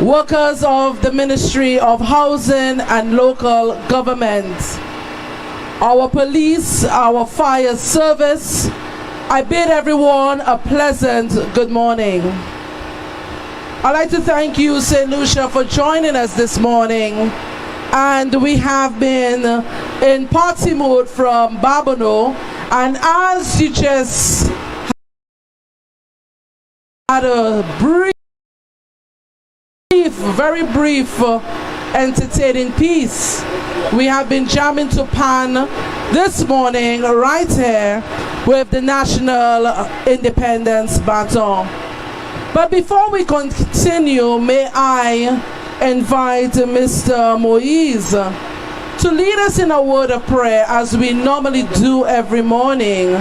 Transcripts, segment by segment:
workers of the Ministry of Housing and Local Government, our police, our fire service, I bid everyone a pleasant good morning. I'd like to thank you, St. Lucia, for joining us this morning. And we have been in party mode from Baton, and as you just had a very brief entertaining piece, we have been jamming to pan this morning right here with the National Independence Baton. But before we continue, may I invite Mr. Moise to lead us in a word of prayer, as we normally do every morning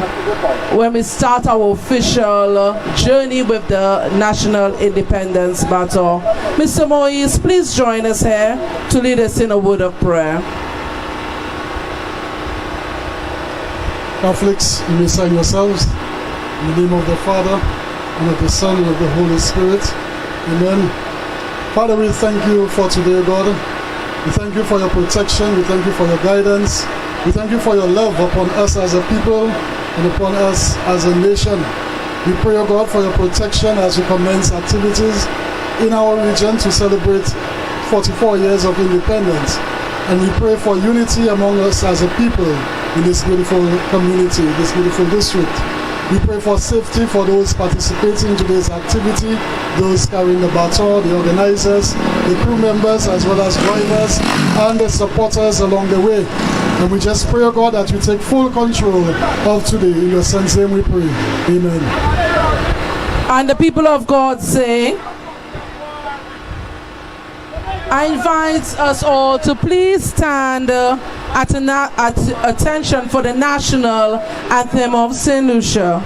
when we start our official journey with the National Independence Baton. Mr. Moise, please join us here to lead us in a word of prayer. Catholics, you may sign yourselves in the name of the Father, and of the Son, and of the Holy Spirit. Amen. Father, we thank you for today, God. We thank you for your protection. We thank you for your guidance. We thank you for your love upon us as a people and upon us as a nation. We pray, O God, for your protection as we commence activities in our region to celebrate 44 years of independence. And we pray for unity among us as a people in this beautiful community, this beautiful district. We pray for safety for those participating in today's activity, those carrying the baton, the organizers, the crew members, as well as drivers and the supporters along the way. And we just pray, God, that you take full control of today. In your Son's name we pray. Amen. And the people of God say, I invite us all to please stand at attention for the national anthem of St. Lucia.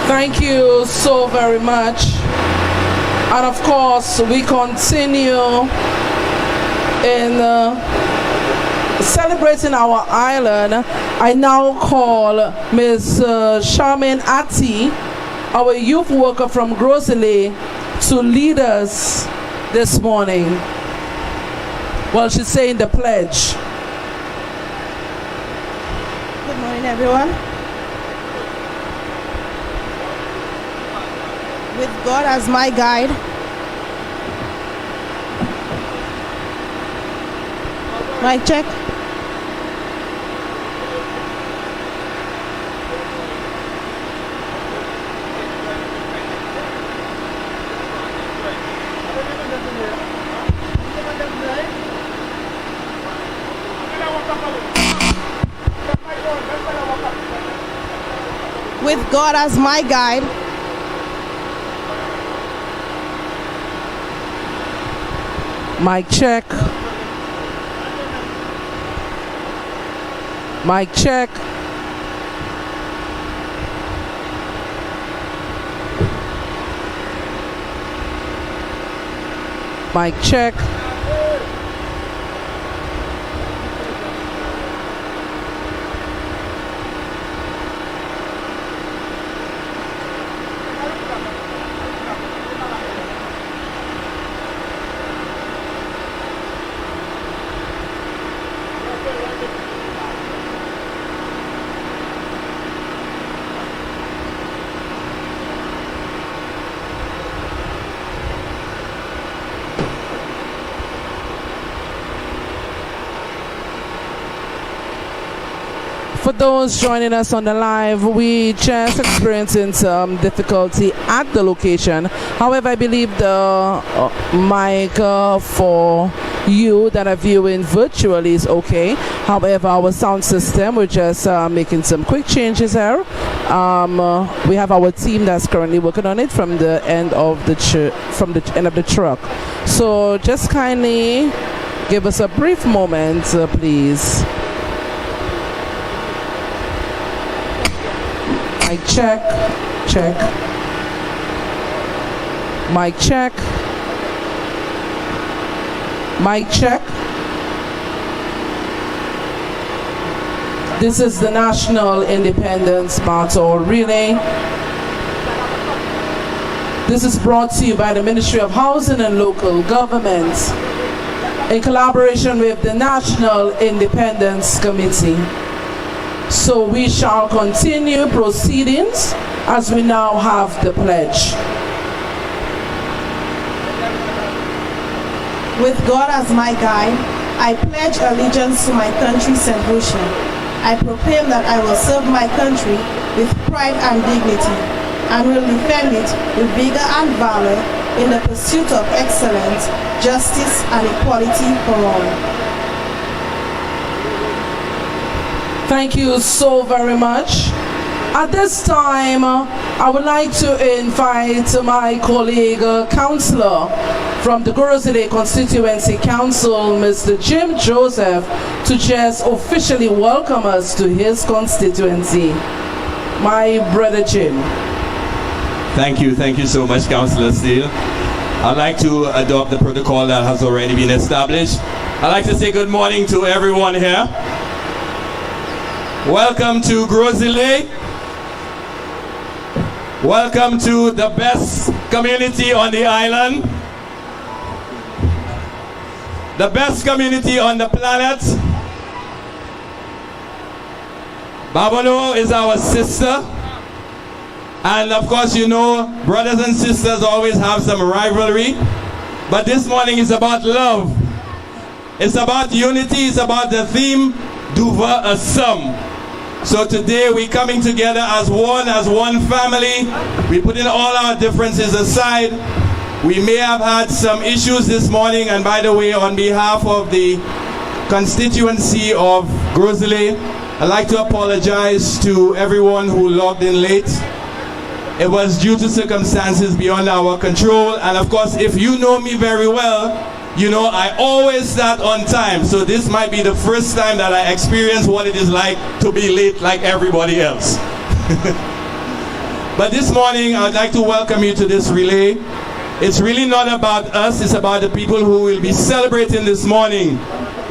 Thank you so very much. And of course, we continue in celebrating our island. I now call Ms. Charmaine Atti, our youth worker from GROS ISLET, to lead us this morning. Well, she's saying the pledge. Good morning, everyone. With God as my guide, mic check. With God as my guide, mic check. Mic check. Mic check. For those joining us on the live, we just experiencing some difficulty at the location. However, I believe the mic for you that are viewing virtually is okay. However, our sound system, we're just making some quick changes here. We have our team that's currently working on it from the end of the end of the truck. So just kindly give us a brief moment, please. Mic check, check. Mic check. Mic check. This is the National Independence Baton Relay. This is brought to you by the Ministry of Housing and Local Government in collaboration with the National Independence Committee. So we shall continue proceedings as we now have the pledge. With God as my guide, I pledge allegiance to my country, St. Lucia. I proclaim that I will serve my country with pride and dignity, and will defend it with vigor and valor in the pursuit of excellence, justice, and equality for all. Thank you so very much. At this time, I would like to invite my colleague, Councillor from the GROS ISLET Constituency Council, Mr. Jim Joseph, to just officially welcome us to his constituency. My brother Jim. Thank you so much, Councillor Steele. I'd like to adopt the protocol that has already been established. I'd like to say good morning to everyone here. Welcome to GROS ISLET. Welcome to the best community on the island. The best community on the planet. Babono is our sister. And of course, you know, brothers and sisters always have some rivalry. But this morning is about love. It's about unity. It's about the theme, Duva a Sum. So today we're coming together as one family. We're putting all our differences aside. We may have had some issues this morning, and by the way, on behalf of the constituency of GROS ISLET, I'd like to apologize to everyone who logged in late. It was due to circumstances beyond our control, and of course, if you know me very well, you know I always start on time, so this might be the first time that I experience what it is like to be late like everybody else. But this morning, I'd like to welcome you to this relay. It's really not about us, it's about the people who will be celebrating this morning.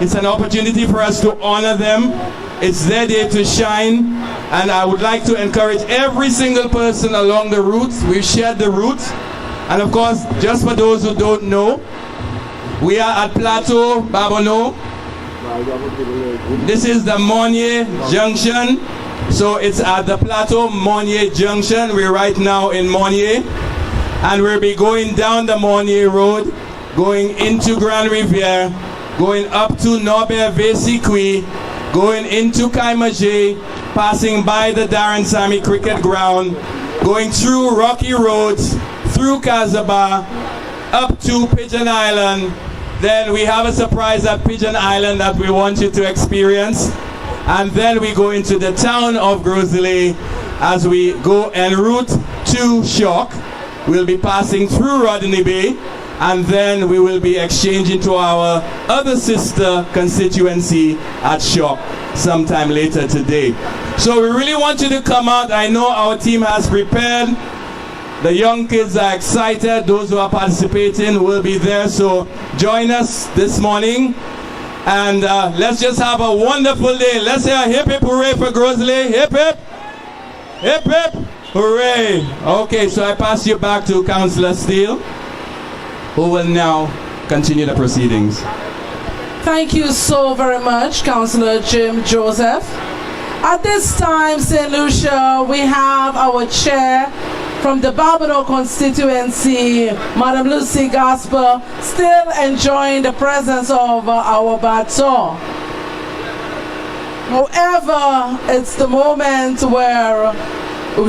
It's an opportunity for us to honor them. It's their day to shine, and I would like to encourage every single person along the route. We've shared the route, and of course, just for those who don't know, we are at Plateau, Babono. This is the Monnier Junction. So it's at the Plateau Monnier Junction. We're right now in Monnier. And we'll be going down the Monnier Road, going into Grand Riviere, going up to Norbert Vesiqui, going into Kaimaje, passing by the Darren Sammy Cricket Ground, going through Rocky Roads, through Kazaba, up to Pigeon Island. Then we have a surprise at Pigeon Island that we want you to experience. And then we go into the town of GROS ISLET as we go en route to Shock. We'll be passing through Rodney Bay, and then we will be exchanging to our other sister constituency at Shock sometime later today. So we really want you to come out. I know our team has prepared. The young kids are excited. Those who are participating will be there. So join us this morning, and let's just have a wonderful day. Let's say a hip hip hooray for GROS ISLET. Hip hip, hip hip, hooray. Okay, so I pass you back to Councillor Steele, who will now continue the proceedings. Thank you so very much, Councillor Jim Joseph. At this time, St. Lucia, we have our chair from the Baton constituency, Madam Lucia Gasper, still enjoying the presence of our Baton. However, it's the moment where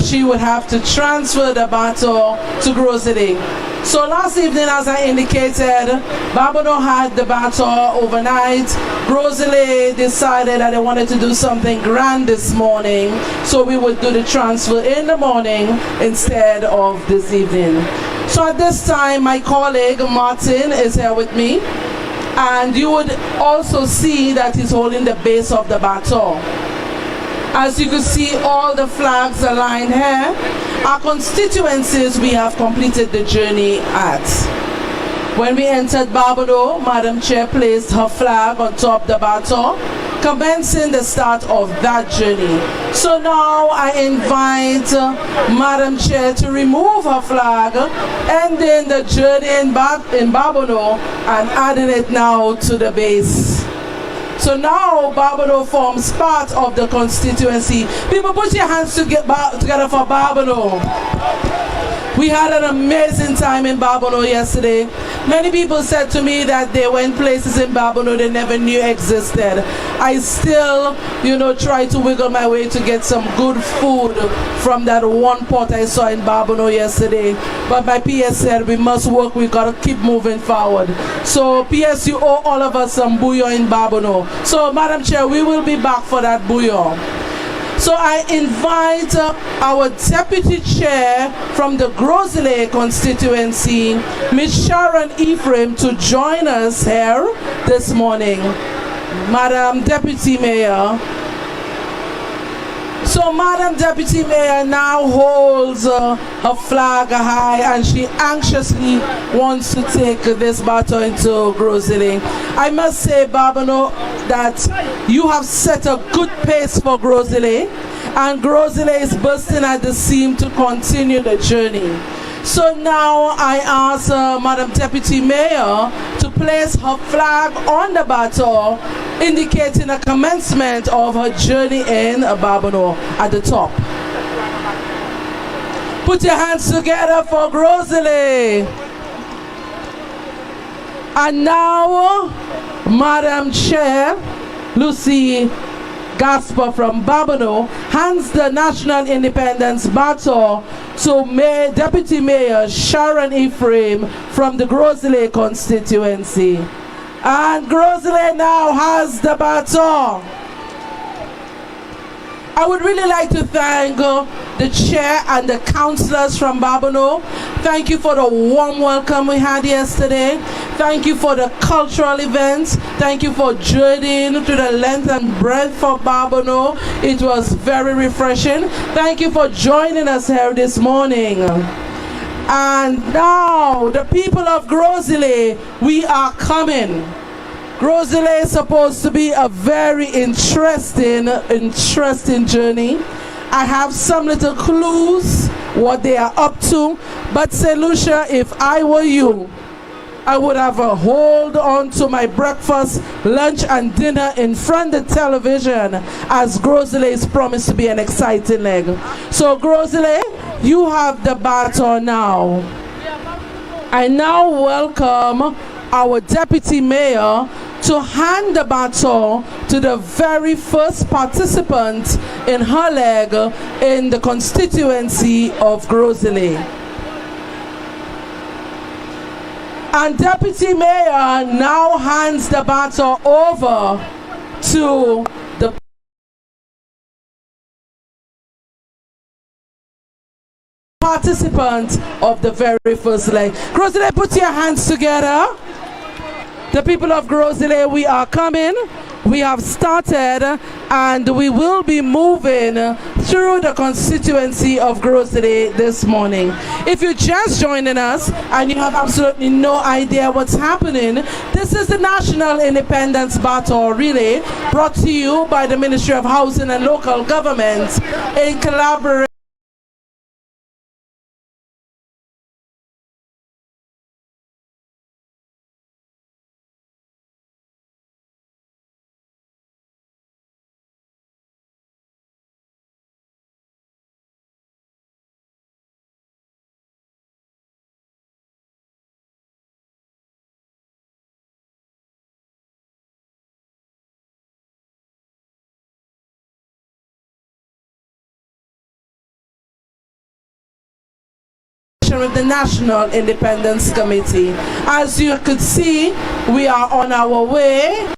she would have to transfer the baton to GROS ISLET. So last evening, as I indicated, Baton had the baton overnight. GROS ISLET decided that they wanted to do something grand this morning, so we would do the transfer in the morning instead of this evening. So at this time, my colleague Martin is here with me, and you would also see that he's holding the base of the baton. As you can see, all the flags aligned here. Our constituencies we have completed the journey at. When we entered Baton, Madam Chair placed her flag on top of the baton, commencing the start of that journey. So now I invite Madam Chair to remove her flag, ending the journey in Baton and adding it now to the base. So now Baton forms part of the constituency. People, put your hands together for Baton. We had an amazing time in Baton yesterday. Many people said to me that they went places in Baton they never knew existed. I still, try to wiggle my way to get some good food from that one pot I saw in Baton yesterday. But my PS said we must work, we gotta keep moving forward. So PS, you owe all of us some bouillon in Baton. So Madam Chair, we will be back for that bouillon. So I invite our Deputy Chair from the GROS ISLET constituency, Ms. Sharon Ephraim, to join us here this morning. Madam Deputy Mayor. So Madam Deputy Mayor now holds her flag high, and she anxiously wants to take this baton into GROS ISLET. I must say, Babano, that you have set a good pace for GROS ISLET, and GROS ISLET is bursting at the seam to continue the journey. So now I ask Madam Deputy Mayor to place her flag on the baton, indicating a commencement of her journey in Babano at the top. Put your hands together for GROS ISLET. And now, Madam Chair, Lucia from Babano hands the National Independence Baton to Deputy Mayor Sharon Ephraim from the GROS ISLET constituency. And GROS ISLET now has the baton. I would really like to thank the chair and the councillors from Babano. Thank you for the warm welcome we had yesterday. Thank you for the cultural events. Thank you for journeying to the length and breadth of Babano. It was very refreshing. Thank you for joining us here this morning. And now, the people of GROS ISLET, we are coming. GROS ISLET is supposed to be a very interesting journey. I have some little clues what they are up to, but say, Lucia, if I were you, I would have a hold on to my breakfast, lunch and dinner in front of the television, as GROS ISLET is promised to be an exciting leg. So GROS ISLET, you have the baton now. I now welcome our Deputy Mayor to hand the baton to the very first participant in her leg in the constituency of GROS ISLET. And Deputy Mayor now hands the baton over to the participant of the very first leg. GROS ISLET, put your hands together. The people of GROS ISLET, we are coming. We have started and we will be moving through the constituency of GROS ISLET this morning. If you're just joining us and you have absolutely no idea what's happening, this is the National Independence Baton Relay, brought to you by the Ministry of Housing and Local Government in collaboration collaboration with the National Independence Committee. As you could see, we are on our way.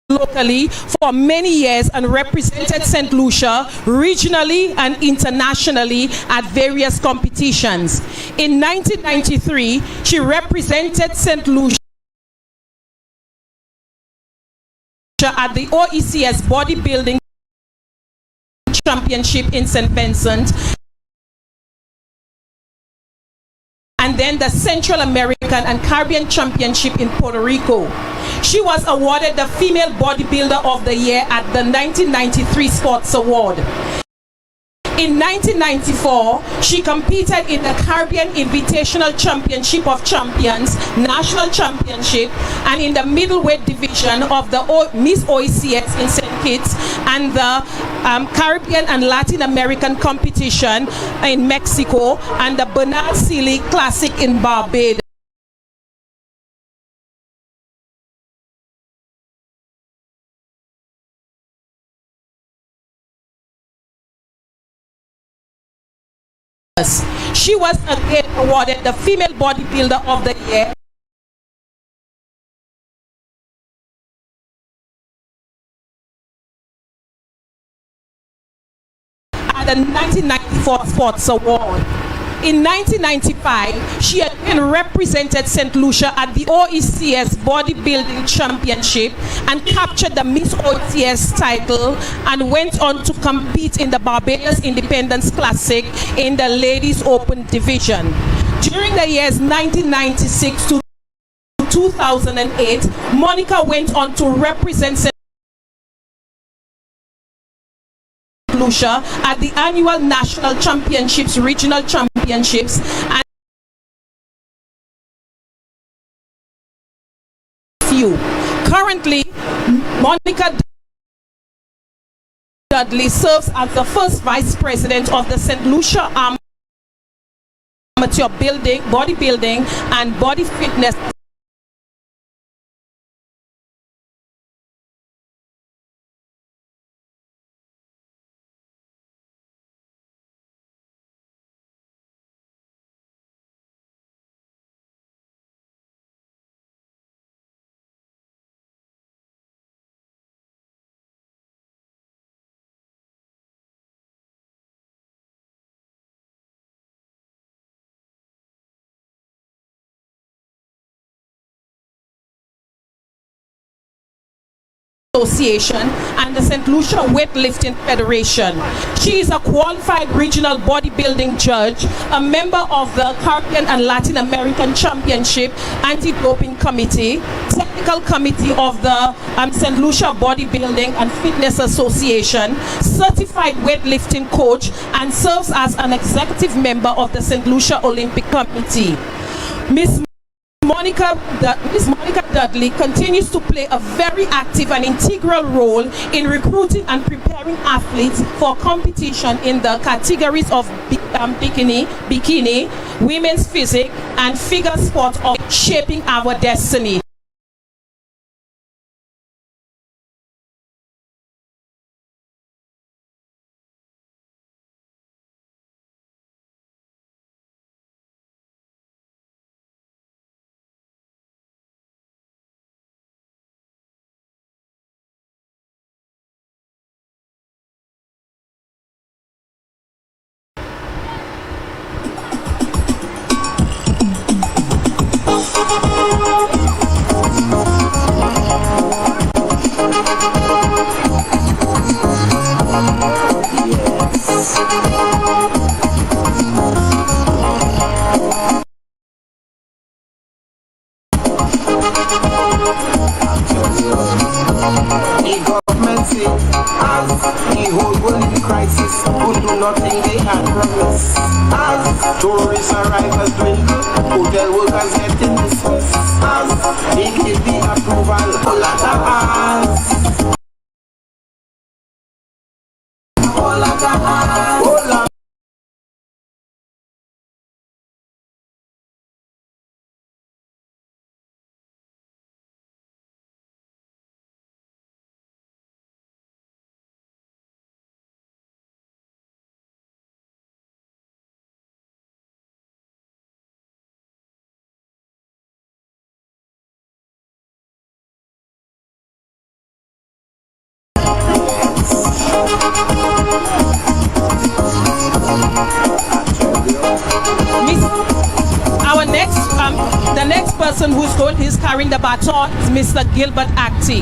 Locally for many years and represented St. Lucia regionally and internationally at various competitions. In 1993, she represented St. Lucia at the OECS Bodybuilding Championship in St. Vincent, and then the Central American and Caribbean Championship in Puerto Rico. She was awarded the Female Bodybuilder of the Year at the 1993 Sports Award. In 1994, she competed in the Caribbean Invitational Championship of Champions, National Championship, and in the middleweight division of the Miss OECS in St. Kitts and the Caribbean and Latin American competition in Mexico and the Bernard Sealy Classic in Barbados. She was again awarded the Female Bodybuilder of the Year at the 1994 Sports Award. In 1995, she again represented St. Lucia at the OECS Bodybuilding Championship and captured the Miss OECS title and went on to compete in the Barbados Independence Classic in the Ladies Open Division. During the years 1996 to 2008, Monica went on to represent St. Lucia at the annual National Championships, Regional Championships, and few. Currently, Monica Dudley serves as the first Vice President of the St. Lucia Amateur Bodybuilding and Body Fitness Association and the St. Lucia Weightlifting Federation. She is a qualified regional bodybuilding judge, a member of the Caribbean and Latin American Championship Anti-Doping Committee, Technical Committee of the St. Lucia Bodybuilding and Fitness Association, certified weightlifting coach, and serves as an executive member of the St. Lucia Olympic Committee. Miss Monica Dudley continues to play a very active and integral role in recruiting and preparing athletes for competition in the categories of bikini, women's physique, and figure sport of shaping our destiny. person who's carrying the baton is Mr. Gilbert Actie.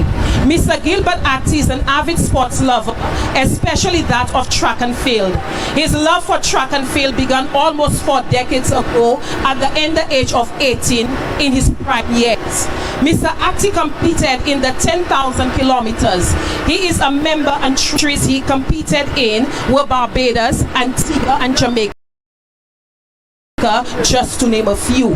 Mr. Gilbert Actie is an avid sports lover, especially that of track and field. His love for track and field began almost 4 decades ago at the tender age of 18 in his prime years. Mr. Actie competed in the 10,000 kilometers. He is a member, and countries he competed in were Barbados, Antigua, and Jamaica, just to name a few.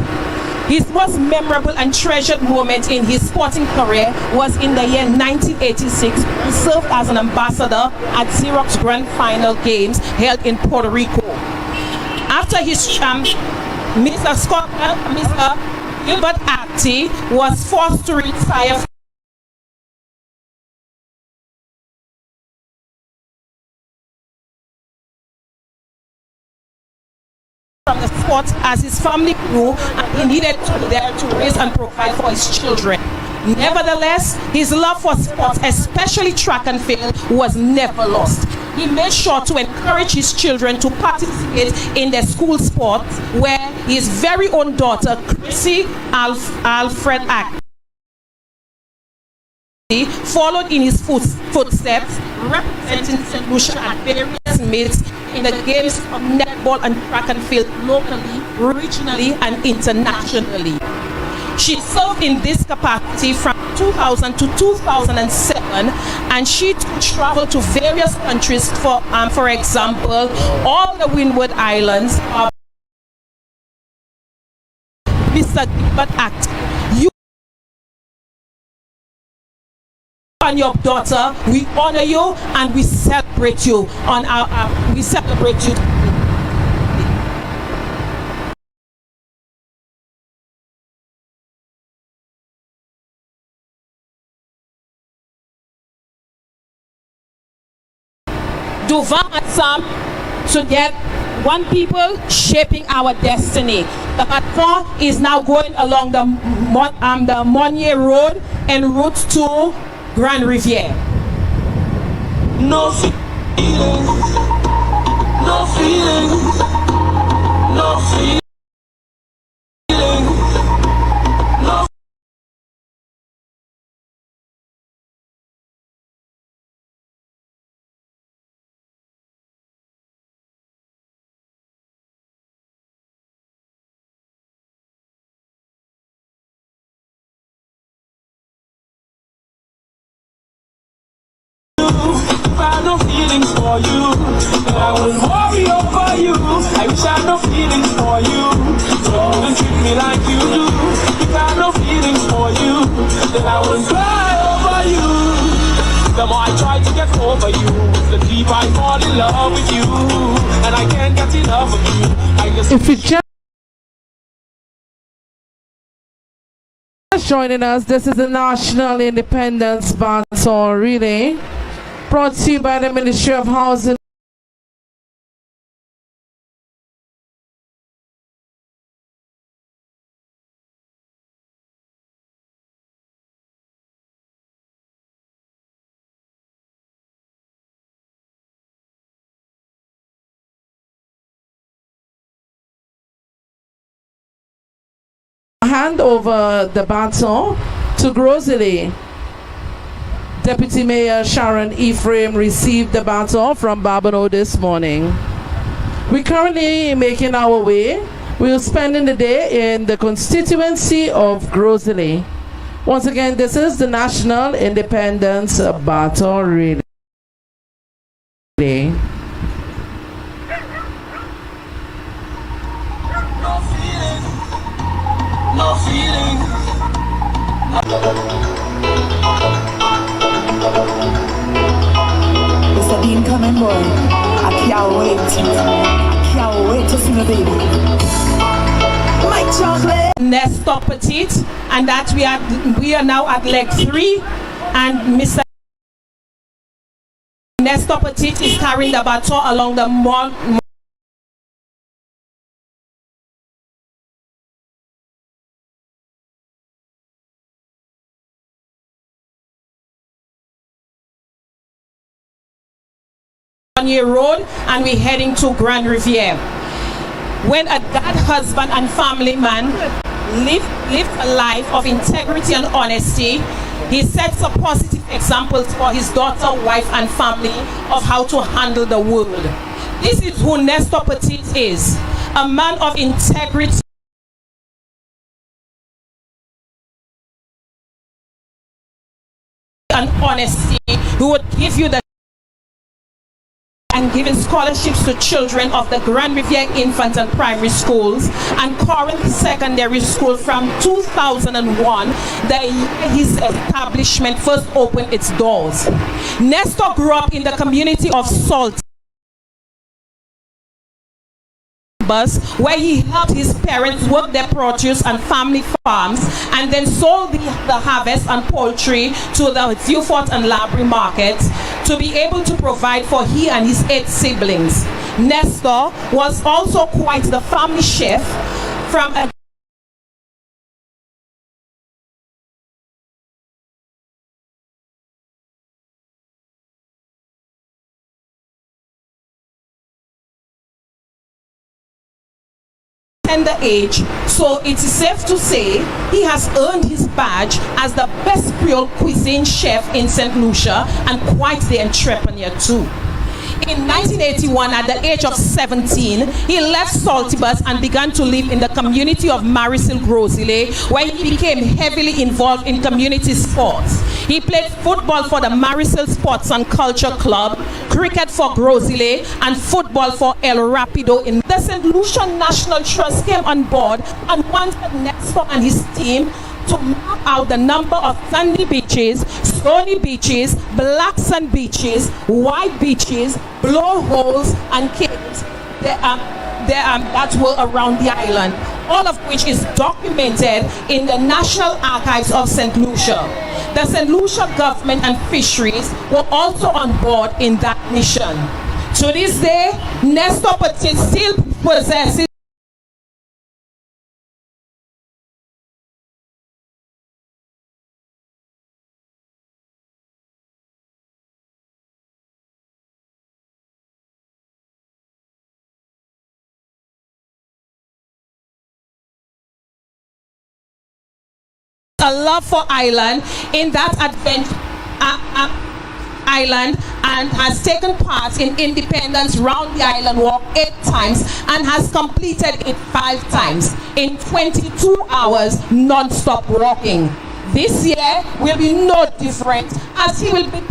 His most memorable and treasured moment in his sporting career was in the year 1986. He served as an ambassador at Xerox Grand Final Games held in Puerto Rico. After his Mr. Gilbert Actie was forced to retire from the sport as his family grew and he needed to be there to raise and provide for his children. Nevertheless, his love for sports, especially track and field, was never lost. He made sure to encourage his children to participate in their school sports, where his very own daughter, Chrissy Alfred Actie, followed in his footsteps, representing St. Lucia at various meets in the games of netball and track and field locally, regionally, and internationally. She served in this capacity from 2000 to 2007, and she traveled to various countries for example, all the Windward Islands. Mr. Gilbert Actie, you and your daughter, we honor you and we celebrate you on we celebrate you. Duvan and Sam to get one people shaping our destiny. The baton is now going along the Monnier Road en route to Grand Riviere. No feeling, no feeling, no feeling, no. I had no feelings for you, but I would worry over you. I wish I had no feelings for you, so you wouldn't treat me like you do. If I had no feelings for you, then I wouldn't cry over you. The more I try to get over you, the deeper I fall in love with you, and I can't get enough of you. I just If you just joining us, this is the National Independence Baton Relay, brought to you by the Ministry of Housing hand over the baton to GROS ISLET. Deputy Mayor Sharon Ephraim received the baton from Baton this morning. We're currently making our way. We're spending the day in the constituency of GROS ISLET. Once again, this is the National Independence Baton Relay. no feeling. Mr. Dean, come in, boy. I can't wait. I can't wait to see my baby. My chocolate. Nestor Petit, and that we are now at leg 3, and Mr. Nestor Petit is carrying the baton along the Monnier Road, and we're heading to Grand Riviere. When a dad, husband, and family man lived a life of integrity and honesty. He sets a positive example for his daughter, wife, and family of how to handle the world. This is who Nestor Petit is, a man of integrity and honesty, who would give you the and giving scholarships to children of the Grand Riviere Infant and Primary Schools and Corinth Secondary School from 2001, the year his establishment first opened its doors. Nestor grew up in the community of Salt, where he helped his parents work their produce and family farms and then sold the harvest and poultry to the Vieux-Fort and Labrie markets to be able to provide for he and his 8 siblings. Nestor was also quite the family chef from a tender age, so it is safe to say he has earned his badge as the best Creole cuisine chef in St. Lucia and quite the entrepreneur too. In 1981, at the age of 17, he left Saltibus and began to live in the community of GROS ISLET, where he became heavily involved in community sports. He played football for the Marisil Sports and Culture Club, cricket for GROS ISLET, and football for El Rapido. In the St. Lucia National Trust came on board and wanted Nestor and his team to map out the number of sandy beaches, stony beaches, black sand beaches, white beaches, blowholes, and caves that were around the island, all of which is documented in the National Archives of St. Lucia. The St. Lucia government and fisheries were also on board in that mission. To this day, Nestor Petit still possesses a love for Ireland in that island and has taken part in Independence Round the Island Walk 8 times and has completed it 5 times in 22 hours non-stop walking. This year will be no different as he will be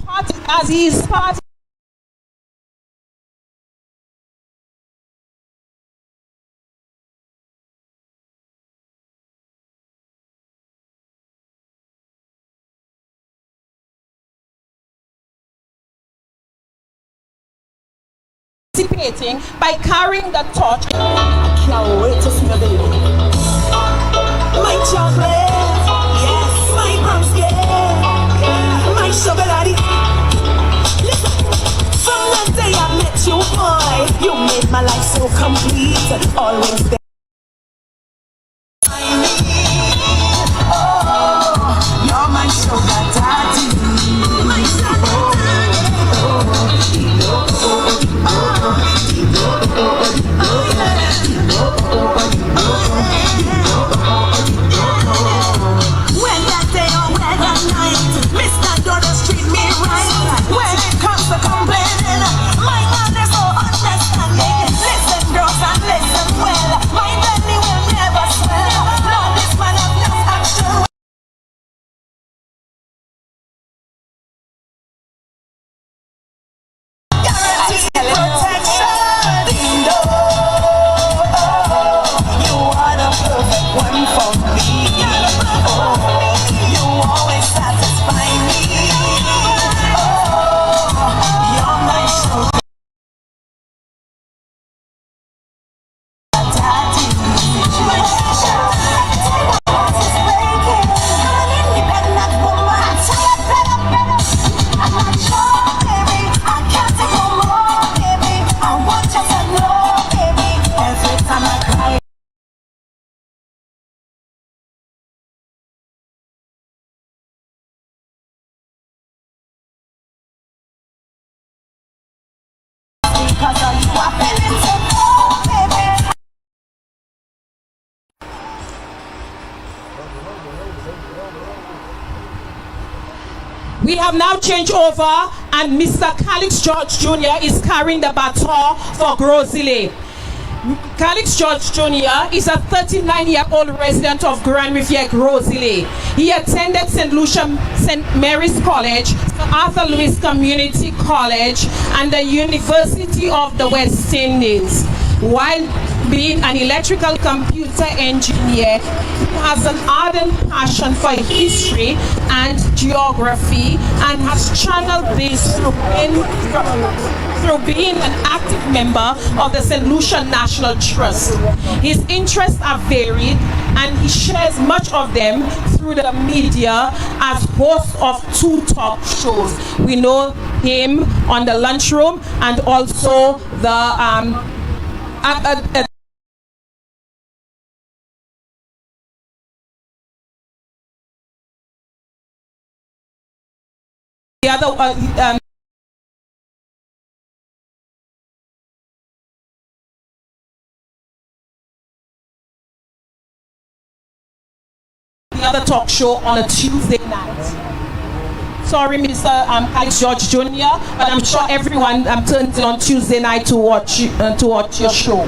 he is part participating by carrying the torch. I can't wait to see the baby. My chocolate, yes, my pumpkin, my sugar daddy. Listen, from the day I met you, boy, you made my life so complete. Always there. Oh, you're my sugar daddy. My sugar We have now changed over, and Mr. Calix George Jr. is carrying the baton for GROS ISLET. Calix George Jr. is a 39-year-old resident of Grand Riviere, GROS ISLET. He attended St. Lucia St. Mary's College, Arthur Lewis Community College, and the University of the West Indies. While being an electrical computer engineer, he has an ardent passion for history and geography and has channeled this through being an active member of the St. Lucia National Trust. His interests are varied and he shares much of them through the media as host of 2 talk shows. We know him on the Lunchroom and also the the other talk show on a Tuesday night. Sorry, Mr. Calix George Jr., but I'm sure everyone turns in on Tuesday night to watch your show.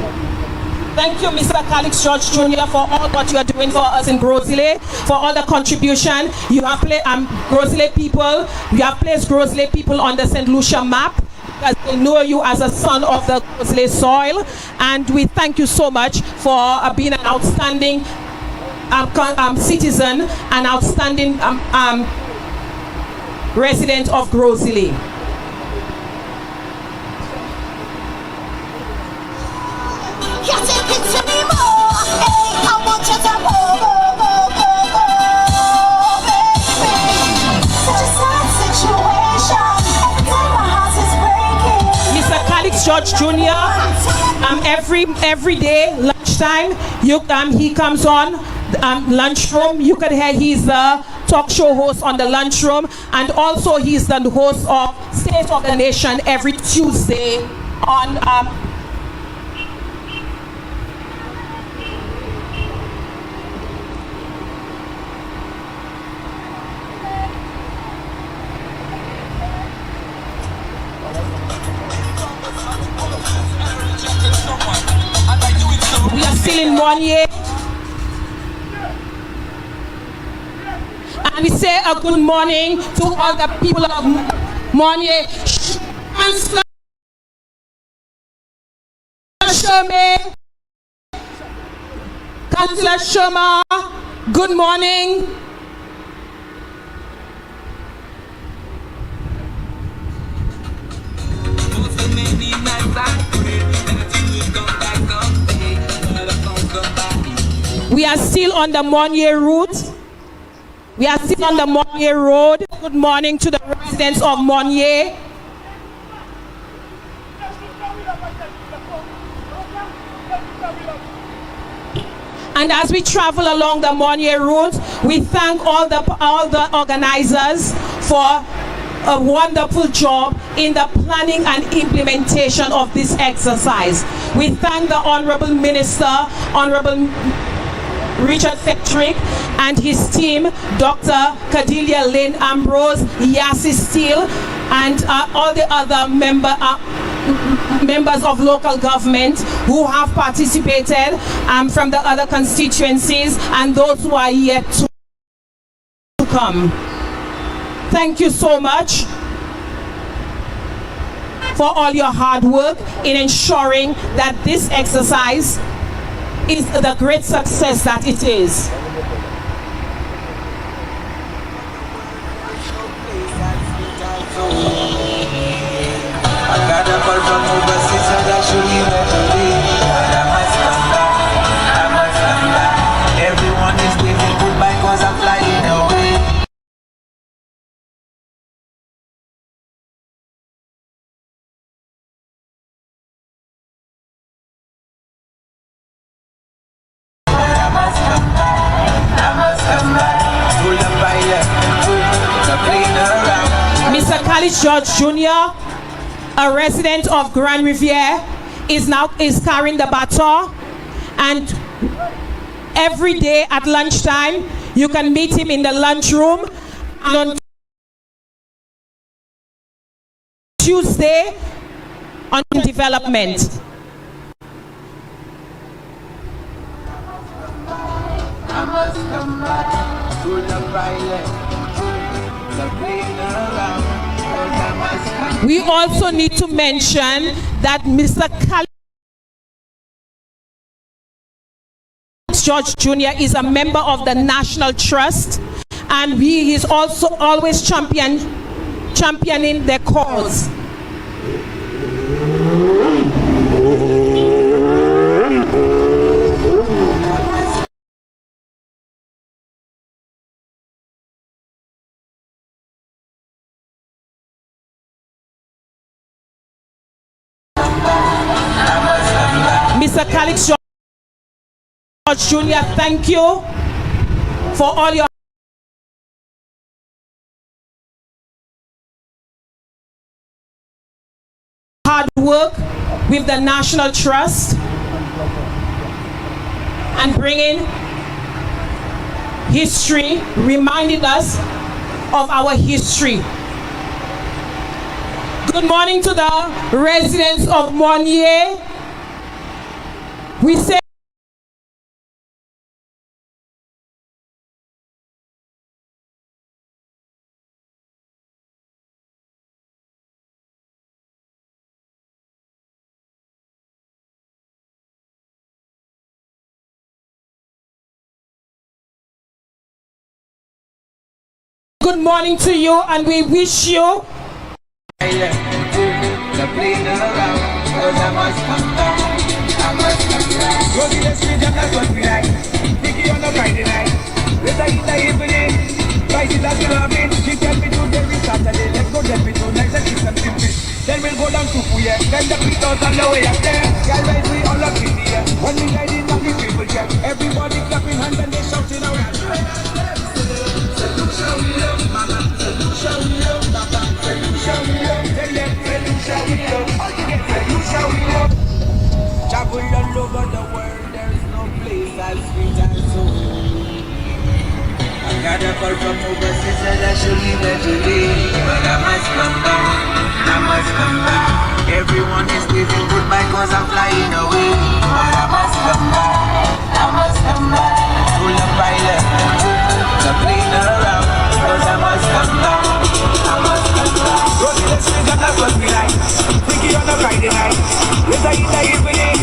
Thank you, Mr. Calix George Jr., for all what you are doing for us in GROS ISLET, for all the contribution. You have placed GROS ISLET people. You have placed GROS ISLET people on the St. Lucia map, because they know you as a son of the GROS ISLET soil. And we thank you so much for being an outstanding citizen, an outstanding resident of GROS ISLET. Mr. Calix George Jr., every day lunchtime, he comes on Lunchroom. You can hear he's the talk show host on the Lunchroom, and also he's the host of State of the Nation every Tuesday on we are still in 1 year. And we say a good morning to all the people of Monye. Councillor Shoma, good morning. We are still on the Monye route. We are still on the Monye Road. Good morning to the residents of Monye. And as we travel along the Monye route, we thank all the organizers for a wonderful job in the planning and implementation of this exercise. We thank the Honorable Minister, Honorable Richard Fettrick, and his team, Dr. Cordelia Lynn Ambrose, Yassi Steele, and all the other members of local government who have participated from the other constituencies and those who are yet to come. Thank you so much for all your hard work in ensuring that this exercise is the great success that it is. Everyone is waving goodbye 'cause I'm flying away. Mr. Calix George Jr., a resident of Grand Riviere, is carrying the baton, and every day at lunchtime you can meet him in the lunchroom, and on Tuesday on development. We also need to mention that Mr. George Jr. is a member of the National Trust, and he is also always championing their cause. Mr. Calix George Jr., thank you for all your hard work with the National Trust and bringing history, reminding us of our history. Good morning to the residents of Monnier. We say good morning to you, and we wish you Go to the street and that's what we like. Nicky on a Friday night. Later in the evening, prices are still having. She tell me to every Saturday. Let's go get me to nice and chips and simple. Then we'll go down to Puya. Then the beatles on the way up there. Guys, right, we all up in the air. When we guide it and the people check. Everybody clapping hands and they shouting around. Lucia, we love mama. Lucia, we love papa. Lucia, we love them. Lucia, we love. All you get, Lucia, we love. Travel all over the world, there is no place as sweet as home. I got a call from overseas that I should leave eventually, but I must come back, I must come back. Everyone is waving goodbye cause I'm flying away, but I must come back, I must come back. Full of pilot, the plane around, cause I must come back, I must come back. Go to the street and that's what we like. Nicky on a Friday night. Later in the evening,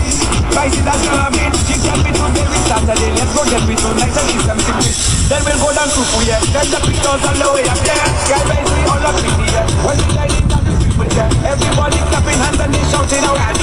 prices are still having. She tell me to every Saturday. Let's go get me to nice and eat some simple. Then we'll go down to Puya. Then the beatles on the way up there. Guys, right, we all up in the air. When we light it up, the people there. Everybody clapping hands and they shouting around.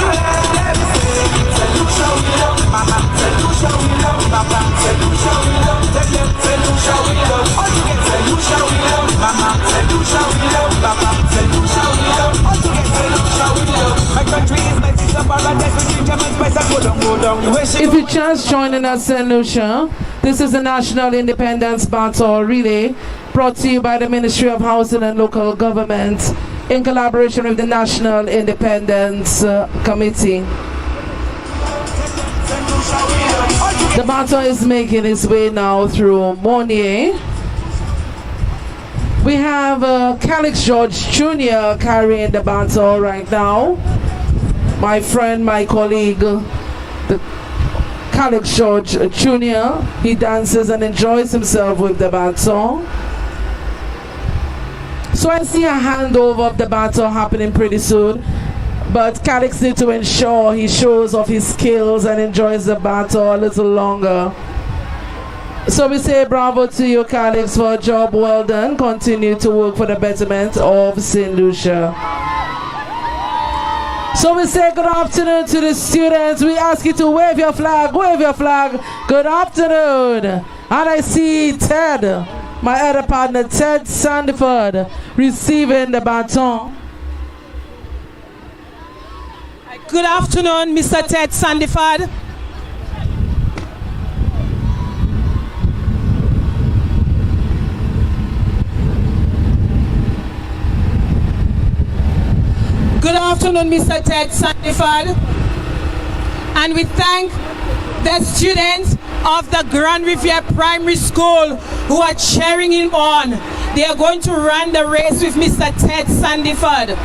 Lucia, we love mama. Lucia, we love papa. Lucia, we love them. Lucia, we love. All you get, Lucia, we love mama. Lucia, we love papa. Lucia, we love. All you get, Lucia, we love. My country is my sister paradise. We drink German spice and go down. If you're just joining us in Lucia, this is the National Independence Baton Relay, brought to you by the Ministry of Housing and Local Government in collaboration with the National Independence Committee. The baton is making its way now through Monnier. We have Calix George Jr. carrying the baton right now. My friend, my colleague, the Calix George Jr. He dances and enjoys himself with the baton. So I see a handover of the baton happening pretty soon. But Calix needs to ensure he shows off his skills and enjoys the baton a little longer. So we say bravo to you, Calix, for a job well done. Continue to work for the betterment of St. Lucia. So we say good afternoon to the students. We ask you to wave your flag, wave your flag. Good afternoon. And I see Ted, my other partner, Ted Sandiford, receiving the baton. good afternoon, Mr. Ted Sandiford. Good afternoon, Mr. Ted Sandiford. And we thank the students of the Grand Riviere Primary School who are cheering him on. They are going to run the race with Mr. Ted Sandiford.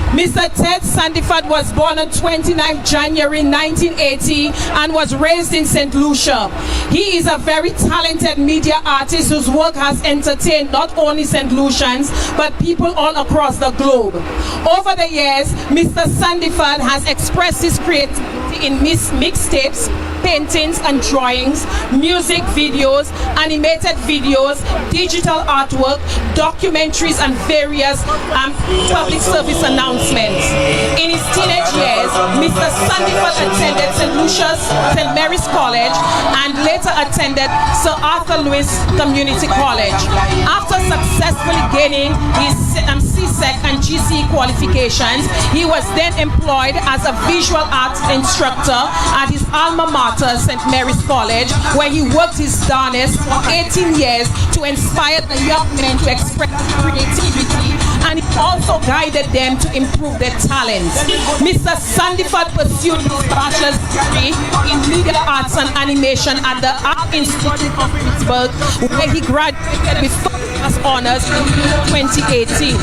Mr. Ted Sandiford was born on 29 January 1980 and was raised in St. Lucia. He is a very talented media artist whose work has entertained not only St. Lucians but people all across the globe. Over the years, Mr. Sandiford has expressed his creativity in mixtapes, paintings and drawings, music videos, animated videos, digital artwork, documentaries and various public service announcements. In his teenage years, Mr. Sandiford attended St. Lucia's St. Mary's College and later attended Sir Arthur Lewis Community College. After successfully gaining his CSEC and GCE qualifications, he was then employed as a visual arts instructor at his alma mater, St. Mary's College, where he worked his darnest for 18 years to inspire the young men to express creativity, and he also guided them to improve their talents. Mr. Sandiford pursued his bachelor's degree in media arts and animation at the Art Institute of Pittsburgh, where he graduated with first-class honors in 2018.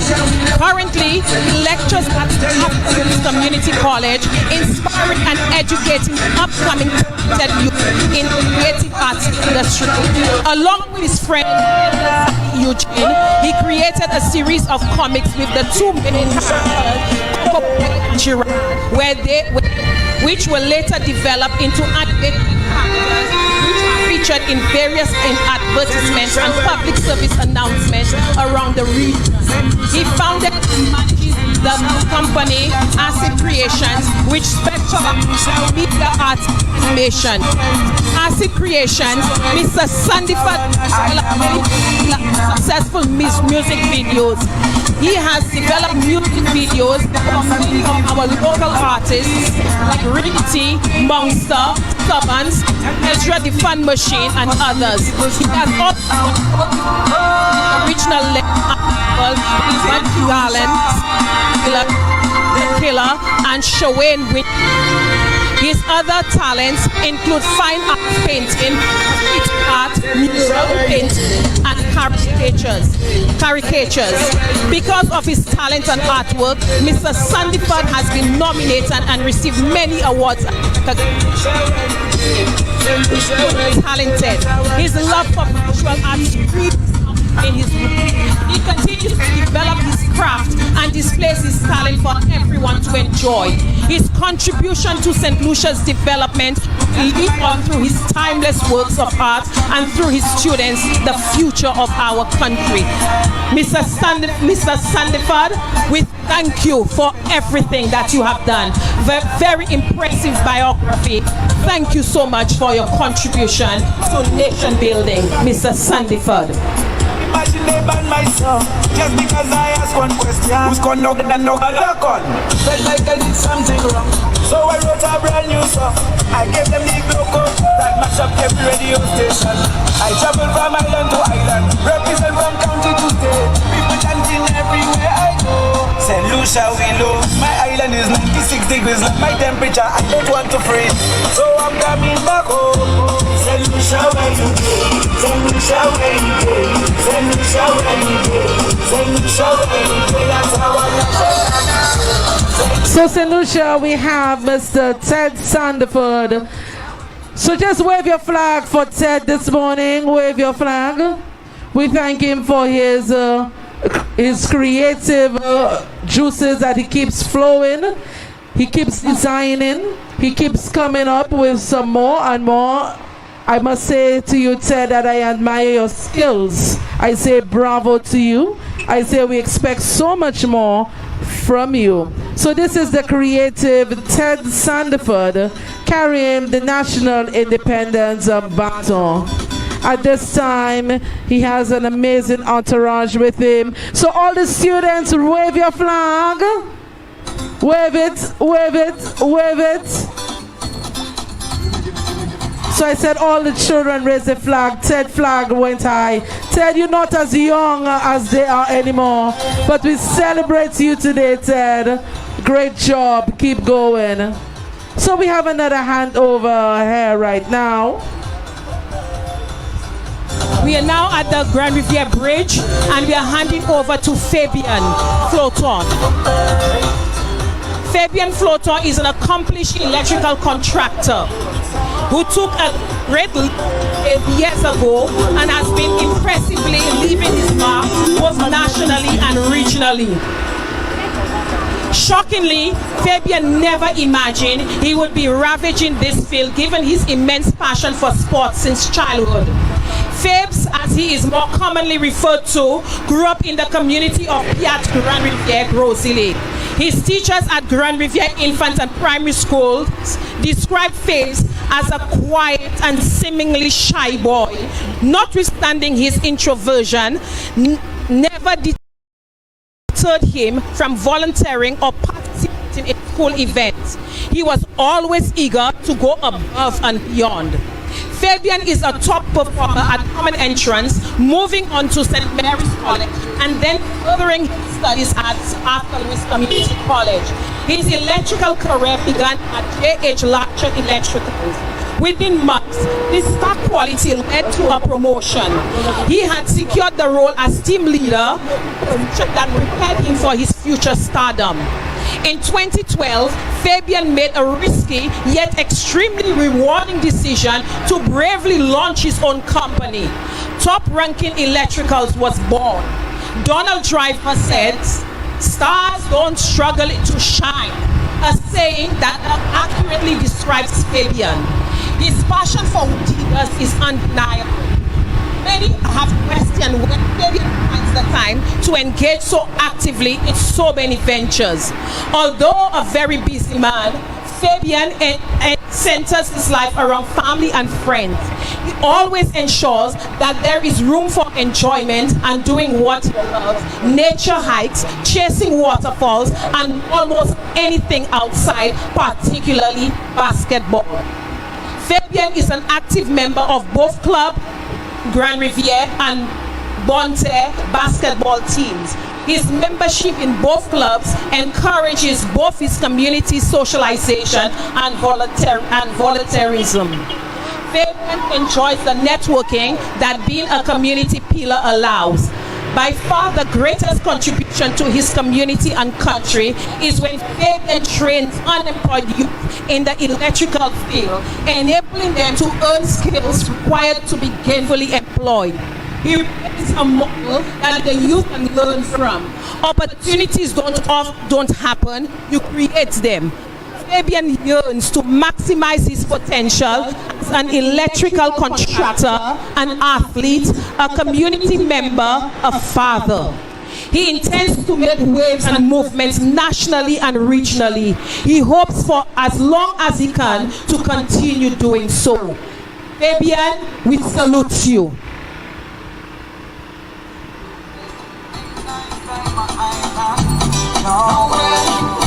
Currently, he lectures at the Community College, inspiring and educating upcoming talented youth in the creative arts industry. Along with his friend Eugene, he created a series of comics with the two main characters, which were later developed into animated characters, which are featured in various advertisements and public service announcements around the region. He founded and manages the company Acid Creations, which specializes in media arts animation. Acid Creations, Mr. Sandiford successful music videos. He has developed music videos from our local artists like Rinty, Monster, Stubbins, Ezra the Fun Machine, and others. He has also original Garland, The Killer, and Shawayne Whit. His other talents include fine art painting, street art, mural painting, and caricatures. Because of his talent and artwork, Mr. Sandiford has been nominated and received many awards. Talented. His love for visual arts in his room. He continues to develop his craft and displays his talent for everyone to enjoy. His contribution to St. Lucia's development will live on through his timeless works of art and through his students, the future of our country. Mr. Sandiford, we thank you for everything that you have done. Very impressive biography. Thank you so much for your contribution to nation building, Mr. Sandiford. Imagine they ban my song just because I asked one question. Who's gonna knock and knock other gun? Felt like I did something wrong, so I wrote a brand new song. I gave them the logo that mash up every radio station. I travel from island to island, represent from county to state. People chanting everywhere I go. St. Lucia, we low. My island is 96 degrees, like my temperature. I don't want to freeze, so I'm coming back home. St. Lucia, where you go? St. Lucia, where you go? St. Lucia, where you go? St. Lucia, where you go? That's how I love. So St. Lucia, we have Mr. Ted Sandiford. So just wave your flag for Ted this morning. Wave your flag. We thank him for his creative juices that he keeps flowing. He keeps designing. He keeps coming up with some more and more. I must say to you, Ted, that I admire your skills. I say bravo to you. I say we expect so much more from you. So this is the creative Ted Sandiford carrying the national independence of Baton. At this time, he has an amazing entourage with him. So all the students, wave your flag. Wave it, wave it, wave it. So I said all the children raise the flag. Ted flag went high. Ted, you're not as young as they are anymore. But we celebrate you today, Ted. Great job. Keep going. So we have another handover here right now. We are now at the Grand Riviere Bridge and we are handing over to Fabian Floton. Fabian Flotor is an accomplished electrical contractor who took a great leap 8 years ago and has been impressively leaving his mark both nationally and regionally. Shockingly, Fabian never imagined he would be ravaging this field given his immense passion for sports since childhood. Fabs, as he is more commonly referred to, grew up in the community of Piat Grand Riviere, GROS ISLET. His teachers at Grand Riviere Infant and Primary Schools described Fabs as a quiet and seemingly shy boy. Notwithstanding his introversion, never deterred him from volunteering or participating in school events. He was always eager to go above and beyond. Fabian is a top performer at Common Entrance, moving on to St. Mary's College and then furthering his studies at Arthur Lewis Community College. His electrical career began at J.H. Larcher Electricals. Within months, this star quality led to a promotion. He had secured the role as team leader that prepared him for his future stardom. In 2012, Fabian made a risky yet extremely rewarding decision to bravely launch his own company. Top Ranking Electricals was born. Donald Driver said, "Stars don't struggle to shine," a saying that accurately describes Fabian. His passion for what he does is undeniable. Many have questioned when Fabian finds the time to engage so actively in so many ventures. Although a very busy man, Fabian centers his life around family and friends. He always ensures that there is room for enjoyment and doing what he loves: nature hikes, chasing waterfalls, and almost anything outside, particularly basketball. Fabian is an active member of both Club Grand Riviere and Bonte basketball teams. His membership in both clubs encourages both his community socialization and volunteerism. Fabian enjoys the networking that being a community pillar allows. By far the greatest contribution to his community and country is when Fabian trains unemployed youth in the electrical field, enabling them to earn skills required to be gainfully employed. He is a model that the youth can learn from. Opportunities don't happen, you create them. Fabian yearns to maximize his potential as an electrical contractor, an athlete, a community member, a father. He intends to make waves and movements nationally and regionally. He hopes for as long as he can to continue doing so. Fabian, we salute you.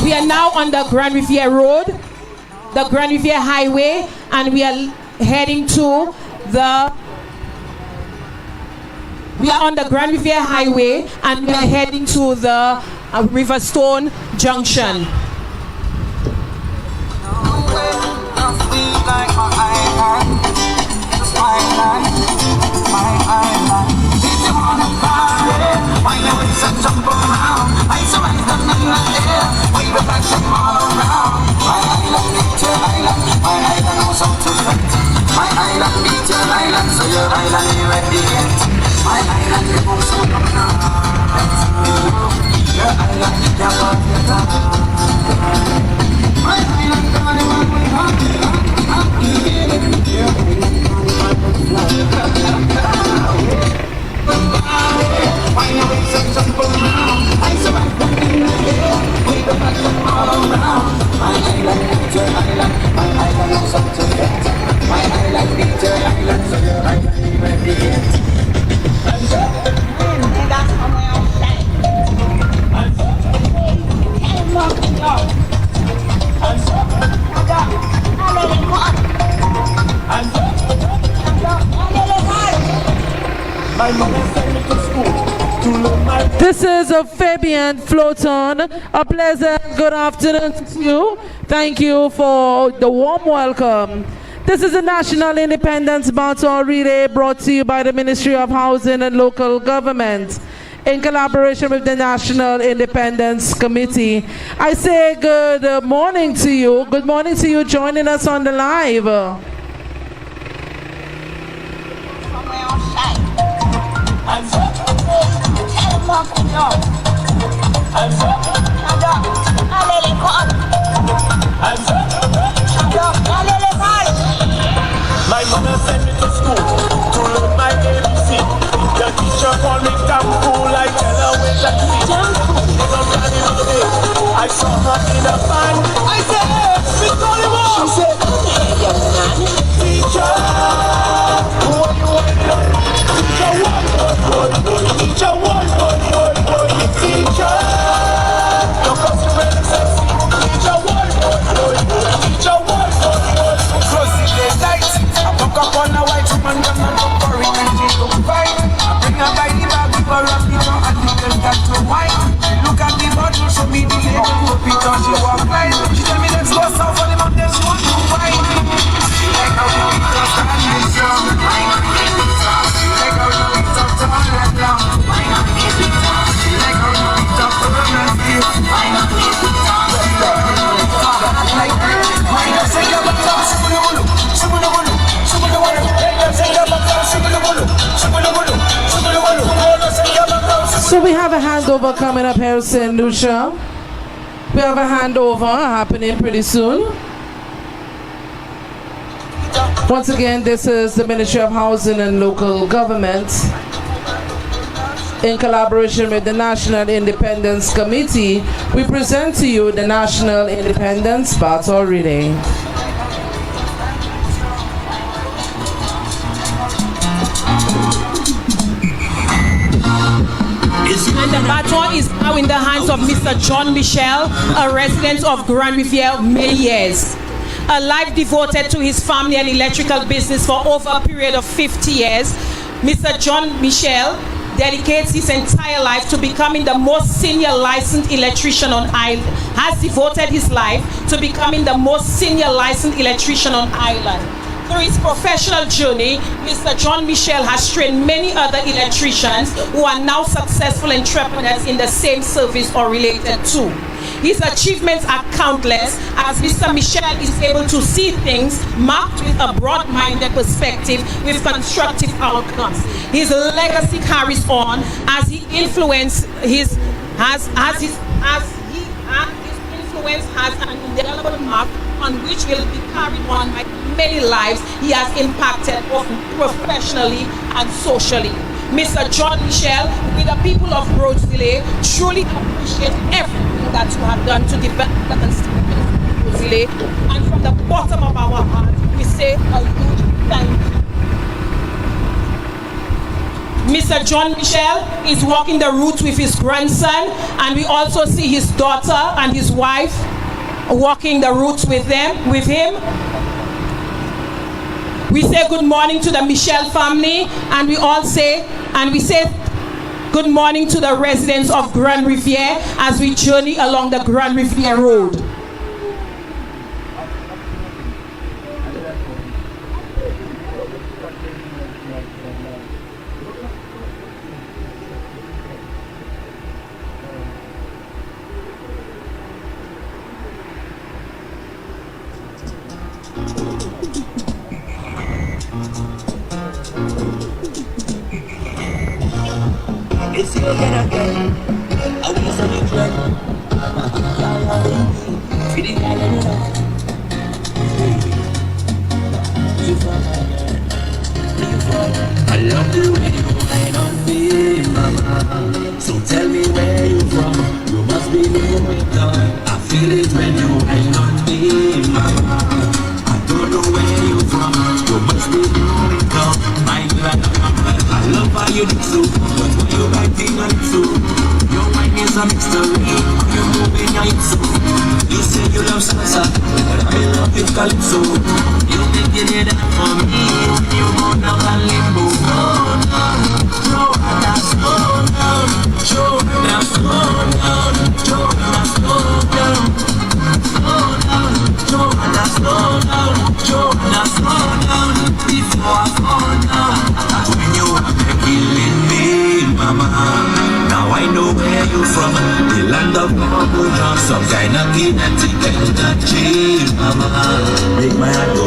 We are now on the Grand Riviere Road, the Grand Riviere Highway, and we are heading to the... We are on the Grand Riviere Highway, and we are heading to the Riverstone Junction. This is Fabian Floton. A pleasant good afternoon to you. Thank you for the warm welcome. This is the National Independence Baton Relay brought to you by the Ministry of Housing and Local Government. in collaboration with the National Independence Committee. I say good morning to you. Good morning to you joining us on the live. My mother sent me to school to learn my ABC. The teacher called me damn fool. I tell her where to see. I saw her in a van. I said, hey, Miss Oliver. She said, hey, young man. Teacher, who are you? Teacher, what? Teacher, what? Teacher, your costume really sexy. Teacher, what? Teacher, what? Close the lights. I woke up on a white woman, and I'm boring, and she look fine. I bring her by the bag, give her a picture, and the girl got to wine. She look at the bottle, show me the label, hope it on, she walk line. She tell me let's go south for the mountain, she want to wine. Like how you beat us and this song. Like how you beat us all night long. Like how you beat us all night So we have a handover coming up here in Lucia. We have a handover happening pretty soon. Once again, this is the Ministry of Housing and Local Government in collaboration with the National Independence Committee. We present to you the National Independence Baton reading. And the baton is now in the hands of Mr. John Michel, a resident of Grand Riviere many years. A life devoted to his family and electrical business for over a period of 50 years, Mr. John Michel dedicates his entire life to becoming the most senior licensed electrician on island, has devoted his life to becoming the most senior licensed electrician on island. Through his professional journey, Mr. John Michel has trained many other electricians who are now successful entrepreneurs in the same service or related to. His achievements are countless, as Mr. Michel is able to see things marked with a broad-minded perspective with constructive outcomes. His legacy carries on as he influence his influence has an indelible mark on which will be carried on by many lives he has impacted both professionally and socially. Mr. John Michel, with the people of GROS ISLET, truly appreciate everything that you have done to develop the constituency of GROS ISLET, and from the bottom of our heart, we say a huge thank you. Mr. John Michel is walking the route with his grandson, and we also see his daughter and his wife walking the route with him. We say good morning to the Michel family, and we say good morning to the residents of Grand Riviere as we journey along the Grand Riviere Road. It's you again. I will send you friend. Feeling I love the way you whine on me, mama. So tell me where you from. You must be moving down. I feel it when you whine on me, mama. I don't know where you from. You must be moving down. My blood, I love how you do so. But when you biting on it so, your wine is a mystery. You're moving on it so. You say you love salsa, but I love it calypso. You think you did that for me. You go down and limbo. Slow down, slow down, slow down, slow down, slow down, slow down, slow down, slow down, slow down, slow down, slow down, before I fall down. That's when you are killing me, mama. you from the land of Mama. Some kind of kinetic energy, Mama. Make my heart go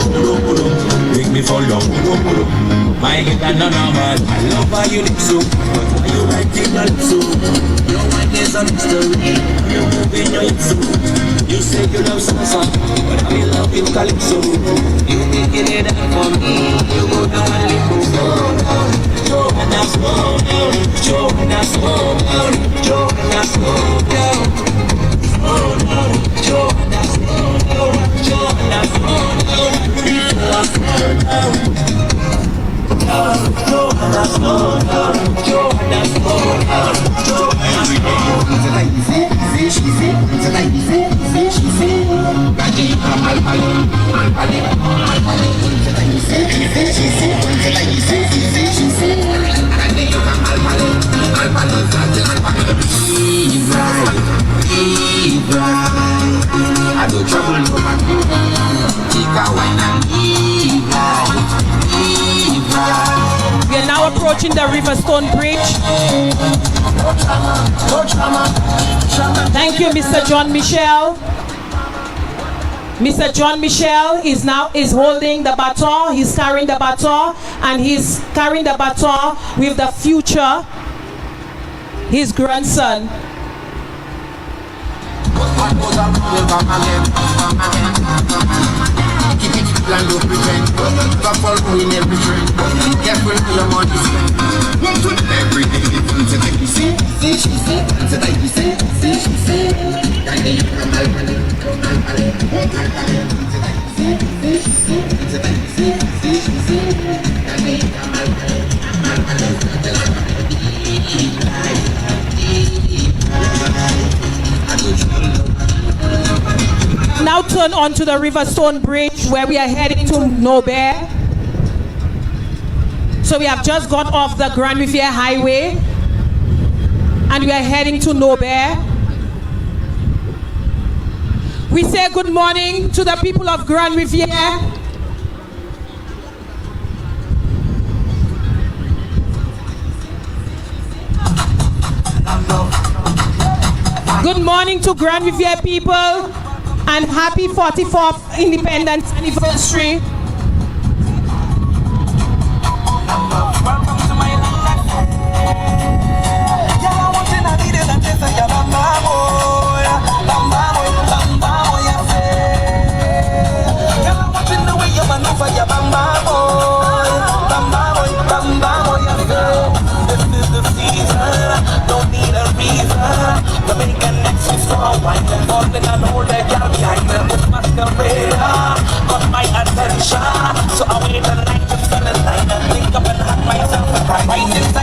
make me fall down. My guitar no normal. I love how you look so, but why you writing your lips so? Your mind is a mystery. You moving your hips so. You say you love salsa, but I love you calypso. You making it up for me. You go down and let go. Joanna slow down, Joanna slow down, Joanna slow down, slow down, Joanna slow down, Joanna slow down, Joanna slow down, Joanna slow down, Joanna slow down, I do trouble no man. Take a wine and We are now approaching the Riverstone Bridge. Thank you, Mr. John Michel. Mr. John Michel is holding the baton. He's carrying the baton, and he's carrying the baton with the future, his grandson. Now turn onto the Riverstone Bridge where we are heading to Nobel. So we have just got off the Grand Riviere Highway and we are heading to Nobel. We say good morning to the people of Grand Riviere. Good morning to Grand Riviere people and happy 44th Independence Anniversary.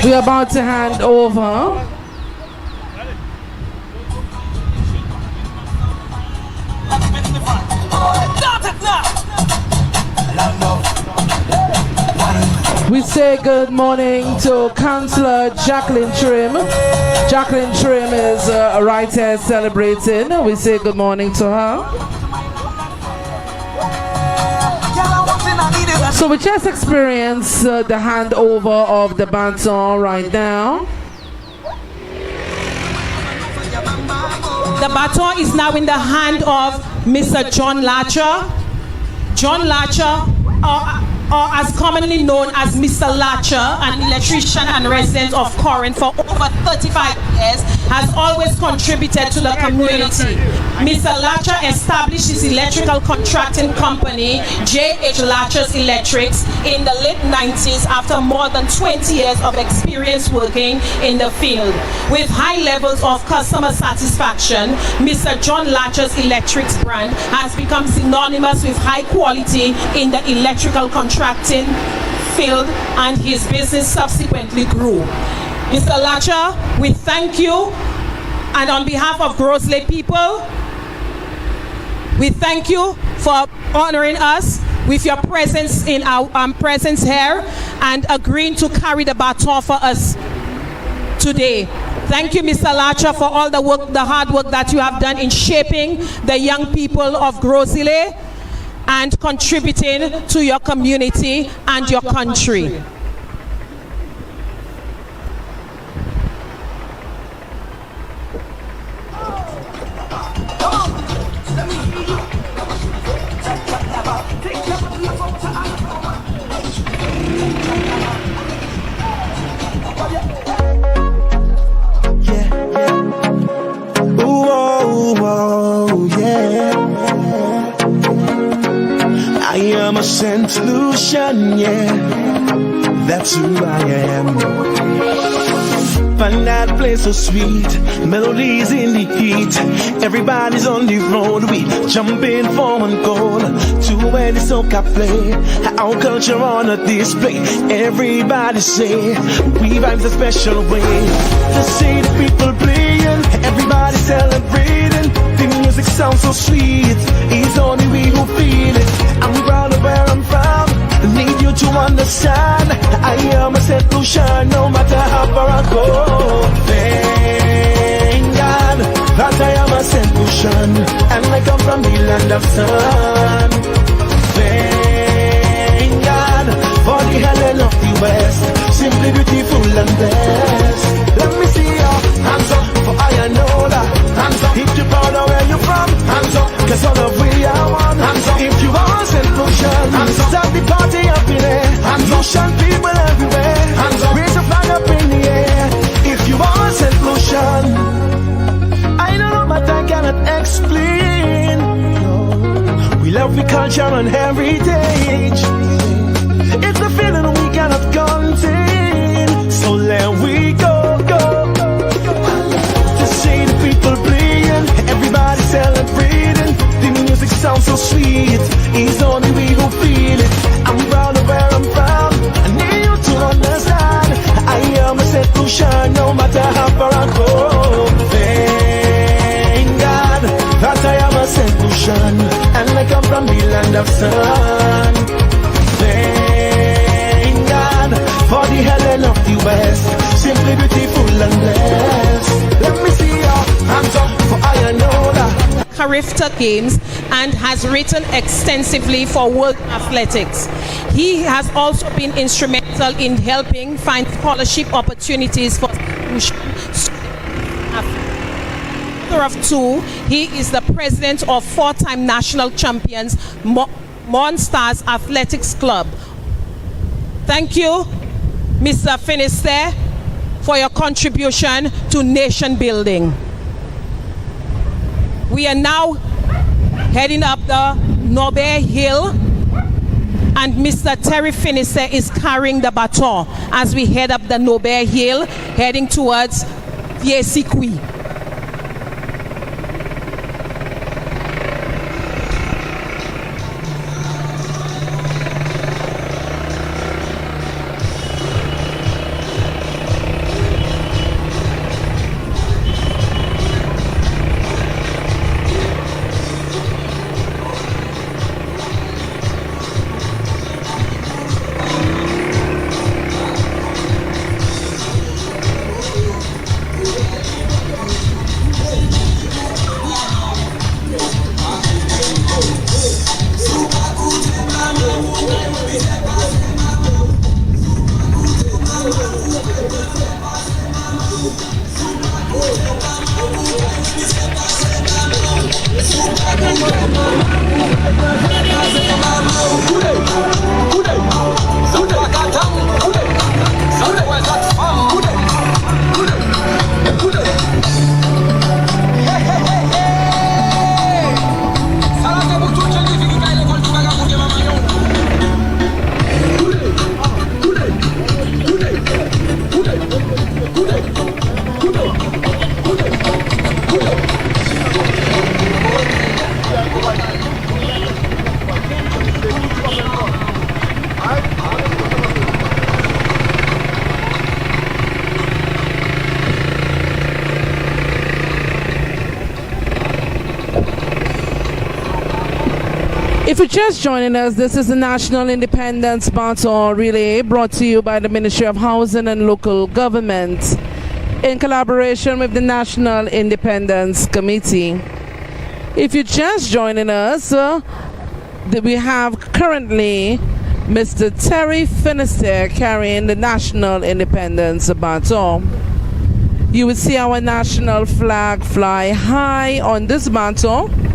We are about to hand over. We say good morning to Councillor Jacqueline Trim. Jacqueline Trim is right here celebrating. We say good morning to her. So we just experienced the handover of the baton right now. The baton is now in the hand of Mr. John Latcher. John Latcher, or as commonly known as Mr. Latcher, an electrician and resident of Corinth for over 35 years, has always contributed to the community. Mr. Latcher established his electrical contracting company, J.H. Latcher's Electrics, in the late 90s after more than 20 years of experience working in the field. With high levels of customer satisfaction, Mr. John Latcher's Electrics brand has become synonymous with high quality in the electrical contracting field, and his business subsequently grew. Mr. Latcher, we thank you, and on behalf of GROS ISLET people, we thank you for honoring us with your presence in our presence here and agreeing to carry the baton for us today. Thank you, Mr. Latcher, for all the work, the hard work that you have done in shaping the young people of GROS ISLET and contributing to your community and your country. a St. Lucian, yeah. That's who I am. Find that place so sweet, melodies in the heat. Everybody's on the road, we jumping for one goal. To where the soca play, our culture on a display. Everybody say, we vibes a special way. To see the people playing, everybody celebrating. The music sounds so sweet, it's only we who feel it. I'm proud of where I'm from, need you to understand. I am a St. Lucian, no matter how far I go. Thank God that I am a St. Lucian, and I come from the land of sun. Thank God for the Helen of the West, simply beautiful and blessed. Let me see your hands up, for I know that. Hands up, if you're proud of where you're from. Hands up, cause all of we are one. Hands up, if you are St. Lucian. Hands up, start the party up in there. Hands up, Lucian people everywhere. Hands up, raise a flag up in the air. If you are St. Lucian, I don't know but I cannot explain. No. We love the culture and heritage. It's a feeling we cannot contain. So let we go, go, go. To see the people playing, everybody celebrating. The music sounds so sweet, it's only we who feel it. I'm proud of where I'm from, I need you to understand. I am a St. Lucian, no matter how far I go. Thank God that I am a St. Lucian, and I come from the land of sun. Thank God for the Helen of the West, simply beautiful and blessed. Let me see your hands up, for I know that. Carifta Games and has written extensively for World Athletics. He has also been instrumental in helping find scholarship opportunities for Mother of two, he is the president of four-time national champions Monsters Athletics Club. Thank you, Mr. Finisterre, for your contribution to nation building. We are now heading up the Norbert Hill, and Mr. Terry Finisterre is carrying the baton as we head up the Norbert Hill, heading towards Vieux-Sequi. If you're just joining us, this is the National Independence Baton Relay brought to you by the Ministry of Housing and Local Government in collaboration with the National Independence Committee. If you're just joining us, we have currently Mr. Terry Finisterre carrying the National Independence Baton. You will see our national flag fly high on this baton.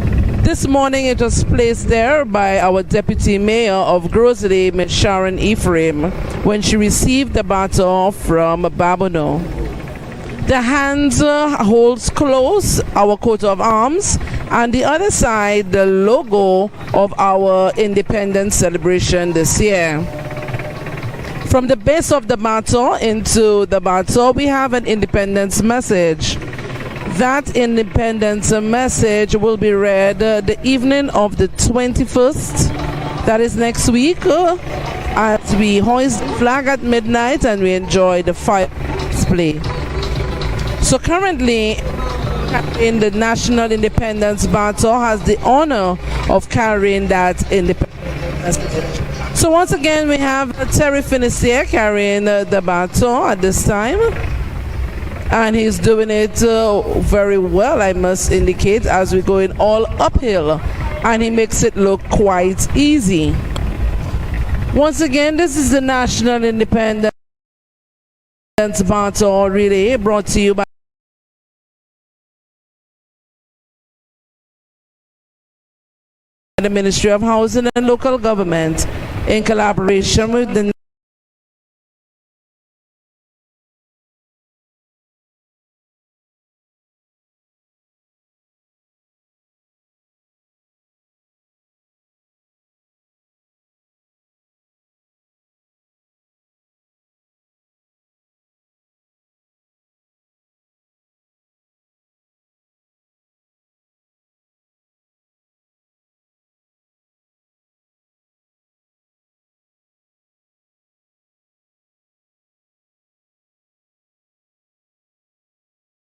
This morning it was placed there by our Deputy Mayor of GROS ISLET, Ms. Sharon Ephraim, when she received the baton from Baton. The hands holds close our coat of arms, and the other side the logo of our independence celebration this year. From the base of the baton into the baton, we have an independence message. That independence message will be read the evening of the 21st, that is next week, as we hoist the flag at midnight and we enjoy the fire display. So currently, in the National Independence Baton has the honor of carrying that independence message. So once again, we have Terry Finisterre carrying the baton at this time. And he's doing it very well, I must indicate, as we're going all uphill. And he makes it look quite easy. Once again, this is the National Independence Baton Relay, brought to you by the Ministry of Housing and Local Government in collaboration with the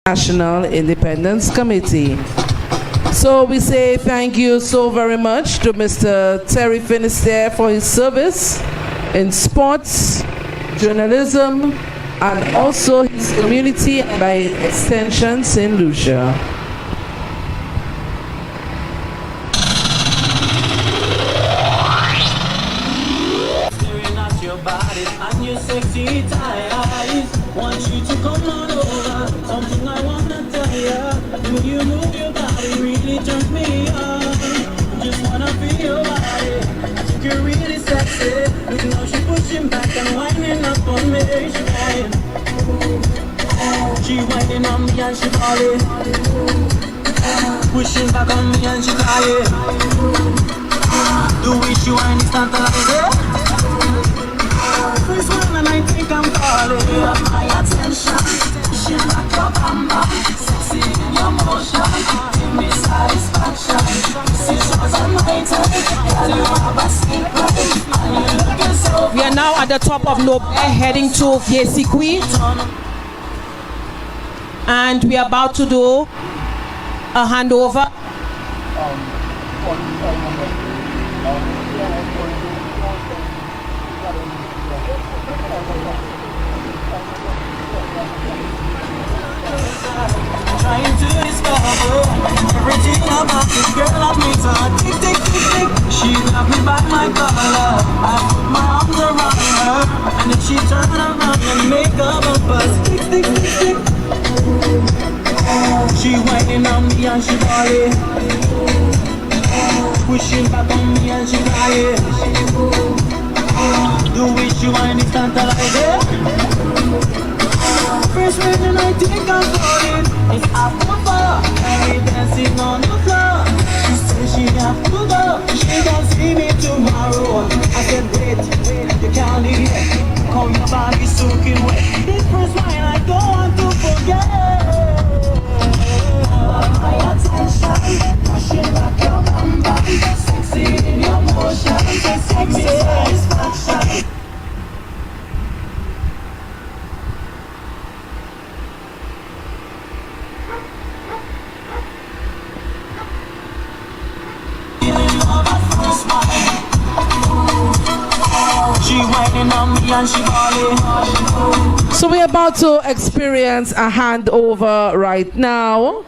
National Independence Committee. So we say thank you so very much to Mr. Terry Finisterre for his service in sports, journalism, and also his community and by extension St. Lucia. Staring at your body and your sexy thighs. Want you to come on over. Something I wanna tell ya. When you move your body, really turns me on. Just wanna feel your body. I think you're really sexy. Look how she pushing back and winding up on me. She winding on me and she calling. Pushing back on me and she calling. The way she whine is tantalizing. First one and I think I'm falling. You have my attention. She like your bamba. Sexy in your motion. Give me satisfaction. Decisions on my time. Girl, you have a secret. And you looking so. We are now at the top of Nobel, heading to Viesikwi. And we are about to do a handover. Trying to discover everything about this girl I've met her. Tick, tick, tick, tick. She got me by my collar. I put my arms around her, and then she turned around and make up a fuss. Tick, tick, tick, tick. She whining on me and she balling. Pushing back on me and she crying. The way she whine is tantalizing. First reason I think I'm falling is after fire. And we dancing on the floor. She says she have to go. She gon' see me tomorrow. I said wait, you can't leave. Come your body soaking wet. This first wine I don't want to forget. My attention, pushing back your bamba. Sexy in your motion, sexy satisfaction. So we're about to experience a handover right now.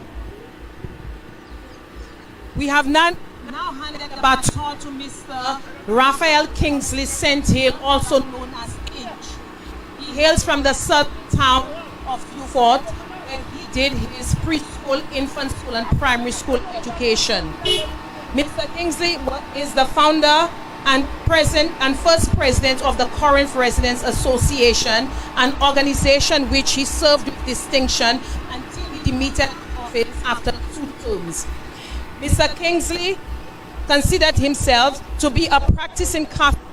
We have now handed the baton to Mr. Raphael Kingsley St. Hill, also known as Inch. He hails from the south town of Beaufort, where he did his preschool, infant school, and primary school education. Mr. Kingsley is the founder and first president of the Corinth Residents Association, an organization which he served with distinction until he demitted office after 2 terms. Mr. Kingsley considered himself to be a practicing Catholic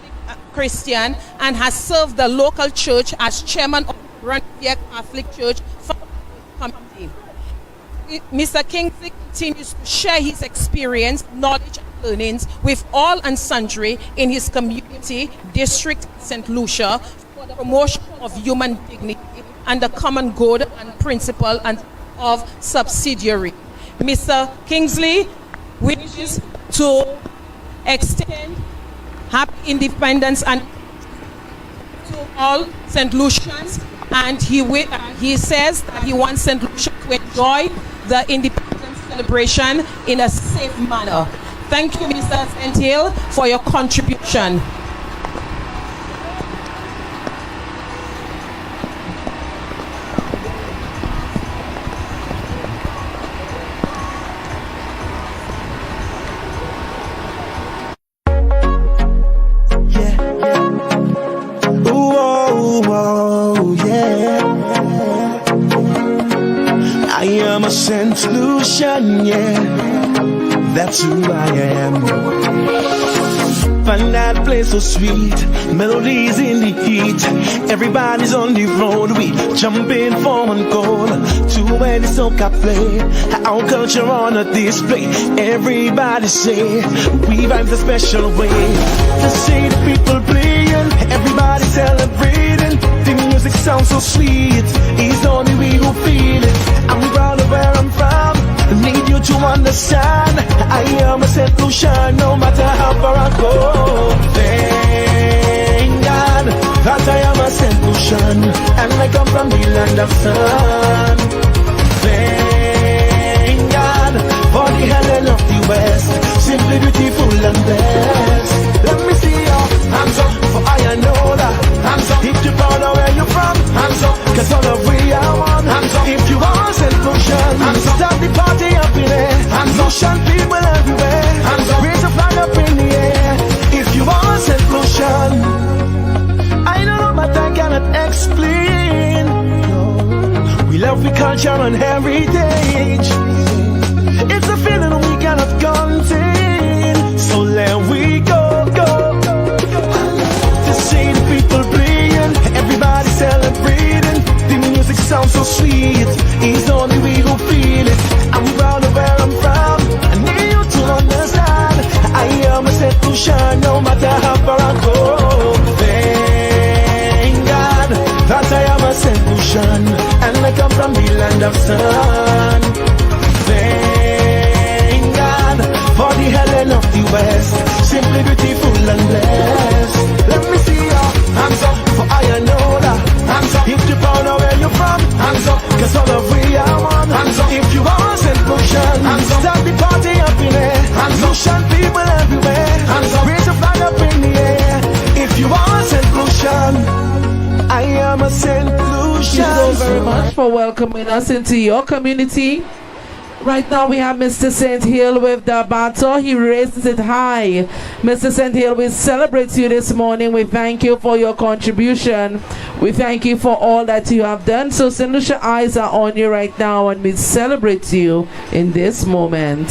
Christian and has served the local church as chairman of the Renvier Catholic Church Committee. Mr. Kingsley continues to share his experience, knowledge, and learnings with all and sundry in his community, district, St. Lucia, for the promotion of human dignity and the common good and principle of subsidiary. Mr. Kingsley wishes to extend happy independence and to all St. Lucians, and he says that he wants St. Lucia to enjoy the independence celebration in a safe manner. Thank you, Mr. St. Hill, for your contribution. I'm a St. Lucian, yeah, that's who I am. Find that place so sweet, melodies in the heat. Everybody's on the road, we jumping for one goal. To where the soca play, our culture on a display. Everybody say, we vibe the special way. To see the people playing, everybody celebrating. The music sounds so sweet, it's only we who feel it. I'm proud of where I'm from, need you to understand. I am a St. Lucian, no matter how far I go. Thank God that I am a St. Lucian, and I come from the land of sun. Thank God for the Helen of the West, simply beautiful and blessed. Let me see your hands up, for I know that hands up. If you're proud of where you're from, hands up, cause all of we are one. Hands up. If you are St. Lucian, hands up. Start the party up in there. Hands up. Lucian people everywhere. Hands up. Raise a flag up in the air. If you are St. Lucian, I don't know but I cannot explain. We love the culture and heritage. It's a feeling we cannot contain. So let we go. To see the people playing, everybody celebrating. The music sounds so sweet, it's only we who feel it. I'm proud of where I'm from, I need you to understand. I am a St. Lucian, no matter how far I go. Thank God that I am a St. Lucian, and I come from the land of sun. Thank God for the Helen of the West, simply beautiful and blessed. Let me see your hands up, for I know that hands up. If you're proud of where you're from, hands up, cause all of we are one. Hands up. If you are St. Lucian, hands up. Start the party up in there. Hands up. Lucian people everywhere. Hands up. Raise a flag up in the air. If you are St. Lucian, I am a St. Lucian. Thank you so very much for welcoming us into your community. Right now we have Mr. St. Hill with the baton. He raises it high. Mr. St. Hill, we celebrate you this morning. We thank you for your contribution. We thank you for all that you have done. So St. Lucia eyes are on you right now, and we celebrate you in this moment.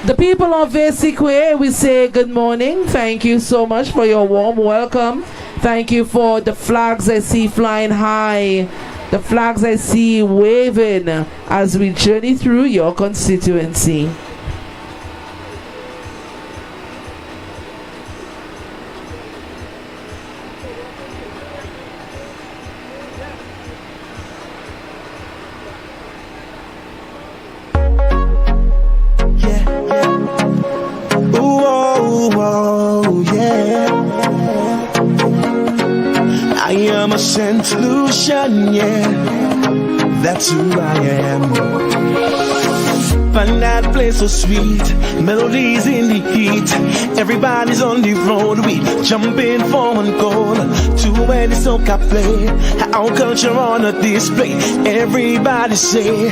The people of Vesikwe, we say good morning. Thank you so much for your warm welcome. Thank you for the flags I see flying high. The flags I see waving as we journey through your constituency. I am a St. Lucian, yeah, that's who I am. Find that place so sweet, melodies in the heat. Everybody's on the road, we jumping for one goal. To where the soca play, our culture on a display. Everybody say,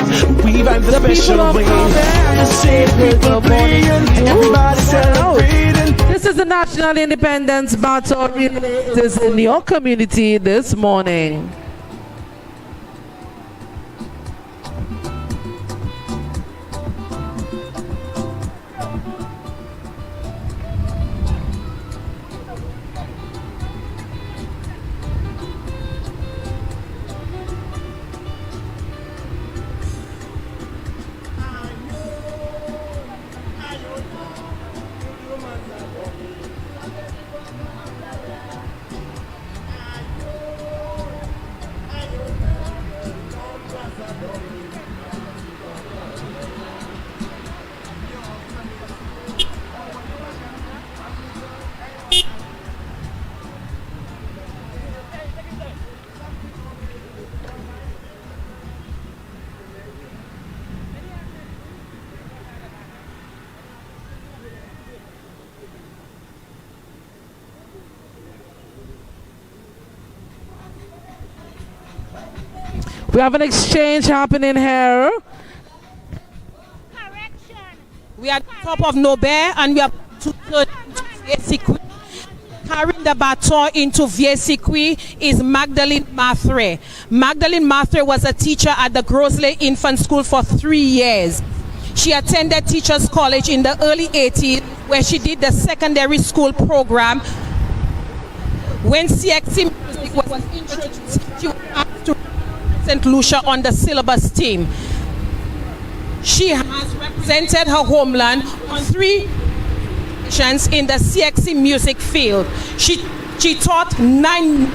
we vibe the special way. To see the people playing, everybody celebrating. This is the National Independence Baton is in your community this morning? We have an exchange happening here. We are at the top of Nobel and we are to Vieux-Sequi. Carrying the baton into Vieux-Sequi is Magdalene Mathre. Magdalene Mathre was a teacher at the GROS ISLET Infant School for 3 years. She attended Teachers College in the early 80s where she did the secondary school program. When CXC music was introduced, she was asked to represent Lucia on the syllabus team. She has represented her homeland on 3 occasions in the CXC music field. She taught 9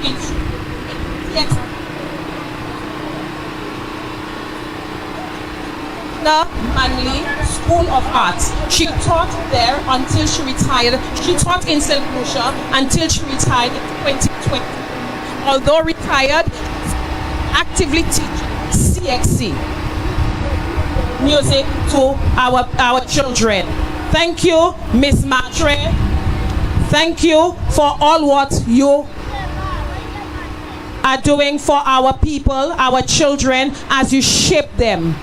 Manly School of Arts. She taught there until she retired. She taught in St. Lucia until she retired in 2020. Although retired, actively teaching CXC music to our children. Thank you, Miss Matre. Thank you for all what you are doing for our people, our children, as you shape them.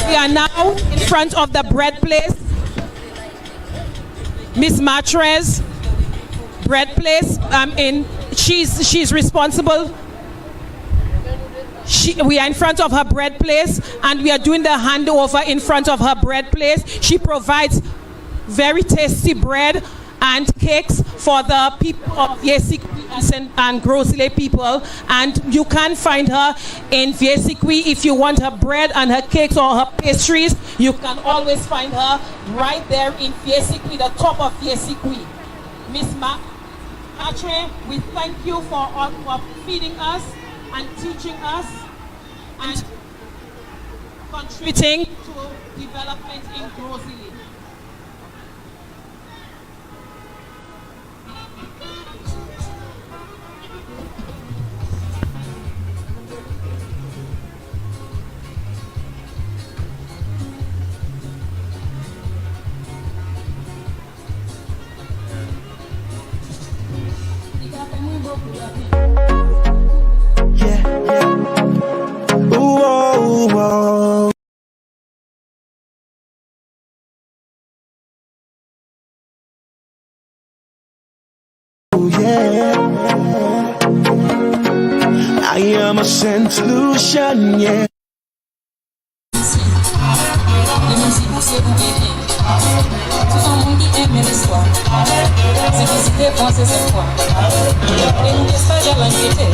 We are now in front of the bread place. Miss Matre's bread place. She's responsible. We are in front of her bread place and we are doing the handover in front of her bread place. She provides very tasty bread and cakes for the people of Vieux-Sequi and GROS ISLET people, and you can find her in Vieux-Sequi. If you want her bread and her cakes or her pastries, you can always find her right there in Vieux-Sequi, the top of Vieux-Sequi. Miss Matre, we thank you for feeding us and teaching us and contributing to development in GROS ISLET. I am a solution, yeah. Tout un monde qui aime l'histoire. Simplicité, pensée, c'est quoi. Et nous laisse pas j'ai l'inquiété.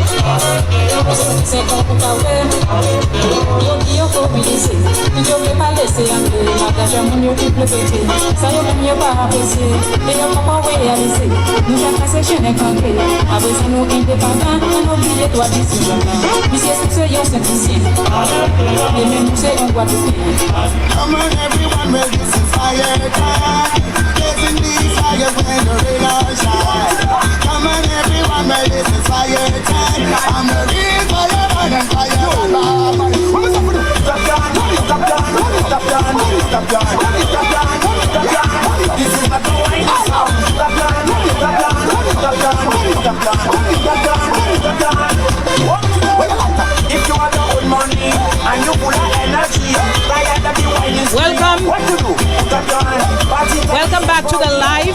C'est quand on parle. Nous qui ont mobilisé. Nous ne pouvons pas laisser un peu. L'attache à mon yeux triple pété. Ça nous fait mieux pas apprécier. Et on va pas réaliser. Nous avons passé chez les campés. Après ça nous indépendants. On oublie toi d'ici. Mais c'est ce que c'est simplicité. Et même nous c'est un Guadeloupe. Come on everyone, well this is fire time. Blazing these fires when the rain all shine. Come on everyone, well this is fire time. I'm a real fireman and fireman. Stop down, stop down, stop down, stop down, stop down. Welcome back to the live.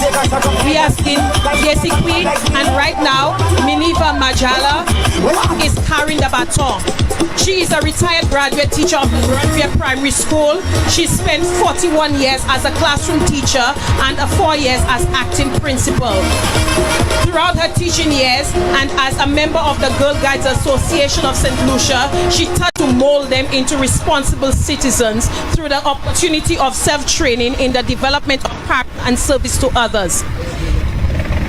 We are in Yesikwi, and right now, Miniva Majala is carrying the baton. She is a retired graduate teacher of Lucia Primary School. She spent 41 years as a classroom teacher and 4 years as acting principal. Throughout her teaching years and as a member of the Girl Guides Association of St. Lucia, she tried to mold them into responsible citizens through the opportunity of self-training in the development of character and service to others.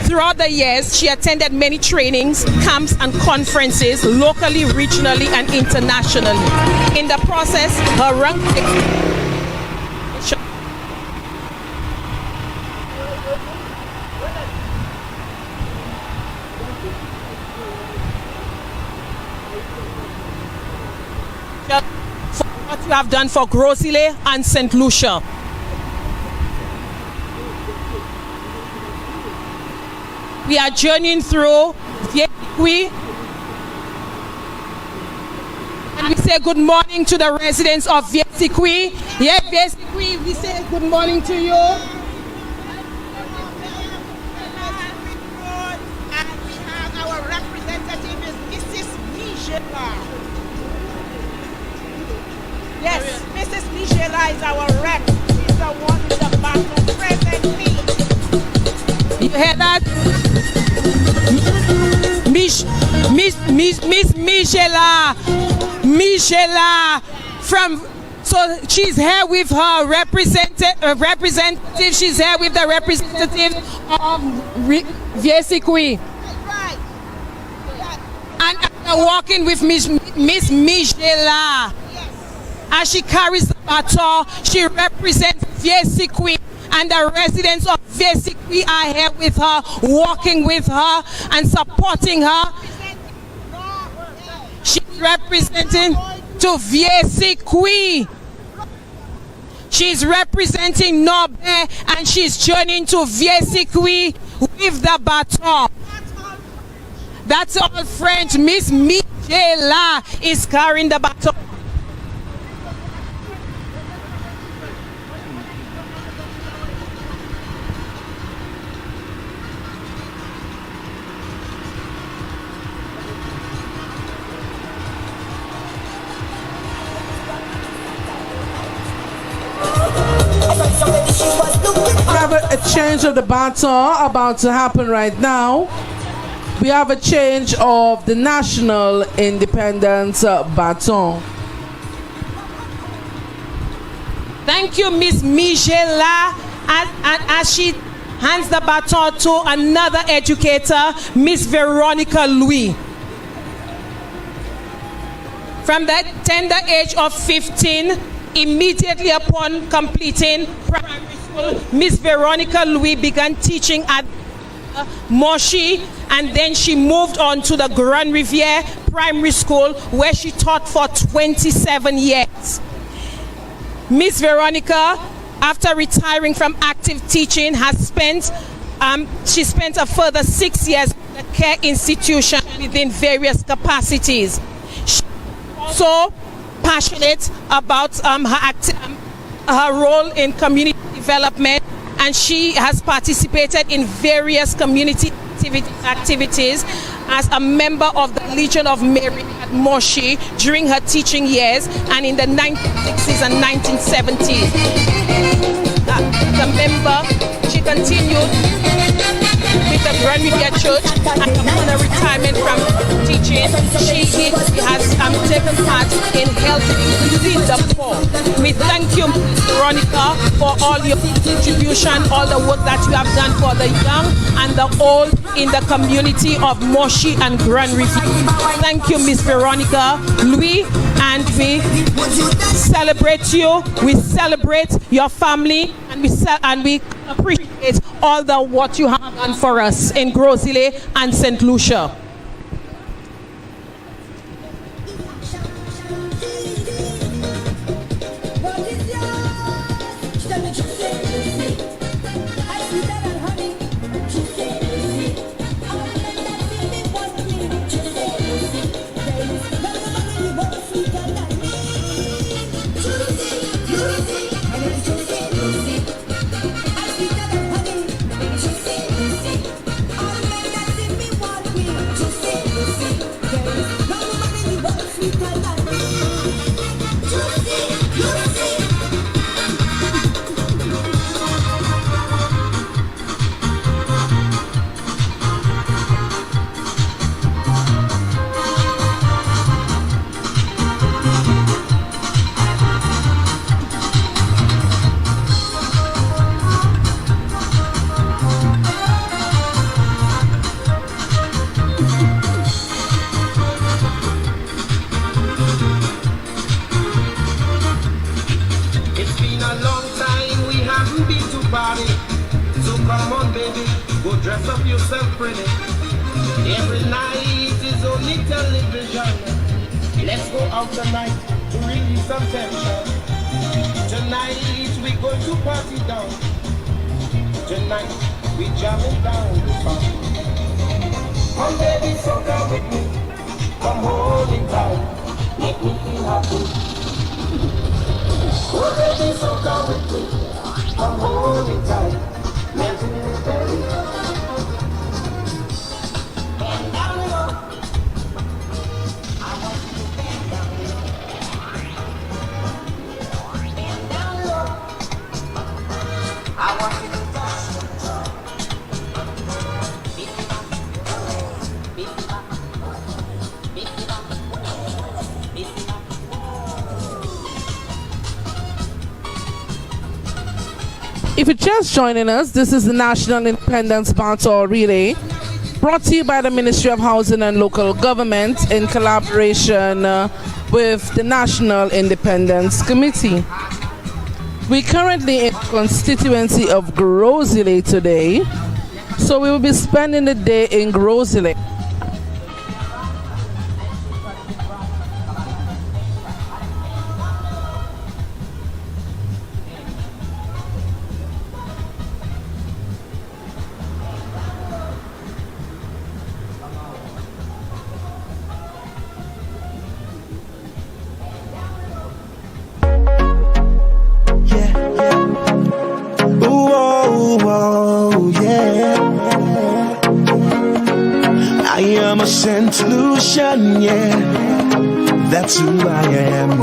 Throughout the years, she attended many trainings, camps, and conferences locally, regionally, and internationally. In the process, her rank for what you have done for GROS ISLET and St. Lucia. We are journeying through Yesikwi, and we say good morning to the residents of Yesikwi. Yeah, Yesikwi, we say good morning to you. And we have our representative is Mrs. Mijela. Yes, Mrs. Mijela is our rep. She's the one with the Baton presently. You hear that? Miss Mijela from, so she's here with her representative. She's here with the representative of Yesikwi. Right. And walking with Miss Mijela. As she carries the baton, she represents Yesikwi. And the residents of Yesikwi are here with her, walking with her and supporting her. She's representing to Yesikwi. She's representing Nobe, and she's journeying to Yesikwi with the baton. That's all French. Miss Mijela is carrying the baton. We have a change of the baton about to happen right now. We have a change of the National Independence Baton. Thank you, Miss Mijela. As she hands the baton to another educator, Miss Veronica Louis. From the tender age of 15, immediately upon completing primary school, Miss Veronica Louis began teaching at Moshi, and then she moved on to the Grand Riviere Primary School, where she taught for 27 years. Miss Veronica, after retiring from active teaching, has spent she spent a further 6 years in a care institution within various capacities. She's also passionate about her role in community development, and she has participated in various community activities as a member of the Legion of Mary at Moshi during her teaching years and in the 1960s and 1970s. The member, she continued with the Grand Riviere Church, and upon her retirement from teaching, she has taken part in helping feed the poor. We thank you, Veronica, for all your contribution, all the work that you have done for the young and the old in the community of Moshi and Grand Riviere. Thank you, Miss Veronica Louis, and we celebrate you. We celebrate your family, and we appreciate all the what you have done for us in GROS ISLET and St. Lucia. Go dress up yourself pretty. Every night is only television. Let's go out tonight to release some tension. Tonight we going to party down. Tonight we jamming down. Come baby, so come with me. Come hold it tight. Make me feel happy. Oh baby, so come with me. Come hold it tight. Let me baby. Bend down low. I want you to bend down low. Bend down low. I want you to touch me. If you're just joining us, this is the National Independence Baton Relay, brought to you by the Ministry of Housing and Local Government in collaboration with the National Independence Committee. We're currently in the constituency of GROS ISLET today, so we will be spending the day in GROS ISLET. St. Lucia, yeah, that's who I am.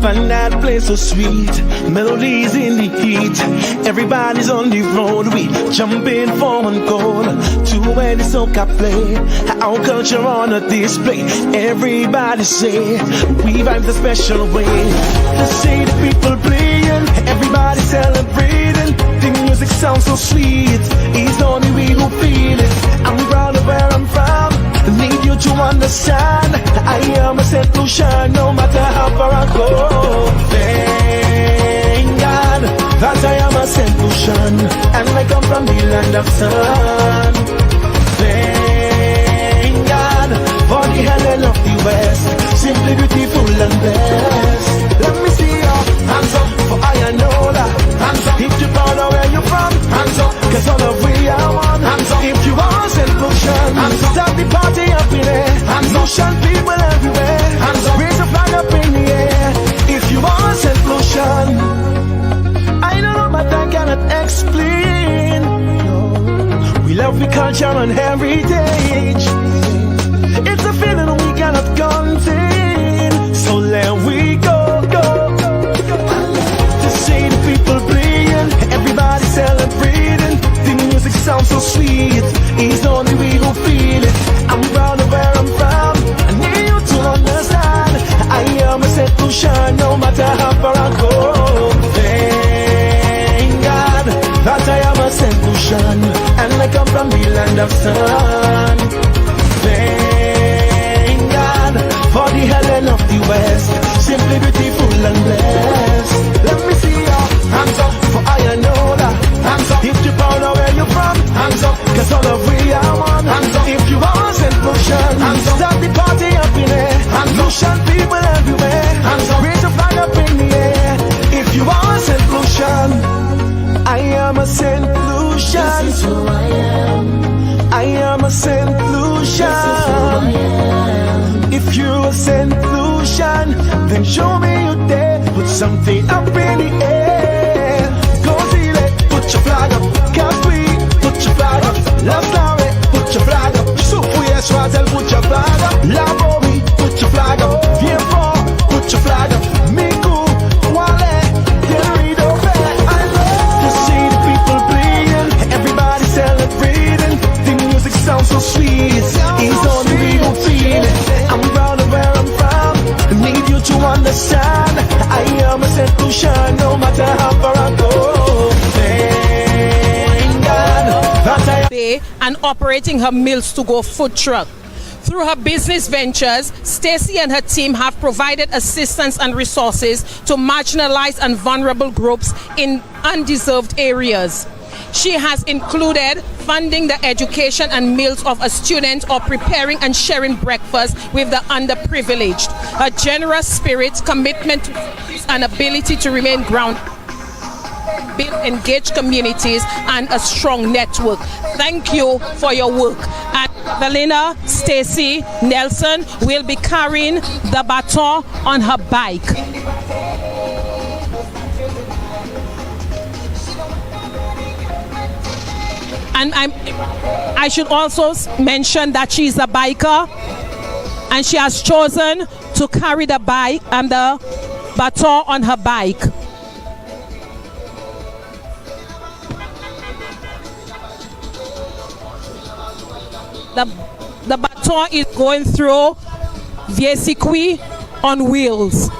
Find that place so sweet, melodies in the heat. Everybody's on the road, we jumping for one goal. To where the soca play, our culture on a display. Everybody say, we vibe the special way. To see the people playing, everybody celebrating. The music sounds so sweet, it's only we who feel it. I'm proud of where I'm from, need you to understand. I am a St. Lucia, no matter how far I go. Thank God that I am a St. Lucian, and I come from the land of sun. Thank God for the Helen of the West, simply beautiful and blessed. Let me see your hands up for I know that. Hands up if you're proud of where you're from. Hands up, cause all of we are one. Hands up if you are St. Lucian. Hands up, start the party up in there. Hands up, Lucian people everywhere. Hands up, raise a flag up in the air. If you are St. Lucian, I don't know but I cannot explain. We love the culture and heritage. It's a feeling we cannot contain. So let we go. To see the people playing, everybody celebrating. The music sounds so sweet, it's only we who feel it. I'm proud of where I'm from, I need you to understand. I am a St. Lucia, no matter how far I go. Thank God that I am a St. Lucian, and I come from the land of sun. Thank God for the Helen of the West, simply beautiful and blessed. Let me see your hands up for I know that. Hands up if you're proud of where you're from. Hands up, cause all of we are one. Hands up if you are St. Lucian. Hands up, start the party up in there. Hands up, Lucian people everywhere. Hands up, raise a flag up in the air. If you are St. Lucian, I am a St. Lucian. This is who I am. I am a St. Lucian. This is who I am. If you're a St. Lucian, then show me you there. Put something up in the air. Go see it, put your flag up. Can't we put your flag up? Love story, put your flag up. Souffouille, Swazel, put your flag up. La Bomi, put your flag up. Viens fort, put your flag up. Miku, Wale, Del Rido, I love to see the people playing, everybody celebrating. The music sounds so sweet, it's only we who feel it. I'm proud of where I'm from, need you to understand. I am a St. Lucia, no matter how far I go. Thank God that I am and operating her Mills to Go food truck. Through her business ventures, Stacy and her team have provided assistance and resources to marginalized and vulnerable groups in undeserved areas. She has included funding the education and meals of a student or preparing and sharing breakfast with the underprivileged. Her generous spirit, commitment to peace, and ability to remain grounded build engaged communities and a strong network. Thank you for your work. And Valina Stacy Nelson will be carrying the baton on her bike. And I should also mention that she's a biker and she has chosen to carry the bike and the baton on her bike. The baton is going through Vieux on wheels.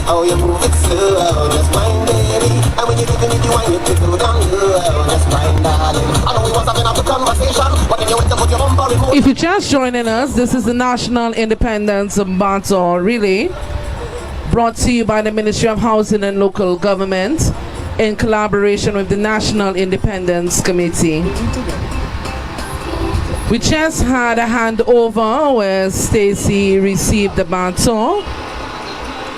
Oh, you move it slow, just mind, baby. And when you give me the wine, you tickle down low, just mind, darling. I know we was having a conversation, but then you went to put your bumper remote. If you're just joining us, this is the National Independence Baton Relay, brought to you by the Ministry of Housing and Local Government in collaboration with the National Independence Committee. We just had a handover where Stacy received the baton.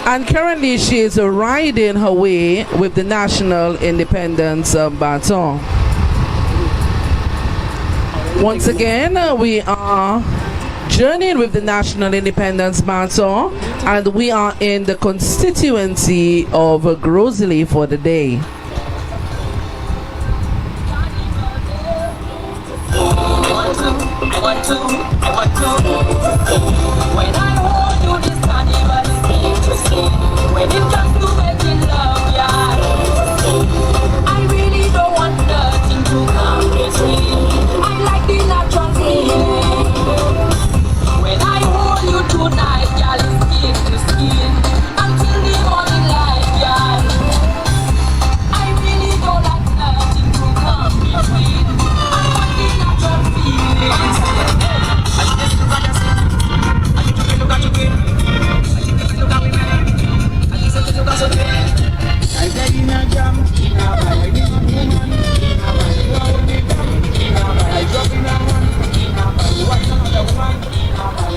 And currently she is riding her way with the National Independence Baton. Once again, we are journeying with the National Independence Baton, and we are in the constituency of GROS ISLET for the day. When it comes to making love, yeah, I really don't want nothing to come between. I like the natural feeling. When I hold you tonight, y'all, it's skin to skin until the morning light, y'all. I really don't like nothing to come between. I want the natural feeling. I just look at yourself. I need to look at you again. Look at me, man. I said in a jam, in a bag, in a woman, in a bag, you are with me, in a bag, I drop in a one, in a bag, what's another one, in a bag,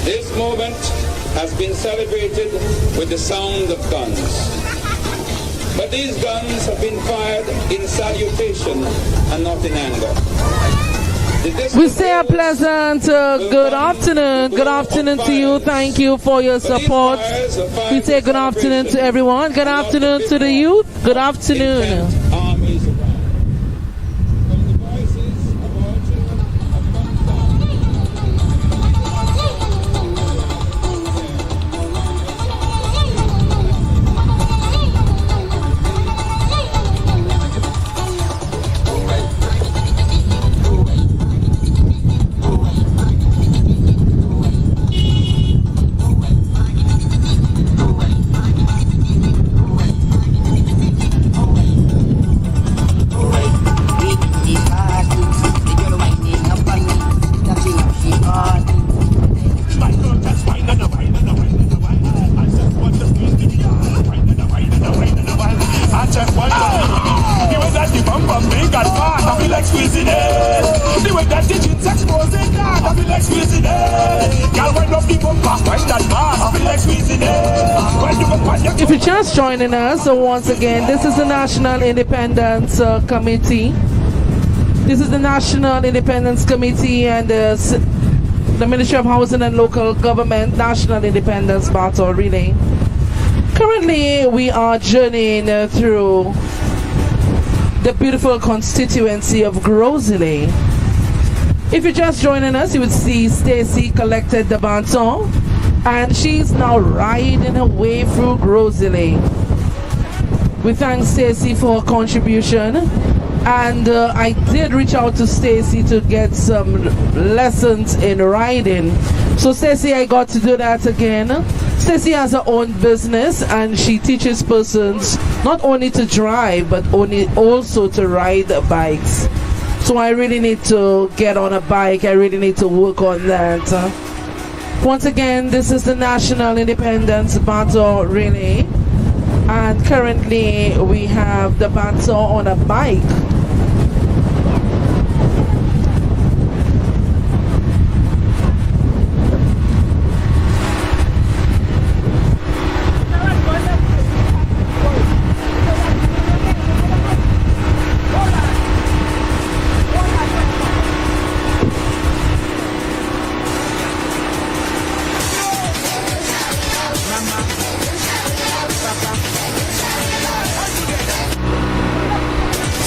This moment has been celebrated with the sound of guns. But these guns have been fired in salutation and not in anger. We say a pleasant good afternoon to you. Thank you for your support. We say good afternoon to everyone. Good afternoon to the youth. Good afternoon. If you're just joining us, once again, this is the National Independence Committee. This is the National Independence Committee and the Ministry of Housing and Local Government National Independence Battle Relay. Currently, we are journeying through the beautiful constituency of GROS ISLET. If you're just joining us, you would see Stacy collected the Baton, and she's now riding her way through GROS ISLET. We thank Stacy for her contribution, and I did reach out to Stacy to get some lessons in riding. So Stacy, I got to do that again. Stacy has her own business, and she teaches persons not only to drive but also to ride bikes. So I really need to get on a bike. I really need to work on that. Once again, this is the National Independence Battle Relay, and currently we have the battle on a bike.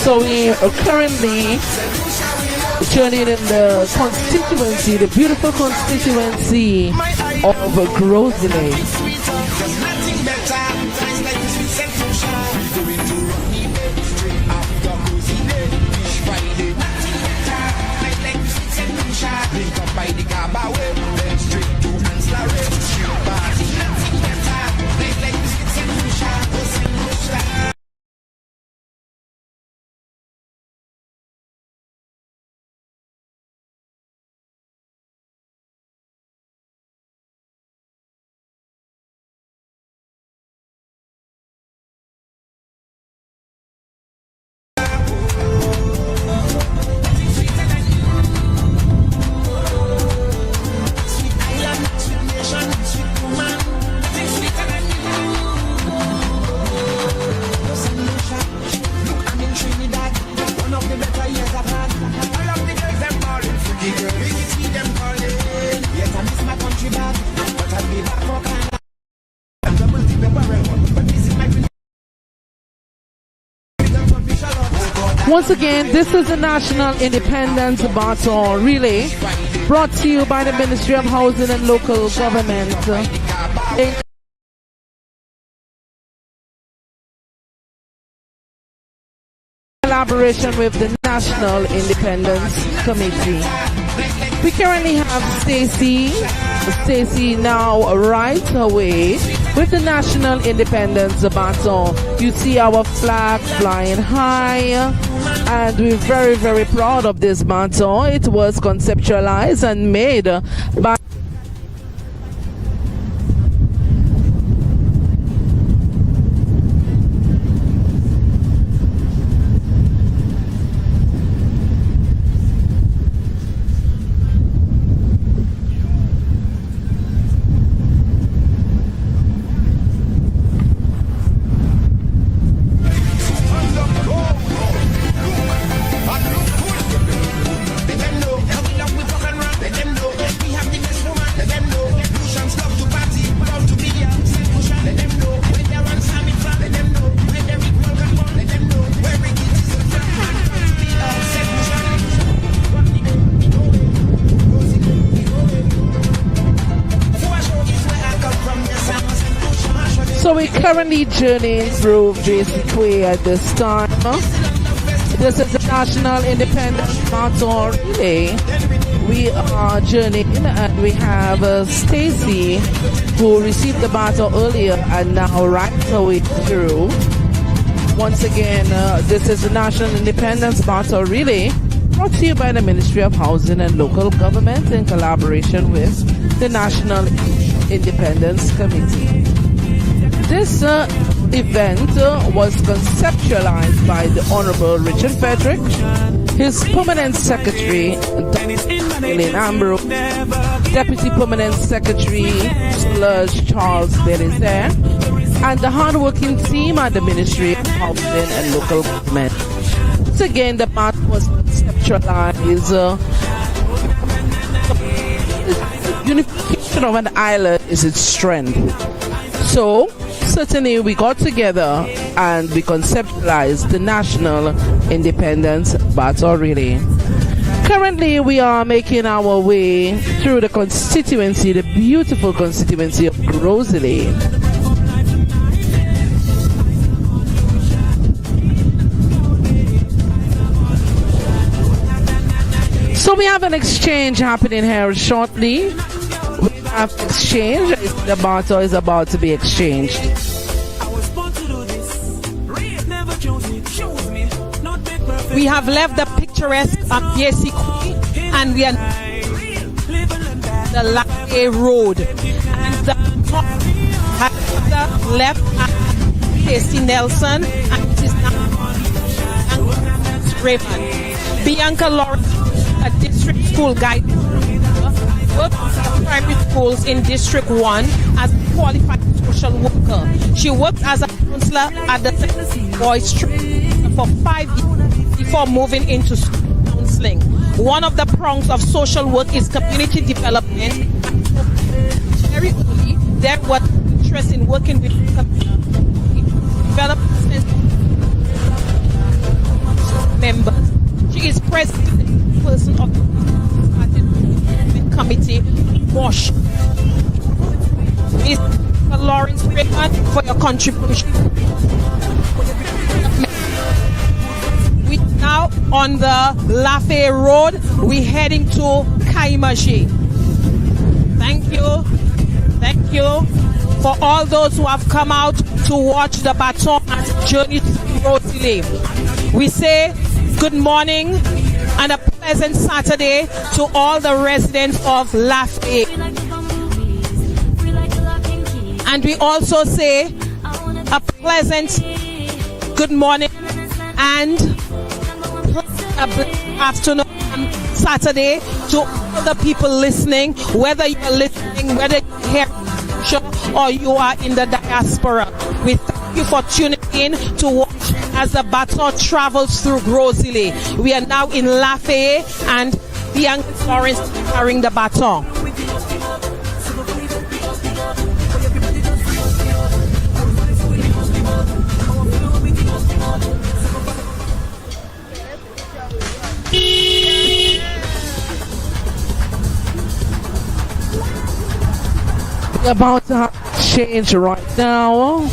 So we are currently journeying in the constituency, the beautiful constituency of GROS ISLET. Once again, this is the National Independence Battle Relay, brought to you by the Ministry of Housing and Local Government in collaboration with the National Independence Committee. We currently have Stacy. Stacy now rides her way with the National Independence Baton. You see our flag flying high, and we're very, very proud of this baton. It was conceptualized and made by So we're currently journeying through Basic Way at this time. This is the National Independence Battle Relay. We are journeying, and we have Stacy, who received the battle earlier and now rides her way through. Once again, this is the National Independence Battle Relay, brought to you by the Ministry of Housing and Local Government in collaboration with the National Independence Committee. This event was conceptualized by the Honorable Richard Frederick, his Permanent Secretary, Dr. Ambrose, Deputy Permanent Secretary, Sludge Charles Belizaire, and the hardworking team at the Ministry of Housing and Local Government. Once again, the Baton was conceptualized. The unification of an island is its strength. So, certainly we got together and we conceptualized the National Independence Baton Relay. Currently, we are making our way through the constituency, the beautiful constituency of GROS ISLET. So we have an exchange happening here shortly. We have exchange. The baton is about to be exchanged. We have left the picturesque BSC and we are the Lafayette Road. And the top has the left at Casey Nelson and it is now Raven. Bianca Lawrence, a district school guide, works at primary schools in District 1 as a qualified social worker. She worked as a counselor at the Boys Training for 5 years before moving into counseling. One of the prongs of social work is community development. Very early, there was interest in working with development members. She is president person of the committee, WASH. Ms. Lawrence Raymond, for your contribution. We now on the Lafayette Road. We're heading to Kaimaji. Thank you for all those who have come out to watch the Baton journey to GROS ISLET. We say good morning and a pleasant Saturday to all the residents of Lafayette. And we also say a pleasant good morning and a afternoon and Saturday to all the people listening, whether you're listening, whether you're here or you are in the diaspora. We thank you for tuning in to watch as the Baton travels through GROS ISLET. We are now in Lafayette and Bianca Lawrence carrying the baton. We're about to have change right now.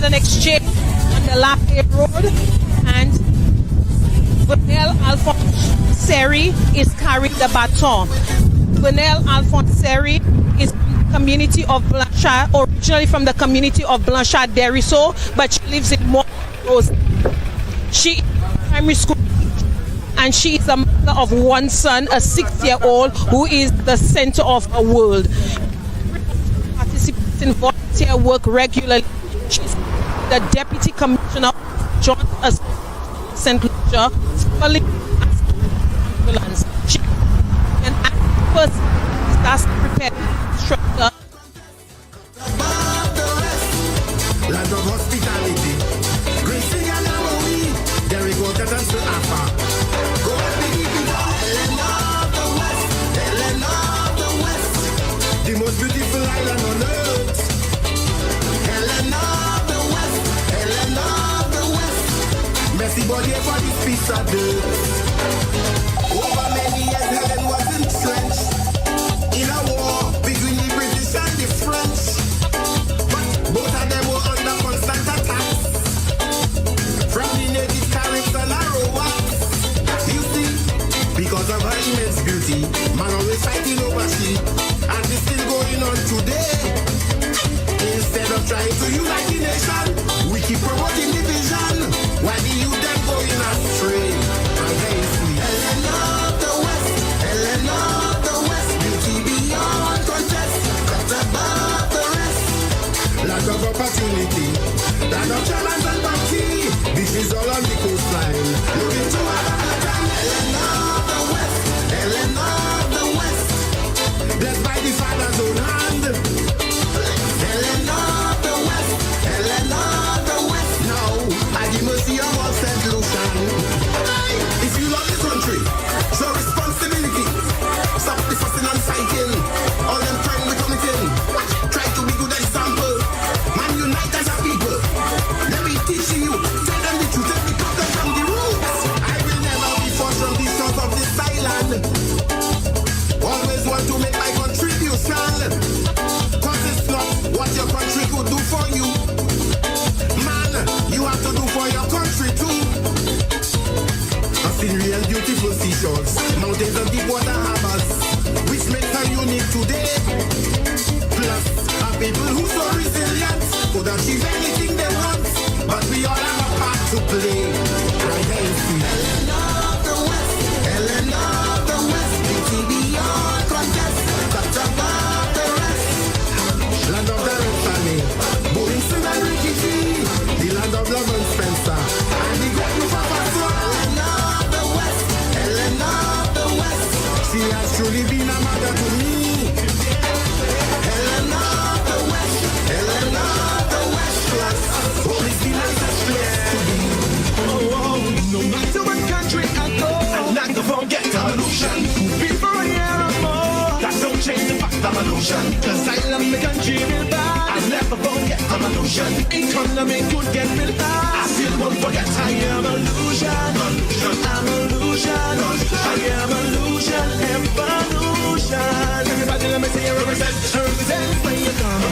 An exchange on the Lafayette Road and Vanel Alphonse Seri is carrying the baton. Vanel Alphonse Seri is from the community of Blanchard, originally from the community of Blanchard Deriso, but she lives in Montrose. She is a primary school and she is a mother of one son, a 6-year-old who is the center of her world. Participates in volunteer work regularly. She's the Deputy Commissioner John St. Lucia, ambulance. She an active person that's prepared instructor. Land of hospitality, gracing and harmony, there we go, that and Alpha. Go and believe in Helen of the West, Helen of the West, the most beautiful island on earth. Helen of the West, Helen of the West, Messi body for this piece of dirt. Over many years Helen was entrenched in a war between the British and the French. But both of them were under constant attack from the native Caribs and Arawaks. You see, because of her immense beauty, man always fighting over she, and it's still going on today. Instead of trying to unite the nation, we keep promoting division, while the youth them going astray. And they see Helen of the West, Helen of the West, beauty beyond contest, cut above the rest. Lack of opportunity, land of challenge and bounty, this is all on the coastline. Looking to our Helen of the West, Helen of see you. Tell them the truth, let me cut them from the roots. I will never be forced from the shores of this island. Always want to make my contribution. Cause it's not what your country could do for you. Man, you have to do for your country too. I've seen real beautiful seashores, mountains and deep water harbors, which makes her unique today. Plus, our people who so resilient could achieve anything they want, but we all have a part to play. Right there you see. Ellen of the West, Ellen of the West, beauty beyond contest, touch above the rest. Land of the Red Family, Boeing, Sin and Ricky G, the land of Love and Spencer, and the great move of Baton. She has truly been a mother to me. Helen of the West, Helen of the West class. Holy feelings are stressed to be. Oh, no matter what country I go, I'm not gonna forget evolution. Before a year or more, that don't change the fact I'm evolution. Cause I love my country real bad. I'll never forget evolution. Economy could get real high. I still won't forget I am illusion. I'm illusion. I am illusion. Evolution. Everybody let me see you represent. I represent where you come.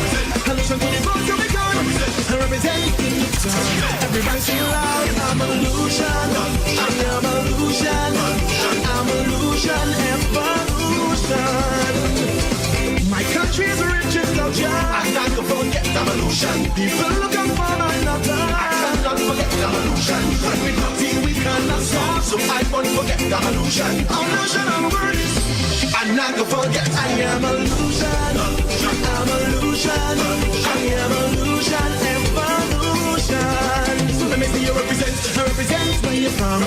Illusion to the bones to be gone. I represent it. Everybody sing loud. I'm illusion. I am illusion. I'm illusion. Evolution. My country is rich in culture. I can't forget evolution. People looking for another. I cannot forget evolution. When we nothing we cannot solve, so I won't forget evolution. Illusion of words. I'm not gonna forget I am illusion. I'm illusion. I am illusion. Evolution. So let me see you represent. I represent where you're from.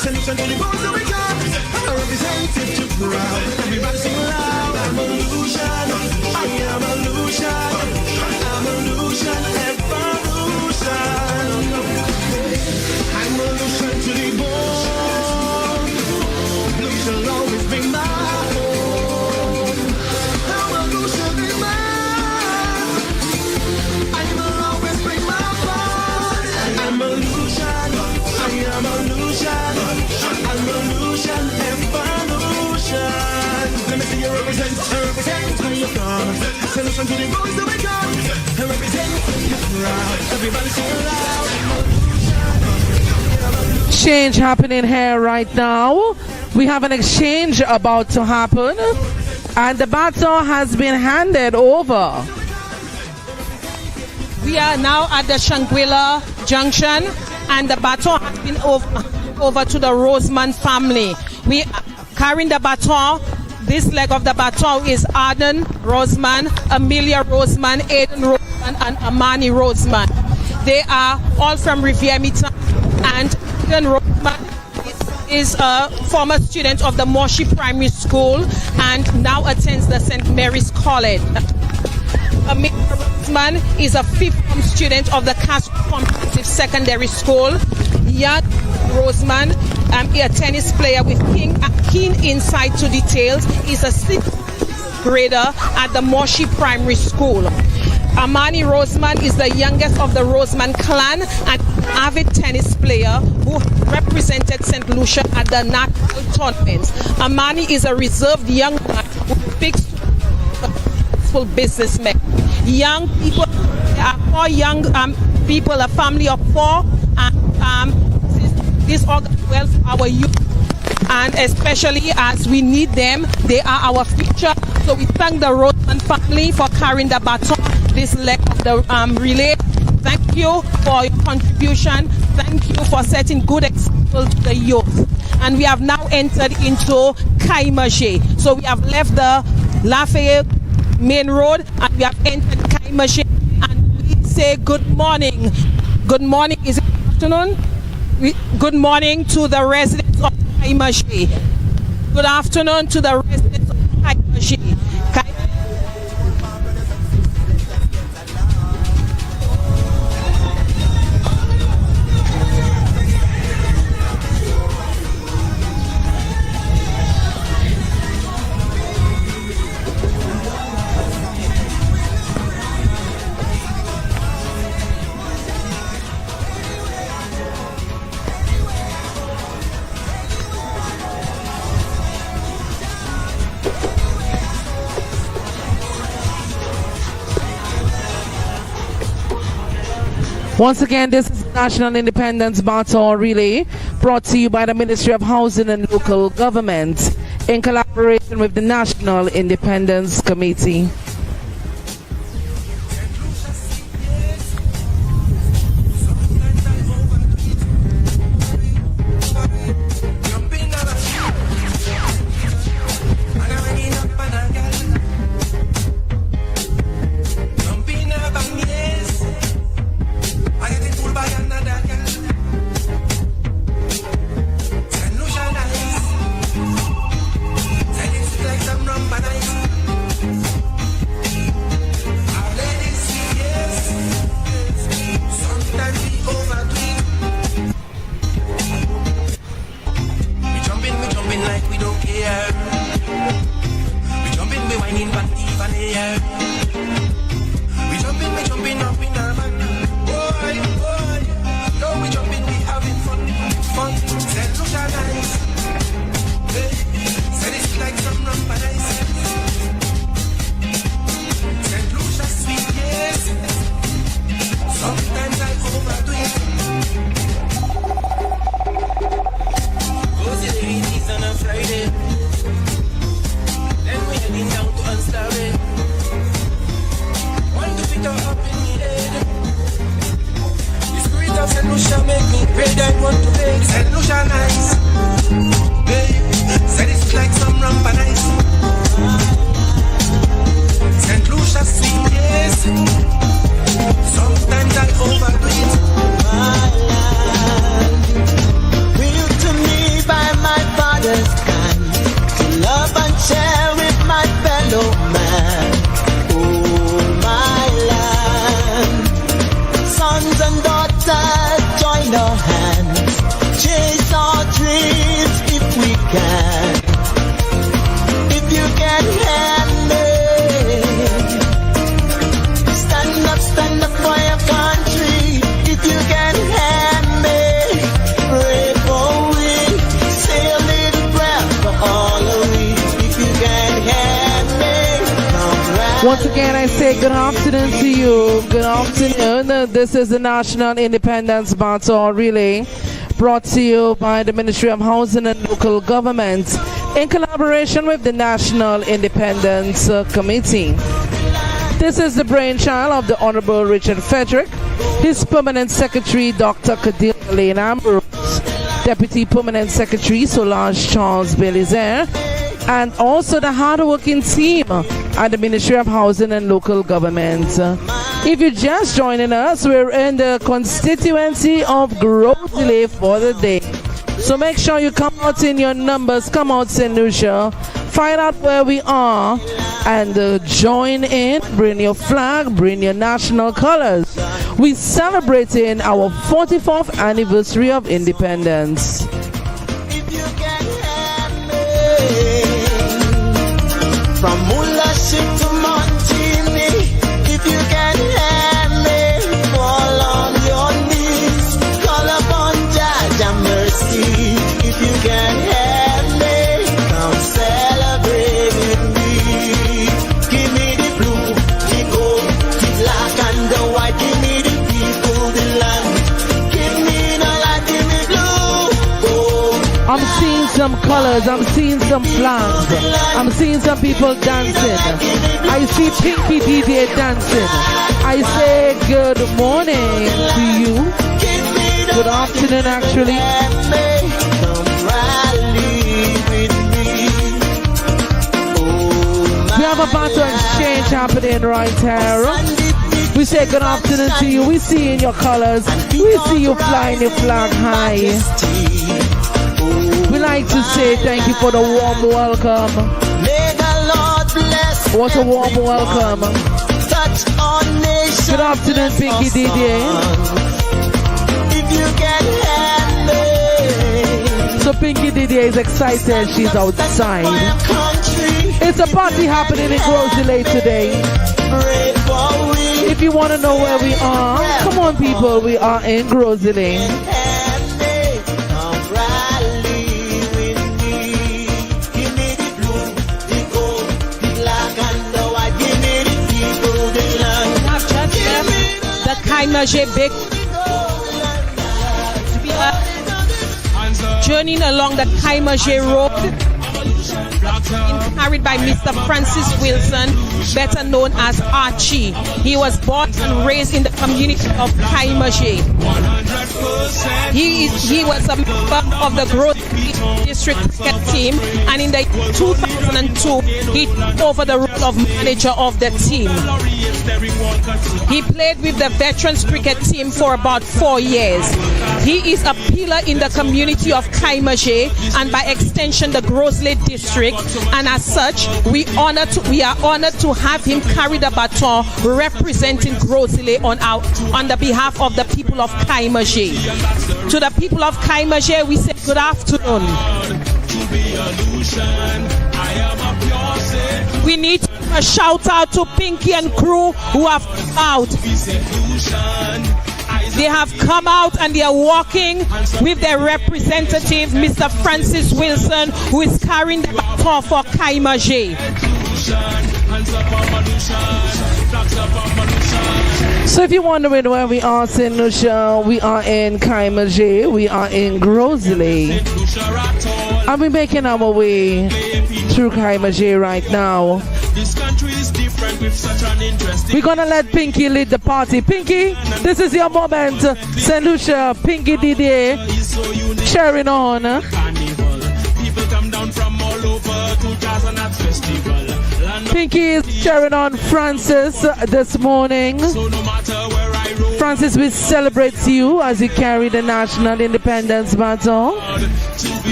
Solution to the bones that we got. I represent it to proud. Everybody sing loud. I'm illusion. I am illusion. I'm illusion. Evolution. I'm illusion to the bone. Blue shall always be my home. I'm illusion be mine. I will always bring my bond. I'm illusion. I am illusion. I'm illusion. Evolution. Let me see you represent. I represent where you come. Solution to the boys that we got. I represent you proud. Everybody sing loud. Change happening here right now. We have an exchange about to happen, and the baton has been handed over. We are now at the Shangri-La Junction, and the baton has been over to the Roseman family. We carrying the baton. This leg of the baton is Arden Roseman, Amelia Roseman, Aiden Roseman, and Amani Roseman. They are all from Riviere Mita, and Aiden Roseman is a former student of the Moshi Primary School and now attends the St. Mary's College. Amelia Roseman is a fifth-form student of the Castro Comprehensive Secondary School. Young Roseman, a tennis player with keen insight to details, is a sixth grader at the Moshi Primary School. Amani Roseman is the youngest of the Roseman clan and avid tennis player who represented St. Lucia at the national tournaments. Amani is a reserved young man who speaks to successful businessmen. Young people, there are 4 young people, a family of 4, and this augurs well for our youth, and especially as we need them. They are our future. So we thank the Roseman family for carrying the baton, this leg of the relay. Thank you for your contribution. Thank you for setting good examples to the youth. And we have now entered into Kaimache. So we have left the Lafayette main road and we have entered Kaimache. And we say good morning. Good morning. Is it afternoon? Good morning to the residents of Kaimache. Good afternoon to the residents of Kaimache. Once again, this is National Independence Baton Relay, brought to you by the Ministry of Housing and Local Government in collaboration with the National Independence Committee. Once again, I say good afternoon to you. Good afternoon. This is the National Independence Baton Relay, brought to you by the Ministry of Housing and Local Government in collaboration with the National Independence Committee. This is the brainchild of the Honorable Richard Frederick, his Permanent Secretary, Dr. Cadil Lane Ambrose, Deputy Permanent Secretary, Solange Charles Belizaire, and also the hard-working team at the Ministry of Housing and Local Government. If you're just joining us, we're in the constituency of GROS ISLET for the day. So make sure you come out in your numbers, come out St. Lucia, find out where we are, and join in, bring your flag, bring your national colors. We're celebrating our 44th anniversary of independence. From Mulaship to Montini, if you can hear me, fall on your knees, call upon Jah mercy. If you can hear me, come celebrate with me. Give me the blue, the gold, the black and the white. Give me the people, the land. Give me the light, give me blue, gold. I'm seeing some colors, I'm seeing some flags, I'm seeing some people dancing. I see Pinky DJ dancing. I say good morning to you. Good afternoon, actually. We have a battle exchange happening right here. We say good afternoon to you. We see in your colors. We see you flying your flag high. We like to say thank you for the warm welcome. May the Lord bless. What a warm welcome. Touch our nation. Good afternoon, Pinky DJ. If you can handle. So Pinky DJ is excited. She's outside. It's a party happening in GROS ISLET today. If you want to know where we are, come on, people. We are in GROS ISLET. Manger big journeying along the Kaimaje Road, carried by Mr. Francis Wilson, better known as Archie. He was born and raised in the community of Kaimaje. He was a member of the GROS District cricket team, and in the 2002 he took over the role of manager of the team. He played with the veterans cricket team for about 4 years. He is a pillar in the community of Kaimaje and by extension the GROS ISLET district, and as such we are honored to have him carry the baton representing GROS ISLET on the behalf of the people of Kaimaje. To the people of Kaimaje we say good afternoon. We need a shout out to Pinky and crew who have come out. They have come out and they are walking with their representative, Mr. Francis Wilson, who is carrying the baton for Kaimaje. So if you're wondering where we are, St. Lucia, we are in Kaimaje, we are in GROS ISLET, and we're making our way through Kaimaje right now. We're gonna let Pinky lead the party. Pinky, this is your moment. St. Lucia, Pinky Didier, cheering on. Pinky is cheering on Francis this morning. Francis, we celebrate you as you carry the National Independence Baton.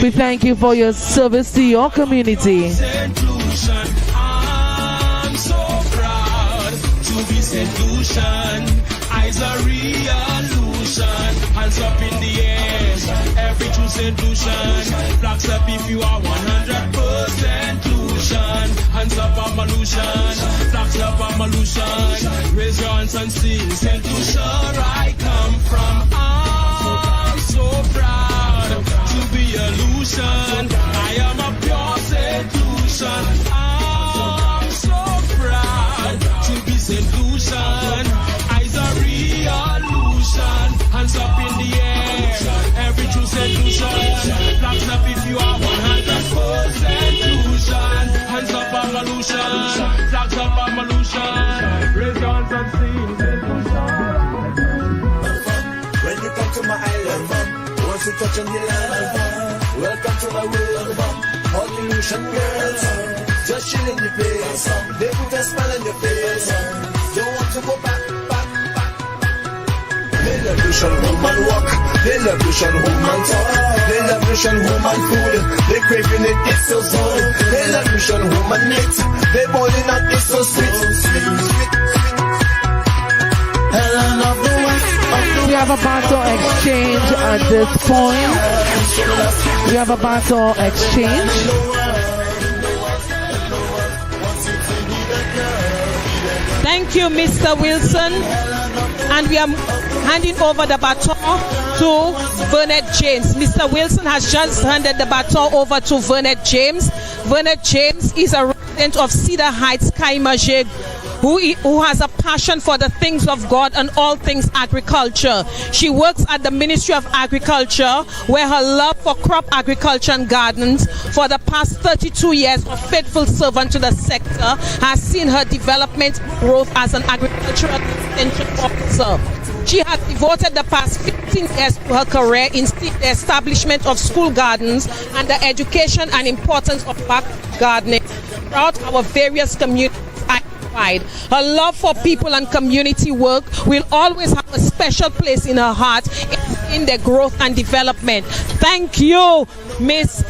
We thank you for your service to your community. I'm so proud to be St. Lucian. Eyes are illusion. Hands up in the air. Every true St. Lucian. Flags up if you are 100% Lucian. Hands up, I'm a Lucian. Flags up, I'm a Lucian. Raise your hands and sing. St. Lucia, I come from. I'm so proud to be a Lucian. I am a pure St. Lucian. I'm so proud to be St. Lucian. Eyes are illusion. Hands up in the air. Every true St. Lucian. Flags up if you are 100% Lucian. Hands up, I'm a Lucian. Flags up, I'm a Lucian. Raise your hands and sing St. Lucian. When you come to my island, once you touch on the land, welcome to my world. All the Lucian girls, just chill in the place. They put a smile on your face. Don't want to go back, back, back. They love Lucian woman walk. They love Lucian woman talk. They love Lucian woman food. They craving it, it's so good. They love Lucian woman knit. They boiling up, it's so sweet. Helen of the West. We have a baton exchange at this point. We have a baton exchange. Thank you, Mr. Wilson. And we are handing over the baton to Vernette James. Mr. Wilson has just handed the baton over to Vernette James. Vernette James is a resident of Cedar Heights, Kaimaje, who has a passion for the things of God and all things agriculture. She works at the Ministry of Agriculture, where her love for crop agriculture and gardens for the past 32 years, a faithful servant to the sector, has seen her development and growth as an agricultural extension officer. She has devoted the past 15 years to her career in the establishment of school gardens and the education and importance of back gardening throughout our various communities. Her love for people and community work will always have a special place in her heart in their growth and development. Thank you, Miss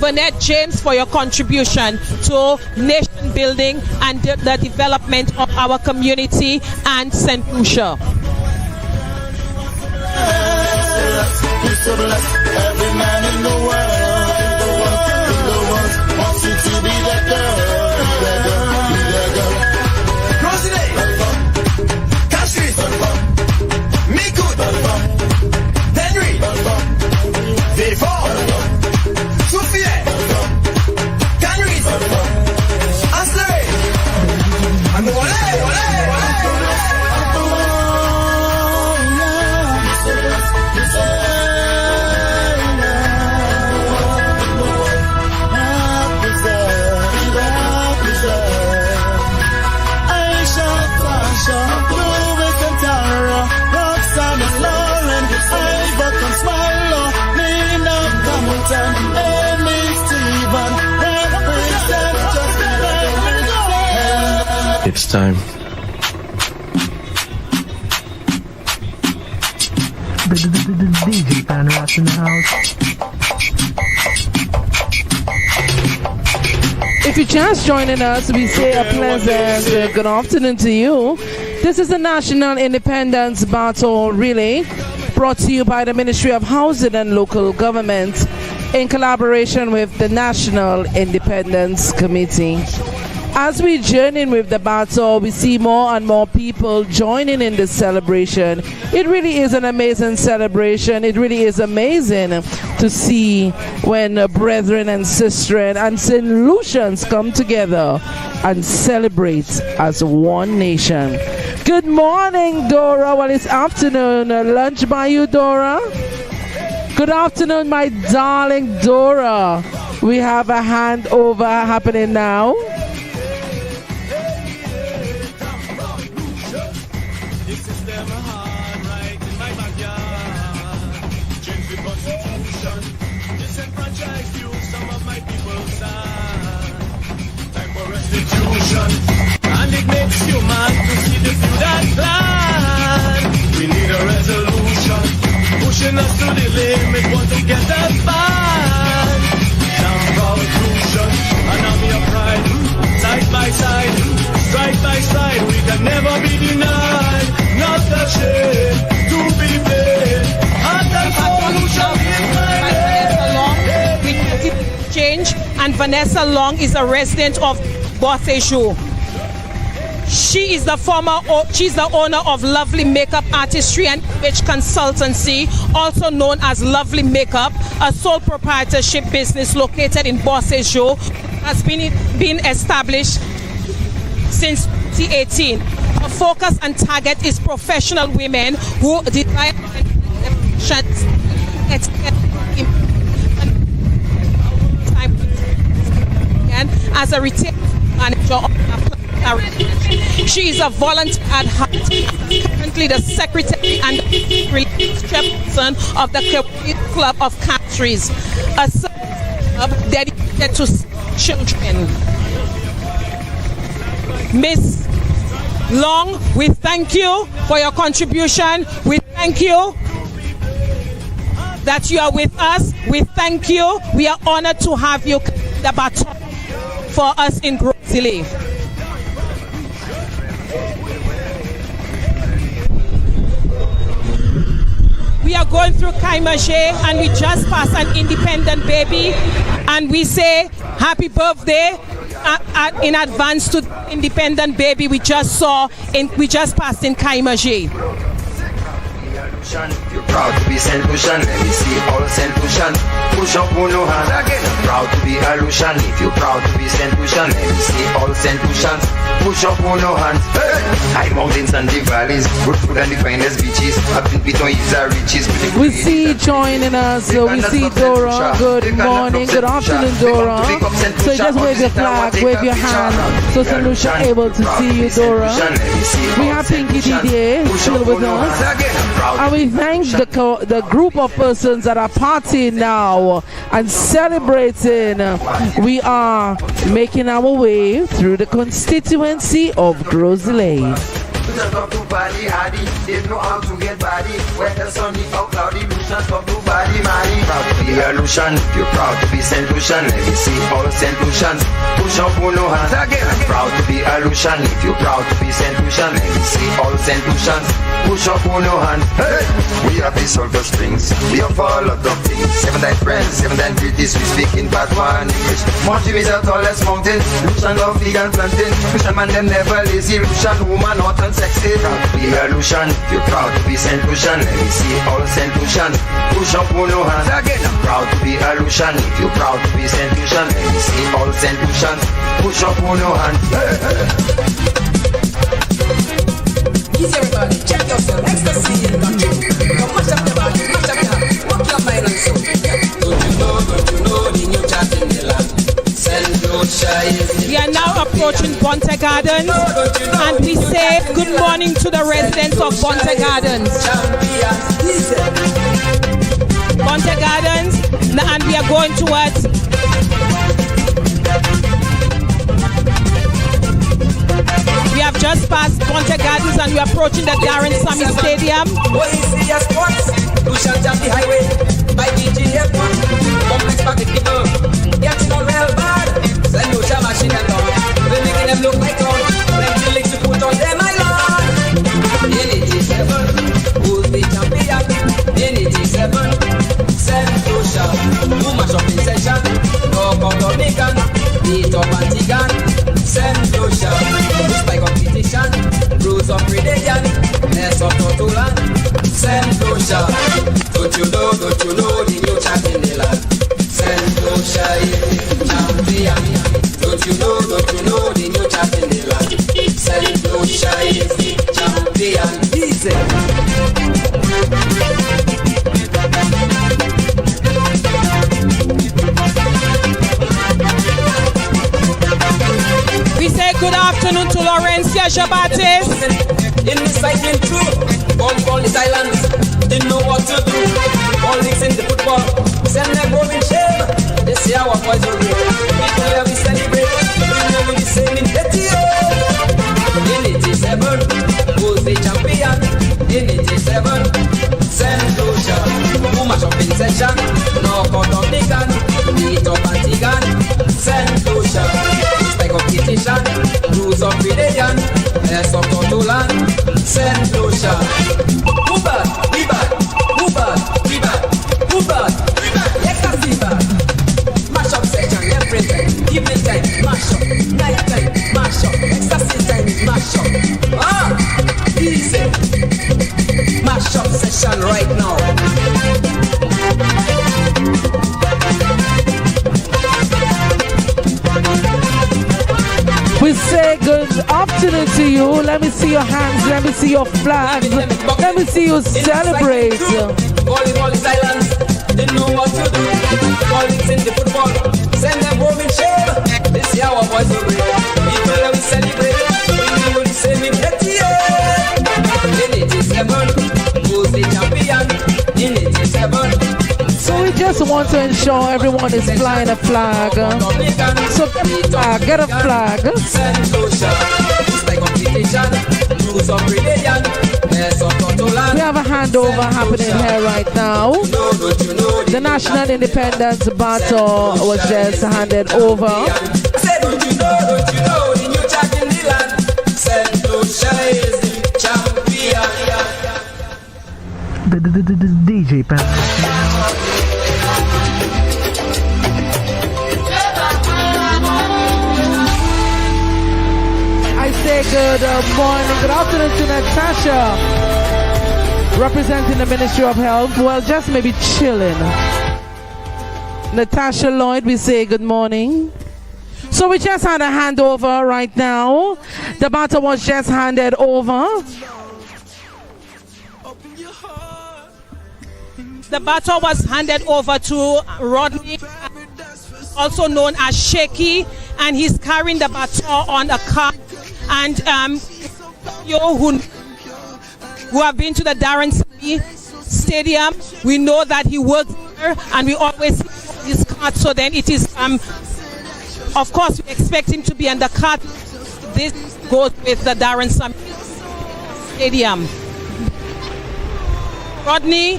Vernette James, for your contribution to nation building and the development of our community and St. Lucia. Every man in the world wants you to be that girl. Me good, Henry, Vivant, Sophia, Canris, Asley, and Jackson, Amy Stephen, represent just It's time. DJ Pan Ross in the house. If you're just joining us, we say a pleasant good afternoon to you. This is the National Independence Battle Relay, brought to you by the Ministry of Housing and Local Government in collaboration with the National Independence Committee. As we journey with the battle, we see more and more people joining in the celebration. It really is an amazing celebration. It really is amazing to see when brethren and sisters and St. Lucians come together and celebrate as one nation. Good morning, Dora. Well, it's afternoon. Lunch by you, Dora? Good afternoon, my darling Dora. We have a handover happening now. And it makes you mad to see the feud and plan. We need a resolution, pushing us to the limit, want to get us back. Now conclusion, an army of pride, side by side, stride by stride, we can never be denied, not ashamed to be played. And the solution is my name. Change, and Vanessa Long is a resident of Baton. She is she's the owner of Lovely Makeup Artistry and Image Consultancy, also known as Lovely Makeup, a sole proprietorship business located in Baton, has been established since 2018. Her focus and target is professional women who desire as a retail manager of she is a volunteer at heart, currently the secretary and chairperson of the Club of Countries, a club dedicated to children. Miss Long, we thank you for your contribution. We thank you that you are with us. We thank you. We are honored to have you the baton for us in GROS ISLET. We are going through Kaimaje and we just passed an independent baby, and we say happy birthday in advance to the independent baby we just passed in Kaimaje. You're proud to be St. Lucian, let me see all St. Lucian. Push up on your hand again. I'm proud to be a Lucian. If you're proud to be St. Lucian, let me see all St. Lucians. Push up on your hands. Hey! High mountains and the valleys, good food and the finest beaches. Up in Baton is our riches. We see joining us. We see Dora. Good morning, good afternoon, Dora. So just wave your flag, wave your hand, so St. Lucia able to see you, Dora. We have Pinky Didier still with us. And we thank the group of persons that are partying now and celebrating. We are making our way through the constituency of GROS ISLET. Lucians talk to body hardy, they know how to get body. Whether sunny or cloudy, Lucians talk to body marry. Proud to be a Lucian, you're proud to be St. Lucian. Let me see all St. Lucians. Push up on your hands again. I'm proud to be a Lucian. If you're proud to be St. Lucian, let me see all St. Lucians. Push up on your hands. Hey! We have the silver strings, we have all of the things. 7-9 friends, 7-9 British, we speak in Baton English. Mountain is the tallest mountain. Lucian love vegan plantain. Lucian man them never lazy. Lucian woman hot and sexy. Proud to be a Lucian, you're proud to be St. Lucian. Let me see all St. Lucian. Push up on your hands again. I'm proud to be a Lucian. If you're proud to be St. Lucian, let me see all St. Lucians. Push up on your hands. Easy everybody, check yourself, ecstasy in the mash up the body, mash up your hand, walk your mind and soul. Don't you know, the new chat in the land. We are now approaching Bonte Gardens, and we say good morning to the residents of Bonte Gardens. Bonte Gardens, and we are going towards we have just passed Ponte Gardens and we're approaching the Darren Sammy Stadium. OEC Sports, Lucia jump the highway, by DGF, complex packet people, getting on real bad, send Lucia machine and all, we're making them look like all, them feelings to put on them, my lord. In 87, who's the champion? In 87, send Lucia, who mash up in session, no Dominican, beat up Antigan, send Lucia, who's by competition, rules of Predation, mess up Totulan, send Lucia. Don't you know the new champ in the land? Send Lucia is the champion. Don't you know the new champ in the land? Send Lucia is the champion. Easy. We say good afternoon to Laurencia Jabates. In the cycling crew, all these islands didn't know what to do. All these in the football, send them home in shame. They say our boys are great. People here we celebrate. We know we the same in 88. In 87, who's the champion? In 87, send Lucia. Who mash up in session? No Dominican, beat up Antigan. Send Lucia. By competition, rules of Predation, mess up Totulan, send Lucia. Move back, we back, move back, we back, move back, we back, ecstasy back. Mash up section, everything, evening time, mash up, night time, mash up, ecstasy time is mash up. Ah, easy. Mash up session right now. We say good afternoon to you. Let me see your hands. Let me see your flags. Let me see you celebrate. Volleyball silence, didn't know what to do. Colleagues in the football, send them home in shame. This year our boys will break. People that we celebrate, we will save in 88. In 87, who's the champion? In 87. So we just want to ensure everyone is flying a flag. So get a flag. We have a handover happening here right now. The National Independence Baton was just handed over. The DJ Pan. I say good morning, good afternoon to Natasha, representing the Ministry of Health. Well, just maybe chilling. Natasha Lloyd, we say good morning. So we just had a handover right now. The baton was just handed over. The baton was handed over to Rodney, also known as Shaky, and he's carrying the baton on a cart. And you who have been to the Darren Sammy Stadium, we know that he works there, and we always see his cart. So then it is, of course, we expect him to be on the cart. This goes with the Darren Sammy Stadium. Rodney,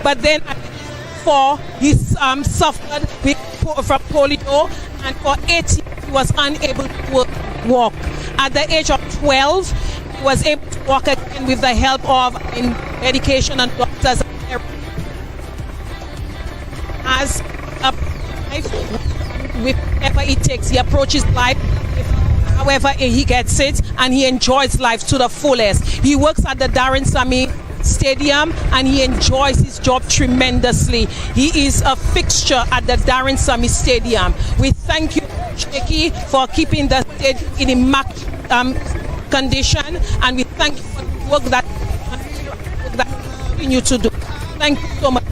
but then he suffered from polio, and for 8 years he was unable to walk. At the age of 12, he was able to walk again with the help of medication and doctors. As a life, with whatever it takes, he approaches life however he gets it, and he enjoys life to the fullest. He works at the Darren Sammy Stadium and he enjoys his job tremendously. He is a fixture at the Darren Sammy Stadium. We thank you, Shaky, for keeping the stadium in immaculate condition, and we thank you for the work that you continue to do. Thank you so much.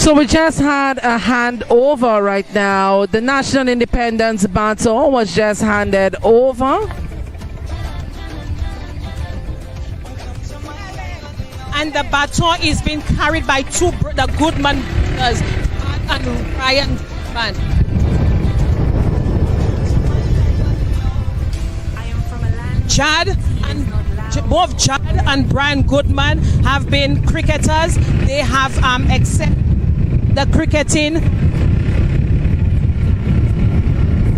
So we just had a handover right now. The National Independence Baton was just handed over. And the baton is being carried by the Goodman brothers and Ryan Goodman. Both Chad and Brian Goodman have been cricketers. They have accepted the cricketing.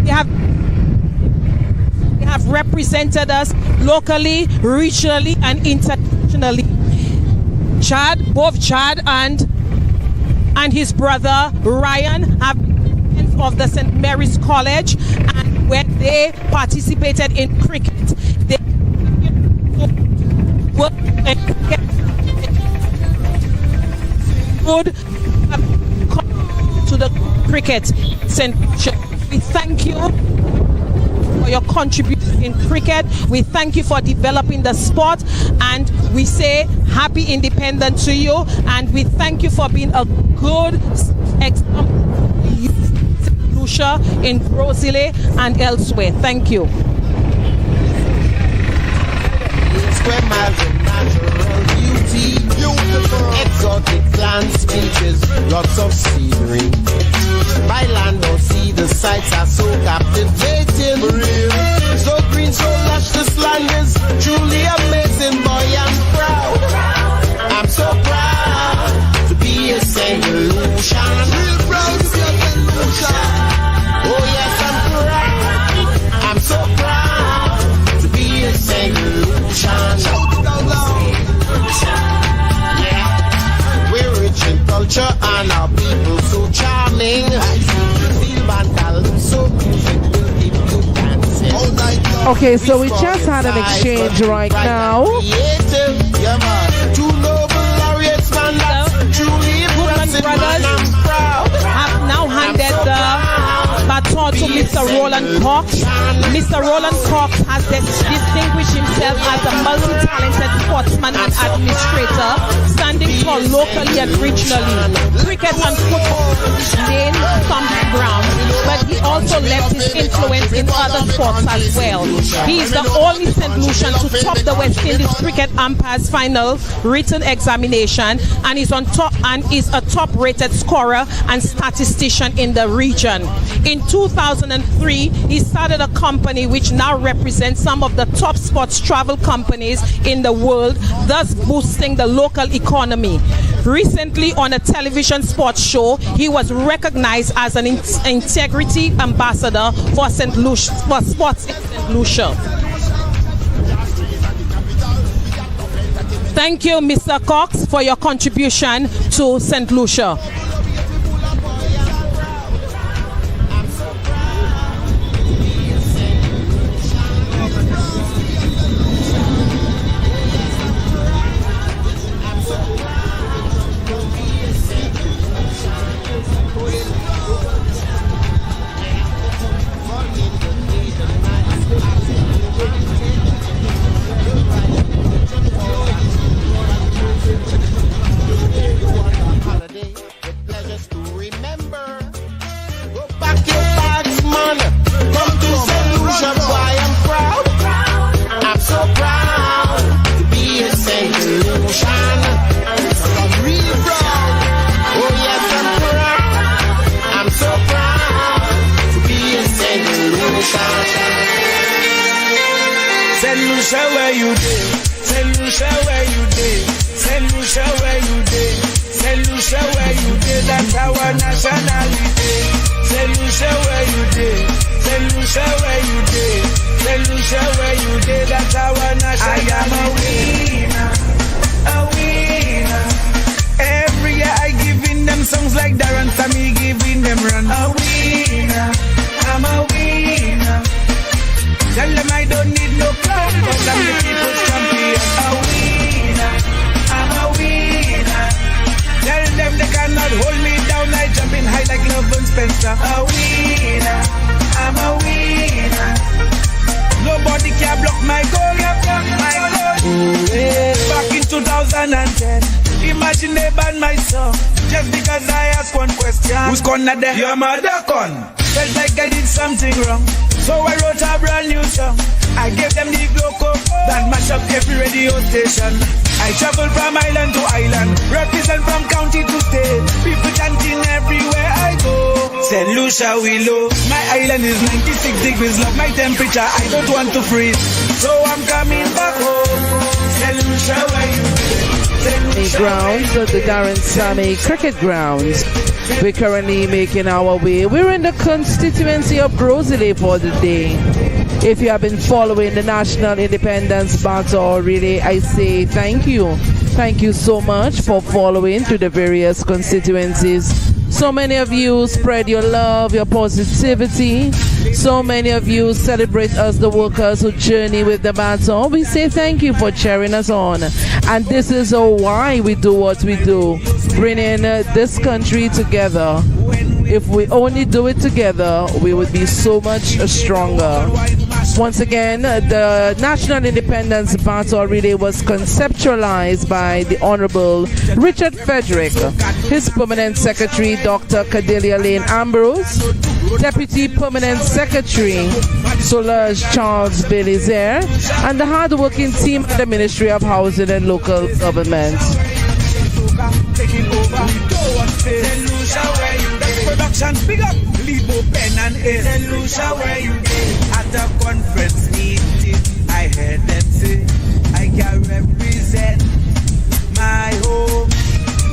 They have represented us locally, regionally, and internationally. Both Chad and his brother Ryan have been of the St. Mary's College, and when they participated in cricket, they would come to the cricket center. We thank you for your contribution in cricket. We thank you for developing the sport, and we say happy independence to you, and we thank you for being a good example in Lucia, in GROS ISLET, and elsewhere. Thank you. Square miles of natural beauty, beautiful exotic plants, beaches, lots of scenery. By land or sea, the sights are so captivating. So green, so lush, this land is truly amazing. Boy, I'm proud. I'm so proud to be a St. Lucian. Real proud to be a St. Lucian. Oh yes, I'm proud. I'm so proud to be a St. Lucian. Shout it out loud. Yeah, we're rich in culture and our people so charming. Okay, so we just had an exchange right now. The Goodman brothers have now handed the baton to Mr. Roland Cox. Mr. Roland Cox has distinguished himself as a multi-talented sportsman and administrator, standing tall locally and regionally. Cricket and football main stomping ground, but he also left his influence in other sports as well. He is the only St. Lucian to top the West Indies cricket umpires final written examination, and is on top and is a top-rated scorer and statistician in the region. In 2003, he started a company which now represents some of the top sports travel companies in the world, thus boosting the local economy. Recently, on a television sports show, he was recognized as an integrity ambassador for St. Lucia, for sports in St. Lucia. Thank you, Mr. Cox, for your contribution to St. Lucia. St. Lucia, where you dey? St. Lucia, where you dey? St. Lucia, where you dey? St. Lucia, where you dey? That's our nationality. St. Lucia, where you dey? St. Lucia, where you dey? St. Lucia, where you dey? That's our nationality. I am a winner, a winner. Every year I giving them songs like Darren Sammy giving them run. A winner, I'm a winner. Tell them I don't need no crown, but I'm the people's champion. A winner, I'm a winner. Tell them they cannot hold me down, I jumping high like Love and Spencer. A winner, I'm a winner. Nobody can block my goal, my goal. Back in 2010, imagine they banned my song. just because I asked one question. Who's gonna there? Your mother con. Felt like I did something wrong, so I wrote a brand new song. I gave them the gloco that mash up every radio station. I travel from island to island, represent from county to state. People chanting everywhere I go. Said Lucia Willow, my island is 96 degrees, love my temperature, I don't want to freeze, so I'm coming back home. Said Lucia, where you The grounds of the Darren Sammy Cricket Grounds. We're currently making our way. We're in the constituency of GROS ISLET for the day. If you have been following the National Independence Battle, really, I say thank you. Thank you so much for following to the various constituencies. So many of you spread your love, your positivity. So many of you celebrate us, the workers who journey with the Baton. We say thank you for cheering us on. And this is why we do what we do, bringing this country together. If we only do it together, we would be so much stronger. Once again, the National Independence Battle Relay was conceptualized by the Honorable Richard Frederick, his Permanent Secretary, Dr. Cordelia Lane Ambrose, Deputy Permanent Secretary, Solange Charles Belizaire, and the hard-working team at the Ministry of Housing and Local Government. Production, big up, Libo, Pen and Ace. Lucia, where you at a conference meeting, I heard them say, I can represent my home,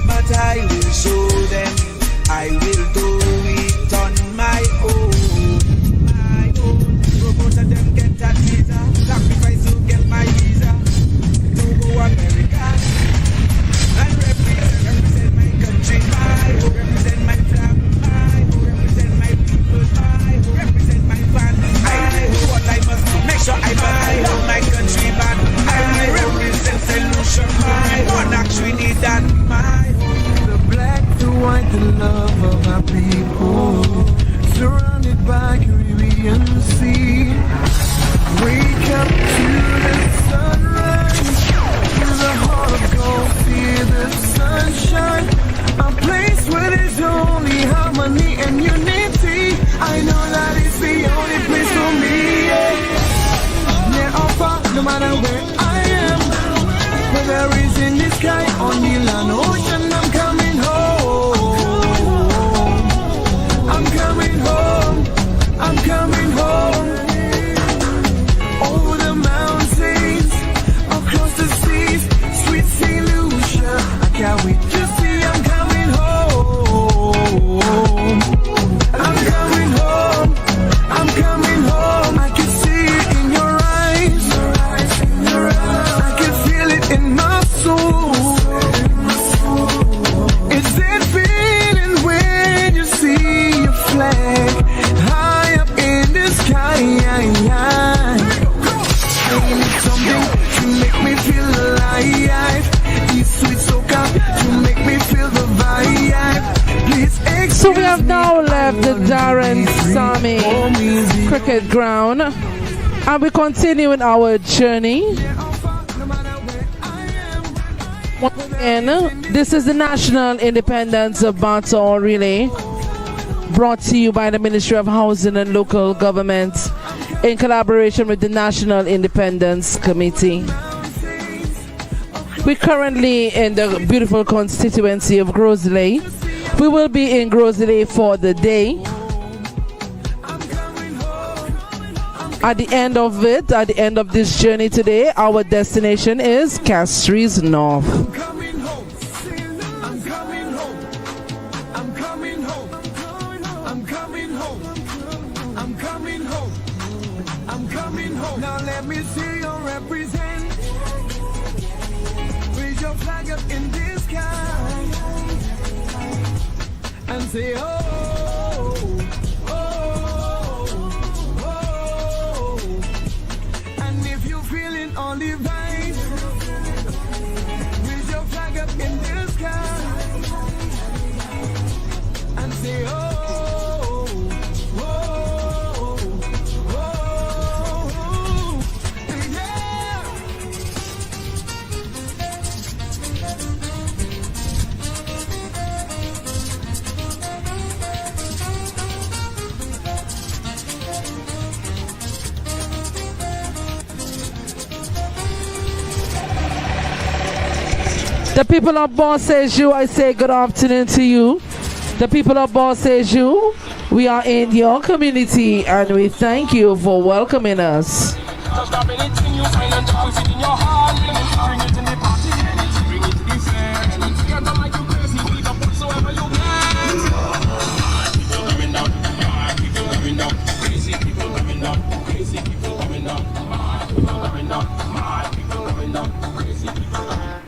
but I will show them, I will do it on my own. My own. Promoter them get that visa, sacrifice to get my visa, to go America, and represent my country, my home, represent my flag. Make sure I buy my country back. I represent solution. My monarchs, we need that. The black, the white, the love of our people, surrounded by Caribbean Sea. Wake up to the sunrise, in the heart of gold, feel the sunshine. A place where there's only harmony and unity. I know that it's the only place for me. Near or far, no matter where I am, whether it's in the sky, on the land, ocean, I'm coming home. I'm coming home. I'm coming home. Over the mountains, across the seas, sweet St. Lucia, I can't wait to see. I'm coming home. I'm coming home. I'm coming home. I can see it in your eyes. I can feel it in my soul. It's that feeling when you see your flag high up in the sky. I need something to make me feel alive. These sweet soca to make me feel the vibe. Please. So we have now left the Darren Sammy Cricket Ground and we continue in our journey. Once again, this is the National Independence Battle Relay, brought to you by the Ministry of Housing and Local Government in collaboration with the National Independence Committee. We're currently in the beautiful constituency of GROS ISLET. We will be in GROS ISLET for the day. At the end of it, at the end of this journey today, our destination is Castries North. Now let me see you represent. Raise your flag up in the sky and say, oh, oh, oh. And if you're feeling all the vibes, raise your flag up in the sky and say, oh. The people of Boss Says You, I say good afternoon to you. The people of Boss Says You, we are in your community and we thank you for welcoming us. Just grab anything you find and dance it in your heart. Bring it in the party, bring it to the fair. Anything you don't like you crazy, we can whatsoever you can. People coming down, people coming down, crazy people coming down, crazy people coming down, people coming down, people coming down, crazy people coming down.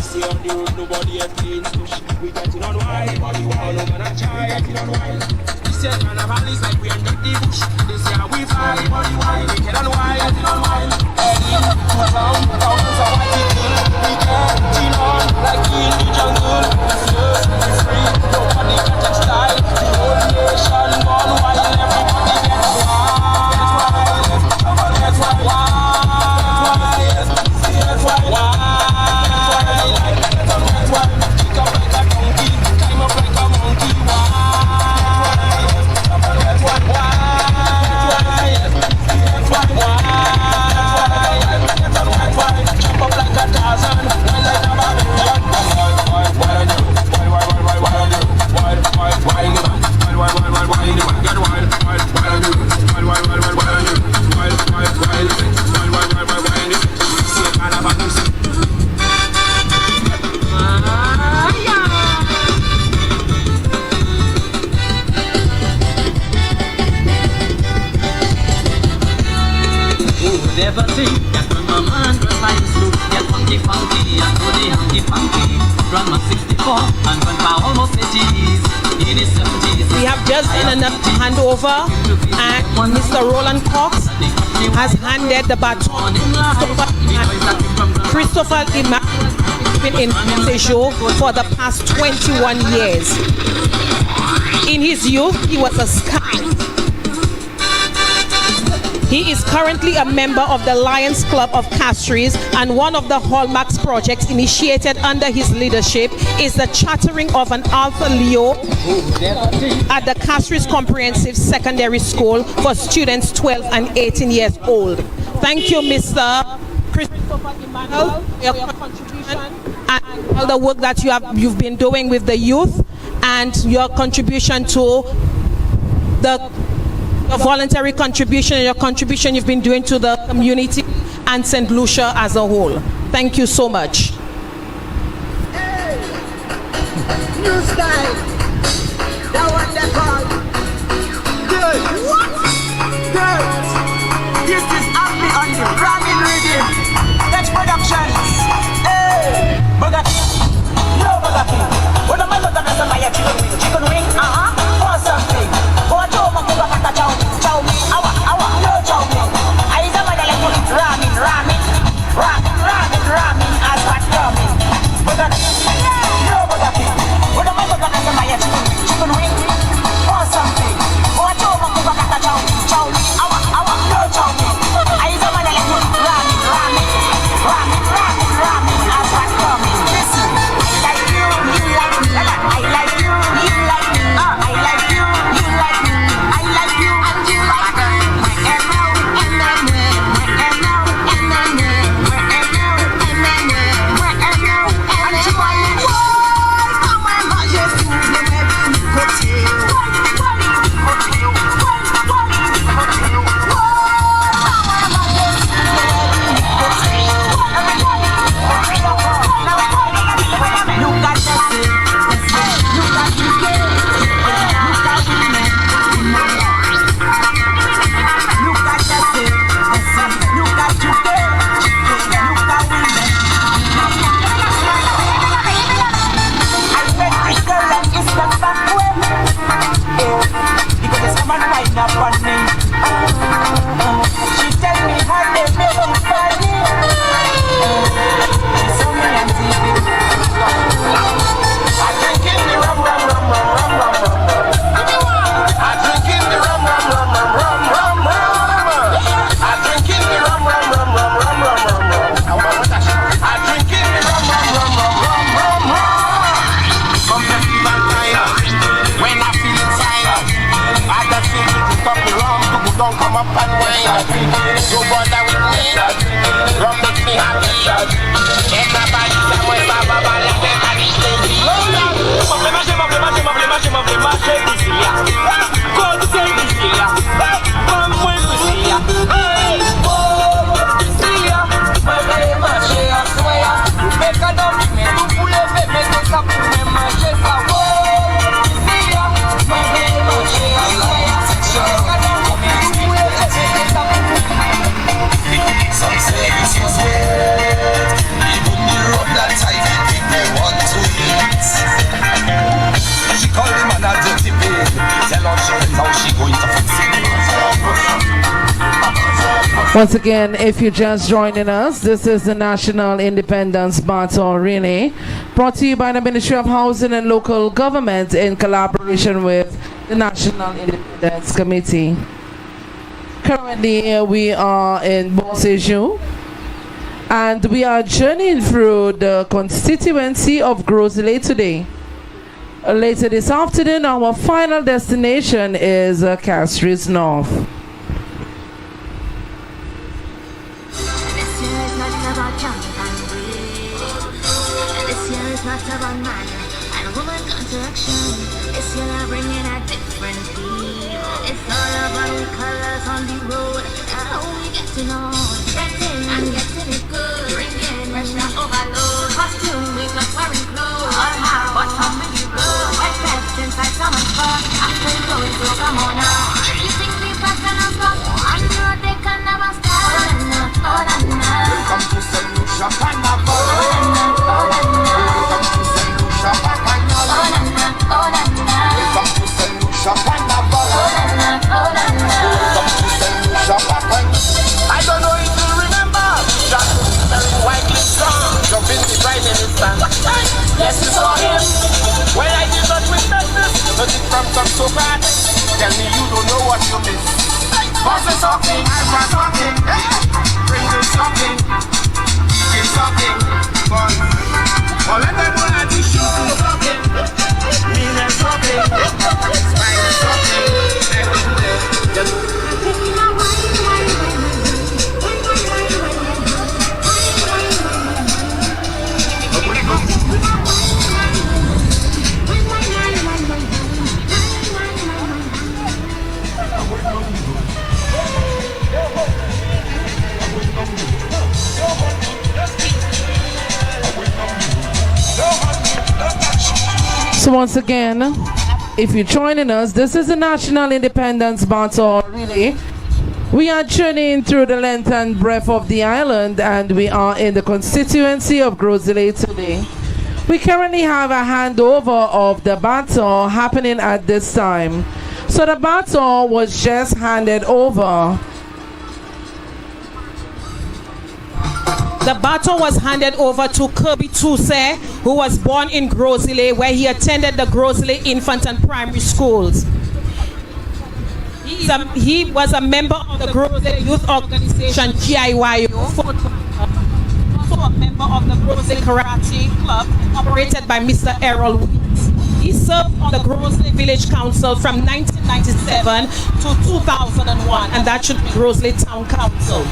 See on the road, nobody has clean push. We getting on wild, body wild, no man a try, getting on wild. We say carnival is like we end up the bush. This year we fly, body wild, we get on wild, getting on wild. Heading to town, thousands of white people. We get clean on, like in the jungle. We fierce, we free, nobody can touch style. The whole nation gone wild, everybody gets wild. That's why, never think that when my man girl I used to get funky funky and go the hanky funky. Grandma 64 and grandpa almost 80s. In his 70s. We have just done enough handover and Mr. Roland Cox has handed the baton to Christopher been in Sejo for the past 21 years. In his youth, he was a scout. He is currently a member of the Lions Club of Castries, and one of the hallmarks projects initiated under his leadership is the chartering of an Alpha Leo at the Castries Comprehensive Secondary School for students 12 and 18 years old. Thank you, Mr. Christopher Emmanuel, for your contribution and all the work that you've been doing with the youth and your contribution to the voluntary contribution and your contribution you've been doing to the community and St. Lucia as a whole. Thank you so much. Hey. New style. That what they call good. What? Good. This is Happy on the Ramin Rhythm. That's Productions. Hey. Burger King. No Burger King. What am I going to do? Somebody chicken wing? For something. Go to Makuga Chow mein. Awa. No chow mein. I is a man like ramen. Ramen. As what coming. Burger King. No Burger King. What am I going to do? Somebody chicken wing? For something. Go to Makuga Chow mein. Awa. No chow mein. I is a man like Once again, if you're just joining us, this is the National Independence Baton Relay, brought to you by the Ministry of Housing and Local Government in collaboration with the National Independence Committee. Currently, we are in Boss Issue, and we are journeying through the constituency of GROS ISLET today. Later this afternoon, our final destination is Castries North. I don't know if you remember that very widely song, jumping the right in his stand. Yes, you saw him. Well, I did not witness this, but it from some so bad. Tell me you don't know what you miss. Boss is talking, I'm not talking. Bring me something, give something, but let them know that you shoot is something. Mean is something, spine is something. So once again, if you're joining us, this is the National Independence Baton Relay. We are journeying through the length and breadth of the island, and we are in the constituency of GROS ISLET today. We currently have a handover of the baton happening at this time. So the baton was just handed over. The baton was handed over to Kirby Tuse, who was born in GROS ISLET, where he attended the GROS ISLET infant and primary schools. He was a member of the GROS ISLET youth organization GIYO, also a member of the GROS ISLET Karate Club, operated by Mr. Errol Weeks. He served on the GROS ISLET Village Council from 1997 to 2001, and that should be GROS ISLET Town Council.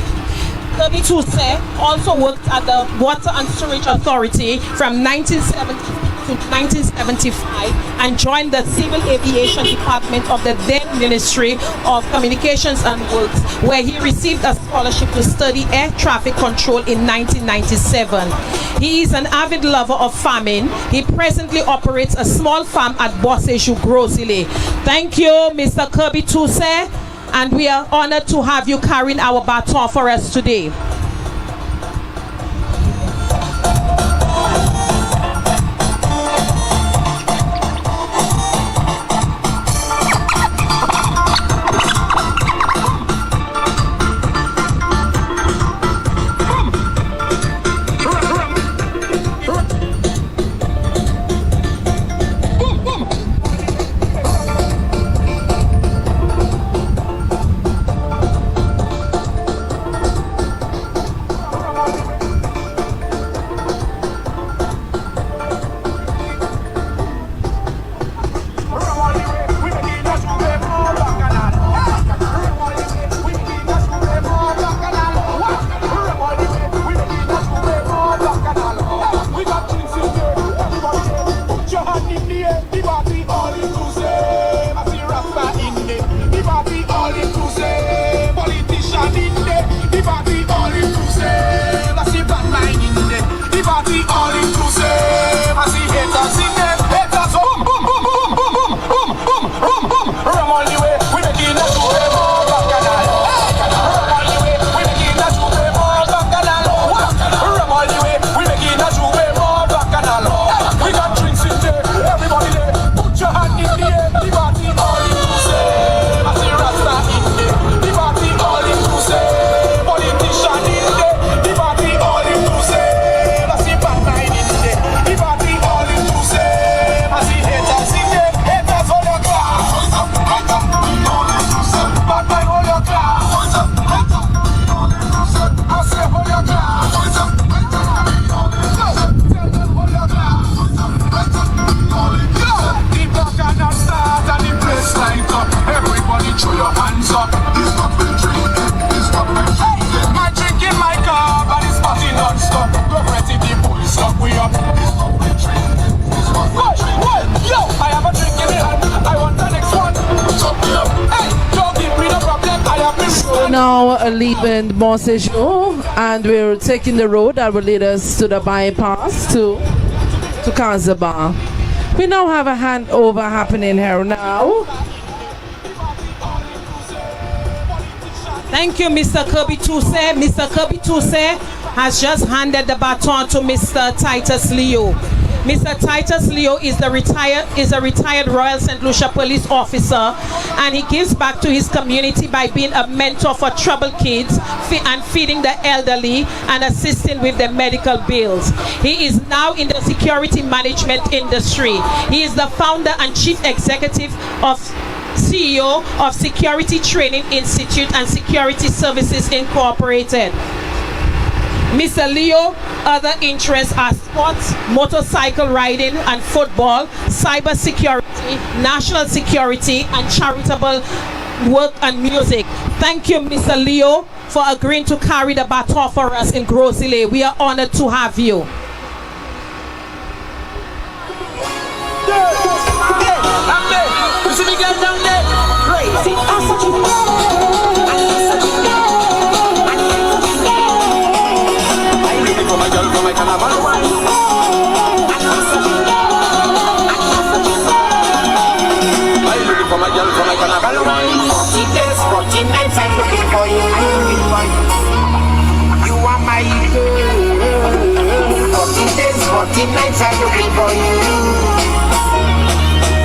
Kirby Tuse also worked at the Water and Sewage Authority from 1970 to 1975 and joined the Civil Aviation Department of the then Ministry of Communications and Works, where he received a scholarship to study air traffic control in 1997. He is an avid lover of farming. He presently operates a small farm at Boss Issue, GROS ISLET. Thank you, Mr. Kirby Tuse. And we are honored to have you carrying our baton for us today. now leaving Bonsejour, and we're taking the road that will lead us to the bypass to Casabah. We now have a handover happening here now. Thank you, Mr. Kirby Toussaint. Mr. Kirby Toussaint has just handed the baton to Mr. Titus Leo. Mr. Titus Leo is a retired Royal St. Lucia police officer, and he gives back to his community by being a mentor for troubled kids and feeding the elderly and assisting with their medical bills. He is now in the security management industry. He is the founder and chief executive of CEO of Security Training Institute and Security Services Incorporated. Mr. Leo, other interests are sports, motorcycle riding and football, cyber security, national security, and charitable work and music. Thank you, Mr. Leo, for agreeing to carry the baton for us in GROS ISLET. We are honored to have you. You are my girl. 14 days, 14 nights I'm looking for you.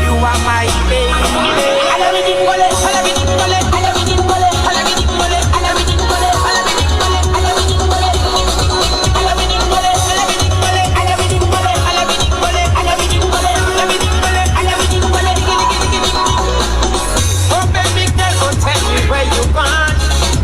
You are my baby. I love it in Gole, I love it in Gole, I love it in Gole, I love it in Gole, I love it in Gole, I love it in Gole, I love it in Gole, I love it in Gole, I love it in Gole, I love it in Gole, I love it in Gole, I love it in Gole, I love it in Gole, I love it in Gole. Oh baby girl, oh tell me where you gone.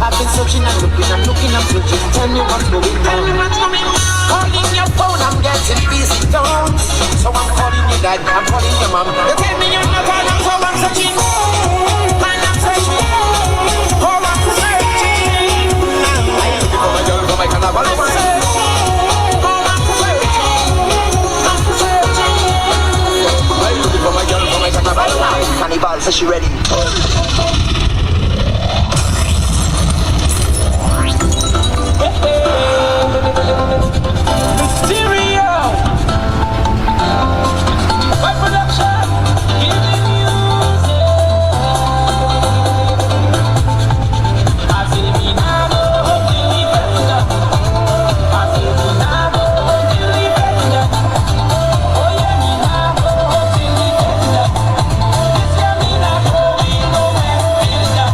I've been searching and looking, I'm looking, I'm searching. Tell me what's going on. Tell me what's going on. Calling your phone, I'm getting busy down. So I'm calling your dad, I'm calling your mom. You tell me you're not on, so I'm searching. And I'm searching. Oh, I'm searching. I'm looking for my girl, for my carnival. I'm searching. Oh, I'm searching. I'm searching. I'm looking for my girl, for my carnival. Cannibal, so she ready. Mysterio! By production, give me music. I feel me now, till the defender. I feel me now, till the defender. Oh yeah, me now, till the defender. This year me now, we go where defender.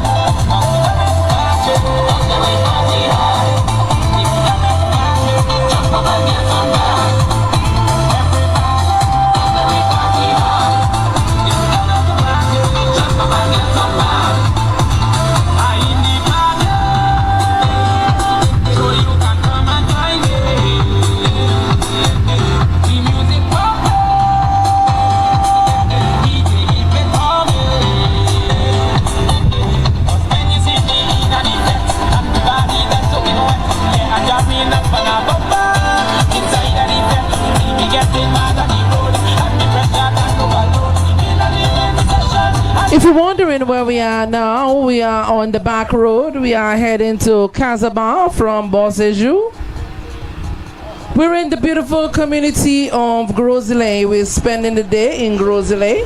If you're wondering where we are now, we are on the back road. We are heading to Casabah from Bonsejour. We're in the beautiful community of GROS ISLET. We're spending the day in GROS ISLET.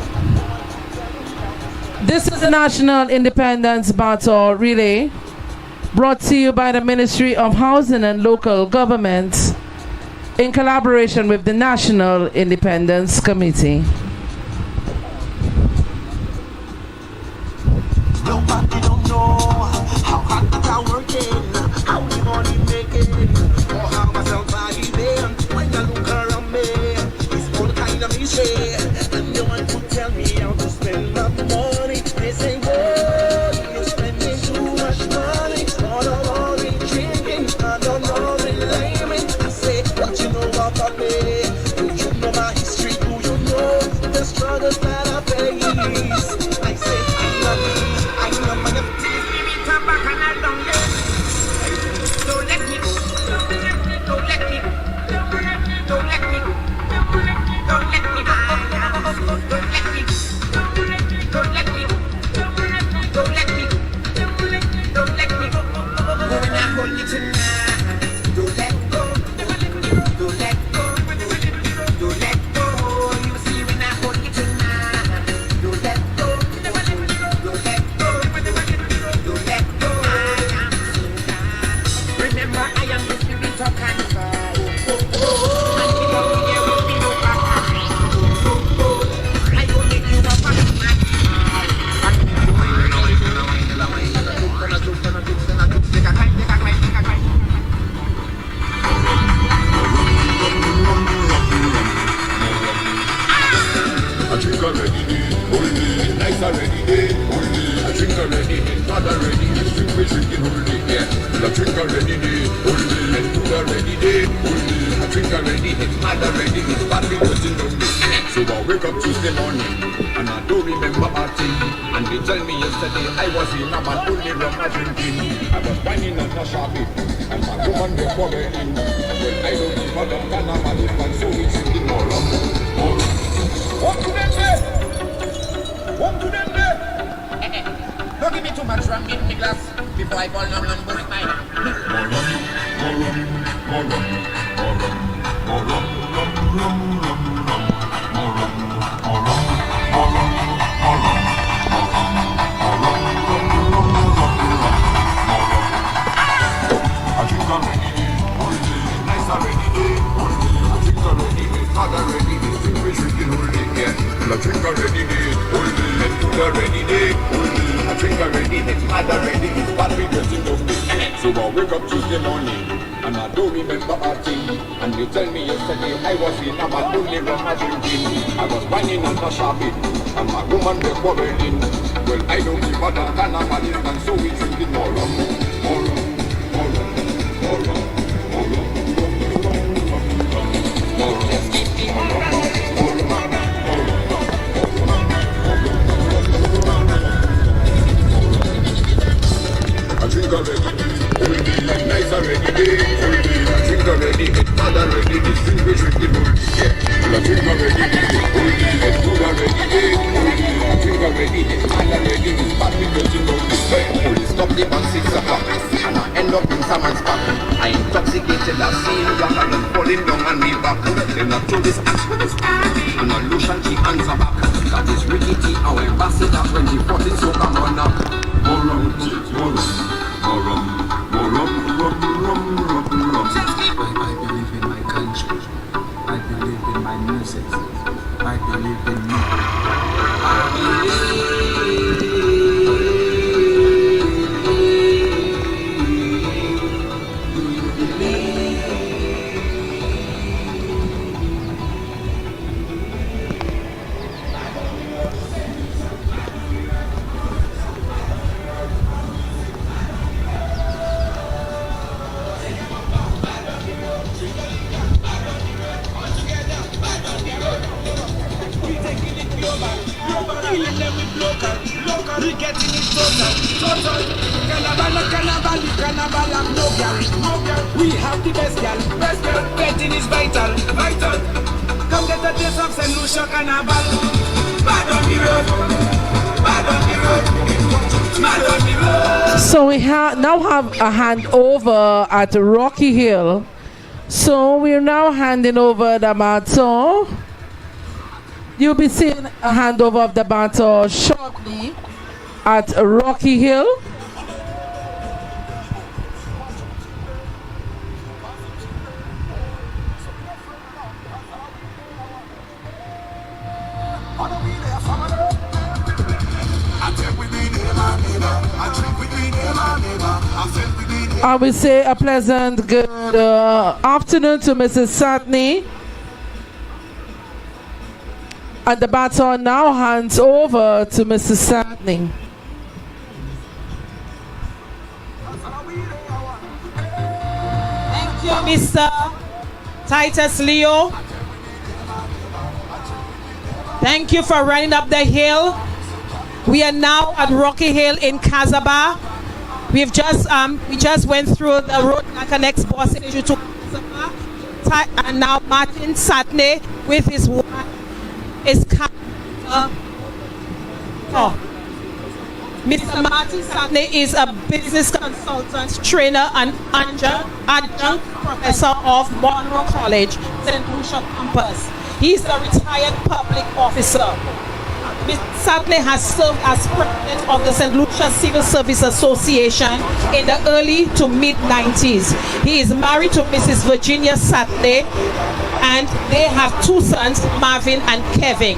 This is the National Independence Battle Relay, brought to you by the Ministry of Housing and Local Government in collaboration with the National Independence Committee. Nobody don't know how hard that I'm working, how the money making, or how myself surviving. When I look around me, it's all kind of mystery, and no one could tell me how to spend my money. They say, "Boy, you're spending too much money on all the drinking, and on all the laming." I say, "What you know about me? Do you know my history? Do you know drink already, it's mad already, it's bad because you know me. So I wake up Tuesday morning, and I don't remember a thing. And they tell me yesterday I was in a man only rum and drinking. I was whining and not shopping, and my woman was quarreling. Well, I don't give a damn kind of man, and so we drinking more rum. What do them say? What do them say? Don't give me too much rum in my glass before I fall down and burst mine. I drink already, nice already, I drink already, hard already, drink we drinking all day, yeah. I drink already, all day, and food already, I drink already, it's mad already, it's bad because you know me. So I wake up Tuesday morning, and I don't remember a thing. And they tell me yesterday I was in a man only rum and drinking. I was whining and not shopping, and my woman was quarreling. Well, I don't give a damn kind of man, and so we drinking more rum, more rum, more rum, more rum, more rum, more rum. Just keep me more rum, more rum, more rum. I drink already, nice already, I drink already, mad already, this drink we drinking all day, yeah. I drink already, it's good already, I drink already, it's mad already, it's bad because you know this way. Police stop the on 6 o'clock, and I end up in someone's back. I intoxicated, I seen rock and I'm falling down on me back. Then I throw this axe with this and I Lucia she answer back. That is Ricky T, our ambassador, 2014, so come on now. More rum, more rum. I believe in my country. I believe in my music. I believe in me. We have the best girl, getting is vital, vital. Come get a taste of St. Lucia Carnival. Bad on the road, bad on the road, bad on the road. So we now have a handover at Rocky Hill. So we're now handing over the baton. You'll be seeing a handover of the baton shortly at Rocky Hill. I will say a pleasant good afternoon to Mrs. Satney. And the baton now hands over to Mrs. Satney. Thank you, Mr. Titus Leo. Thank you for running up the hill. We are now at Rocky Hill in Casaba. We just went through the road that connects Boston to Casaba, and now Martin Satney with his wife is Mr. Martin Satney is a business consultant, trainer, and adjunct professor of Monroe College, St. Lucia campus. He's a retired public officer. Mr. Satney has served as president of the St. Lucia Civil Service Association in the early to mid-90s. He is married to Mrs. Virginia Satney, and they have two sons, Marvin and Kevin.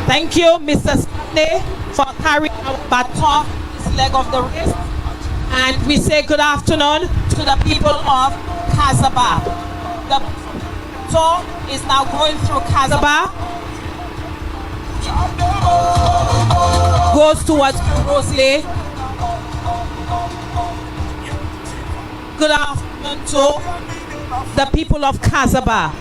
Thank you, Mr. Satney, for carrying our baton, this leg of the race. And we say good afternoon to the people of Casaba. The baton is now going through Casaba. Goes towards Rosley. Good afternoon to the people of Casaba.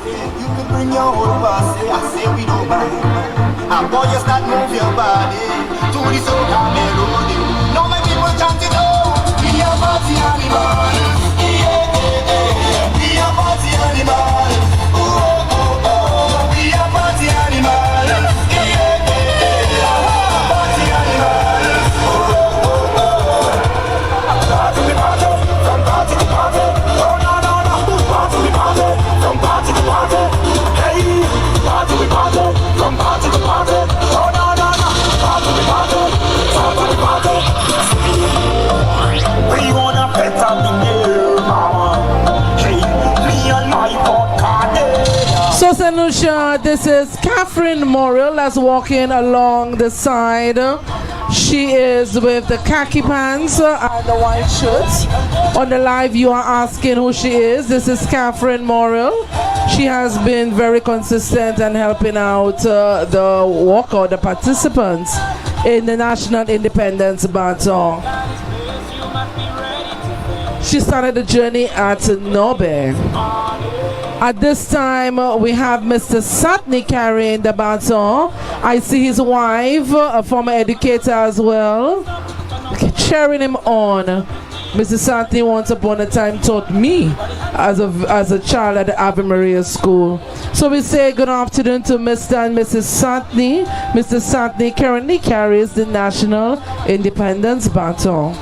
You can bring your whole boss, I say we don't mind. I want you start move your body to the soca melody. Now my people chant it out. We are party animal. We are party animal. Oh, oh, oh. We are party animal. Party animal. Oh, oh, oh. Party to party, from party to party. Oh, no, no, no. Party to party, from party to party. Hey, party to party, from party to party. Oh, no, no, no. Party to party, party to party. We wanna pet up the new mama. Hey, me and my podcast. So, St. Lucia, this is Catherine Morrill that's walking along the side. She is with the khaki pants and the white shirts. On the live, you are asking who she is. This is Catherine Morrill. She has been very consistent and helping out the walkout, the participants in the National Independence Baton. She started the journey at Nobe. At this time, we have Mr. Satney carrying the baton. I see his wife, a former educator as well, cheering him on. Mr. Satney once upon a time taught me as a child at the Ave Maria School. So we say good afternoon to Mr. and Mrs. Satney. Mr. Satney currently carries the National Independence Baton.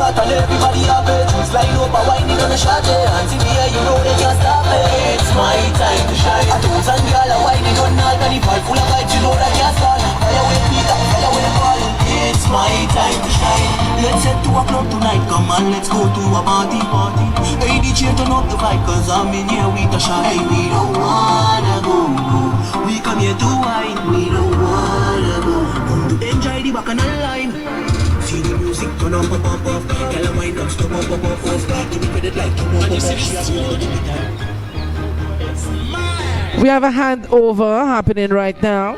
And everybody have it. Slide up a whining on the shot. And see me here, you know they can't stop it. It's my time to shine. A thousand girl are whining on all carnival. Full of vibes, you know that can't stop. Fire with Peter, fire with Paul. It's my time to shine. Let's head to a club tonight. Come on, let's go to a party. Hey, DJ, turn up the vibe. Cause I'm in here with a shot. Hey, we don't wanna go. We come here to wine. We don't wanna go. Come to enjoy the bacchanal line. See the music turn up, up, up, up. Girl, I wind up, stop, up, up, up, up. Give me credit like you want. We have a handover happening right now.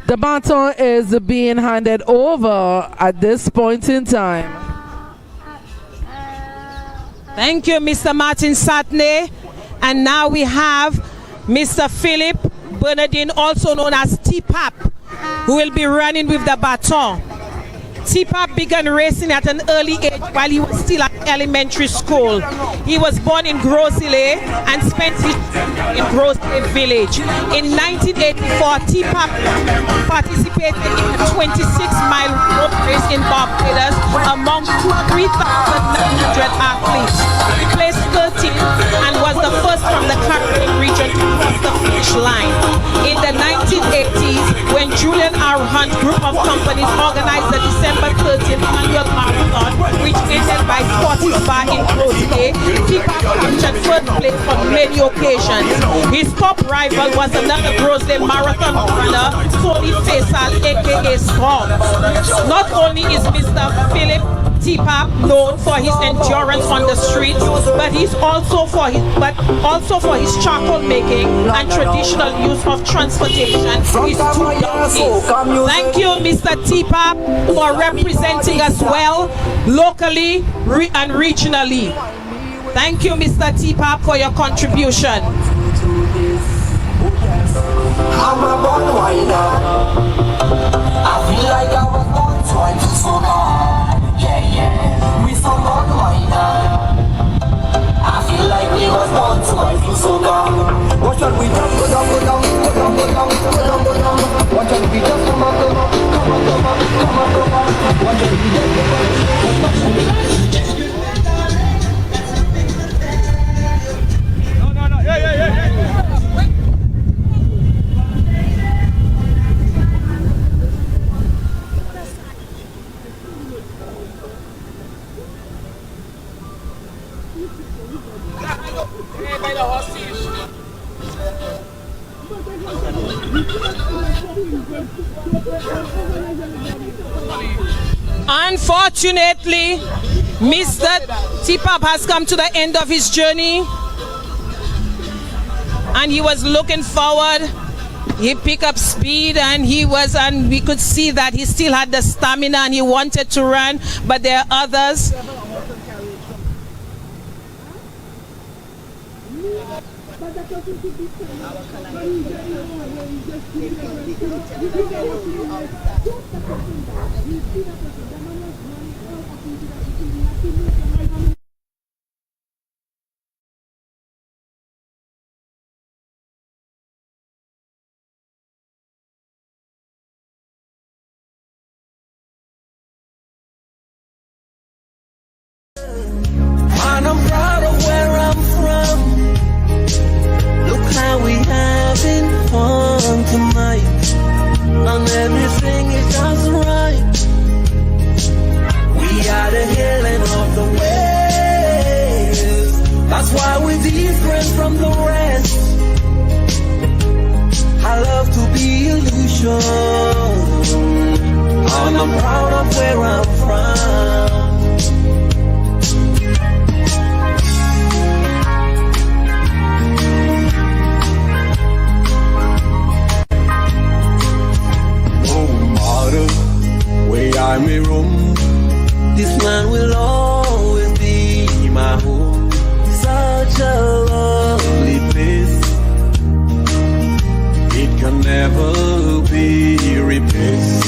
The baton is being handed over at this point in time. Thank you, Mr. Martin Satney. And now we have Mr. Philip Bernardine, also known as T-Pap, who will be running with the baton. T-Pap began racing at an early age while he was still at elementary school. He was born in GROS ISLET and spent his in GROS ISLET village. In 1984, T-Pap participated in a 26-mile rope race in Barbados among 3,900 athletes. He placed 13th and was the first from the Caribbean region to cross the finish line. In the 1980s, when Julian R. Hunt Group of Companies organized the December 13th annual marathon, which ended by sporting bar in GROS ISLET, T-Pap captured first place on many occasions. His top rival was another GROS ISLET marathon runner, Tony Faisal, aka Storm. Not only is Mr. Philip T-Pap known for his endurance on the streets, but also for his charcoal making and traditional use of transportation. His two donkeys. Thank you, Mr. T-Pap, for representing us well locally and regionally. Thank you, Mr. T-Pap, for your contribution. I'm a born whiner. I feel like I was born twice to soca. Yeah, yeah, we some born whiner. I feel like we was born twice to soca. What shall we do? Go down, go down, go down, go down, go down, go down. What shall we do? Come on, come on, come on, come on, come on, come on. What shall we do? No, yeah, yeah, yeah, yeah. Unfortunately, Mr. T-Pop has come to the end of his journey, and he was looking forward. He picked up speed, and we could see that he still had the stamina and he wanted to run, but there are others. And I'm proud of where I'm from. Look how we having fun tonight, and everything is just right. We are the healing of the West. That's why we're different from the rest. I love to be illusion, and I'm proud of where I'm from. Where I may roam, this land will always be my home. Such a lovely place, it can never be replaced.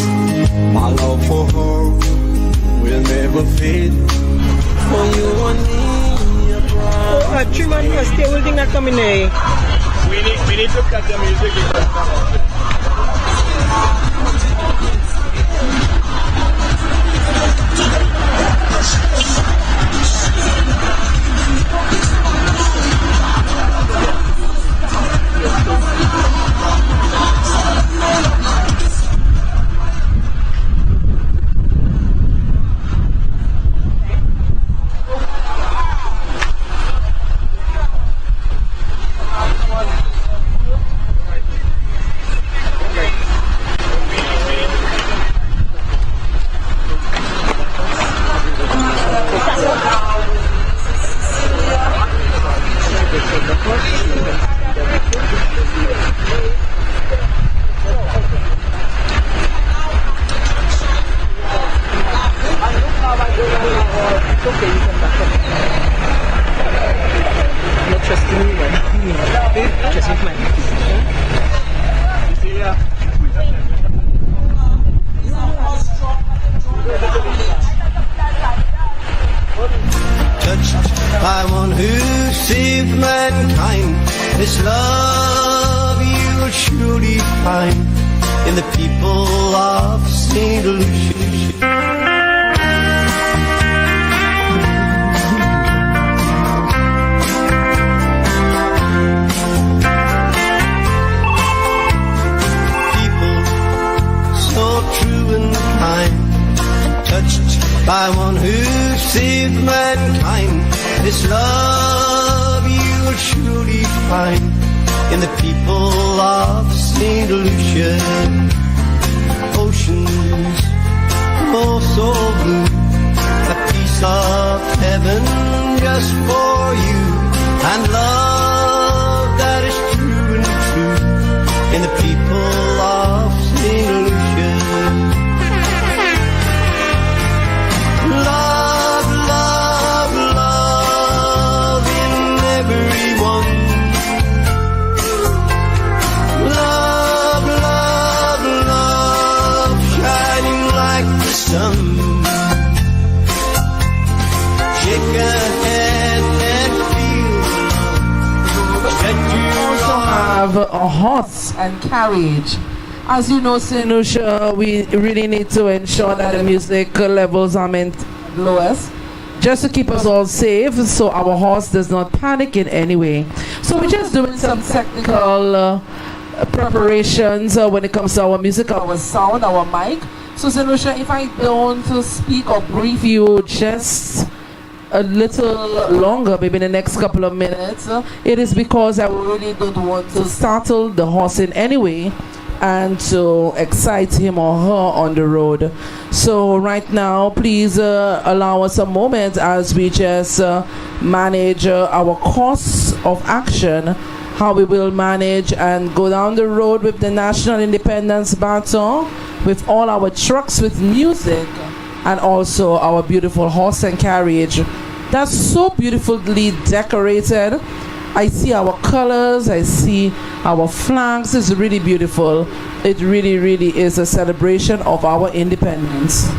My love for her will never fade. For you and me, a bride. Oh, 3 months first, they will think that coming in. We need to cut the music. by one who saved mankind. This love you will surely find in the people of St. Lucia. Touched by one who saved mankind. This love you will surely find in the people of St. Lucia. Oceans, oh so blue, a piece of heaven just for you, and love that is true and true in the people of St. Lucia. Love, love, love in everyone. Love, love, love shining like the sun. Shake a hand and feel the love. We also have a horse and carriage. As you know, St. Lucia, we really need to ensure that the music levels are lowest, just to keep us all safe, so our horse does not panic in any way. So we're just doing some technical preparations when it comes to our music, our sound, our mic. So St. Lucia, if I don't speak or brief you just a little longer, maybe in the next couple of minutes, it is because I really don't want to startle the horse in any way. and to excite him or her on the road. So right now, please allow us a moment as we just manage our course of action, how we will manage and go down the road with the National Independence Baton, with all our trucks with music, and also our beautiful horse and carriage that's so beautifully decorated. I see our colors, I see our flags. It's really beautiful. It really, really is a celebration of our independence.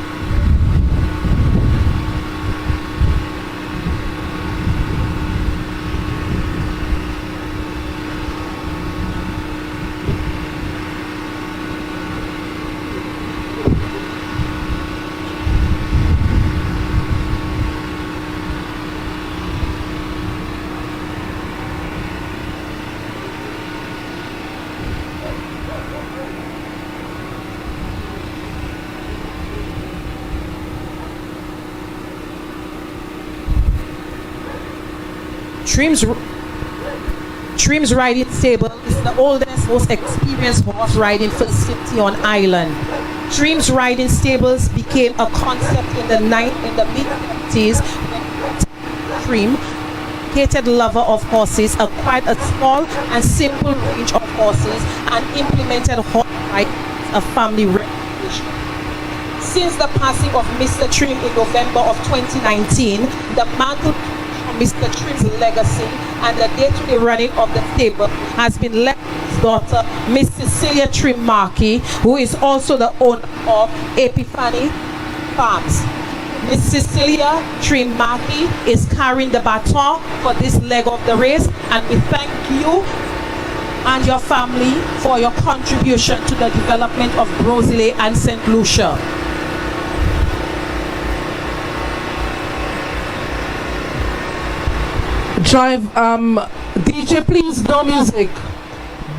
Trim's Riding Stable is the oldest, most experienced horse riding facility on island. Trim's Riding Stables became a concept in the mid-90s when Trim, dedicated lover of horses, acquired a small and simple range of horses and implemented horse riding as a family recreation. Since the passing of Mr. Trim in November of 2019, the mantle Mr. Trim's legacy and the day-to-day running of the stable has been left to his daughter, Miss Cecilia Trim Markey, who is also the owner of Epiphany Farms. Miss Cecilia Trim Markey is carrying the baton for this leg of the race, and we thank you and your family for your contribution to the development of GROS ISLET and St. Lucia. Drive, DJ, please, no music.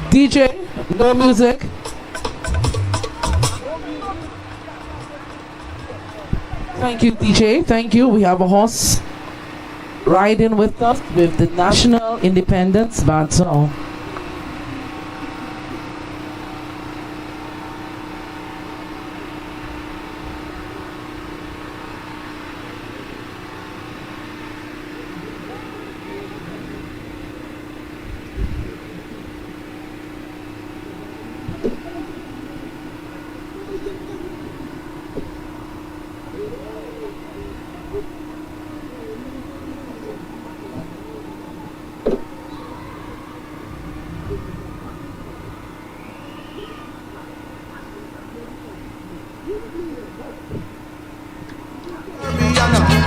DJ, no music. Thank you, DJ. Thank you. We have a horse riding with us with the National Independence Baton.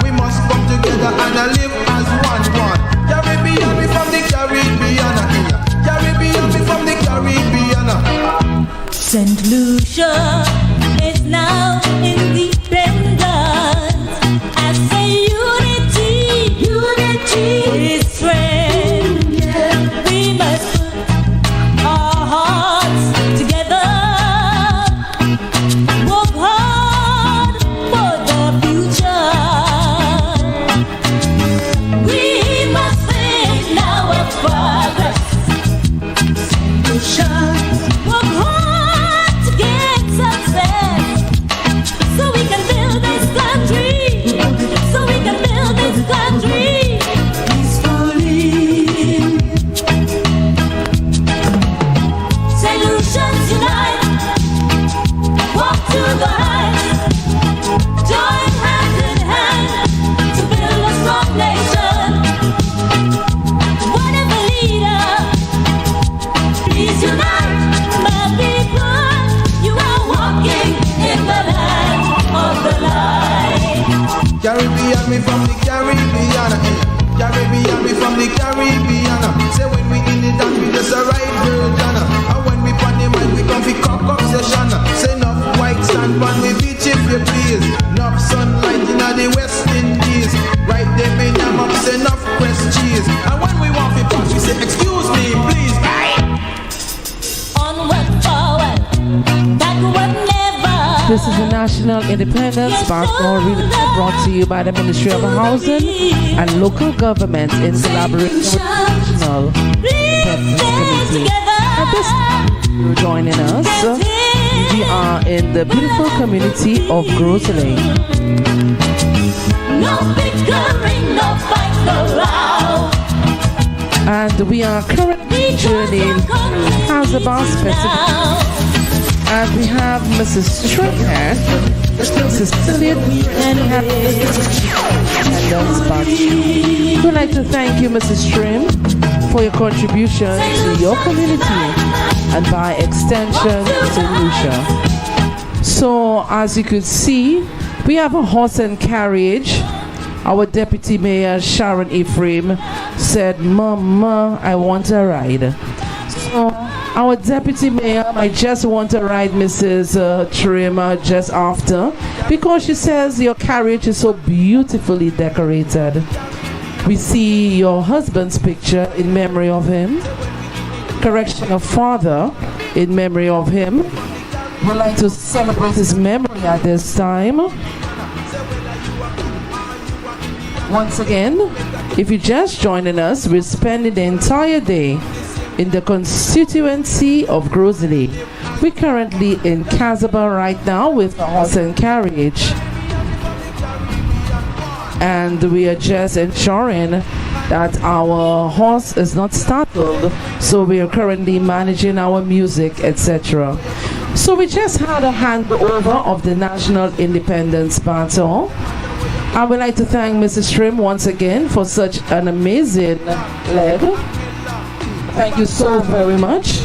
We must come together and live as one. Caribbean, we from the Caribbean. Caribbean, we from the Caribbean. St. Lucia is now independent. I say unity is strength. We must put our hearts together. Work hard for the future. We must think now of progress. St. Lucia, work hard to get success, so we can build this country, so we can build this country peacefully. St. Lucians unite, walk to the heights, join hand in hand to build a strong nation. Whatever leader, please unite, my people. You are walking in the land of the light. Caribbean, we from the Caribbean. Caribbean, we from the Caribbean. Say when we in the dance, we just a right version. And when we pan the mic, we come fi cock up session. Say enough white sand pan we beach if you please. Enough sunlight in the West Indies. Right there, me yam up, say enough press cheese. And when we want fi pass, we say excuse me, please. Onward, forward, backward, never. This is the National Independence Baton really brought to you by the Ministry of Housing and Local Government in collaboration with the National Independence Committee. And this for joining us. We are in the beautiful community of GROS ISLET. No bickering, no fight allowed. And we are currently journeying to Handover specific. And we have Mrs. Strickland, Mrs. Cillian, and Baton. We'd like to thank you, Mrs. Trim, for your contribution to your community and by extension to Lucia. So, as you could see, we have a horse and carriage. Our Deputy Mayor Sharon Ephraim said, "Mama, I want a ride." So our Deputy Mayor might just want to ride Mrs. Trim just after, because she says your carriage is so beautifully decorated. We see your husband's picture in memory of him. Correction, of father in memory of him. We'd like to celebrate his memory at this time. Once again, if you're just joining us, we're spending the entire day in the constituency of GROS ISLET. We're currently in Casaba right now with a horse and carriage. And we are just ensuring that our horse is not startled. So we are currently managing our music, etc. So we just had a handover of the National Independence Baton. I would like to thank Mrs. Trim once again for such an amazing leg. Thank you so very much.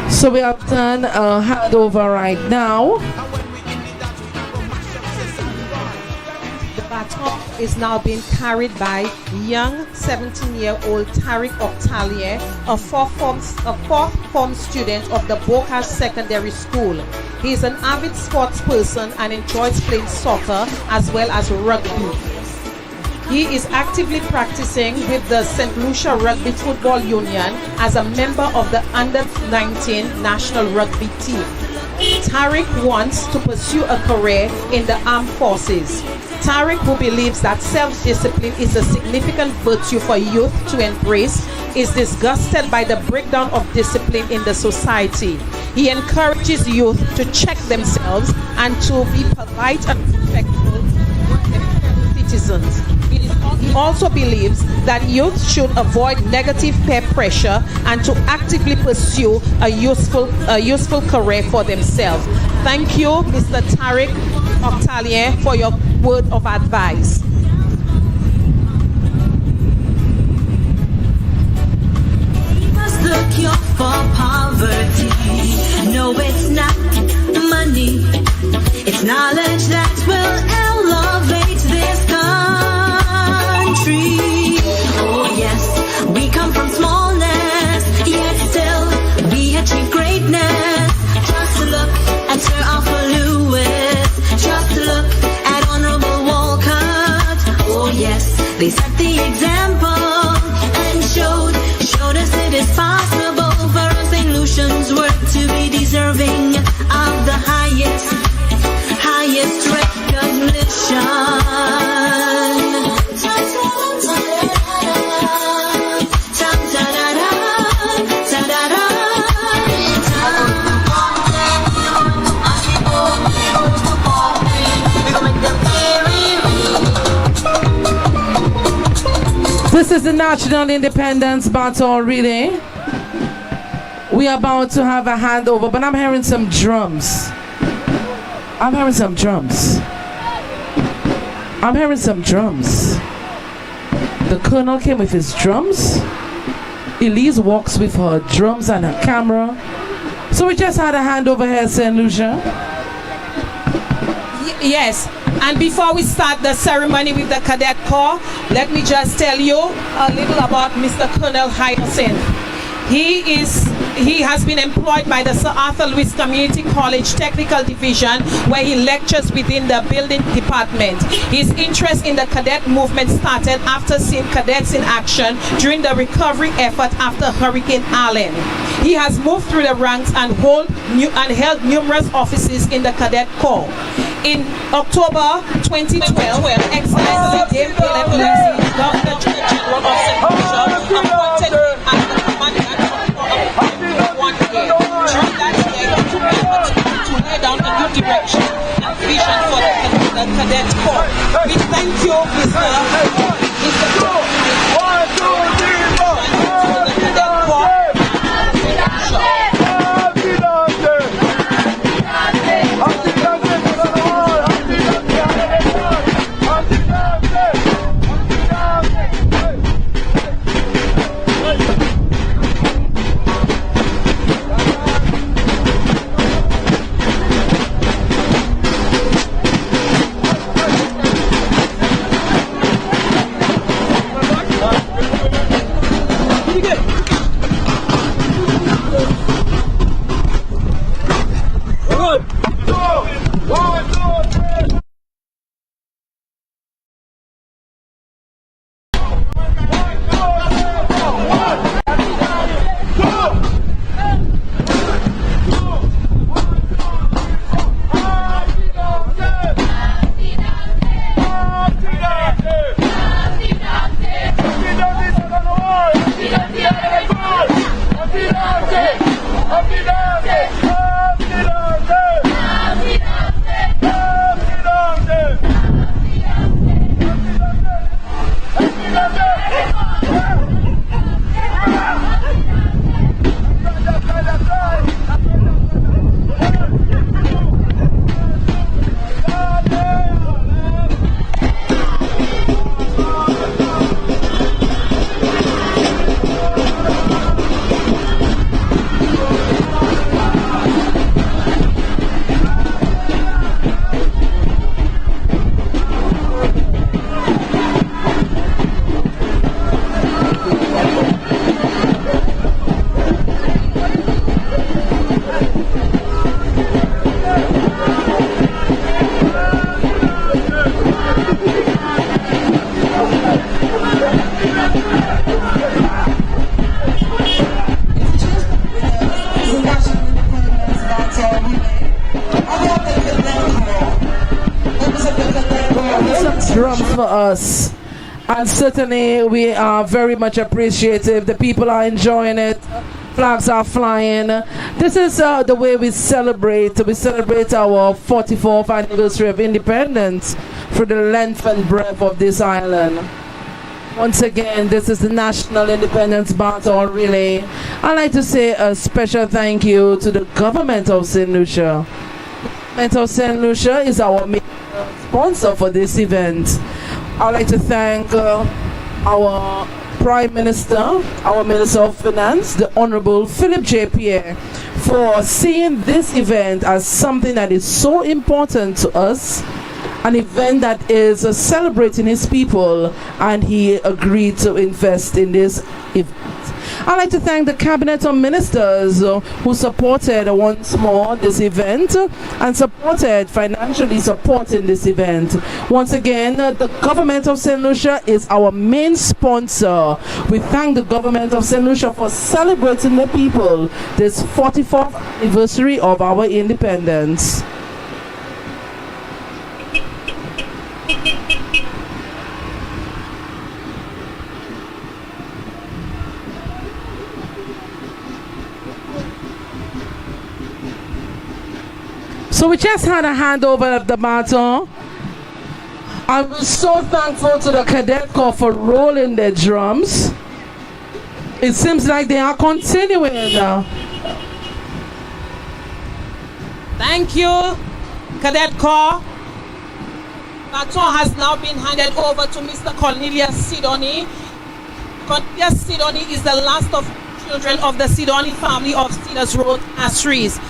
So we have done a handover right now. The baton is now being carried by young 17-year-old Tariq Octalier, a fourth form student of the Boca Secondary School. He is an avid sports person and enjoys playing soccer as well as rugby. He is actively practicing with the St. Lucia Rugby Football Union as a member of the Under-19 national rugby team. Tariq wants to pursue a career in the armed forces. Tariq, who believes that self-discipline is a significant virtue for youth to embrace, is disgusted by the breakdown of discipline in the society. He encourages youth to check themselves and to be polite and respectful citizens. He also believes that youth should avoid negative peer pressure and to actively pursue a useful career for themselves. Thank you, Mr. Tariq Octalier, for your word of advice. The cure for poverty. No, it's not money. It's knowledge that will elevate this country. Oh yes, we come from smallness, yet still we achieve greatness. Just look at Sir Arthur Lewis. Just look at Honorable Walcott. Oh yes, they set the example and showed us it is possible for us St. Lucians work to be deserving of the highest recognition. This is the National Independence Baton Relay. We are about to have a handover, but I'm hearing some drums. I'm hearing some drums. The colonel came with his drums. Elise walks with her drums and her camera. So we just had a handover here, St. Lucia. Yes, and before we start the ceremony with the Cadet Corps, let me just tell you a little about Mr. Colonel Hyacinth. He is He has been employed by the Sir Arthur Lewis Community College Technical Division, where he lectures within the building department. His interest in the cadet movement started after seeing cadets in action during the recovery effort after Hurricane Allen. He has moved through the ranks and held numerous offices in the Cadet Corps. In October 2012, Excellency Dame Caleb Lucia, Governor General of St. Lucia, appointed him as the commandant for 1 year. During that year, he took the opportunity to lay down a new direction and vision for the Cadet Corps. We thank you, Mr. Drums for us, and certainly we are very much appreciative. The people are enjoying it, flags are flying. This is the way we celebrate our 44th anniversary of independence through the length and breadth of this island. Once again, this is the National Independence Baton Relay. I'd like to say a special thank you to the government of St. Lucia. The government of St. Lucia is our main sponsor for this event. I'd like to thank our Prime Minister, our Minister of Finance, the Honorable Philip J. Pierre, for seeing this event as something that is so important to us, an event that is celebrating his people, and he agreed to invest in this event. I'd like to thank the Cabinet of Ministers who supported once more this event and financially supporting this event. Once again, the government of St. Lucia is our main sponsor. We thank the government of St. Lucia for celebrating the people this 44th anniversary of our independence. So we just had a handover of the baton. I'm so thankful to the Cadet Corps for rolling their drums. It seems like they are continuing now. Thank you, Cadet Corps. Baton has now been handed over to Mr. Cornelius Sidoni. Cornelius Sidoni is the last of children of the Sidoni family of Cedars Road, Astries.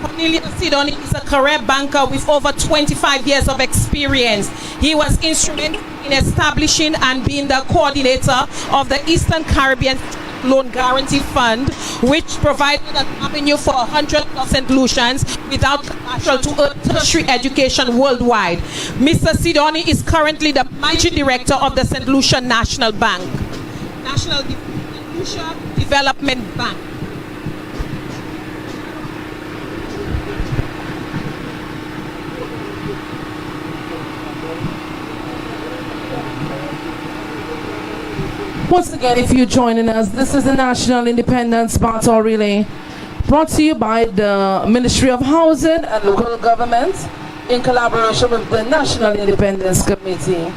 Cornelius Sidoni is a career banker with over 25 years of experience. He was instrumental in establishing and being the coordinator of the Eastern Caribbean Loan Guarantee Fund, which provided an avenue for 100+ St. Lucians without collateral to earn tertiary education worldwide. Mr. Sidoni is currently the Managing Director of the St. Lucia National Bank. National Lucia Development Bank. Once again, if you're joining us, this is the National Independence Baton Relay, brought to you by the Ministry of Housing and Local Government in collaboration with the National Independence Committee.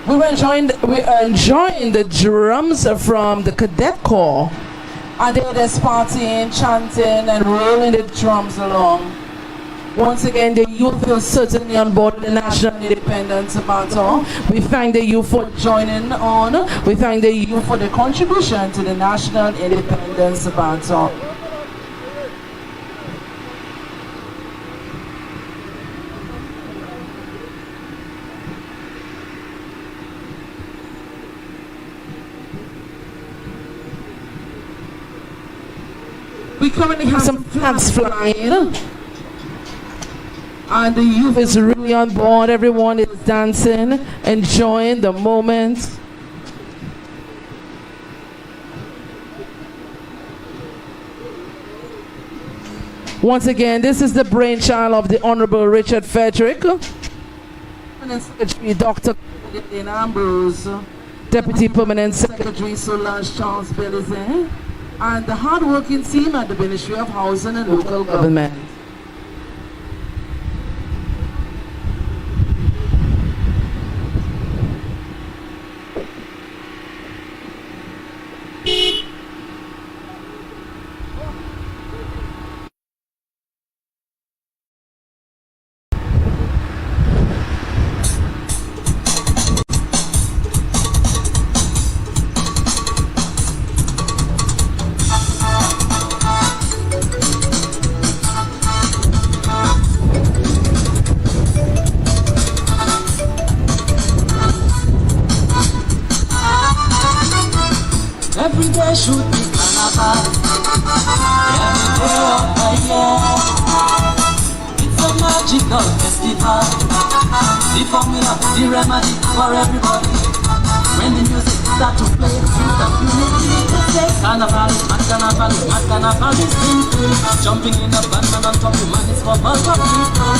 We're enjoying the drums from the Cadet Corps, and they're just partying, chanting, and rolling the drums along. Once again, the youth is certainly on board the National Independence Baton. We thank the youth for joining on. We thank the youth for the contribution to the National Independence Baton. We currently have some flags flying. And the youth is really on board. Everyone is dancing, enjoying the moment. Once again, this is the brainchild of the Honorable Richard Frederick, Permanent Secretary Dr. Ambrose, Deputy Permanent Secretary Solange Charles Belizin, and the hard-working team at the Ministry of Housing and Local Government. Every day should be carnival. Every day of the year, it's a magical festival. The formula, the remedy for everybody. When the music start to play, youth and unity will say carnival, mad carnival, mad carnival is simple. Jumping in a band, man on top, man is for bulk of people.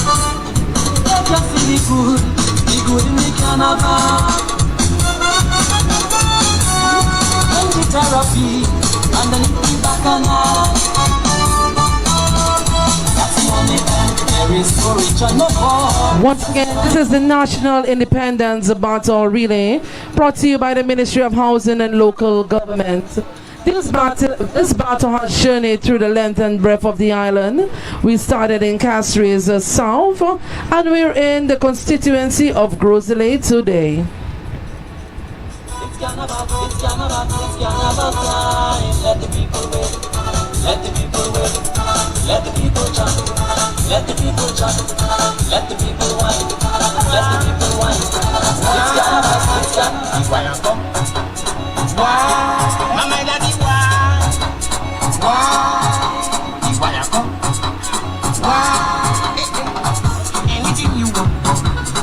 They can see the good in the carnival. Therapy and then it back alive. That's the only end. There is no rich and no poor. Once again, this is the National Independence Baton Relay, brought to you by the Ministry of Housing and Local Government. This battle has journeyed through the length and breadth of the island. We started in Castries South, and we're in the constituency of GROS ISLET today. It's carnival time. Let the people wait. Let the people wait. Let the people chant. Let the people chant. Let the people whine. Let the people whine. It's carnival. Why you come? Why? Mama, daddy, why? Why? Why you come? Why? Anything you want,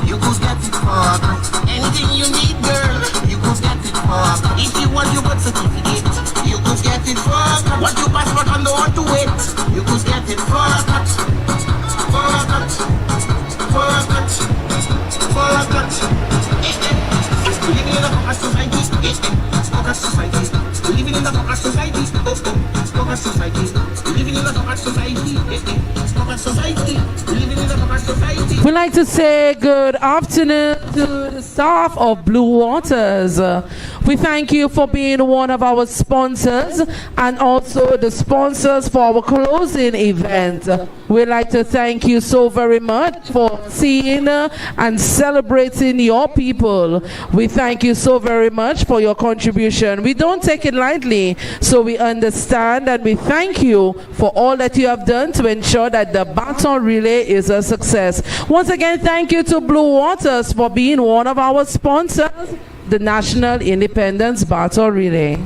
you could get it for. Anything you need, girl. If you want your birth certificate, you could get it for what you passport and don't want to wait. You could get it for a cut. For a cut. For a cut. For a cut. Living in a focus society. Focus society. Living in a focus society. Focus society. Living in a focus society. Focus society. Living in a focus society. We'd like to say good afternoon to the staff of Blue Waters. We thank you for being one of our sponsors and also the sponsors for our closing event. We'd like to thank you so very much for seeing and celebrating your people. We thank you so very much for your contribution. We don't take it lightly, so we understand and we thank you for all that you have done to ensure that the Baton Relay is a success. Once again, thank you to Blue Waters for being one of our sponsors, the National Independence Baton Relay.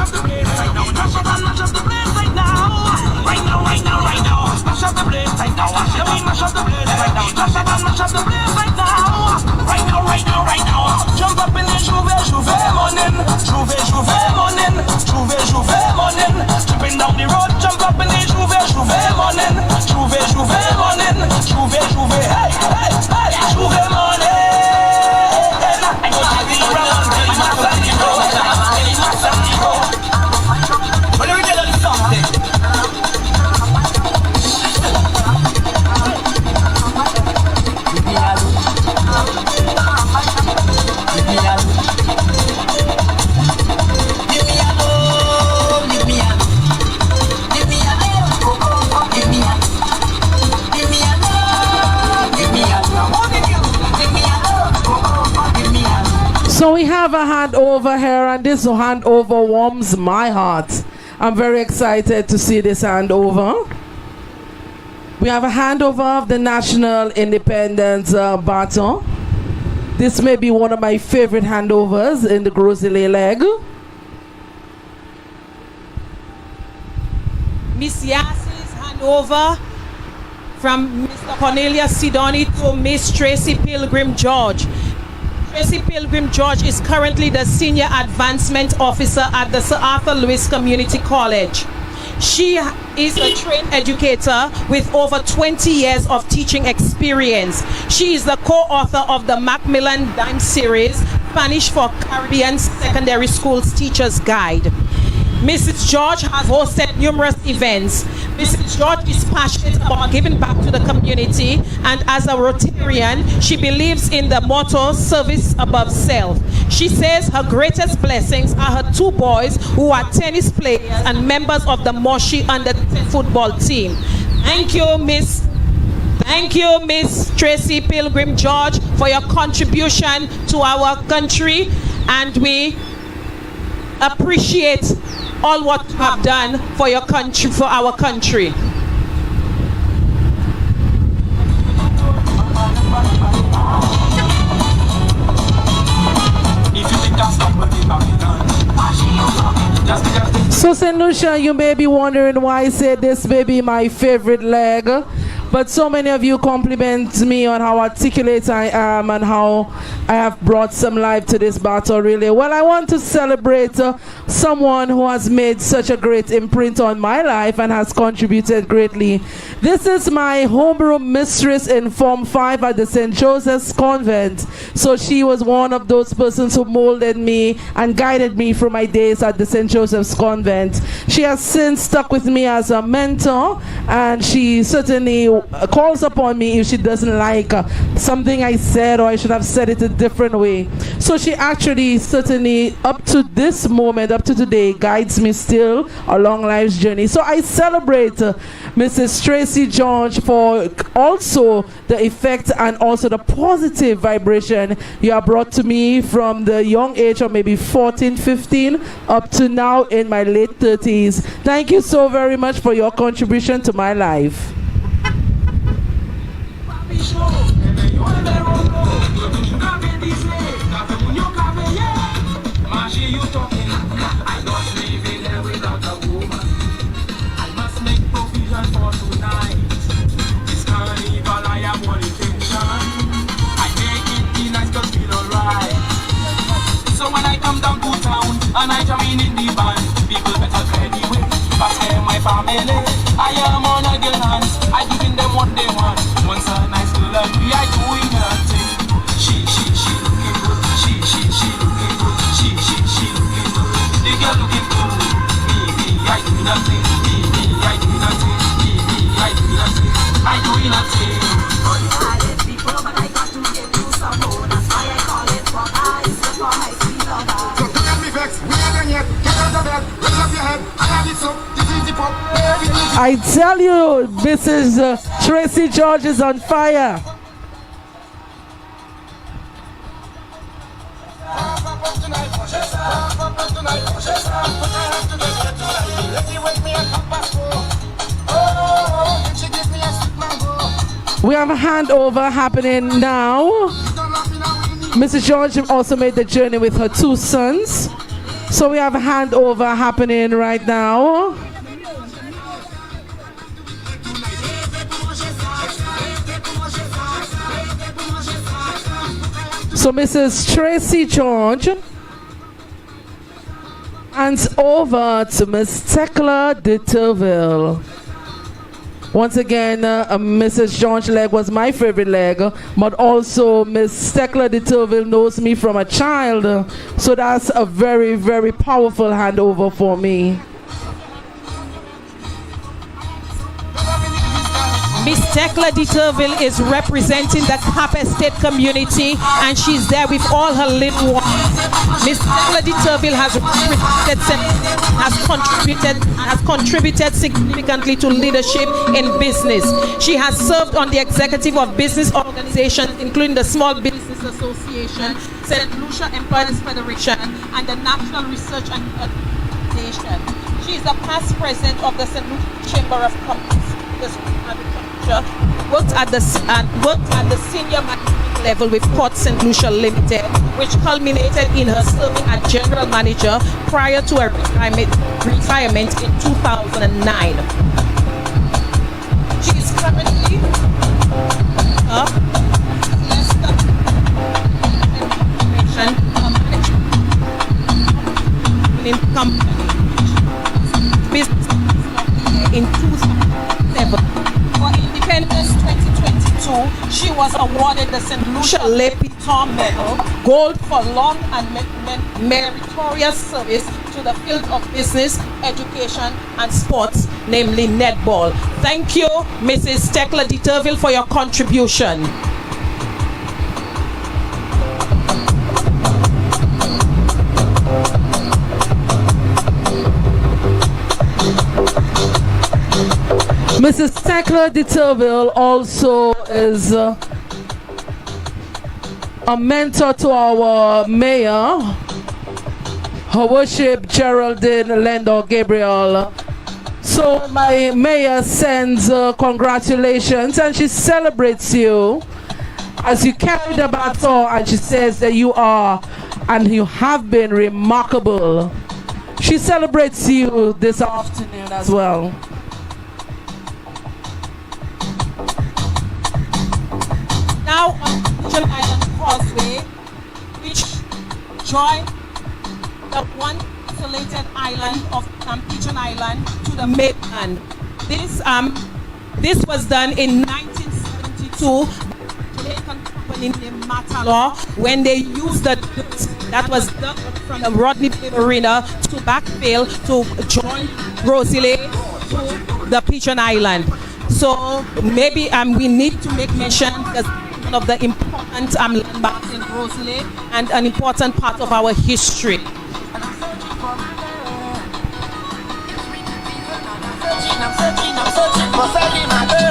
up the place right now. Mash up and mash up the place right now. Right now, right now, right now. Mash up the place right now. Yeah, we mash up the place right now. Mash up and mash up the place right now. Right now, right now, right now. Jump up in the Juve, Juve morning. Juve, Juve morning. Juve, Juve morning. Tripping down the road, jump up in the Juve, Juve morning. Juve, Juve morning. Juve, Juve, hey, hey, hey. Juve morning. I go to the road, till my sunny road, till my sunny road. But let me tell you something. Leave me alone. Leave me alone. Leave me alone. Leave me alone. Leave me alone. Leave me alone. Leave me alone. Leave me alone. Leave me alone. Leave me alone. So we have a handover here, and this handover warms my heart. I'm very excited to see this handover. We have a handover of the National Independence Baton. This may be one of my favorite handovers in the GROS ISLET leg. Miss Yassi's handover from Mr. Cornelius Sidoni to Miss Tracy Pilgrim George. Tracy Pilgrim George is currently the Senior Advancement Officer at the Sir Arthur Lewis Community College. She is a trained educator with over 20 years of teaching experience. She is the co-author of the Macmillan Dime series, Spanish for Caribbean Secondary Schools Teacher's Guide. Mrs. George has hosted numerous events. Mrs. George is passionate about giving back to the community, and as a Rotarian, she believes in the motto, service above self. She says her greatest blessings are her two boys who are tennis players and members of the Moshi under football team. Thank you, Miss Tracy Pilgrim George, for your contribution to our country, and we appreciate all what you have done for your country, for our country. So St. Lucia, you may be wondering why I said this may be my favorite leg, but so many of you compliment me on how articulate I am and how I have brought some life to this battle really. Well, I want to celebrate someone who has made such a great imprint on my life and has contributed greatly. This is my homeroom mistress in Form 5 at the St. Joseph's Convent. So she was one of those persons who molded me and guided me through my days at the St. Joseph's Convent. She has since stuck with me as a mentor, and she certainly calls upon me if she doesn't like something I said, or I should have said it a different way. So she actually certainly up to this moment, up to today, guides me still along life's journey. So I celebrate Mrs. Tracy George for also the effect and also the positive vibration you have brought to me from the young age of maybe 14, 15 up to now in my late 30s. Thank you so very much for your contribution to my life. So when I come down to town and I join in the band, people better clear the way, cause they're my family. I am on a girl hands, I giving them what they want. Once a nice girl and me, I doing nothing. She looking good, she looking good, she looking good. The girl looking good, me, I do nothing. Me, I do nothing. Me, I do nothing. I doing nothing. People, but I got to get you some more. That's why I call it for eyes, for my sweet lover. So don't get me vexed, we are done yet. Get out of bed, raise up your head. I have it so, this is the pop. I tell you, Mrs. Tracy George is on fire. We have a handover happening now. Mrs. George also made the journey with her two sons. So we have a handover happening right now. So Mrs. Tracy George hands over to Miss Tekla de Turville. Once again, Mrs. George's leg was my favorite leg, but also Miss Tekla de Turville knows me from a child, so that's a very, very powerful handover for me. Miss Tekla de Turville is representing the Cap Estate community, and she's there with all her little ones. Miss Tekla de Turville has contributed significantly to leadership in business. She has served on the executive of business organizations, including the Small Business Association, St. Lucia Employers Federation, and the National Research and Organization. She is a past president of the St. Lucia Chamber of Commerce. Worked at the senior management level with Port St. Lucia Limited, which culminated in her serving as general manager prior to her retirement in 2009. She is currently a company business in 2007. For Independence 2022, she was awarded the St. Lucia Le Piton Medal, Gold for long and meritorious service to the field of business, education, and sports, namely netball. Thank you, Mrs. Tekla de Turville, for your contribution. Mrs. Tekla de Turville also is a mentor to our mayor, Her Worship Geraldine Lendor Gabriel. So my mayor sends congratulations, and she celebrates you as you carry the baton, and she says that you are and you have been remarkable. She celebrates you this afternoon as well. Now on Pigeon Island Causeway, which join the one isolated island of Pigeon Island to the mainland. This was done in 1972 by a Jamaican company named Matalaw, when they used the dirt that was dug from the Rodney Marina to backfill to join GROS ISLET to the Pigeon Island. So maybe we need to make mention because one of the important landmarks in GROS ISLET and an important part of our history. I'm searching for finding my girl.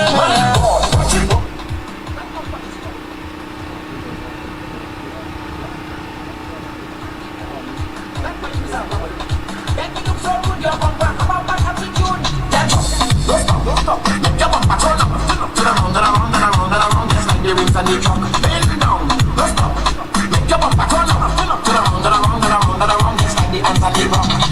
Make your bumper turn up, turn up, turn around, turn around, turn around, turn around, just like the ants at the rock.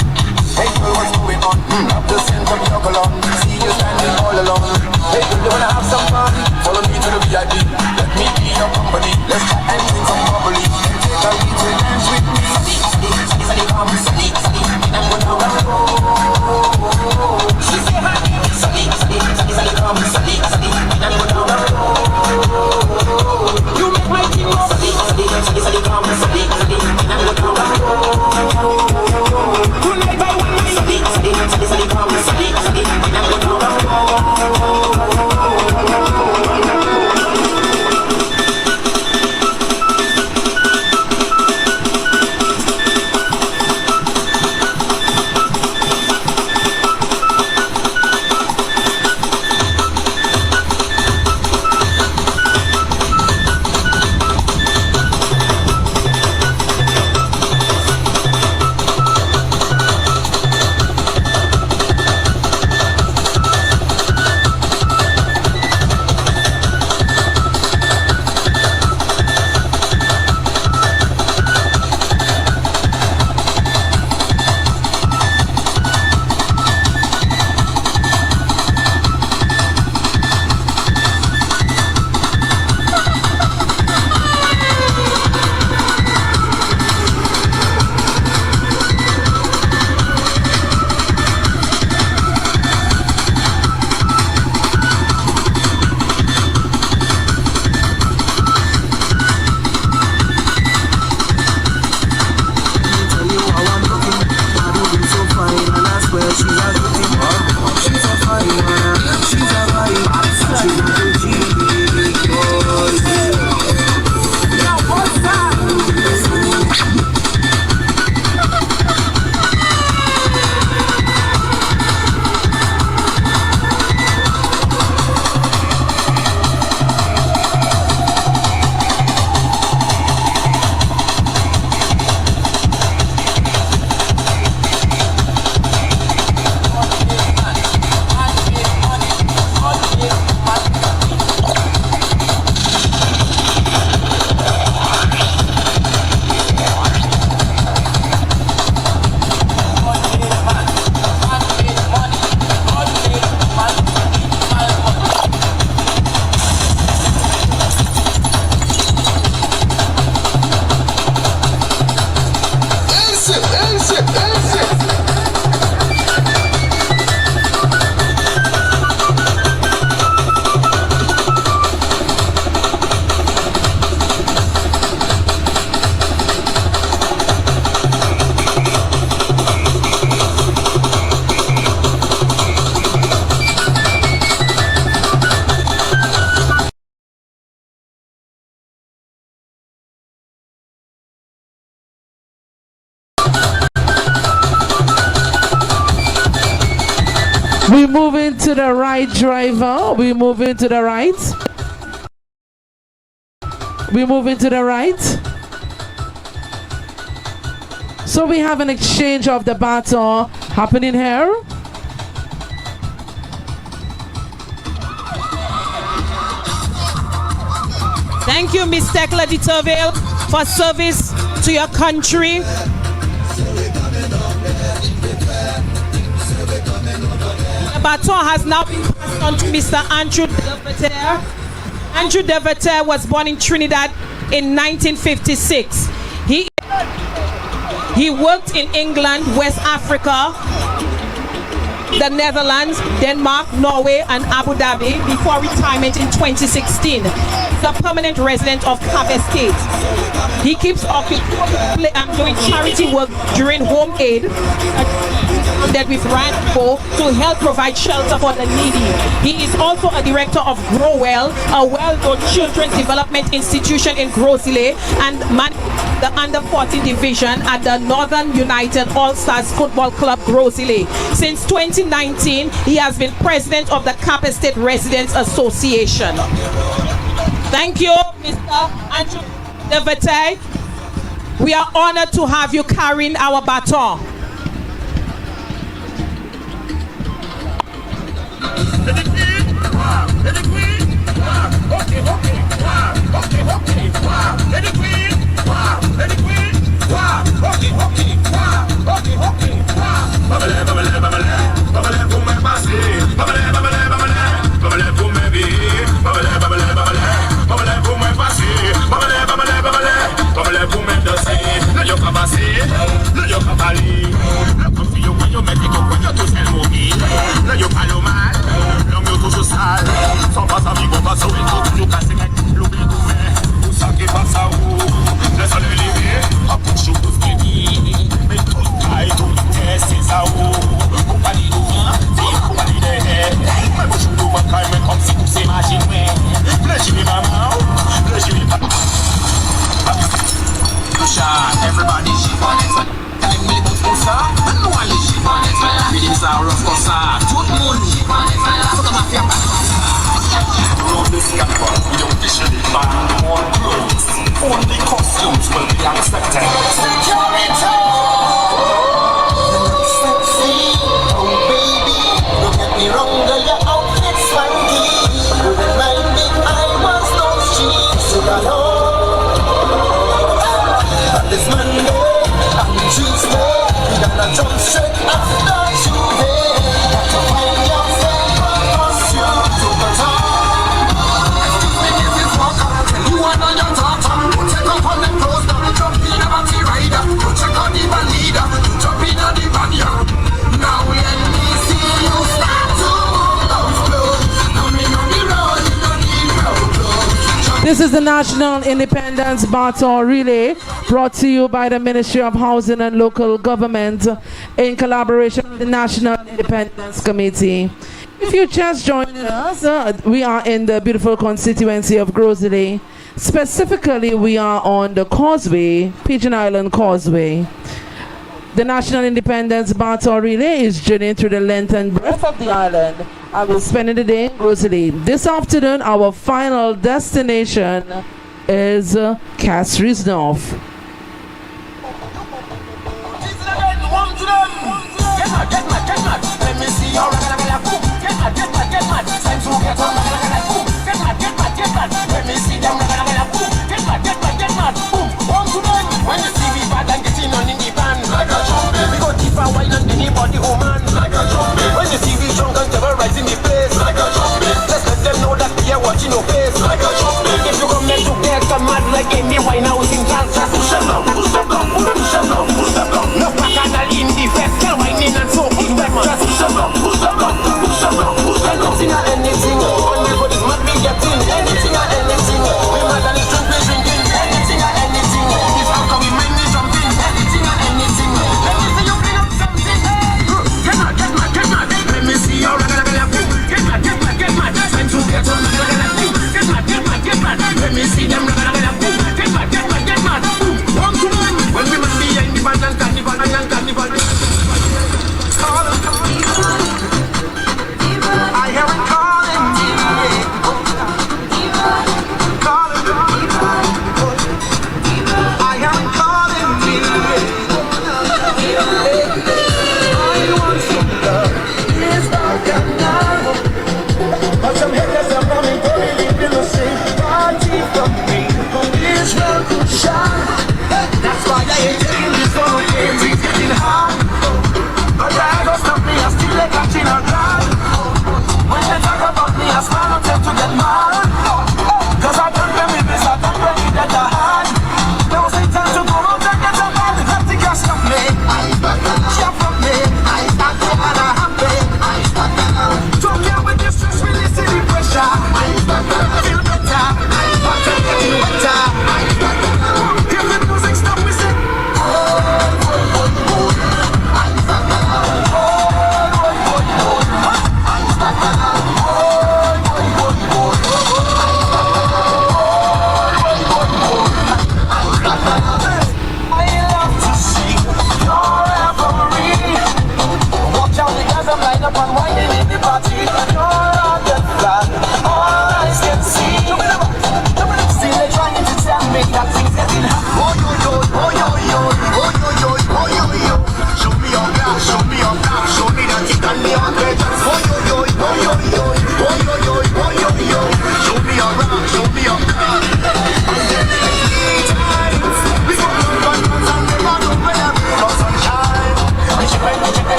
moving to the right, driver. We moving to the right. We moving to the right. So we have an exchange of the baton happening here. Thank you, Miss Tekla de Terville, for service to your country. The baton has now been passed on to Mr. Andrew Deveter. Andrew Deveter was born in Trinidad in 1956. He worked in England, West Africa, the Netherlands, Denmark, Norway, and Abu Dhabi before retirement in 2016. He's a permanent resident of Cadet Corps. He keeps occupied and doing charity work during home aid that we've ran for to help provide shelter for the needy. He is also a director of Grow Well, a well-known children's development institution in GROS ISLET, and the under 14 division at the Northern United All-Stars Football Club GROS ISLET. Since 2019, he has been president of the Cape State Residents Association. Thank you, Mr. Andrew Deveter. We are honored to have you carrying our baton. Everybody she on it, telling me the poster, and no one she on it. Reading sour of course, good money. Look at my finger. Round this campus, we don't dish it back more clothes. Only costumes will be accepted. Security. Sexy, oh baby, don't get me wrong, girl, your outfit's funky. You remind me I was those cheeks, so I know. This Monday and Tuesday, we gonna jump straight after Tuesday. Got to find yourself a costume to put on. Excuse me, this is Walker. You want on your tartan? Take off on them clothes, now jump in a batty rider. You check on the band leader, you jump in a the band. Now let me see you start to move those clothes. Coming on the road, you don't need no clothes. This is the National Independence Baton Relay, brought to you by the Ministry of Housing and Local Government in collaboration with the National Independence Committee. If you just joined us, we are in the beautiful constituency of GROS ISLET. Specifically, we are on the Causeway, Pigeon Island Causeway. The National Independence Baton Relay is journeying through the length and breadth of the island. I will spend the day in GROS ISLET. This afternoon, our final destination is Castries North. Let me see your get mad, time to get on. Get mad, let me see them get mad, boom, one to them. When you see me bad and getting on in the band, like a trumpet, we go deeper wine than anybody, oh man, like a trumpet. When you see me drunk and terrorize in the place, like a trumpet, let's let them know that we are watching your face, like a trumpet. If you come here to get mad like any wine house in Kansas.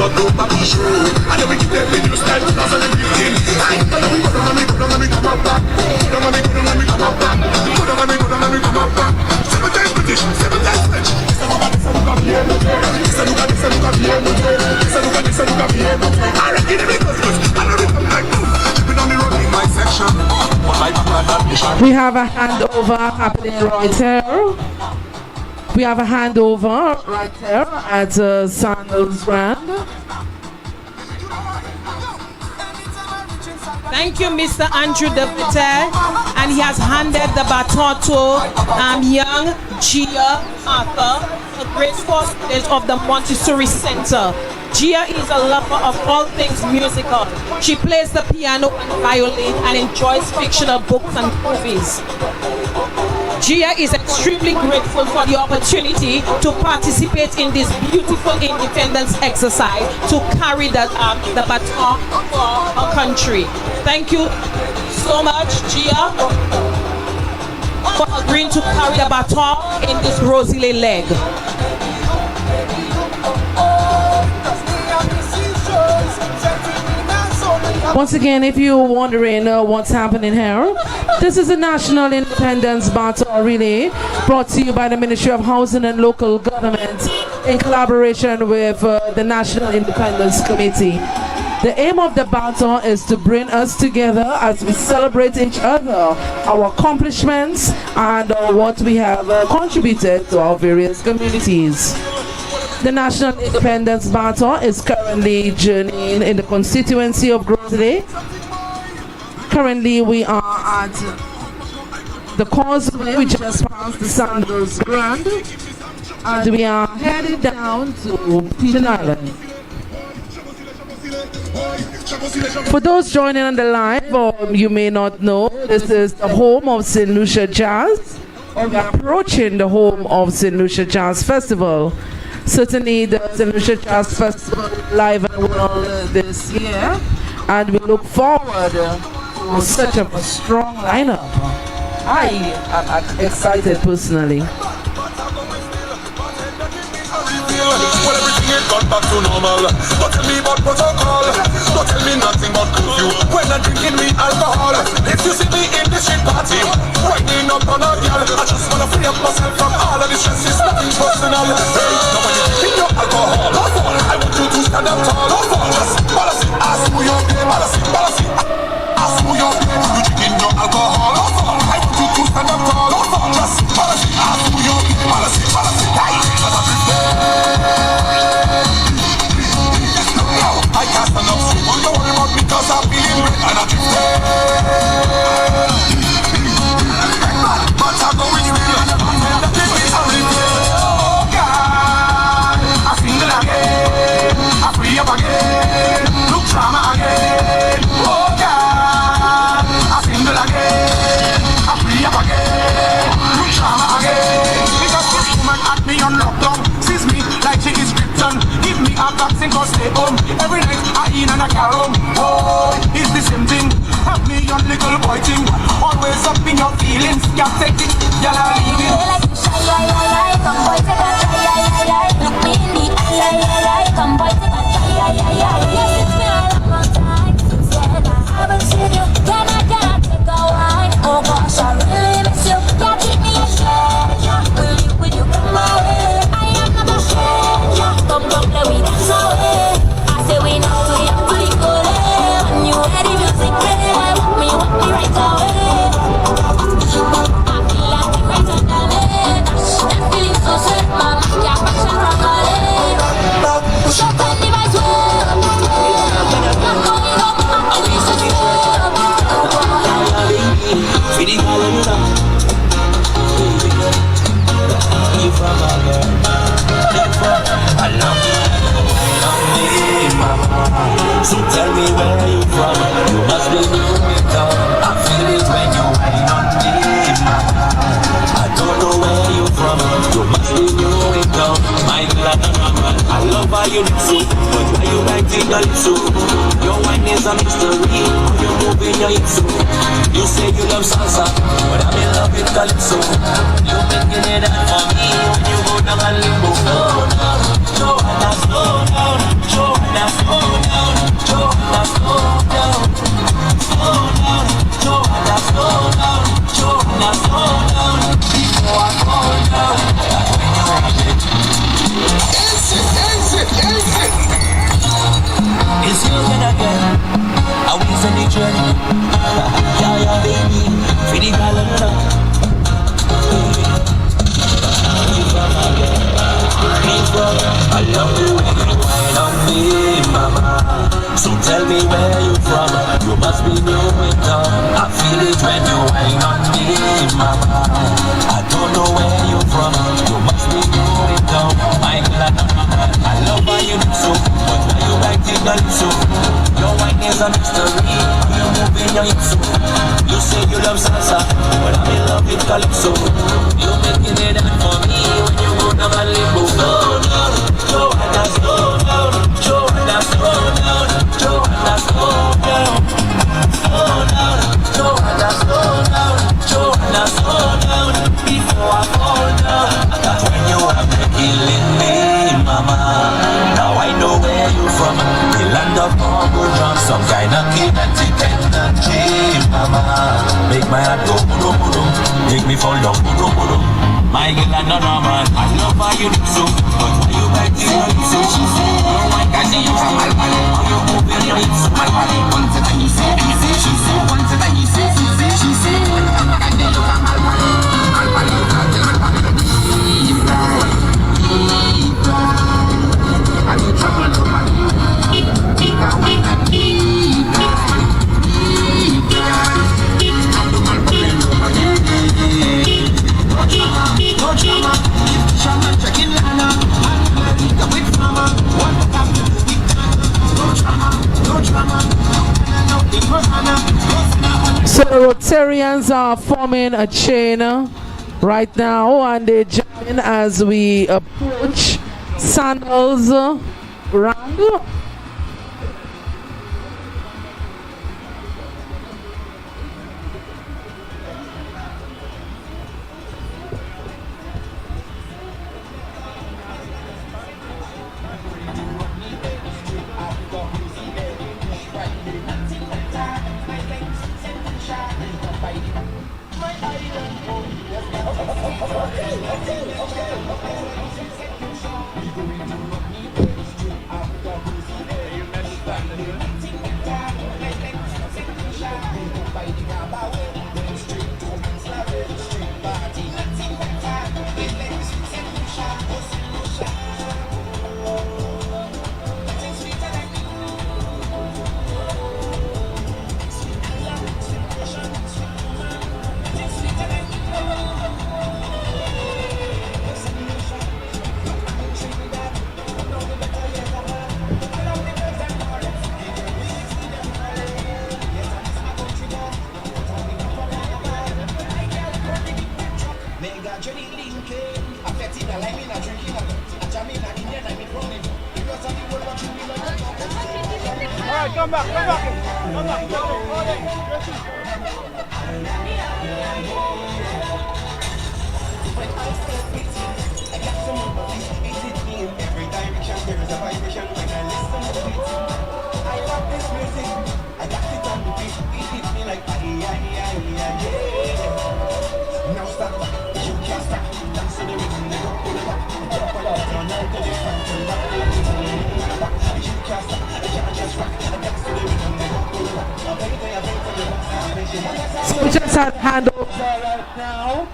but no papi show. And then we give them the new style 2015. Aye, go down, come up back. Go down, come up back. Go down, come up back. 7 times British, 7 times French. Essa nunca viene, essa nunca viene, essa nunca viene. I reckon the because I know it come like boom. Keeping on the road in my section. We have a handover happening right here. We have a handover right here at Sandals Brand. Thank you, Mr. Andrew Devite, and he has handed the baton to young Gia Arthur, a grade 4 student of the Montessori Center. Gia is a lover of all things musical. She plays the piano and violin and enjoys fictional books and movies. Gia is extremely grateful for the opportunity to participate in this beautiful independence exercise to carry the baton for our country. Thank you so much, Gia, for agreeing to carry the baton in this Rosalie leg. Once again, if you're wondering what's happening here, this is a National Independence Baton Relay brought to you by the Ministry of Housing and Local Government in collaboration with the National Independence Committee. The aim of the baton is to bring us together as we celebrate each other, our accomplishments, and what we have contributed to our various communities. The National Independence Baton is currently journeying in the constituency of GROS ISLET. Currently, we are at the causeway. We just passed the Sandals Grand, and we are headed down to Pigeon Island. For those joining on the live, or you may not know, this is the home of St. Lucia Jazz. We are approaching the home of St. Lucia Jazz Festival. Certainly the St. Lucia Jazz Festival live and well this year, and we look forward to such a strong lineup. I am excited personally. Well, everything is gone back to normal. Don't tell me about protocol. Don't tell me nothing but curfew. When I'm drinking me alcohol. If you see me in the street party, winding up on a girl, I just wanna free up myself from all of the stress. It's nothing personal. Hey, now when you're drinking your alcohol, I want you to stand up tall. Just balance it, ask who you're being, balance it, balance it. Ask who you're being, you drinking your alcohol. I want you to stand up tall. Just balance it, ask who you're being, balance it, balance it. Hey, I can't stand up straight, don't worry about me cause I'm feeling red and I'm drifting. But I'm going real and I'm going to give me a reveal. Oh God, I single again, I free up again, look drama again. Oh God, I single again, I free up again, look drama again. Because this woman had me on lockdown, sees me like she is Krypton. Give me a vaccine cause stay home. Every night I eat and I carry home. Oh, it's the same thing. Have me on little boy thing. Always up in your feelings. Can't take it, y'all are leaving. They like to shy, come boy, take a try, look me in the eye, come boy, take a try, yes, it's been a long time since then I haven't seen you. Can I take a wine? Oh gosh, I really miss you. Yeah, keep me a stranger. Will you come my way? I am not a stranger. Come play with us away. I say we not too young to be good. When you hear the music play, want me right away. I feel like I'm right under me. That feeling so sweet, man. Yeah, passion from my head. Push up on the vice way. Not going up, I'm going to be up. Feeding all of you now. You from a girl. I love you. So tell me where you from. You must be new in town. I feel it when you whine on me, mama. I don't know where you from. You must be new in town. My glad I love how you look so, but why you acting a little? Your wine is a mystery. You're moving your hips so. You say you love salsa, but I'm in love with calypso. You're making it hard for me when you go down a limbo. Slow down, Joanna, slow down, Joanna. This year again, I will send the journey. Yeah, baby, for the calendar. I love the way you wine on me, mama. So tell me where you from. You must be new in town. I feel it when you wine on me, mama. I don't know where you from. You must be new in town. My girl, I love how you do so, but now you like it a little. Your wine is a mystery. You moving your hips so. You say you love salsa, but I'm in love with calypso. You making it up for me when you go down and limbo. Slow down, Joanna, slow down, Joanna, slow down, Joanna, slow down, slow down, Joanna, slow down, Joanna, slow down, before I fall down. That's when you are killing me, mama. Now I know where you from. The land of Congo drum, some kind of kinetic energy, mama. Make my heart go boom, make me fall down boom. My girl, I know no man. I love how you do so, but why you back to your hips so? No one can see you from my body. How you moving your hips so? My body. One time you say, she say. One time you say, she say. I need you from my body. My body, you can't tell my body. Deep down. I need trouble to my body. Deep down, deep down. I do my problem to my body. No drama, if drama checking Lana, I'm the with mama. What have to do with Lana? No drama, no big. So the Rotarians are forming a chain right now, and they're jamming as we approach Sandals round. Come back. Every direction there is a vibration when I listen to it. I love this music. I got it on the beat. It hits me like yeah. Now stop. You can't stop. Dance to the rhythm. They go pull it back. Jump on it. Turn out to the front. Turn back to the rhythm. You can't stop. You can't just rock. Dance to the rhythm. They go pull it back. So we just had Handover right now.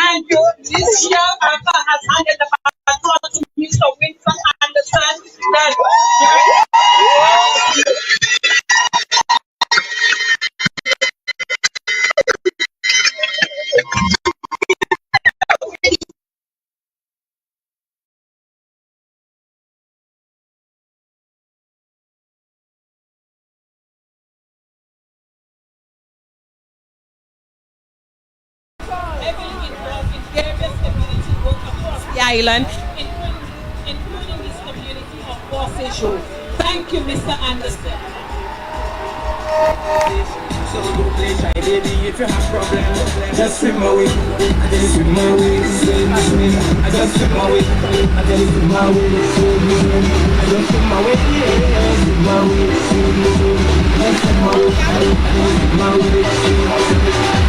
And Lucia has handed the baton to Mr. Winston Anderson that island, including this community of forces. Thank you, Mr. Anderson. So don't play shy, baby. If you have problems, just swim away. I tell you swim away, swim, swim. I just swim away. I tell you swim away, swim, swim. I just swim away, yeah. Swim away, swim, swim. Just swim away. I tell you swim away, swim, swim.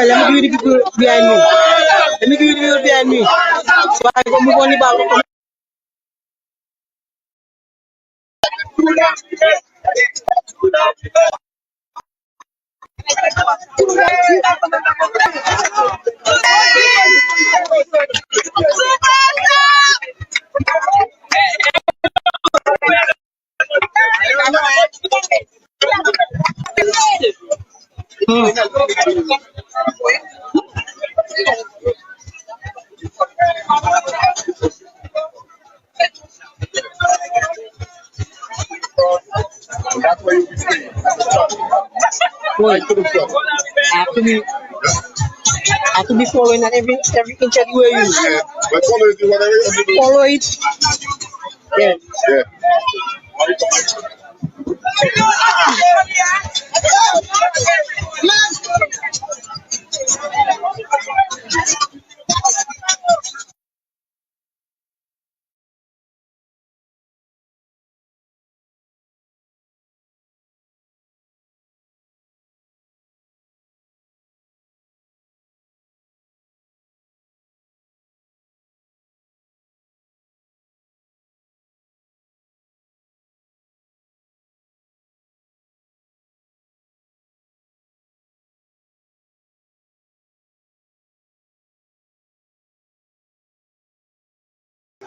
Let me give you the people behind me. Let me give you the people behind me. So I can move on the back. That's where you be staying. I have to be following at every inch of the way you Yeah. But follow it, whatever. follow it. Yeah. Yeah.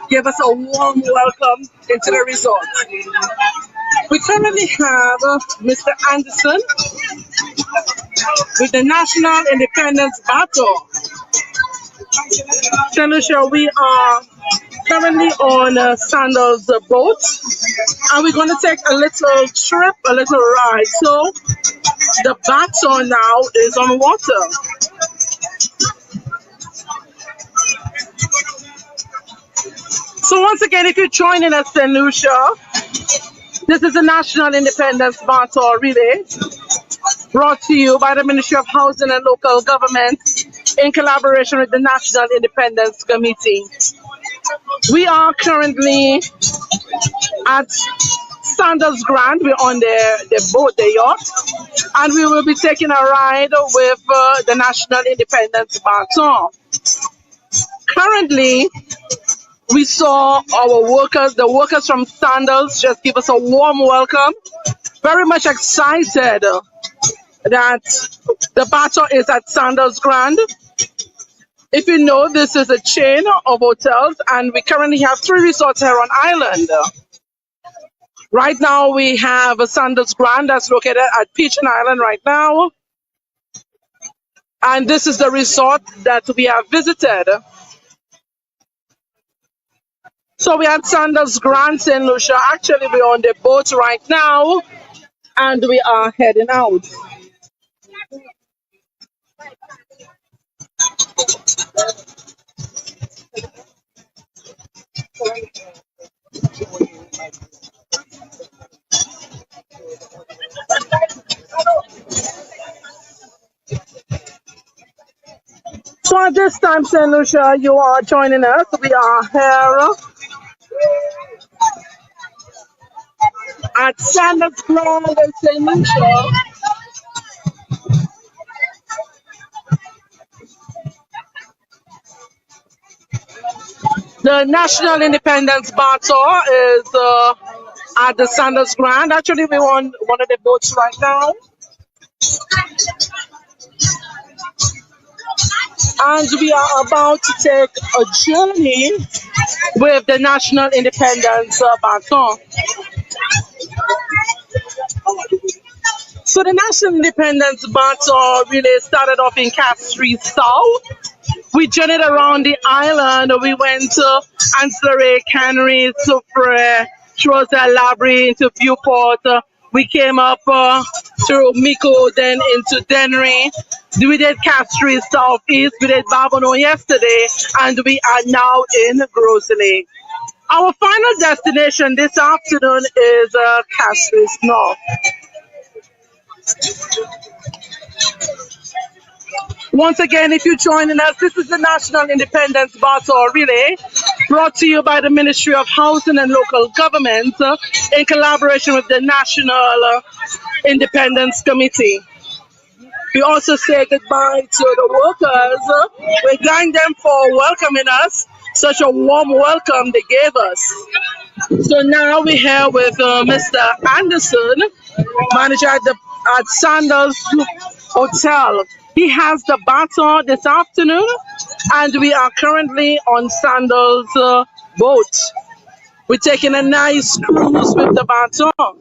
Give us a warm welcome into the resort. We currently have Mr. Anderson with the National Independence Battle. St. Lucia, we are currently on Sandals boat, and we're going to take a little trip, a little ride. So the Baton now is on water. So once again, if you're joining us, St. Lucia, this is the National Independence Battle Relay, brought to you by the Ministry of Housing and Local Government in collaboration with the National Independence Committee. We are currently at Sandals Grand. We're on the boat, the yacht, and we will be taking a ride with the National Independence Baton. Currently, we saw our workers, the workers from Sandals, just give us a warm welcome. Very much excited that the Baton is at Sandals Grand. If you know, this is a chain of hotels, and we currently have 3 resorts here on island. Right now, we have a Sandals Grand that's located at Pigeon Island right now. And this is the resort that we have visited. So we had Sandals Grand, St. Lucia. Actually, we're on the boat right now, and we are heading out. So at this time, St. Lucia, you are joining us. We are here at Sandals Grand in St. Lucia. The National Independence Battle is at the Sandals Grand. Actually, we're on one of the boats right now. And we are about to take a journey with the National Independence Baton. So the National Independence Baton really started off in Castries South. We journeyed around the island. We went to Ancillary, Canary, Soufrière, Choiseul, Labrie, into Viewport. We came up through Miko, then into Dennery. We did Castries Southeast. We did Baton yesterday, and we are now in GROS ISLET. Our final destination this afternoon is Castries North. Once again, if you're joining us, this is the National Independence Battle Relay, brought to you by the Ministry of Housing and Local Government in collaboration with the National Independence Committee. We also say goodbye to the workers. We thank them for welcoming us. Such a warm welcome they gave us. So now we're here with Mr. Anderson, manager at Sandals Hotel. He has the Baton this afternoon, and we are currently on Sandals boat. We're taking a nice cruise with the Baton.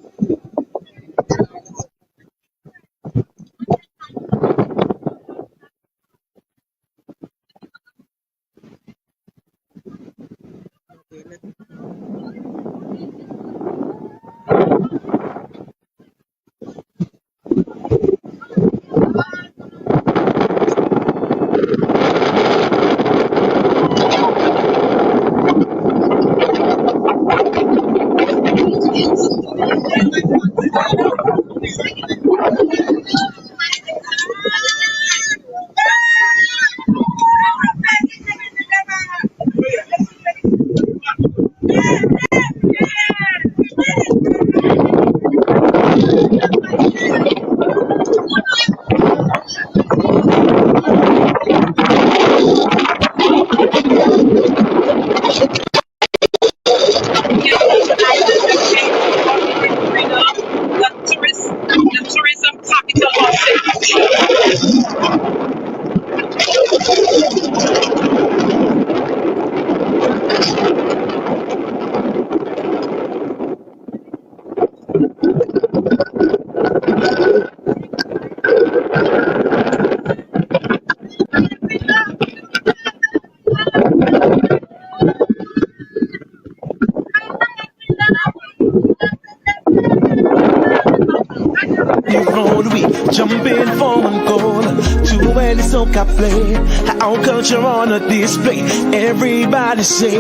jumping from one corner to where the soca play. Our culture on a display. Everybody say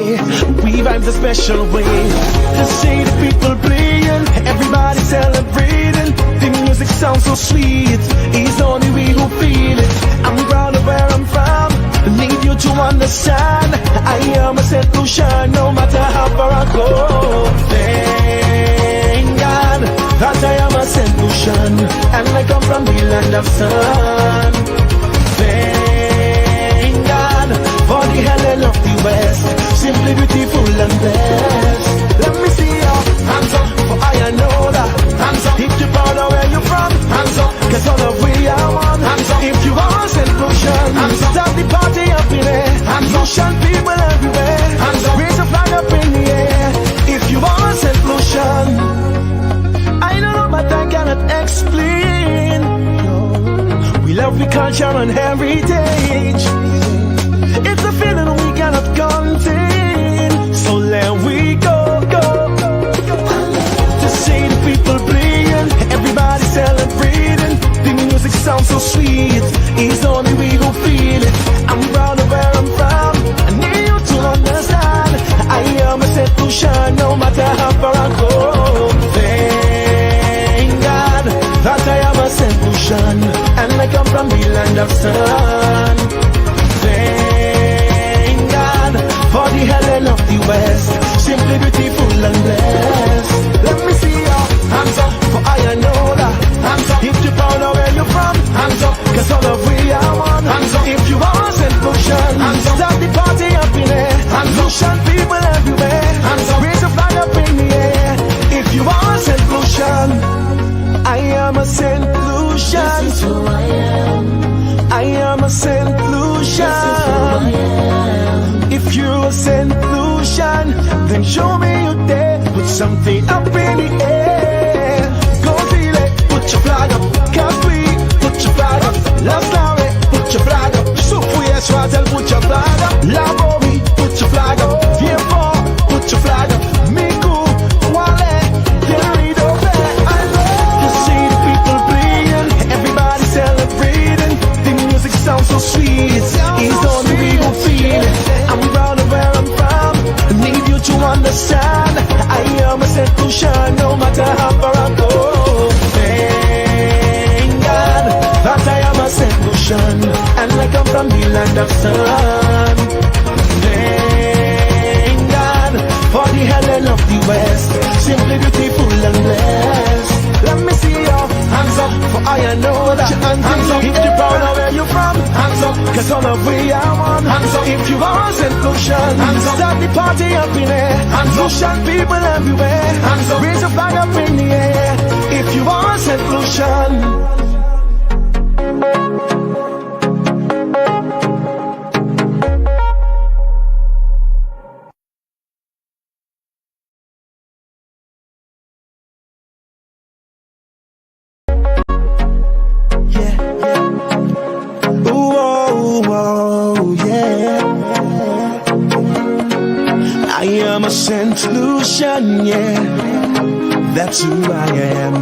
we vibe the special way. To see the people playing, everybody celebrating. The music sounds so sweet. It's only we who feel it. I'm proud of where I'm from. Need you to understand. I am a St. Lucia, no matter how far I go. Thank God that I am a St. Lucian, and I come from the land of sun. Thank God for the Helen of the West, simply beautiful and blessed. Let me see your hands up, for I know that. Hands up, if you're proud of where you're from. Hands up, cause all of we are one. Hands up, if you are St. Lucian. Hands up, start the party up in there. Hands up, Lucian people everywhere. Hands up, raise a flag up in the air. If you are St. Lucian, I don't know but I cannot explain. We love the culture and heritage. It's a feeling we cannot contain. So let we go. To see the people playing, everybody celebrating. The music sounds so sweet. It's only we who feel it. I'm proud of where I'm from. I need you to understand. I am a St. Lucia, no matter how far I go. Thank God that I am a St. Lucian, and I come from the land of sun. Thank God for the Helen of the West, simply beautiful and blessed. Let me see your hands up, for I know that. Hands up, if you're proud of where you're from. Hands up, cause all of we are one. Hands up, if you are St. Lucian. Hands up, start the party up in there. Hands up, Lucian people everywhere. Hands up, raise a flag up in the air. If you are St. Lucian, I am a St. Lucian. This is who I am. I am a St. Lucian. This is who I am. If you're a St. Lucian, then show me you there. Put something up in the air. Go feel it. Put your flag up. Can't speak. Put your flag up. Love story. Put your flag up. Souffle Swazel. Put your flag up. Labomi. Put your flag up. Viens fort. Put your flag up. Miku. Wale. Querido. I love to see the people playing. Everybody celebrating. The music sounds so sweet. It's only we who feel it. I'm proud of where I'm from. I need you to understand. I am a St. Lucia, no matter how far I go. Thank God that I am a St. Lucian, and I come from the land of sun. Thank God for the Helen of the West, simply beautiful and blessed. Let me see your hands up, for I know that. Hands up, if you're proud of where you're from. Hands up, cause all of we are one. Hands up, if you are St. Lucian. Hands up, start the party up in there. Hands up, Lucian people everywhere. Hands up, raise a flag up in the air. If you are St. Lucian. St. Lucian, yeah, that's who I am.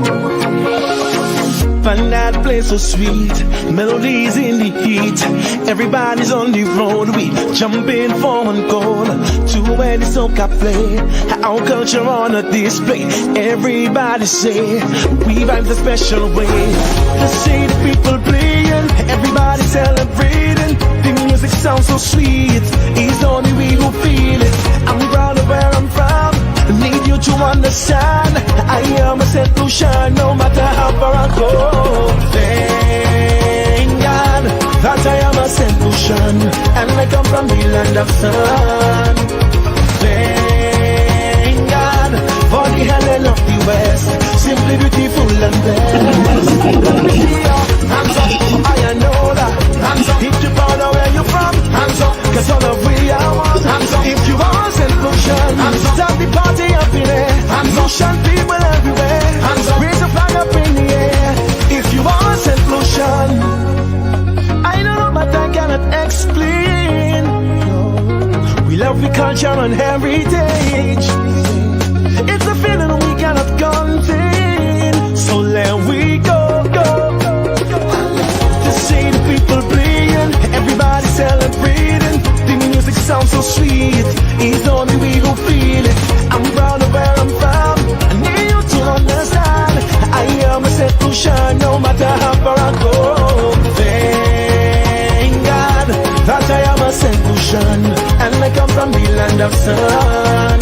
Find that place so sweet, melodies in the heat. Everybody's on the road, we jumping from one corner to where the soca play. Our culture on a display. Everybody say we vibe the special way. To see the people playing, everybody celebrating. The music sounds so sweet. It's only we who feel it. I'm proud of where I'm from. I need you to understand. I am a St. Lucia, no matter how far I go. Thank God that I am a St. Lucian, and I come from the land of sun. Thank God for the Helen of the West, simply beautiful and blessed. Let me see your hands up, I know that. Hands up, if you're proud of where you're from. Hands up, cause all of we are one. Hands up, if you are St. Lucian. Hands up, start the party up in there. Hands up, Lucian people everywhere. Hands up, raise a flag up in the air. If you are St. Lucian, I don't know but I cannot explain. We love the culture and heritage. It's a feeling we cannot contain. So let we go. celebrating. The music sounds so sweet. It's only we who feel it. I'm proud of where I'm from. I need you to understand. I am a solution, no matter how far I go. Thank God that I am a solution, and I come from the land of sun.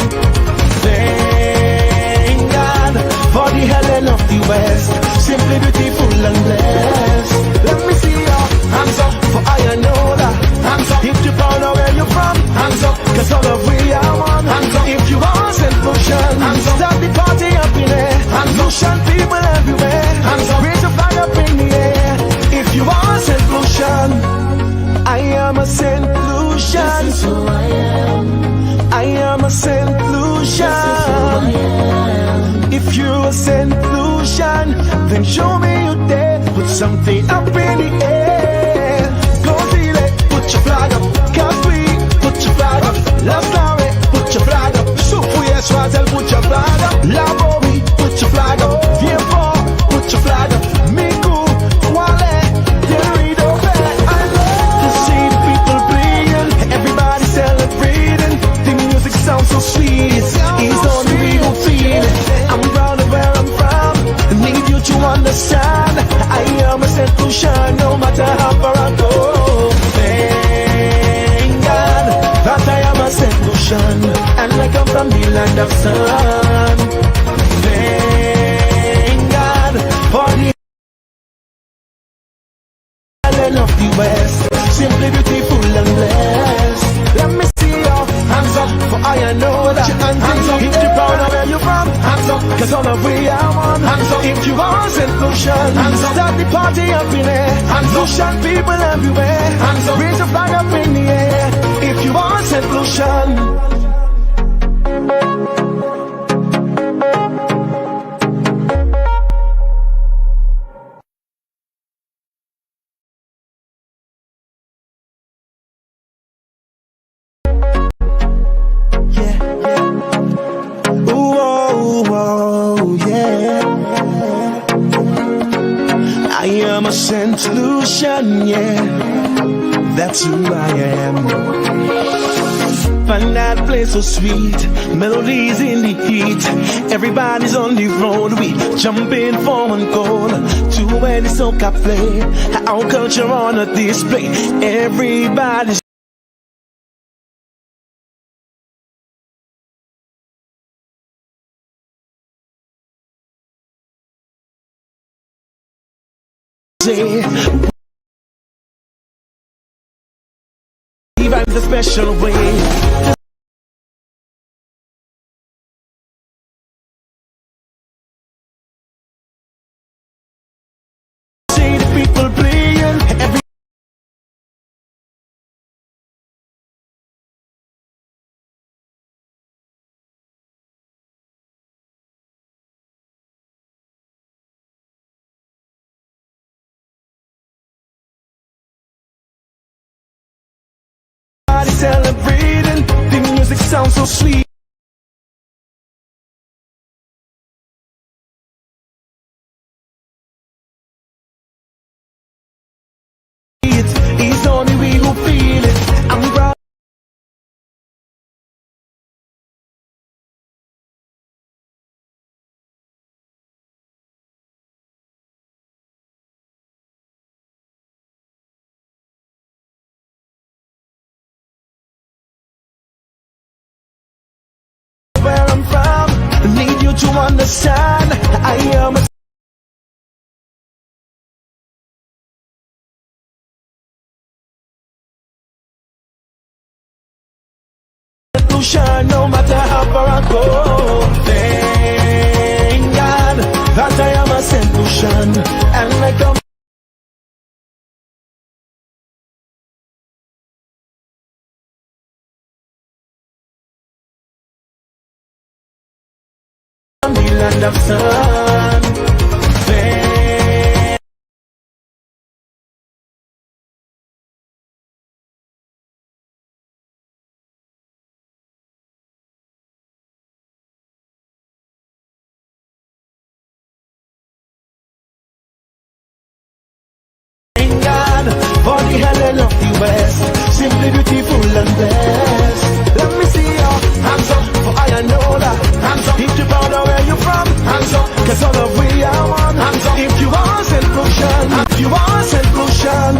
Thank God for the Helen of the West, simply beautiful and blessed. Let me see your hands up, for I know that. Hands up if you're proud of where you're from. Hands up, cause all of we are one. Hands up if you want solution. Hands up, start the party up in there. Hands up, solution people everywhere. Hands up, raise a flag up in the air. If you want solution, I am a solution. This is who I am. I am a solution. If you're a solution, then show me you there. Put something up in the air. Go feel it. Put your flag up. Can't breathe. Put your flag up. Love story. Put your flag up. Soup for your swazzle. Put your flag up. Love me. Put your flag up. Vieux put your flag up. Miku. Wale. Derrido. I love to see the people playing. Everybody celebrating. The music sounds so sweet. It's only we who feel it. I'm proud of where I'm from. I need you to understand. I am a solution, no matter how far I go. Thank God that I am a solution, and I come from the land of sun. Thank God for the island of the West, simply beautiful and blessed. Let me see your hands up, for I know that. Hands up if you're proud of where you're from. Hands up, cause all of we are one. Hands up if you want solution. Hands up, start the party up in there. Hands up, solution people everywhere. Hands up, raise a flag up in the air. If you want solution. I'm a solution, yeah, that's who I am. Find that place so sweet, melodies in the heat. Everybody's on the road, we jumping for one goal. To where the soca play, our culture on a display. Everybody's vibes a special way. See the people playing every celebrating, the music sounds so sweet. It's only we who feel it. I'm proud. Where I'm from, I need you to understand. I am a solution, no matter how far I go. Thank God that I am a solution, and I come from the land of sun. For the Helen of the West, simply beautiful and blessed. Let me see your hands up, for I know that. Hands up, if you're proud of where you're from. Hands up, cause all of we are one. Hands up, if you want solution. If you want solution.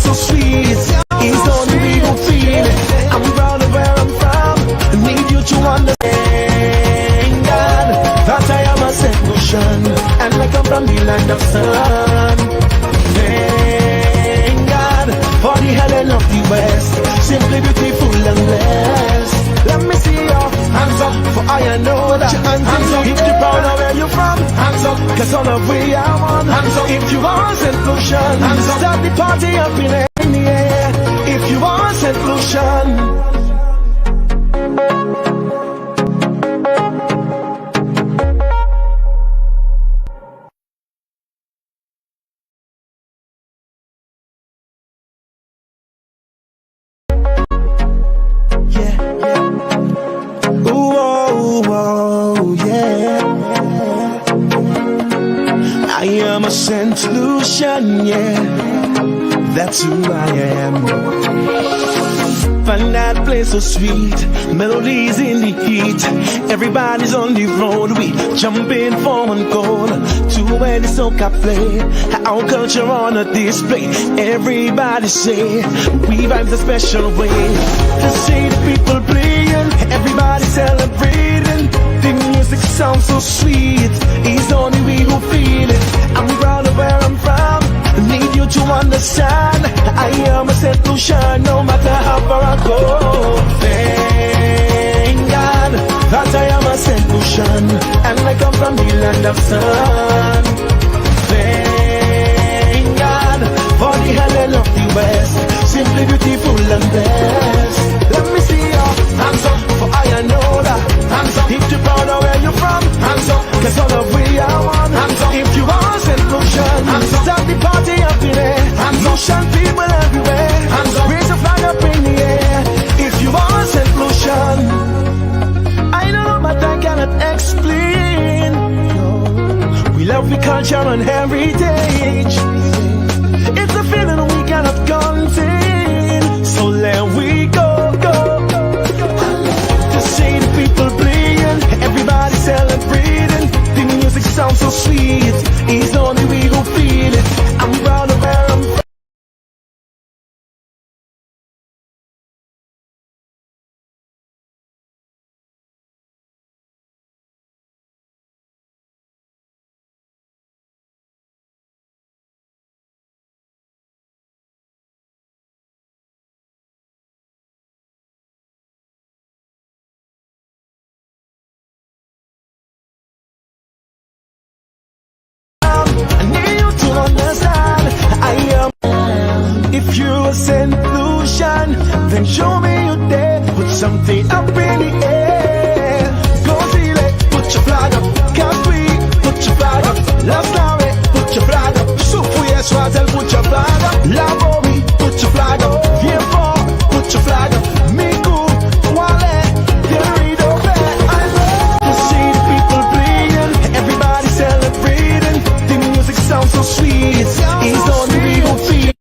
So sweet, he's the only way who feel it. I'm proud of where I'm from. I need you to understand, God, that I am a solution, and I come from the land of sun. Thank God for the Helen of the West, simply beautiful and blessed. Let me see your hands up, for I know that. Hands up, if you're proud of where you're from. Hands up, cause all of we are one. Hands up, if you want solution. Hands up, start the party up in the air. If you want solution. I am a solution, yeah, that's who I am. Find that place so sweet, melodies in the heat. Everybody's on the road, we jumping for one goal. To where the soca play, our culture on a display. Everybody say, we vibe the special way. To see the people playing, everybody celebrating. The music sounds so sweet, it's only we who feel it. I'm proud of where I'm from, need you to understand. I am a solution, no matter how far I go. Thank God that I am a solution, and I come from the land of sun. Thank God for the Helen of the West, simply beautiful and blessed. Let me see your hands up, for I know that. Hands up, if you're proud of where you're from. Hands up, cause all of we are one. Hands up, if you want solution. Hands up, start the party up in there. Hands up, Lucian people everywhere. Hands up, raise a flag up in the air. If you want solution. I know but I cannot explain. We love the culture and heritage. It's a feeling we cannot contain. So let we go. To see the people playing, everybody celebrating. The music sounds so sweet, it's only we who feel it. I'm proud of where I'm from. Understand, I am. If you're a solution, then show me you there. Put something up in the air. Go feel it, put your flag up. Can't we put your flag up? Love story, put your flag up. Super yes, Razel, put your flag up. Labori, put your flag up. Vieux put your flag up. Miku, Wale, Derido, I love to see the people playing. Everybody celebrating. The music sounds so sweet, it's only we who feel.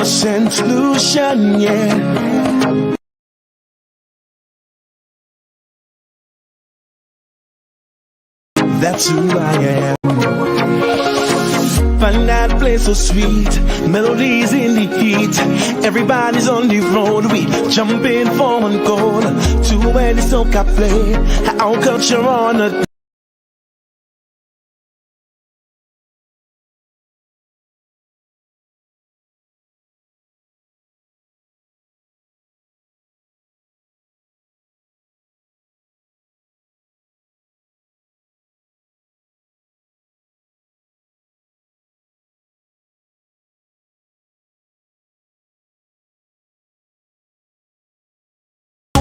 a St. Lucian, yeah. That's who I am. Find that place so sweet, melodies in the heat. Everybody's on the road, we jumping for one goal. To where the soca play, our culture on a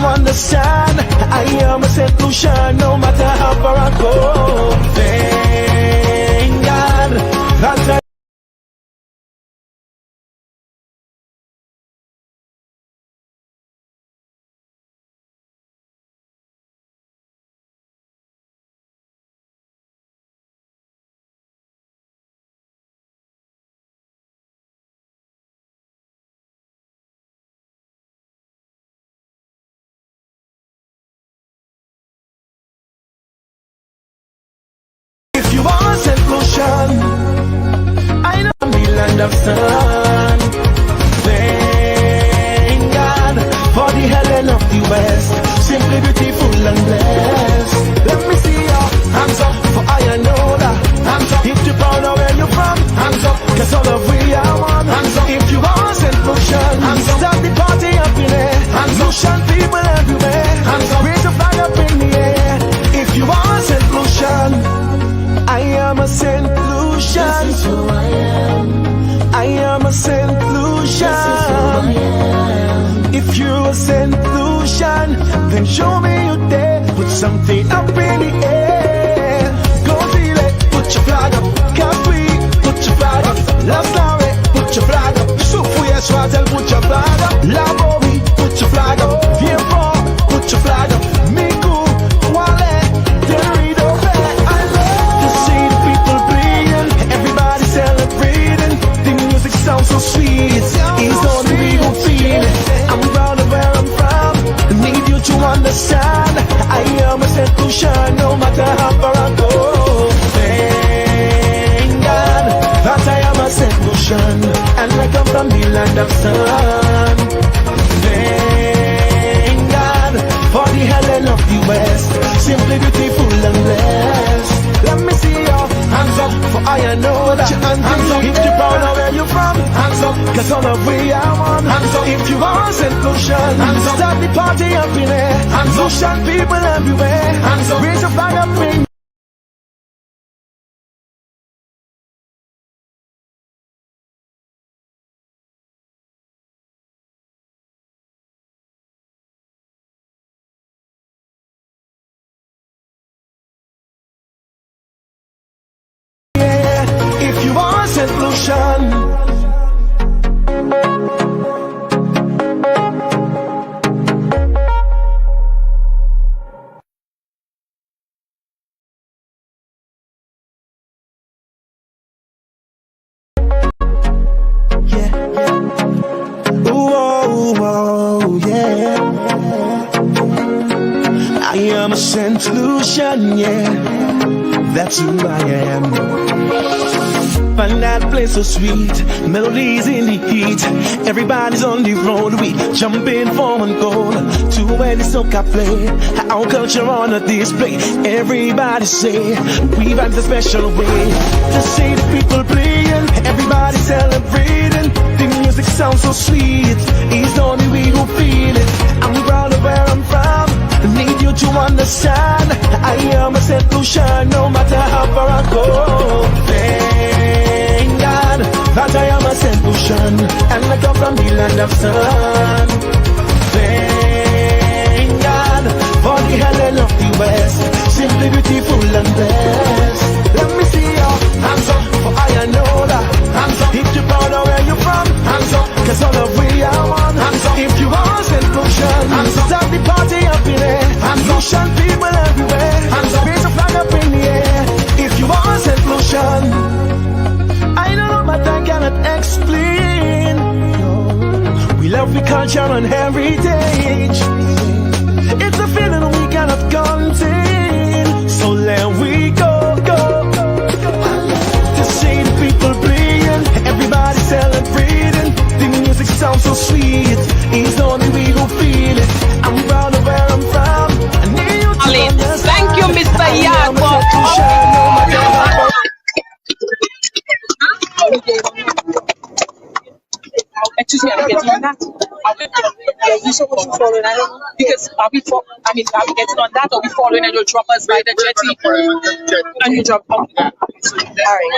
understand. I am a St. Lucian, no matter how far I go. Thank God that I St. Lucian, I know the land of sun. Thank God for the Helen of the West, simply beautiful and blessed. Let me see your hands up, for I know that. Hands up if you're proud of where you're from. Hands up, cause all of we are one. Hands up if you are St. Lucian. Hands up, start the party up in there. Hands up, Lucian people everywhere. Hands up, raise the flag up in the air. If you are St. Lucian, I am a St. Lucian. This is who I am. I am a St. Lucian. This is who I am. If you're a St. Lucian, then show me you there. Put something up in the air. Go feel it. Put your flag up. Can't we? Put your flag up. Love story. Put your flag up. Soufouye Swatel. Put your flag up. Labori. Put your flag up. Vieux-Port. Put your flag up. Miku. Wale. Terrido. Sounds so sweet, it's only we who feel it. I'm proud of where I'm from, need you to understand. I am a St. Lucian, no matter how far I go. Thank God that I am a St. Lucian, and I come from the land of sun. Thank God for the Helen of the West, simply beautiful and blessed. Let me see your hands up, for I know that. Hands up if you're proud of where you're from. Hands up, cause all of we are one. Hands up if you are St. Lucian. Hands up, start the party up in there. Hands up, Lucian people everywhere. Hands up, raise your flag up in. If you are St. Lucian, I am a St. Lucian, yeah, that's who I am. Find that place so sweet, melodies in the heat. Everybody's on the road, we jumping for one goal. To where the soca play, our culture on a display. Everybody say, we vibe the special way. To see the people playing, everybody celebrating. The music sounds so sweet, it's only we who feel it. I'm proud of where I'm from, need you to understand. I am a St. Lucian, no matter how far I go. Thank God that I am a St. Lucian, and I come from the land of sun. Thank God for the Helen of the West, simply beautiful and blessed. Let me see your hands up, for I know that. Hands up if you're proud of where you're from. Hands up, cause all of we are one. Hands up if you are St. Lucian. Hands up, start the party up in there. Hands up, Lucian people everywhere. Hands up, raise a flag up in the air. If you are St. Lucian, I know but I cannot explain. love, we culture and heritage. It's a feeling we cannot contain. So let we go, go. To see the people playing, everybody celebrating. The music sounds so sweet. It's only we who feel it. I'm proud of where I'm from. I need you to understand. Thank you, Mr. Yago. Excuse me, I'm getting on that. Are we supposed to follow that? Because are we getting on that, or we following and you'll drop us by the jetty? And you drop off. All right.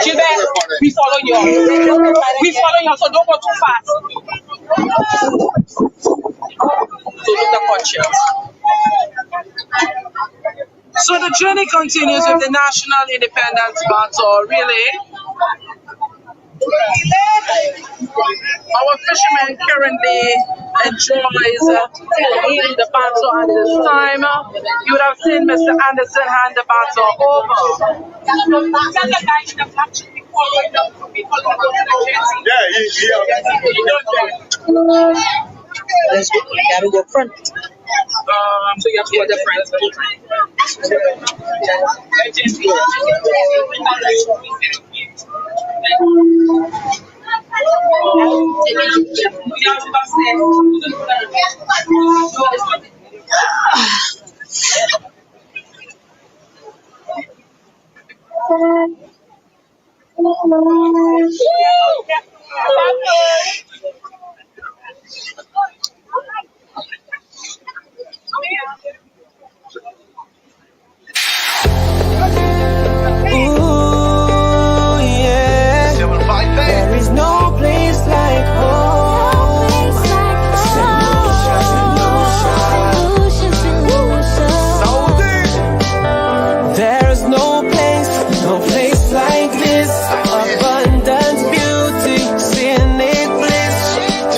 Gilbert, we follow you. We follow you, so don't go too fast. So look the conscience. So the journey continues with the National Independence Battle, really. Our fishermen currently enjoys eating the battle at this time. You would have seen Mr. Anderson hand the battle over. Let's go. You gotta go front. So you have to go the front. There is no place like home. There's no place like this. Abundant beauty, scenic bliss.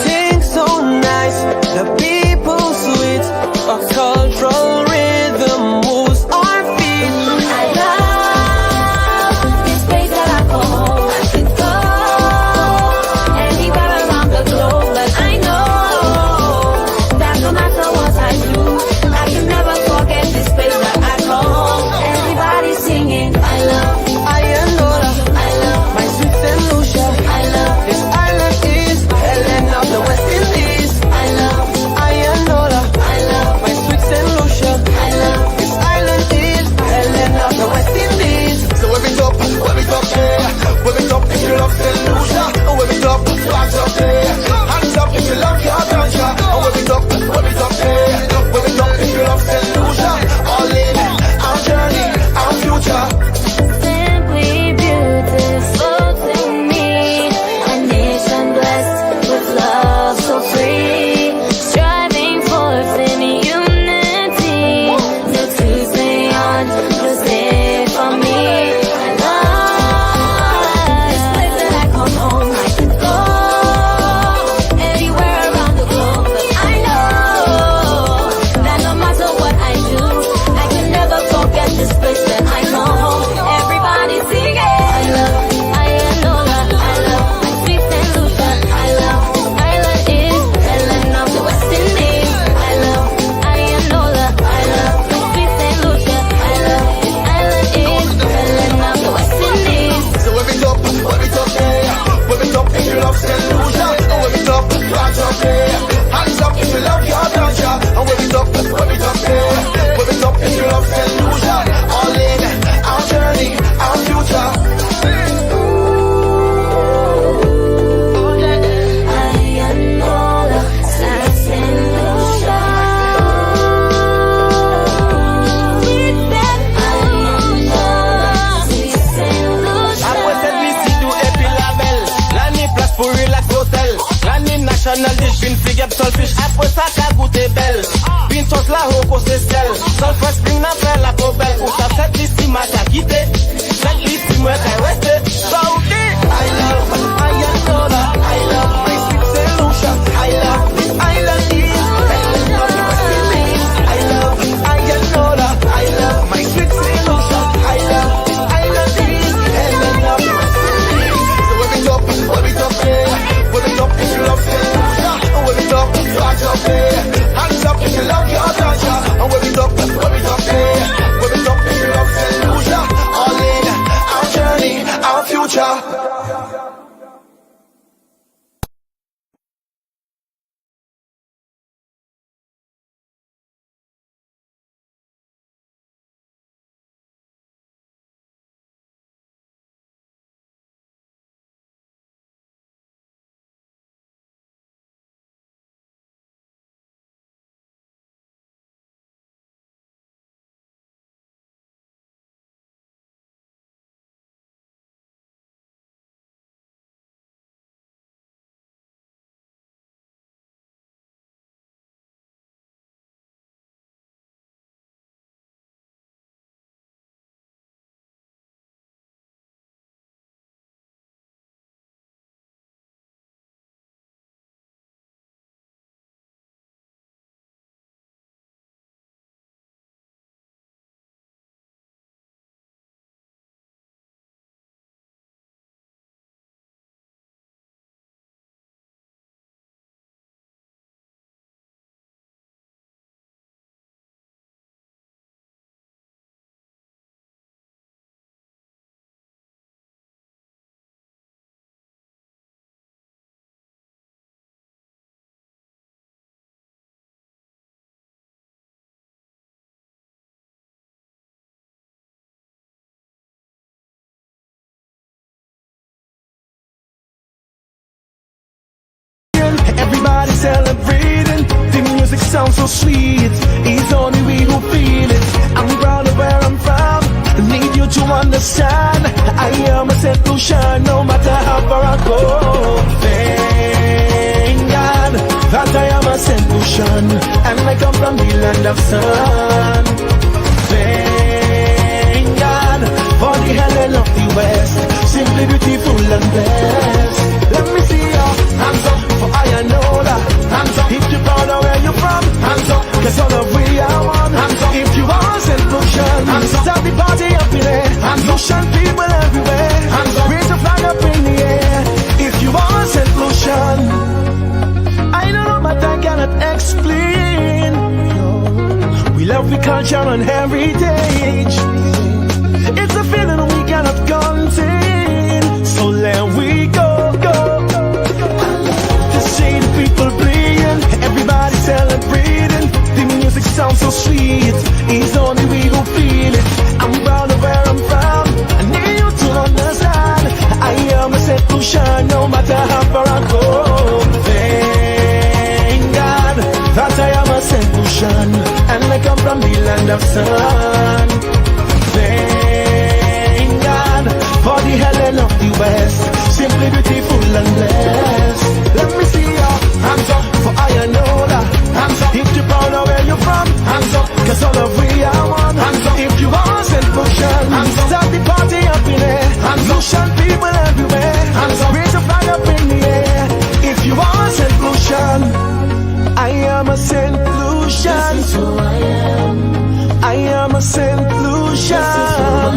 Things so nice, the people sweet. A cultural rhythm moves our feet. I love this place that I call home. I could go anywhere around the globe, but I know that no matter what I do, I can never forget this place that I call home. Everybody singing, I love Ayanola, I love my sweet Saint Lucia, I love this island is Helen of the West Indies. I love Ayanola, I love my sweet Saint Lucia, I love this island is Helen of the West Indies. So when we top, yeah. When we top, if you love Saint Lucia. And when we top, flags up there. Hands up if you love your culture. And when we top, yeah. When we top, if you love Saint Lucia. All in, our journey, our future. Simply beautiful to me. A nation blessed with love so free. Striving for any unity. The truth beyond was there for me. I love this place that I call home. I could go anywhere around the globe, but I know that no matter what I do, I can never forget this place that I call home. Everybody sing it. I love Ayanola, I love my sweet Saint Lucia, I love this island is Helen of the West Indies. I love Ayanola, I love my sweet Saint Lucia, I love this island is Helen of the West Indies. So when we top, yeah. When we top, if you love Saint Lucia. And when we top, flags up there. Hands up if you love your culture. And when we top, yeah. When we top, if you love Saint Lucia. All in, our journey, our future. Ayanola, Saint Lucia. Sweet Saint Lucia. Après cette visite ou épi label, l'année place pour relax hotel. L'année nationale des jeunes filles get solfish. Après ça qu'a goûté belle. Pintos la roco c'est sel. Solfresh spring n'a fait la cobelle. Ou ça cette liste m'a quitté. Cette liste m'a resté. Saoudi. I love Ayanola, I love my sweet Saint Lucia, I love this island is Helen of the West Indies. I love Ayanola, I love my sweet Saint Lucia, I love this island is Helen of Everybody celebrating. The music sounds so sweet. It's only we who feel it. I'm proud of where I'm from. I need you to understand. I am a St. Lucia, no matter how far I go. Thank God that I am a St. Lucian, and I come from the land of sun. Thank God for the Helen of the West, simply beautiful and blessed. Let me see your hands up for I know that. Hands up if you're proud of where you're from. Hands up, cause all of we are one. Hands up if you are St. Lucian. Hands up, start the party up in there. Hands up, Lucian people everywhere. Hands up, raise the flag up in the air. If you are St. Lucian, I don't know but I cannot explain. We love the culture and heritage. It's a feeling we cannot contain. So let we go. To see the people playing, everybody celebrating. The music sounds so sweet. It's only we who feel it. I'm proud of where I'm from. I need you to understand. I am a St. Lucia, no matter how far I go. Thank God that I am a St. Lucian, and I come from the land of sun. Thank God for the Helen of the West, simply beautiful and blessed. Let me see your hands up for I know that. Hands up if you're proud of where you're from. Hands up cause all of we are one. Hands up if you are St. Lucian. Hands up, start the party up in there. Hands up, Lucian people everywhere. Hands up, raise the flag up in the air. If you are St. Lucian, I am a St. Lucian. This is who I am. I am a St. Lucian.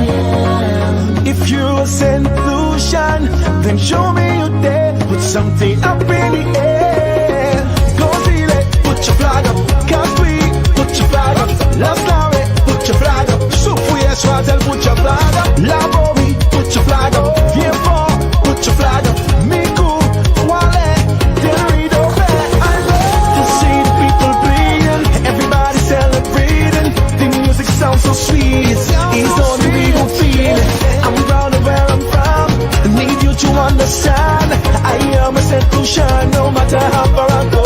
If you're a St. Lucian, then show me you there. Put something up in the air. Go feel it, put your flag up. Can't breathe, put your flag up. Love story, put your flag up. Soufouye Swazel, put your flag up. Labori, put your flag up. Vieux-Fort, put your flag up. Miku, Wale, Delrido, I love to see the people playing. Everybody celebrating. The music sounds so sweet. It's only we who feel it. I'm proud of where I'm from. I need you to understand. I am a St. Lucia, no matter how far I go.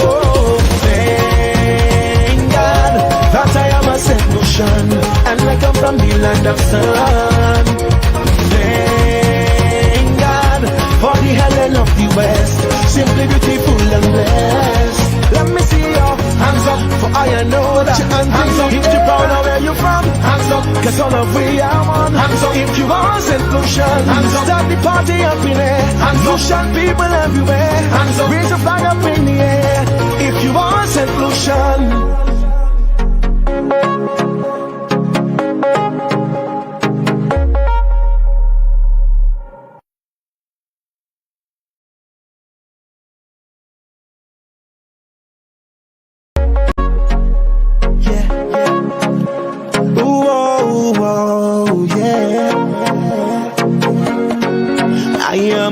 Thank God that I am a St. Lucian, and I come from the land of sun. Thank God for the Helen of the West, simply beautiful and blessed. Let me see your hands up for I know that. Hands up if you're proud of where you're from. Hands up cause all of we are one. Hands up if you are St. Lucian. Hands up, start the party up in there. Hands up, Lucian people everywhere. Hands up, raise the flag up in the air. If you are St. Lucian.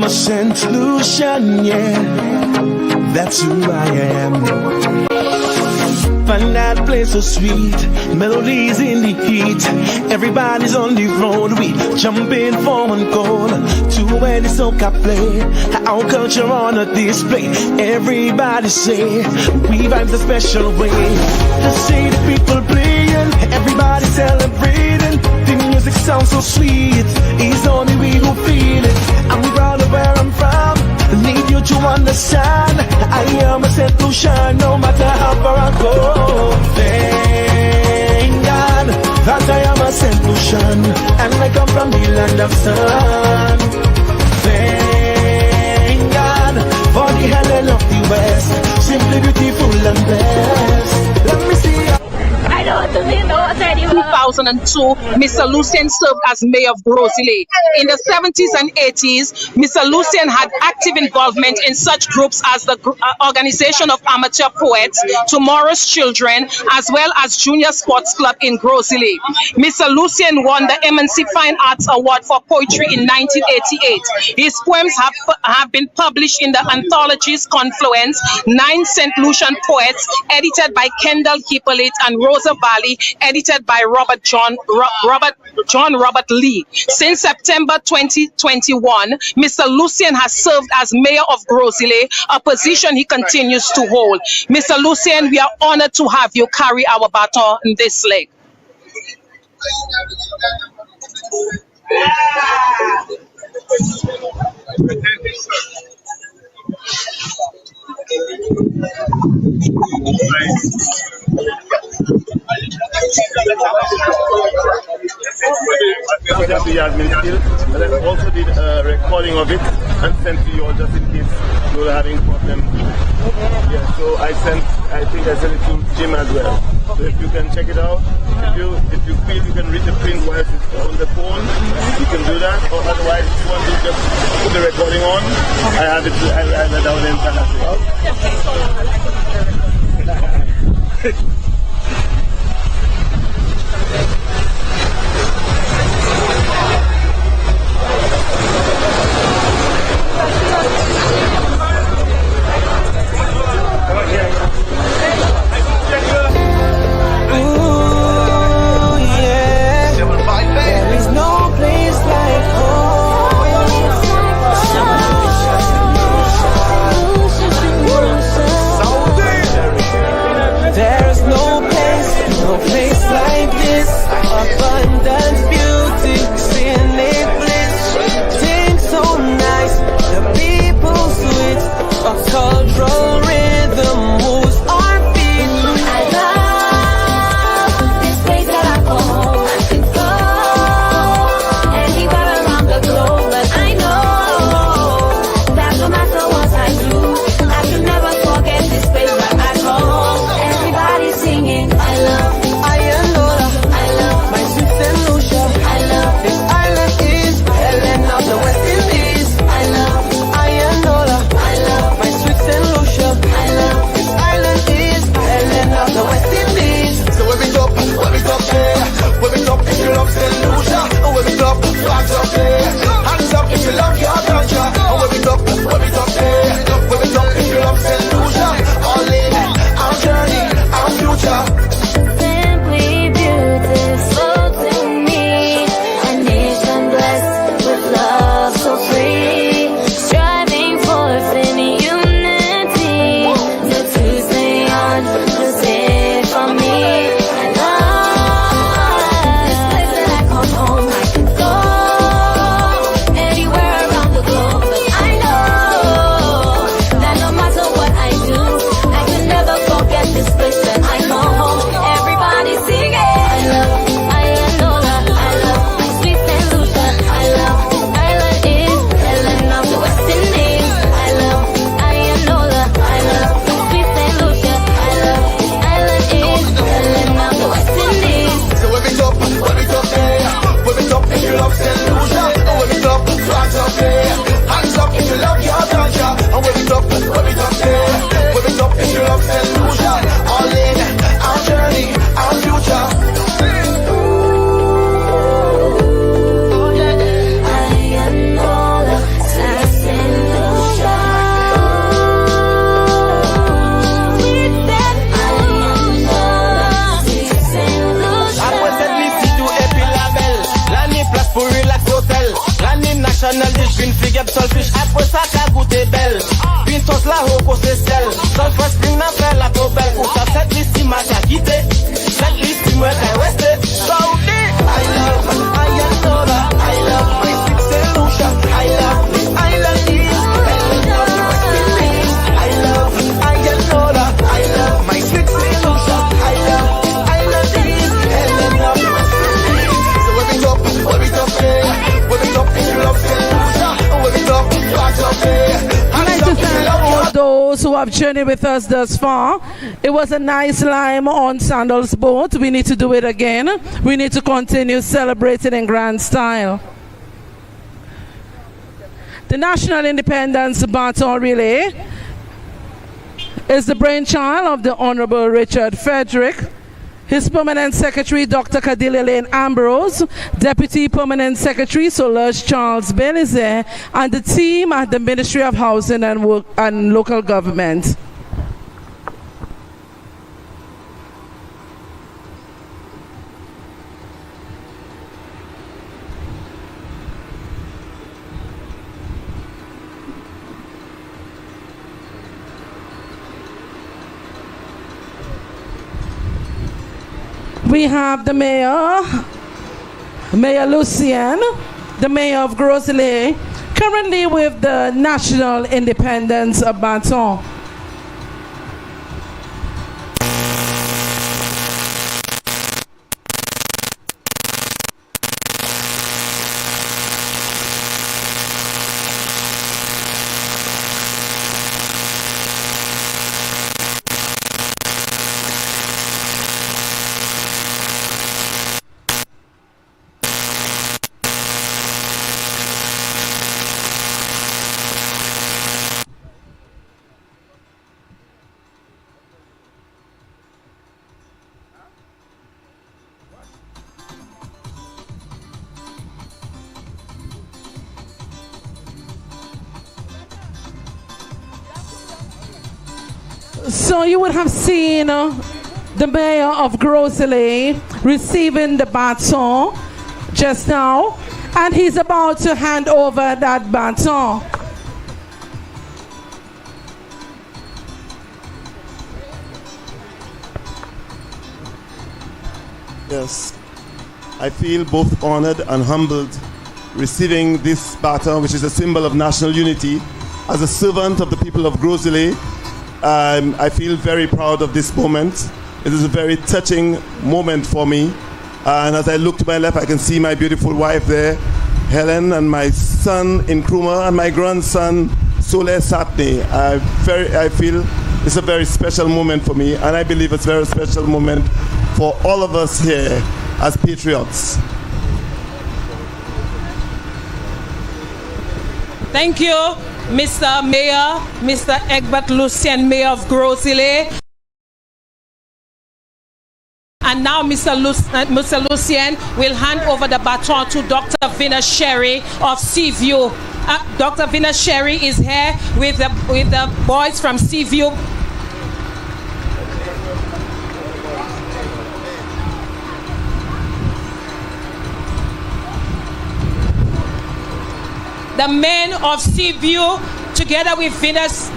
St. Lucian, yeah, that's who I am. Find that place so sweet, melodies in the heat. Everybody's on the road, we jumping for one goal. To where the soca play, our culture on a display. Everybody say, we vibe the special way. To see the people playing, everybody celebrating. The music sounds so sweet, it's only we who feel it. I'm proud of where I'm from, I need you to understand. I am a St. Lucia, no matter how far I go. Thank God that I am a St. Lucian, and I come from the land of sun. Thank God for the Helen of the West, simply beautiful and blessed. Let me see you. I know what to mean, no, 2002, Mr. Lucian served as mayor of GROS ISLET. In the 70s and 80s, Mr. Lucian had active involvement in such groups as the Organization of Amateur Poets, Tomorrow's Children, as well as Junior Sports Club in GROS ISLET. Mr. Lucian won the MNC Fine Arts Award for Poetry in 1988. His poems have been published in the anthologies Confluence, 9 St. Lucian Poets, edited by Kendall Hippolyte and Rosa the Valley, edited by John Robert Lee. Since September 2021, Mr. Lucian has served as mayor of GROS ISLET, a position he continues to hold. Mr. Lucian, we are honored to have you carry our baton in this leg. The admin still, and I also did a recording of it and sent to you all just in case you were having problem. Yeah, so I think I sent it to Jim as well. So if you can check it out, if you feel you can read the print while it's on the phone, you can do that. Or otherwise, if you want to just put the recording on, I have it down in Fantastic. National Dish, figure solfish, après ça qu'a goûté belle. Pintos la roco c'est sel. Sulfur spring n'a fait la poubelle. Ou ça cette liste qui m'a quitté. Cette liste qui m'a resté. Saudi, I love Ayatollah. I love my six solution. I love this island is. I love Ayatollah. I love my six solution. I love island is. So when we talk there. I'd like to thank all those who have journeyed with us thus far. It was a nice lime on Sandals boat. We need to do it again. We need to continue celebrating in grand style. The National Independence Baton Relay is the brainchild of the Honorable Richard Frederick, his Permanent Secretary, Dr. Cadilla Lane Ambrose, Deputy Permanent Secretary, Solange Charles Belize, and the team at the Ministry of Housing and Local Government. We have the mayor, Mayor Lucia, the mayor of GROS ISLET, currently with the National Independence Baton. So you would have seen the mayor of GROS ISLET receiving the baton just now, and he's about to hand over that baton. Yes, I feel both honored and humbled receiving this baton, which is a symbol of national unity. As a servant of the people of GROS ISLET, I feel very proud of this moment. It is a very touching moment for me. And as I look to my left, I can see my beautiful wife there, Helen, and my son Nkrumah, and my grandson Soleh Satne. I feel it's a very special moment for me, and I believe it's a very special moment for all of us here as patriots. Thank you, Mr. Mayor, Mr. Egbert Lucien, Mayor of GROS ISLET. And now Mr. Lucien will hand over the baton to Dr. Vinna Sherry of Seaview. Dr. Vinna Sherry is here with the boys from Seaview. The men of Seaview, together with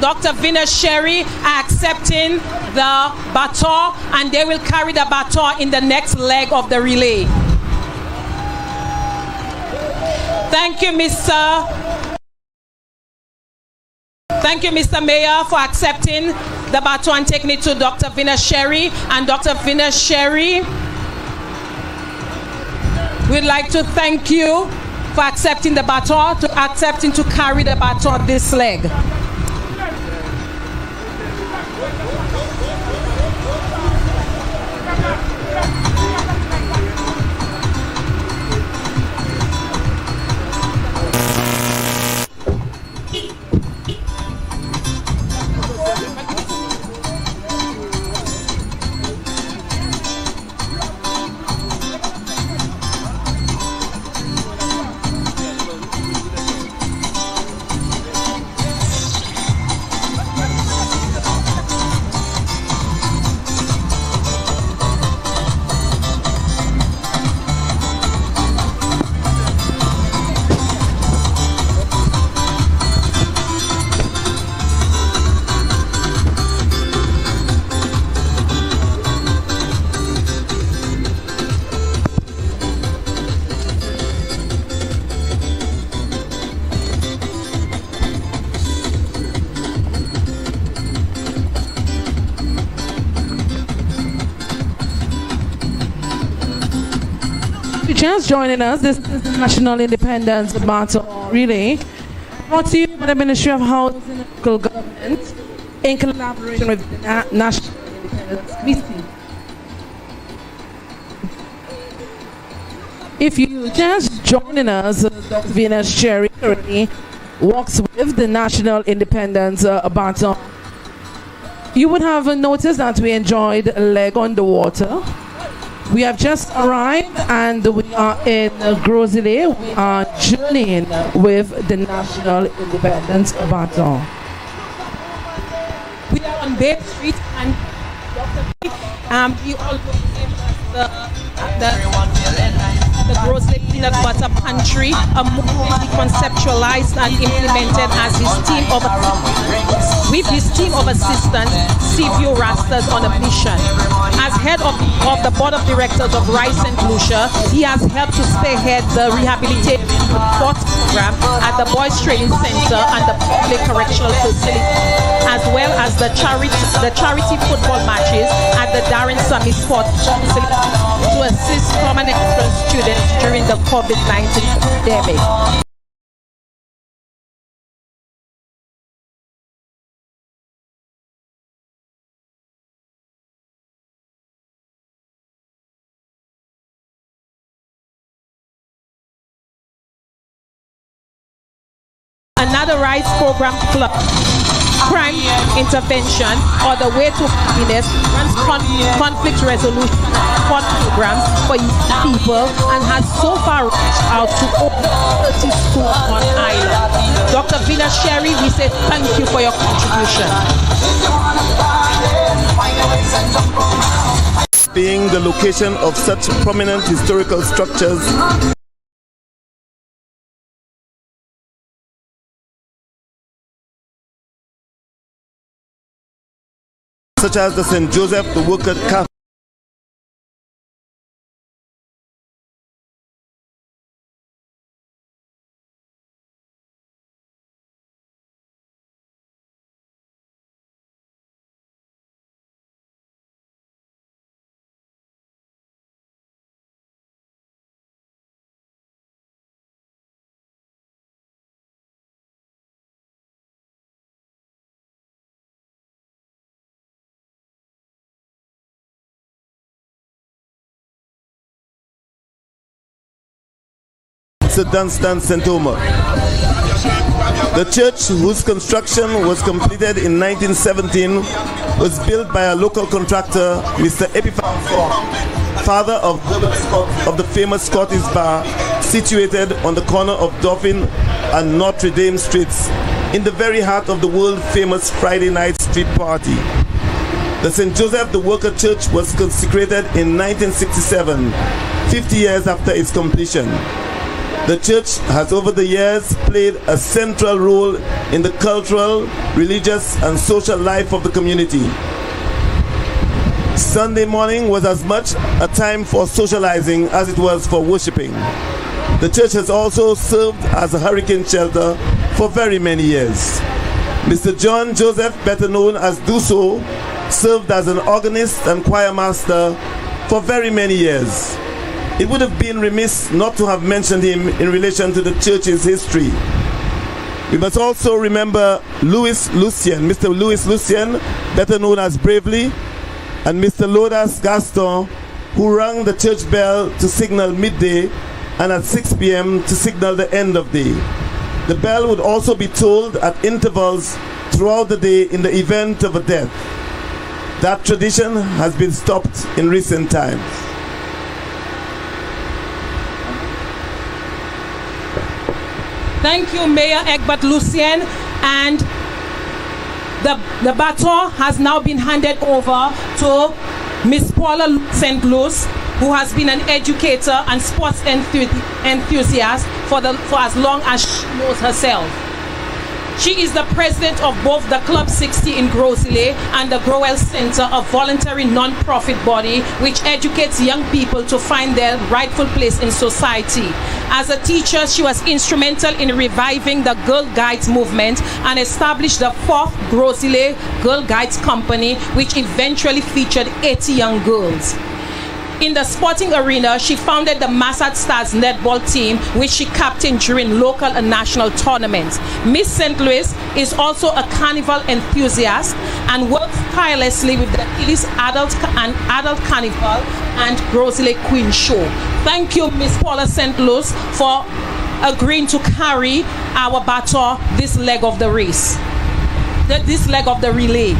Dr. Vinna Sherry, are accepting the baton, and they will carry the baton in the next leg of the relay. Thank you, Mr. Mayor, for accepting the baton and taking it to Dr. Vinna Sherry. And Dr. Vinna Sherry, we'd like to thank you for accepting the baton, to carry the baton this leg. Just joining us, this is the National Independence Baton Relay, brought to you by the Ministry of Housing and Local Government in collaboration with the National Independence Committee. If you just joining us, Dr. Vinna Sherry currently walks with the National Independence Baton. You would have noticed that we enjoyed a leg on the water. We have just arrived and we are in GROS ISLET. We are journeying with the National Independence Baton. We are on Bay Street, and you all know the GROS ISLET Peanut Butter Pantry, a movement he conceptualized and implemented as his team of assistants, Silvio Rastas on a mission. As head of the board of directors of Rice St. Lucia, he has helped to spearhead the rehabilitation sports program at the Boys Training Center and the public correctional facility, as well as the charity football matches at the Darren Summit Sports Facility to assist common entrance students during the COVID-19 pandemic. Another RISE program club, crime intervention, or the way to happiness, runs conflict resolution programs for people and has so far reached out to over 30 schools on island. Dr. Vina Sherry, we say thank you for your contribution. Being the location of such prominent historical structures, such as the St. Joseph the Worker Cafe, St. Dunstan, St. Omer. The church, whose construction was completed in 1917, was built by a local contractor, Mr. Epiphan, father of the famous Scottish Bar, situated on the corner of Dauphin and Notre Dame Streets, in the very heart of the world-famous Friday night street party. The St. Joseph the Worker Church was consecrated in 1967, 50 years after its completion. The church has over the years played a central role in the cultural, religious, and social life of the community. Sunday morning was as much a time for socializing as it was for worshiping. The church has also served as a hurricane shelter for very many years. Mr. John Joseph, better known as Duso, served as an organist and choir master for very many years. It would have been remiss not to have mentioned him in relation to the church's history. We must also remember Mr. Louis Lucien, better known as Bravely, and Mr. Lodas Gaston, who rang the church bell to signal midday and at 6 p.m. to signal the end of day. The bell would also be tolled at intervals throughout the day in the event of a death. That tradition has been stopped in recent times. Thank you, Mayor Egbert Lucien. And the baton has now been handed over to Miss Paula St. Louis, who has been an educator and sports enthusiast for as long as she knows herself. She is the president of both the Club 60 in GROS ISLET and the GROS Center, a voluntary non-profit body which educates young people to find their rightful place in society. As a teacher, she was instrumental in reviving the Girl Guides movement and established the 4th GROS ISLET Girl Guides Company, which eventually featured 80 young girls. In the sporting arena, she founded the Massad Stars netball team, which she captained during local and national tournaments. Miss St. Louis is also a carnival enthusiast and works tirelessly with the Illis Adult Carnival and GROS ISLET Queen Show. Thank you, Miss Paula St. Louis, for agreeing to carry our baton this leg of the race, this leg of the relay.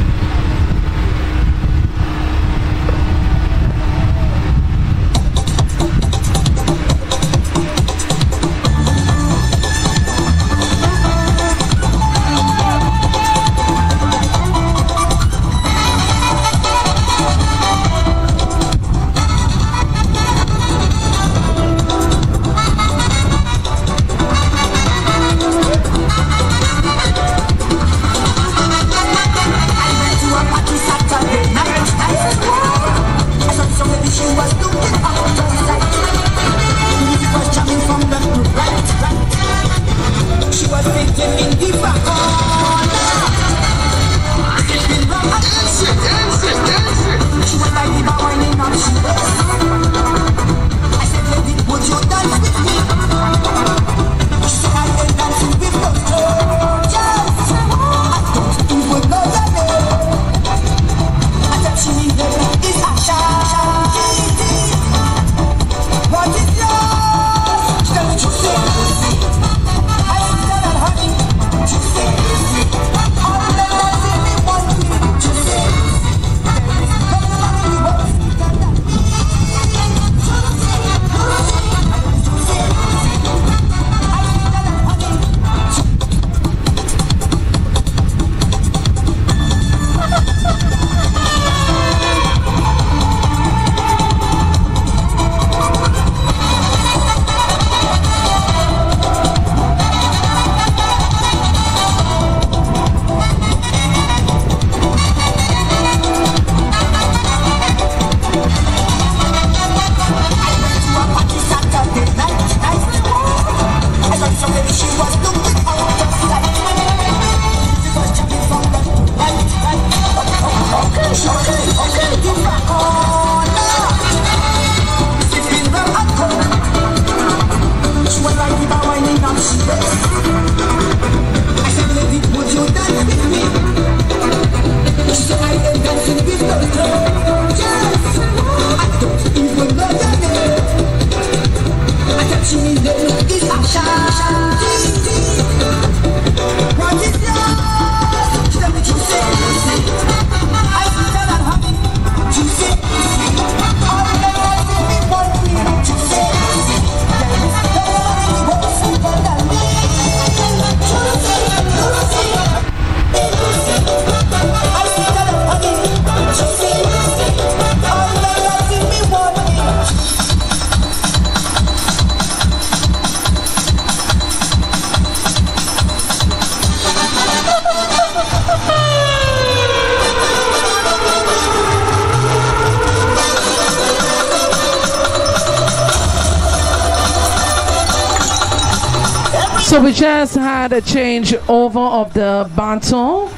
So we just had a change over of the baton.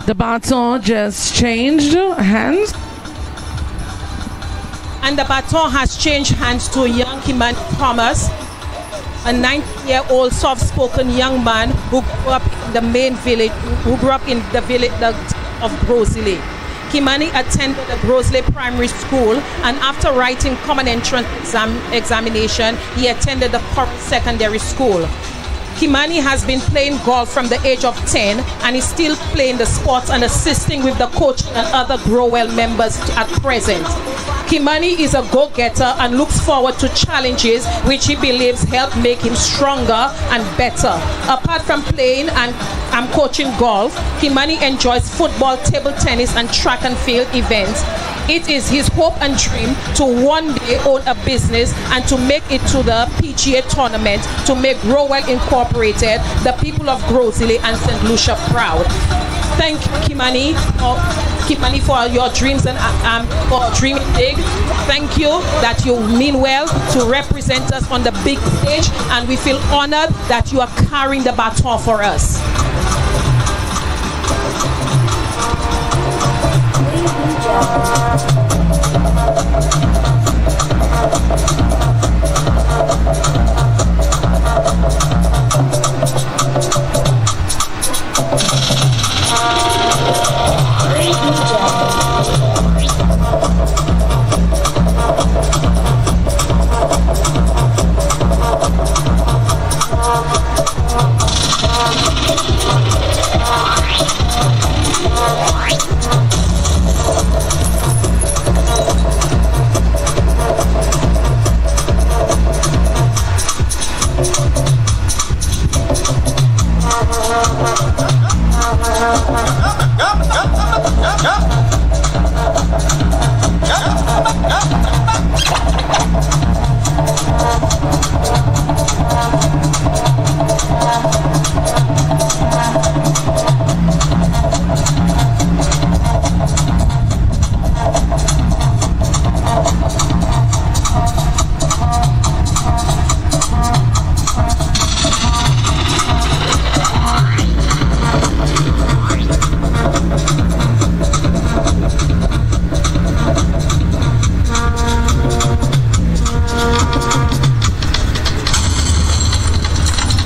The baton just changed hands. And the baton has changed hands to young Kimani Thomas, a 19-year-old soft-spoken young man who grew up in the main village, of GROS ISLET. Kimani attended the GROS ISLET Primary School, and after writing common entrance examination, he attended the Corps Secondary School. Kimani has been playing golf from the age of 10 and is still playing the sports and assisting with the coaching and other Grow Well members at present. Kimani is a go-getter and looks forward to challenges which he believes help make him stronger and better. Apart from playing and coaching golf, Kimani enjoys football, table tennis and track and field events. It is his hope and dream to one day own a business and to make it to the PGA tournament to make Grow Well Incorporated, the people of GROS ISLET and St. Lucia proud. Thank you, Kimani, for your dreams and for dreaming big. Thank you that you mean well to represent us on the big stage, and we feel honored that you are carrying the baton for us.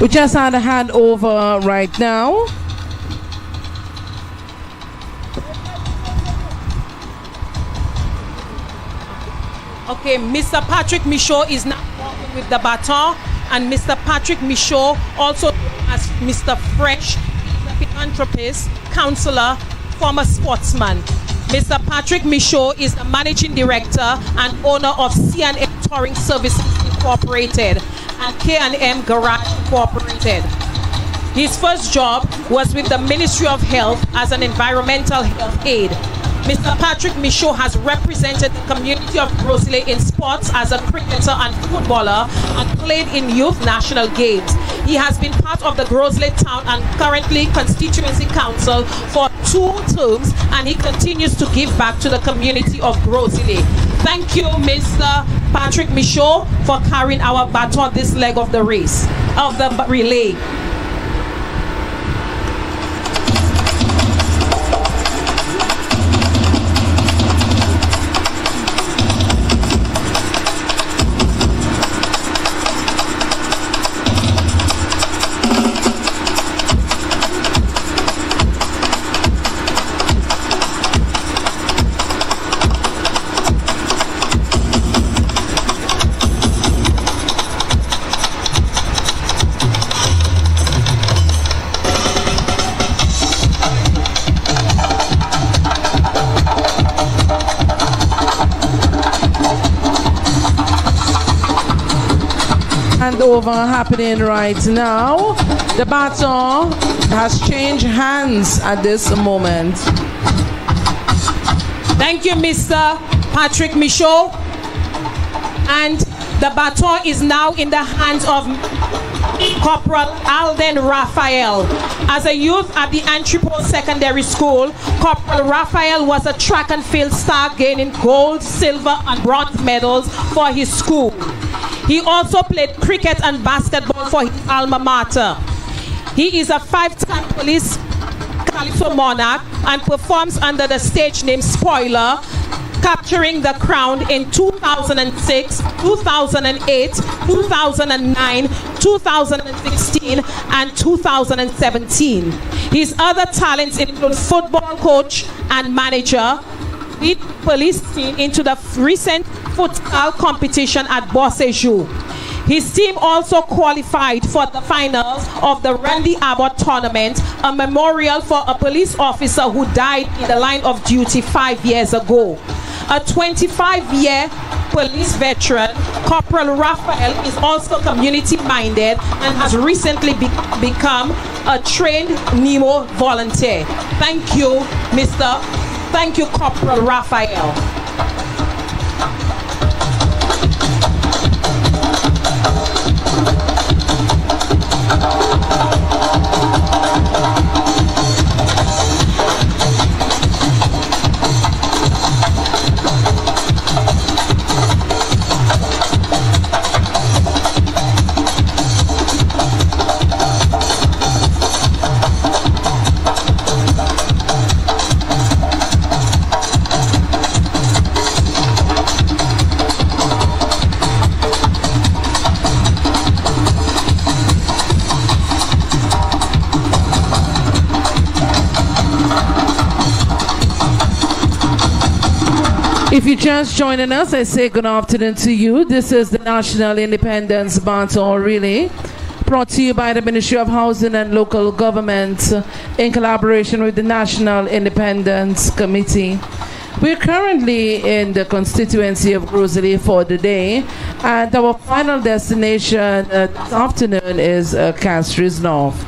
We just had a handover right now. Okay, Mr. Patrick Michaud is now walking with the baton, and Mr. Patrick Michaud, also as Mr. Fresh, a philanthropist, counselor, former sportsman. Mr. Patrick Michaud is the managing director and owner of C&M Touring Services Incorporated and K&M Garage Incorporated. His first job was with the Ministry of Health as an environmental health aide. Mr. Patrick Michaud has represented the community of GROS ISLET in sports as a cricketer and footballer and played in youth national games. He has been part of the GROS ISLET Town and currently Constituency Council for 2 terms, and he continues to give back to the community of GROS ISLET. Thank you, Mr. Patrick Michaud, for carrying our baton this leg of the race, of the relay. handover happening right now. The baton has changed hands at this moment. Thank you, Mr. Patrick Michaud. And the baton is now in the hands of Corporal Alden Raphael. As a youth at the Entrepreneurship Secondary School, Corporal Raphael was a track and field star, gaining gold, silver, and bronze medals for his school. He also played cricket and basketball for his alma mater. He is a 5-time police Calypso monarch and performs under the stage name Spoiler, capturing the crown in 2006, 2008, 2009, 2016, and 2017. His other talents include football coach and manager, lead police team into the recent futsal competition at Bossejou. His team also qualified for the finals of the Randy Abbott tournament, a memorial for a police officer who died in the line of duty 5 years ago. A 25-year police veteran, Corporal Raphael is also community-minded and has recently become a trained NEMO volunteer. Thank you, Corporal Raphael. If you're just joining us, I say good afternoon to you. This is the National Independence Baton Relay, brought to you by the Ministry of Housing and Local Government in collaboration with the National Independence Committee. We're currently in the constituency of GROS ISLET for the day, and our final destination this afternoon is Castries North.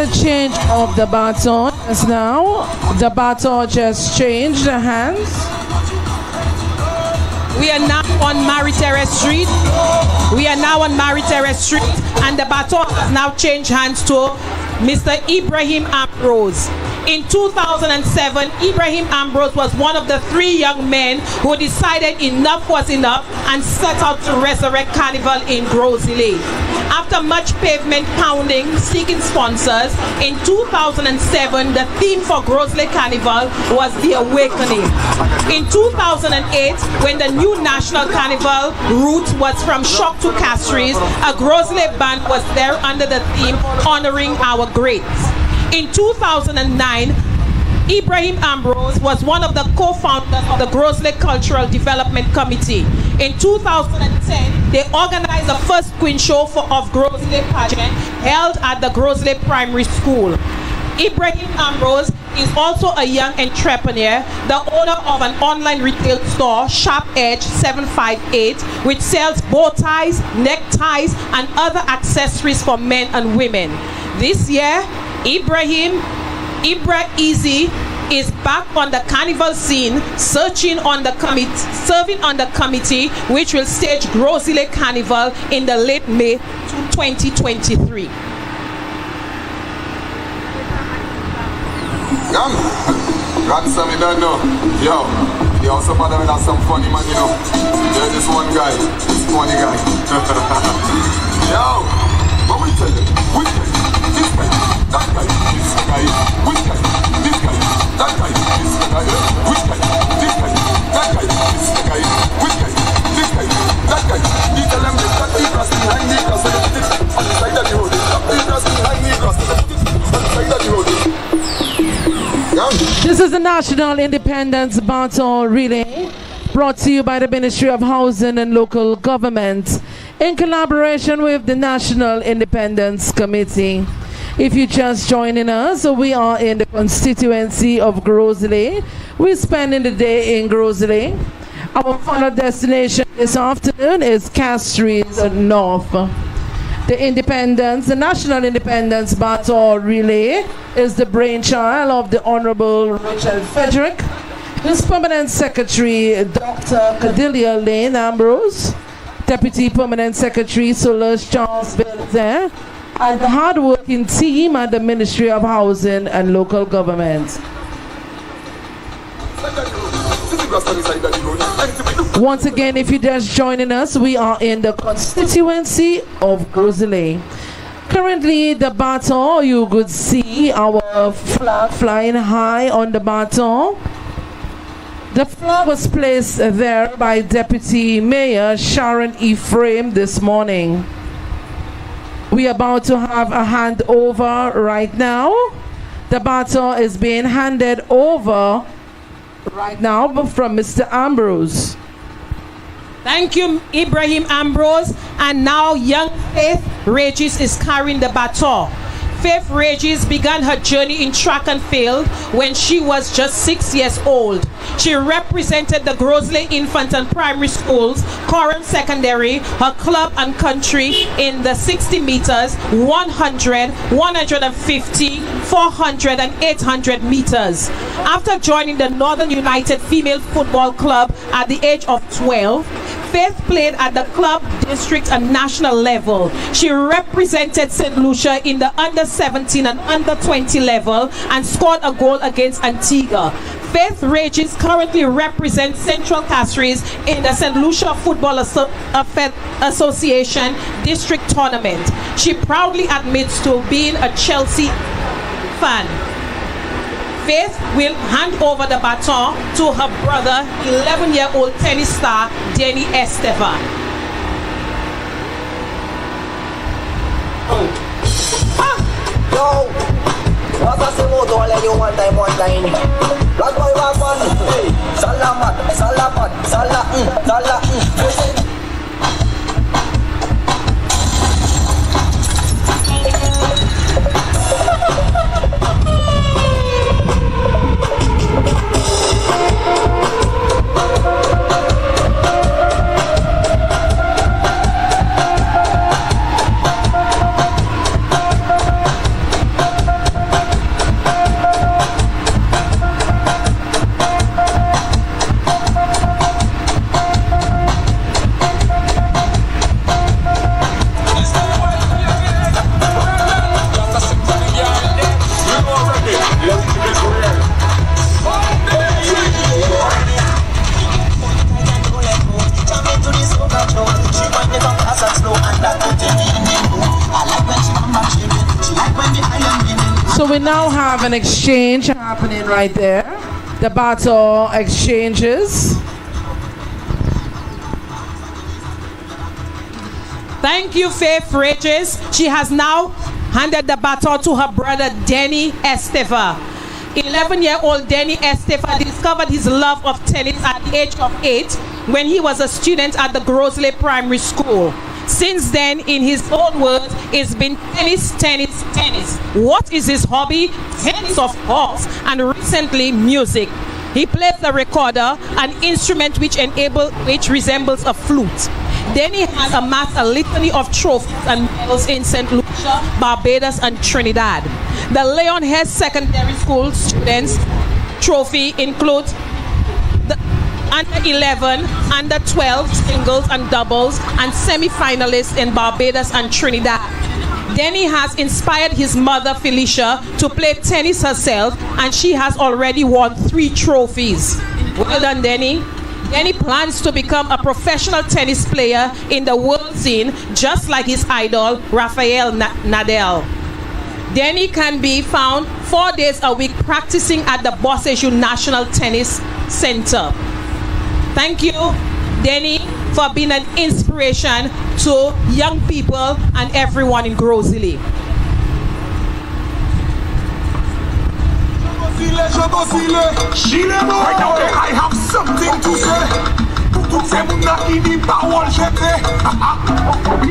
a change of the baton as now. The baton just changed the hands. We are now on Marie Terrace Street. We are now on Marie Terrace Street, and the baton has now changed hands to Mr. Ibrahim Ambrose. In 2007, Ibrahim Ambrose was one of the 3 young men who decided enough was enough and set out to resurrect Carnival in Gros Islet. After much pavement pounding, seeking sponsors, in 2007, the theme for Gros Islet Carnival was The Awakening. In 2008, when the new National Carnival route was from Shock to Castries, a Gros Islet band was there under the theme Honoring Our Greats. In 2009, Ibrahim Ambrose was one of the co-founders of the Gros Islet Cultural Development Committee. In 2010, they organized the first Queen Show of Gros Islet pageant held at the Gros Islet Primary School. Ibrahim Ambrose is also a young entrepreneur, the owner of an online retail store, Sharp Edge 758, which sells bow ties, neckties, and other accessories for men and women. This year, Ibra Easy is back on the carnival scene, serving on the committee, which will stage Gros Islet Carnival in the late May 2023. Young, got some, you don't know. Yo, you also bother with some funny man, you know. There's this one guy, this funny guy. Yo, what we tell you? We tell you, this guy, that guy, this guy, which guy, this guy, that guy, this guy, which guy, this guy, that guy, this guy, which guy, this guy, that guy. You tell them that he cross behind me, cross on the side of the road. He cross behind me, cross on the side of the road. This is the National Independence Baton Relay, brought to you by the Ministry of Housing and Local Government in collaboration with the National Independence Committee. If you're just joining us, we are in the constituency of Gros Islet. We're spending the day in Gros Islet. Our final destination this afternoon is Castries North. The National Independence Baton Relay is the brainchild of the Honorable Richard Frederick, his Permanent Secretary, Dr. Cordelia Lane Ambrose, Deputy Permanent Secretary, Solange Charles Belzer, and the hard-working team at the Ministry of Housing and Local Government. Once again, if you're just joining us, we are in the constituency of Gros Islet. Currently, the baton, you could see our flag flying high on the baton. The flag was placed there by Deputy Mayor Sharon Ephraim this morning. We are about to have a handover right now. The baton is being handed over right now from Mr. Ambrose. Thank you, Ibrahim Ambrose. And now young Faith Regis is carrying the baton. Faith Regis began her journey in track and field when she was just 6 years old. She represented the Gros Islet Infant and Primary Schools, Coram Secondary, her club and country in the 60 meters, 100, 150, 400 and 800 meters. After joining the Northern United Female Football Club at the age of 12, Faith played at the club, district and national level. She represented St. Lucia in the under 17 and under 20 level and scored a goal against Antigua. Faith Regis currently represents Central Castries in the St. Lucia Football Association district tournament. She proudly admits to being a Chelsea fan. Faith will hand over the baton to her brother, 11-year-old tennis star, Denny Estevan. Yo, what's a simple to all you one time? Black boy, black one. Hey, salamat, salamat, salah. we now have an exchange happening right there. The Baton exchanges. Thank you, Faith Regis. She has now handed the baton to her brother, Denny Esteva. 11-year-old Denny Esteva discovered his love of tennis at the age of 8 when he was a student at the GROS ISLET Primary School. Since then, in his own words, it's been tennis, tennis, tennis. What is his hobby? Tennis, of course, and recently music. He plays the recorder, an instrument which resembles a flute. Denny has amassed a litany of trophies and medals in St. Lucia, Barbados, and Trinidad. The Leon Hess Secondary School students' trophy includes the under 11, under 12 singles and doubles, and semi-finalists in Barbados and Trinidad. Denny has inspired his mother, Felicia, to play tennis herself, and she has already won 3 trophies. Well done, Denny. Denny plans to become a professional tennis player in the world scene, just like his idol, Rafael Nadal. Denny can be found 4 days a week practicing at the Bosseshu National Tennis Center. Thank you, Denny, for being an inspiration to young people and everyone in GROS ISLET. Right now, I have something to say. Toutes ces mounas qui dit parole jetée.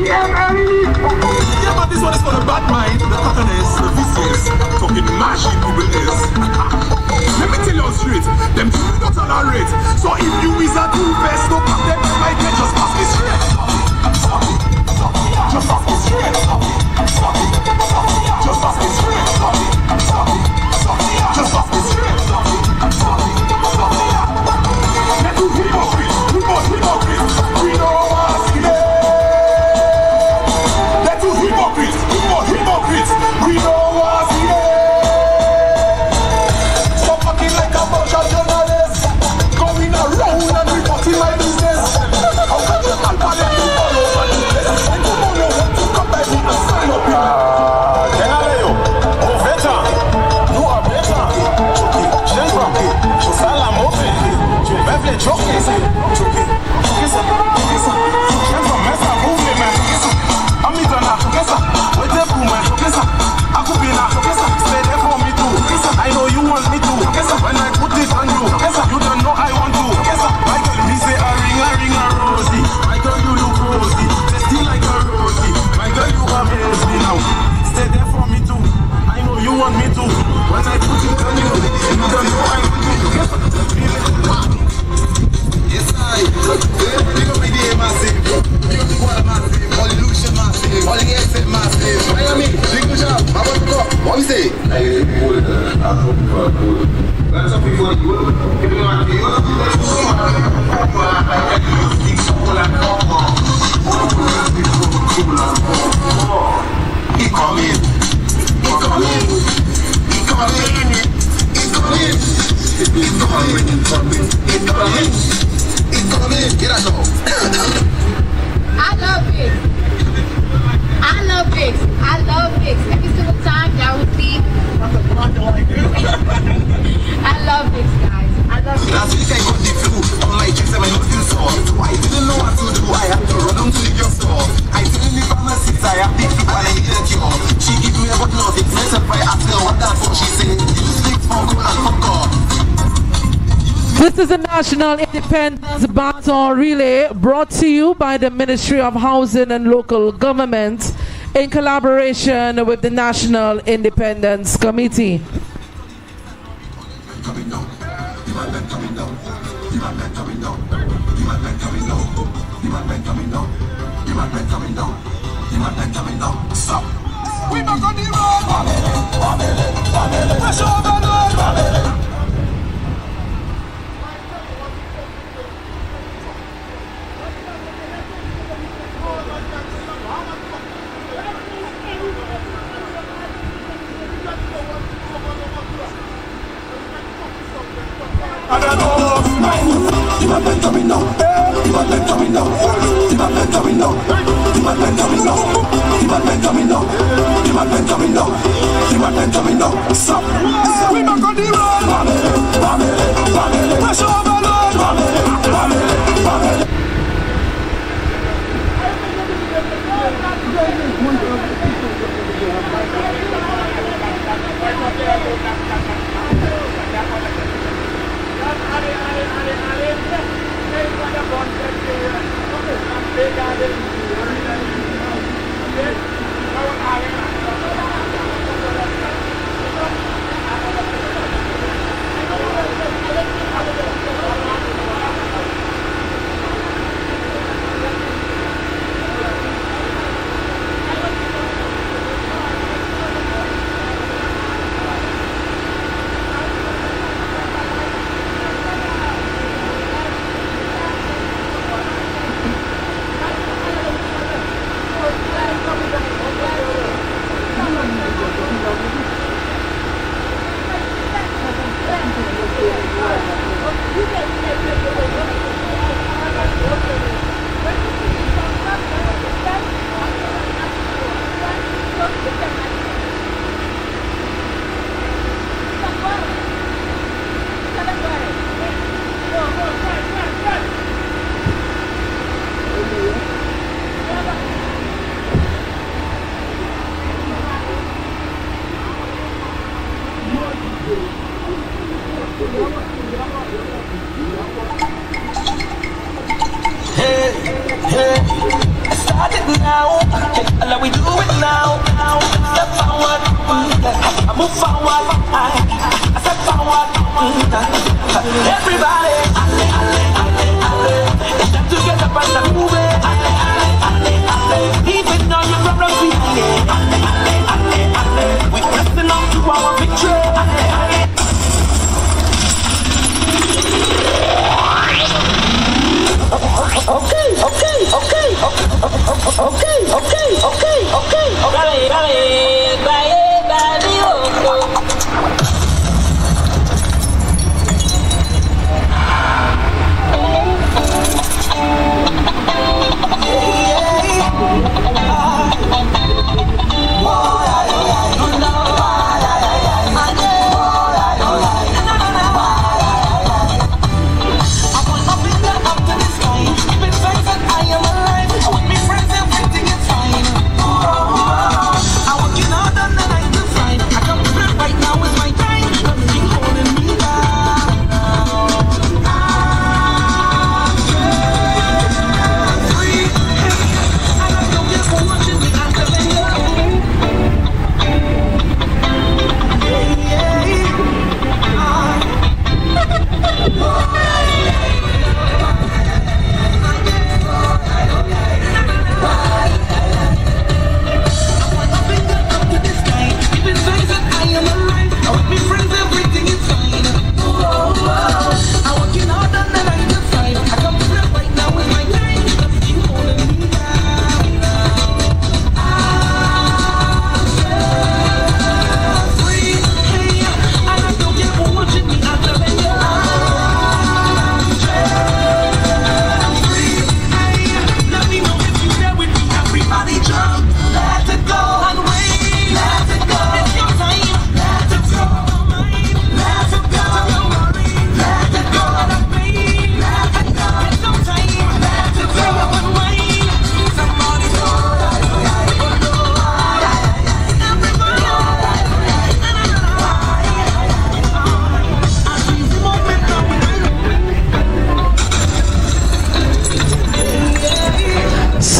Yeah, but this one is for the bad mind, the cottoners, the vicious, talking machine people is. Let me tell you straight, them two not tolerate. So if you is a true best, no pack them like that, just pass me straight. Just pass me straight. Just pass me straight. Just pass me straight. Let's do hypocrite. We must hypocrite. We know what's in it. Let's do hypocrite. We must hypocrite. We know what's in it. Stop acting like a bunch of journalists. Going around and reporting my business. How can you not let me follow my business? And you don't know what to come back and sign up in. I know you want me to. When I put it on you, you don't know I want to. My girl, me say a ring a rosy. My girl, you look rosy, tasty like a rosy. My girl, you amaze me now. Stay there for me too. I know you want me to. When I put it on you, you don't know I want to. Yes, I. Big up the massive. Big up the water massive. Holy Lucia massive. Holy Exit massive. Miami, big job. I want to go. What we say? Lots of people he coming. Get us off. I love it. I love it. I love it. Every single time y'all will see. I love it, guys. I love it. Last week I got the flu on my chest and my nose is sore. So I didn't know what to do. I had to run down to the store. I didn't the pharmacist. I have the flu and I need a cure. She gave me a bottle of it. Nice and I asked her what that's for. She said, use big phone call and fuck off. This is a National Independence Baton Relay brought to you by the Ministry of Housing and Local Government in collaboration with the National Independence Committee. We back on the road. Push over the road. man them coming down. The man them coming down. Stop. We back on the road. Family. Pressure overload. Family.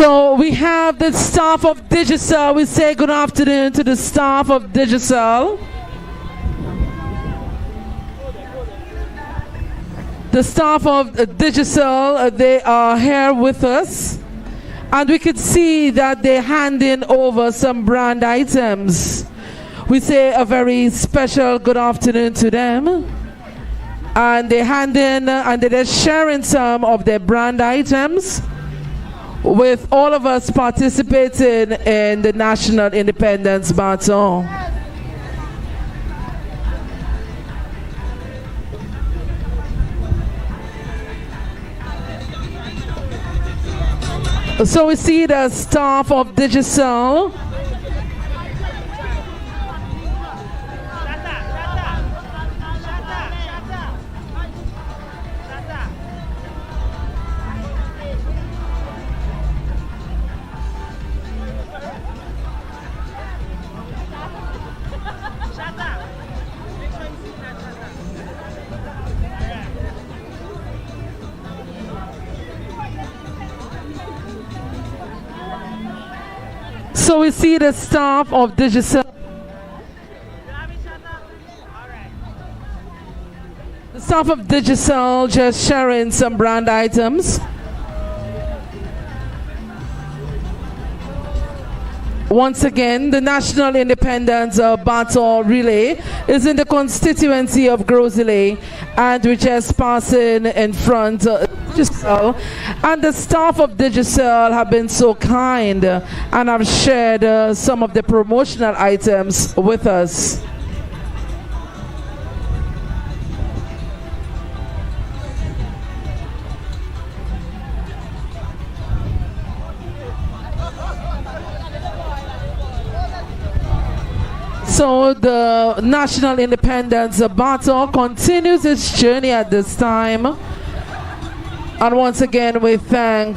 So we have the staff of Digital. We say good afternoon to the staff of Digital. The staff of Digital, they are here with us. And we could see that they're handing over some brand items. We say a very special good afternoon to them. And they're handing and they're sharing some of their brand items with all of us participating in the National Independence Baton. So we see the staff of Digital So we see the staff of Digicel. The staff of Digicel just sharing some brand items. Once again, the National Independence Baton Relay is in the constituency of GROS ISLET, and we're just passing in front of Digicel. And the staff of Digicel have been so kind and have shared some of the promotional items with us. So the National Independence Baton continues its journey at this time. And once again, we thank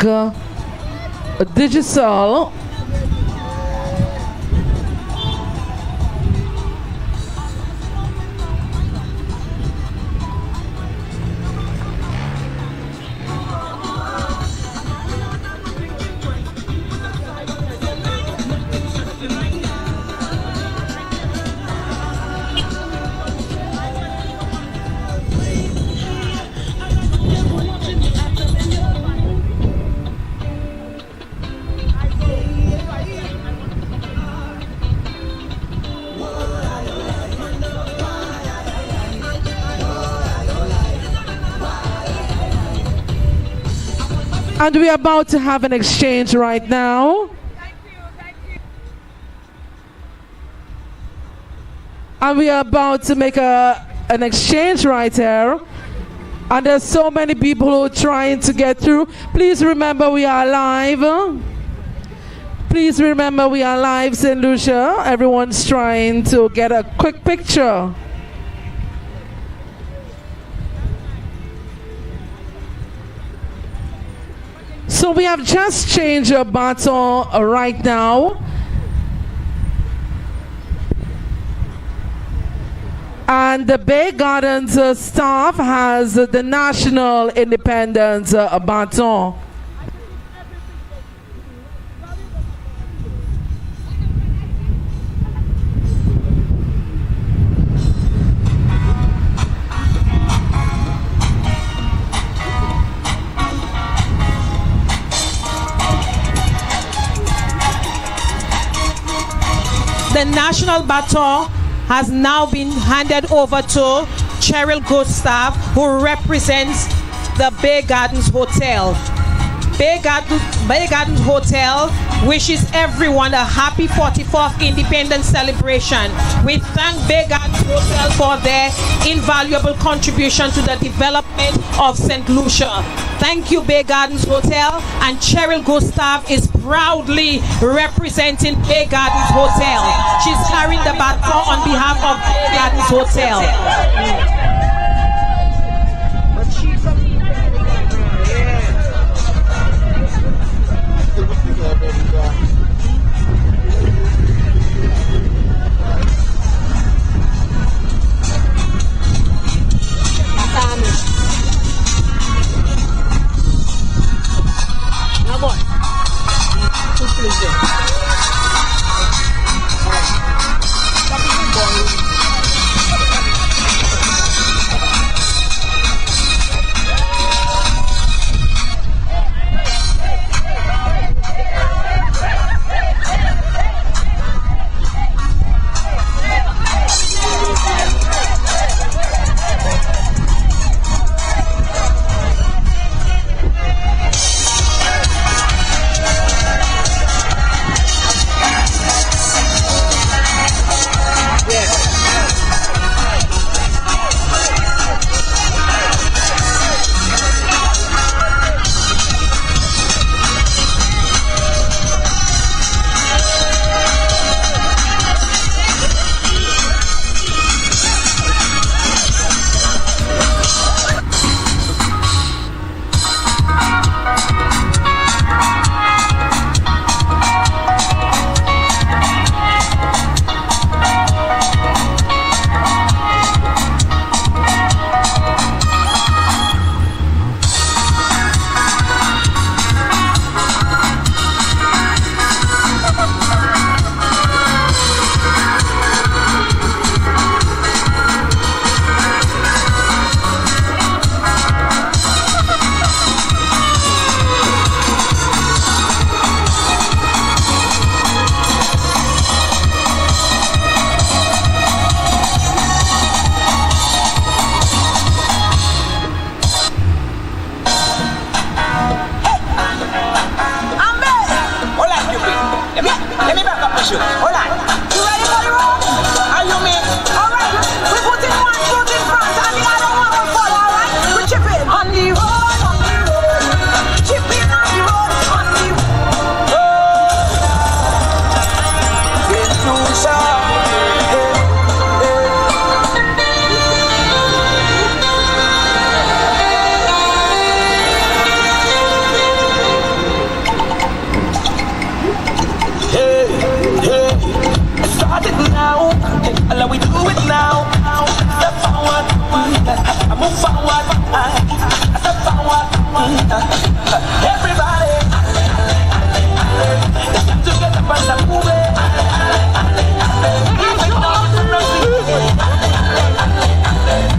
Digicel. And we're about to have an exchange right now. And we are about to make an exchange right here. And there's so many people who are trying to get through. Please remember we are live. Please remember we are live, St. Lucia. Everyone's trying to get a quick picture. So we have just changed a baton right now. And the Bay Gardens staff has the National Independence baton. The national baton has now been handed over to Cheryl Gustav, who represents the Bay Gardens Hotel. Bay Gardens Hotel wishes everyone a happy 44th Independence celebration. We thank Bay Gardens Hotel for their invaluable contribution to the development of St. Lucia. Thank you, Bay Gardens Hotel, and Cheryl Gustav is proudly representing Bay Gardens Hotel. She's carrying the baton on behalf of Bay Gardens Hotel. issue. Hold on. You ready for the road? Are you me? Alright, we put in 1 foot in front and the other one will follow, alright? We chip in on the road, on the road. Chip in on the road, on the road. It's Lucia. Now, and we do it now. Step forward, I move forward. Step forward, everybody. It's time to get up and move it. Even though it's nothing,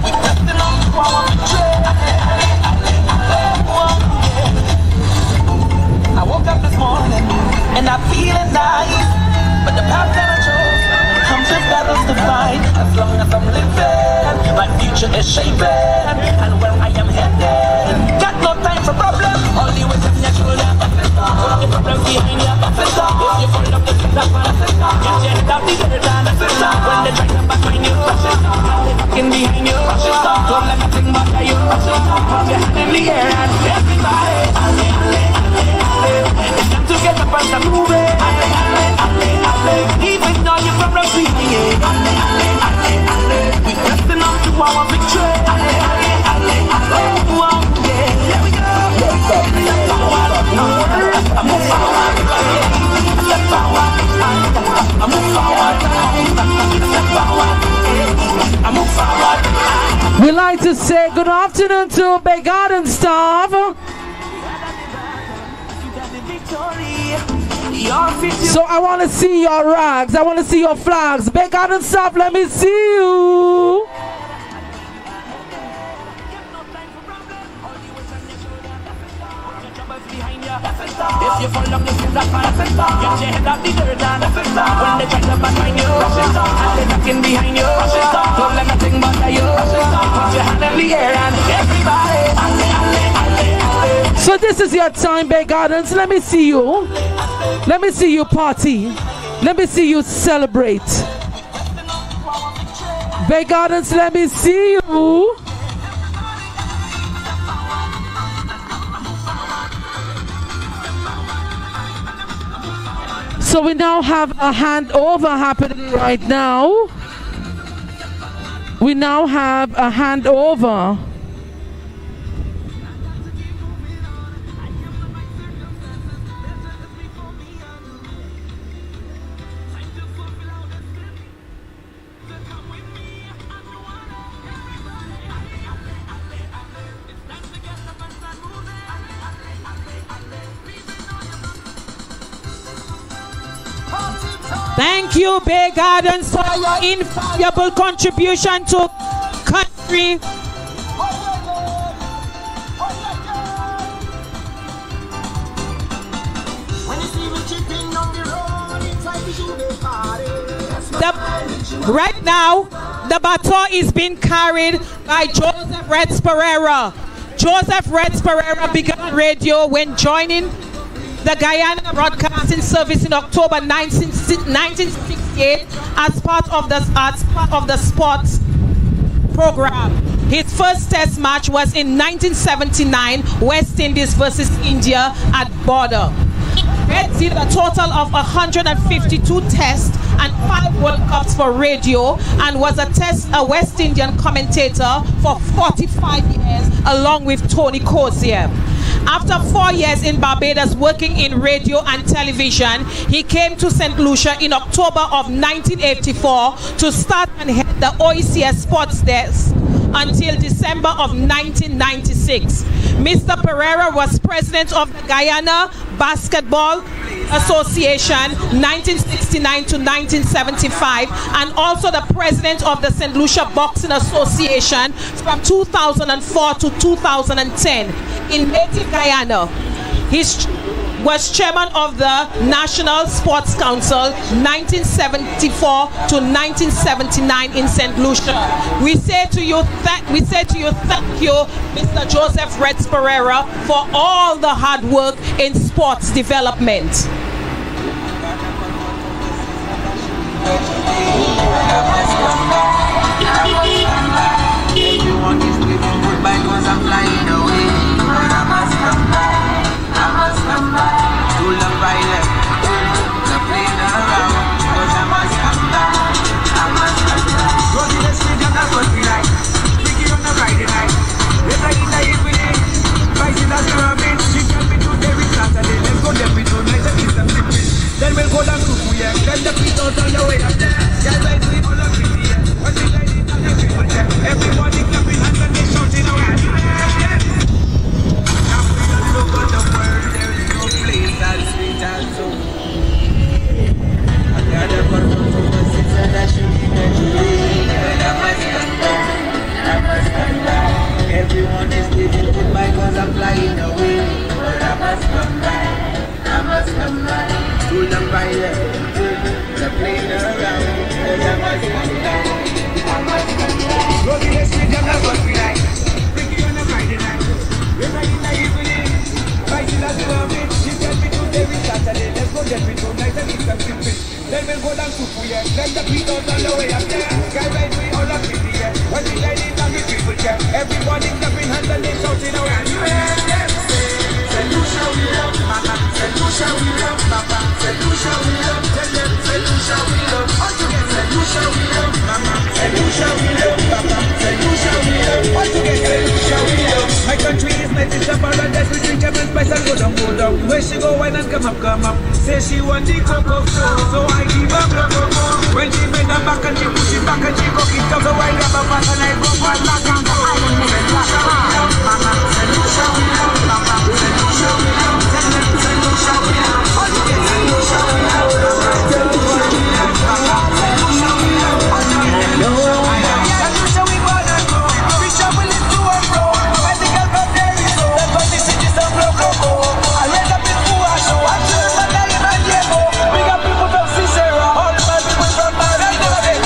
we testing on to our victory. I woke up this morning and I feel nice, but the path that I chose comes with battles to fight. As long as I'm living, my future is shaping, and where I am headed, got no time for problems. Only with on your shoulder, put the problems behind you. If you fall up the things up, get your head out the dirt and when they try to back on you, looking behind you, don't let nothing bother you. Put your hand in the air and everybody, it's time to get up and move it. Even though you're from behind you, we pressing on to our victory. Oh, yeah, here we go. Step forward, I move forward. Step forward, I move forward. Step forward, I move forward. We like to say good afternoon to Bay Garden staff. So I want to see your rags. I want to see your flags. Bay Garden staff, let me see you. If you fall up the things that get your head out the dirt and when they try to back on you, and they knocking behind you, don't let nothing bother you. Put your hand in the air and everybody. So this is your time, Bay Gardens. Let me see you. Let me see you party. Let me see you celebrate. Bay Gardens, let me see you. So we now have a handover happening right now. We now have a handover. Thank you, Bay Gardens, for your invaluable contribution to country. Right now, the baton is being carried by Joseph Reds Pereira. Joseph Reds Pereira began radio when joining the Guyana Broadcasting Service in October 1968 as part of the sports program. His first test match was in 1979, West Indies versus India at Border. Reds did a total of 152 tests and 5 World Cups for radio and was a West Indian commentator for 45 years along with Tony Cozier. After 4 years in Barbados working in radio and television, he came to St. Lucia in October of 1984 to start and head the OECS sports desk until December of 1996. Mr. Pereira was president of the Guyana Basketball Association 1969 to 1975 and also the president of the St. Lucia Boxing Association from 2004 to 2010 in native Guyana. He was chairman of the National Sports Council 1974 to 1979 in St. Lucia. We say to you thank you, Mr. Joseph Reds Pereira, for all the hard work in sports development. I must come back. Everyone is living goodbye cause I'm flying away. But I must come back. I must come back. To the pilot, the plane around. Cause I must come back. I must come back. Go to the street and that's what we like. Pick it on the Friday night. Later in the evening. Rising as a rabbit. She tell me to every Saturday. Let's go there with night and eat some chicken. Then we'll go down to Kuya. Then the beat out on the way up there. Guys, I do it all up in the air. What did I need on the people check? Everybody clapping hands and they shouting around. Now we all look at the world. There is no place as sweet as home. I got a call from the sister that she needed to leave. But I must come back. I must come back. Everyone is living goodbye cause I'm flying away. But I must come back. I must come back. To the pilot, the plane around. Cause I must come back. I must come back. Go to the street and that's what we like. Pick it on a Friday night. We're right in the evening. Rising as a rabbit. She tell me to every Saturday. Let's go there with night and eat some chicken. Then we'll go down to Kuya. Then the beat out on the way up there. Guys, I do it all up in the air. What did I need on the people check? Everybody clapping hands and they shouting around. You hear them say, say Lucia we love Mama, say Lucia we love Papa, say Lucia we love. Tell them say Lucia we love. All together say Lucia we love Mama, say Lucia we love Papa, say Lucia we love. All together say Lucia we love. My country is nice, it's a paradise. We drink and spice and go down, go down. Where she go wine and come up, come up. Say she want the cocoa flow, so I give her cocoa. When she bend her back and she push it back and she cook it up, so I grab her back and I go for a black and go. Say Lucia we love Mama, say Lucia we love Papa, say Lucia we love. Tell them say Lucia we love. All together say Lucia we love Mama, say Lucia we love Papa, say Lucia we love. All together say Lucia we love. Say Lucia we wanna go, Lucia we live to a flow. Bicycle from there is so, that's why the city some blow blow go. I read up in Fua show, I'm sure that I am a Diego. We got people from Cicero, all my people from Marrakech.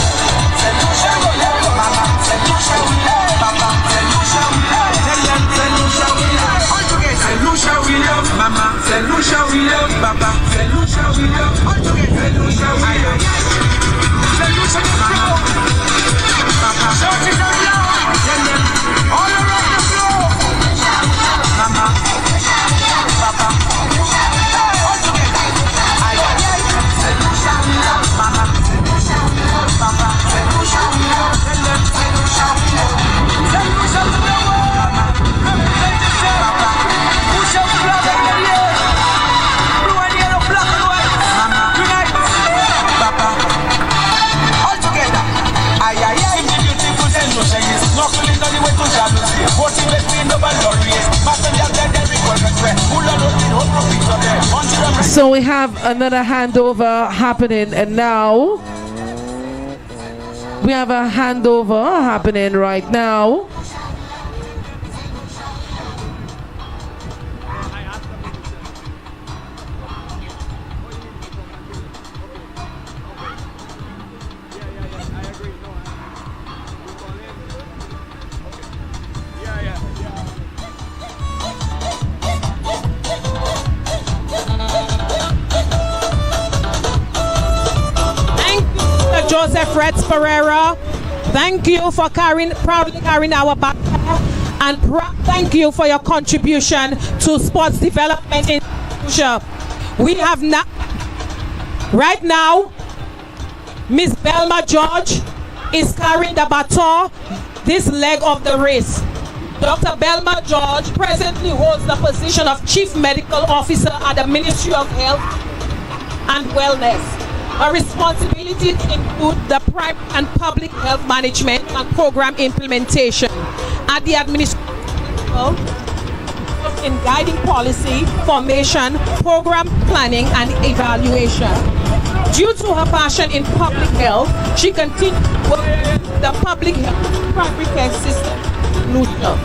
Say Lucia we love Mama, say Lucia we love Papa, say Lucia we love. Tell them say Lucia we love. All together say Lucia we love Mama, say Lucia we love Papa, say Lucia we love. All together say Lucia we love. Say Lucia we love Papa, shout it out loud. Tell them all around the floor. Mama, Papa, all together. Say Lucia we love Mama, Papa, say Lucia we love. Tell them say Lucia we love. Say Lucia to the world. Mama, represent yourself. Papa, push your flag in the air. Blue and yellow, black and white. Mama, unite. Papa, all together. Aye, aye, aye. Beautiful sensation is knuckling on the way to jealousy. Voting between the boundaries. So we have another handover happening, and now we have a handover happening right now. Joseph Reds Pereira, thank you for proudly carrying our back, and thank you for your contribution to sports development in Lucia. We have right now, Miss Belma George is carrying the baton this leg of the race. Dr. Belma George presently holds the position of Chief Medical Officer at the Ministry of Health and Wellness. Her responsibilities include the private and public health management and program implementation at the administration level in guiding policy, formation, program planning, and evaluation. Due to her passion in public health, she continues to work with the public health primary care system in Lucia.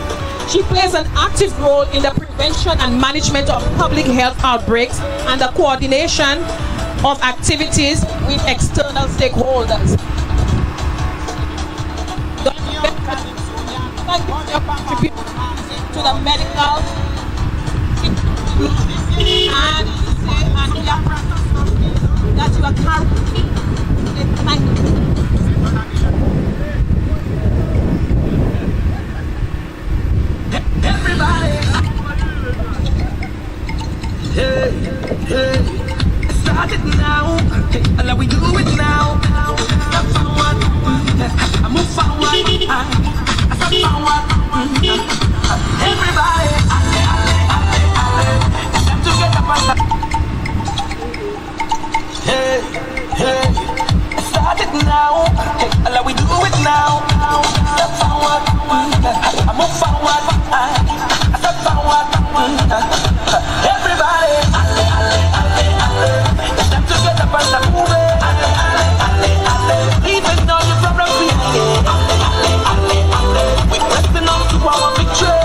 She plays an active role in the prevention and management of public health outbreaks and the coordination of activities with external stakeholders. Thank you for your contribution to the medical and we are proud that you are carrying Everybody, hey, hey, start it now. Hey, let we do it now. Step forward, I move forward. I step forward. Everybody, it's time to get up and start. Hey, hey, start it now. Hey, let we do it now. Step forward, I move forward. I step forward. Everybody, it's time to get up and start moving. Even though your problems behind, we're pressing on to our victory.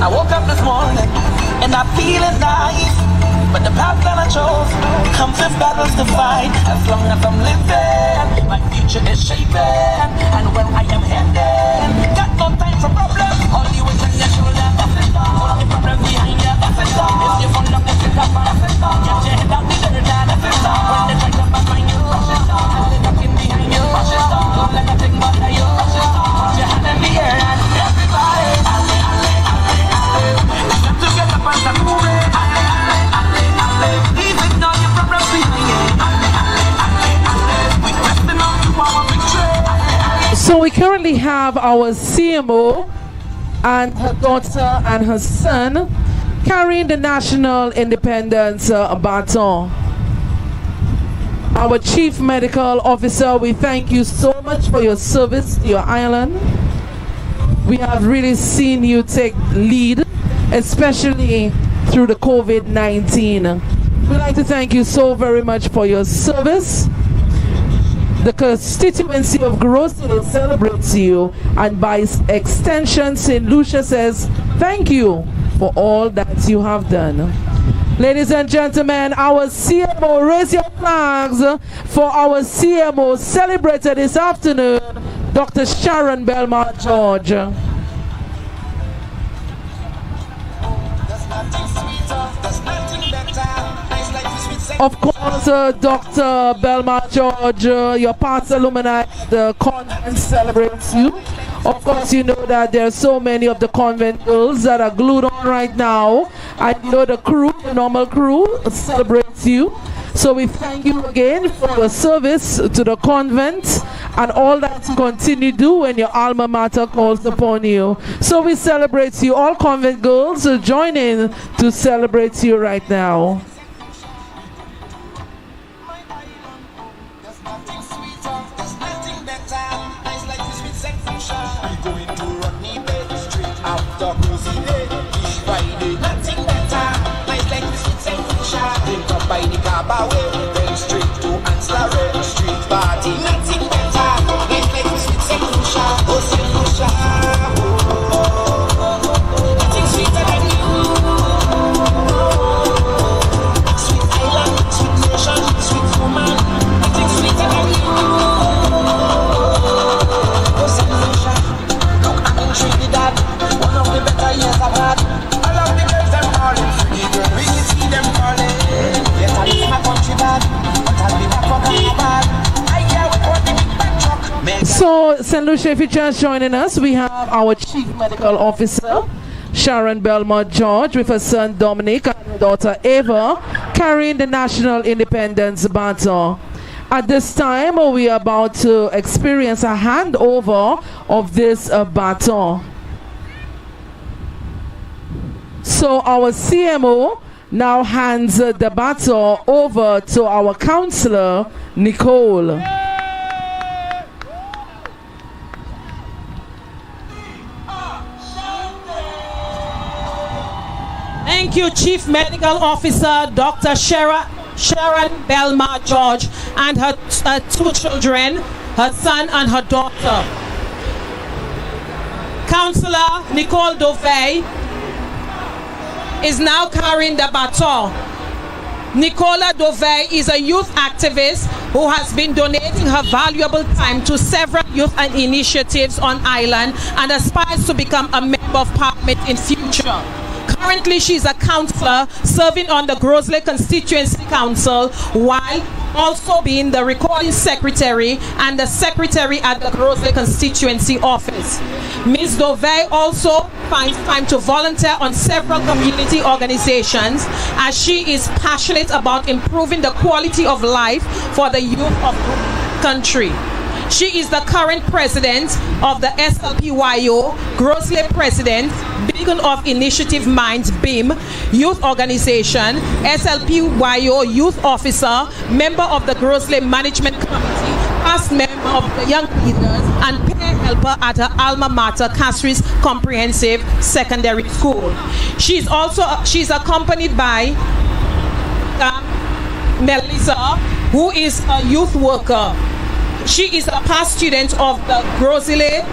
I woke up this morning and I feel it nice, but the path that I chose comes with battles to fight. As long as I'm living, my future is shaping, and where I am headed, got no time for problems. All you is on your shoulder, all the problems behind you. If you fall up, it's up, get your head out the dirt, when they try to find you, they're talking behind you. Don't let nothing bother you. Put your hand in the air and everybody, it's time to get up and start moving. Even though your problems behind you, we're pressing on to our victory. So we currently have our CMO and her daughter and her son carrying the National Independence Baton. Our Chief Medical Officer, we thank you so much for your service to your island. We have really seen you take lead, especially through the COVID-19. We'd like to thank you so very much for your service. The constituency of GROS ISLET celebrates you, and by extension, St. Lucia says thank you for all that you have done. Ladies and gentlemen, our CMO, raise your flags for our CMO celebrated this afternoon, Dr. Sharon Belmont George. Of course, Dr. Belmont George, your past alumni, the convent celebrates you. Of course, you know that there are so many of the convent girls that are glued on right now. I know the crew, the normal crew, celebrates you. So we thank you again for your service to the convent and all that you continue to do when your alma mater calls upon you. So we celebrate you. All convent girls join in to celebrate you right now. By the Cabaway, then straight to Ansler Street Party. Nothing better, it's like the sweet St. Lucia, oh St. Lucia, nothing sweeter than you. Sweet island, sweet nation, sweet woman, nothing sweeter than you. Oh St. Lucia, look, I'm in Trinidad, one of the better years I've had. I love the girls them calling free, girl, we can see them calling. So, St. Lucia, if you're just joining us, we have our Chief Medical Officer, Sharon Belmont George, with her son Dominic and her daughter Ava, carrying the National Independence Baton. At this time, we are about to experience a handover of this baton. So, our CMO now hands the baton over to our counselor, Nicole. Thank you, Chief Medical Officer Dr. Sharon Belmont George and her two children, her son and her daughter. Counselor Nicole Dovey is now carrying the baton. Nicola Dovey is a youth activist who has been donating her valuable time to several youth and initiatives on island and aspires to become a member of parliament in future. Currently, she's a councillor serving on the GROS ISLET Constituency Council while also being the recording secretary and the secretary at the GROS ISLET Constituency Office. Ms. Dovey also finds time to volunteer on several community organizations as she is passionate about improving the quality of life for the youth of the country. She is the current president of the SLPYO, GROS ISLET president, Beacon of Initiative Minds, BIM, youth organization, SLPYO youth officer, member of the GROS ISLET management committee, past member of the young leaders, and peer helper at her alma mater, Castries Comprehensive Secondary School. She's accompanied by Melissa, who is a youth worker. She is a past student of the GROS ISLET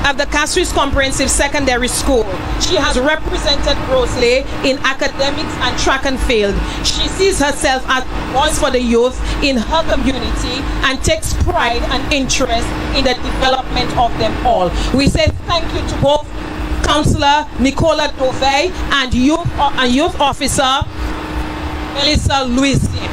at the Castries Comprehensive Secondary School. She has represented GROS ISLET in academics and track and field. She sees herself as a voice for the youth in her community and takes pride and interest in the development of them all. We say thank you to both Councillor Nicola Dovey and Youth Officer Melissa Lucia.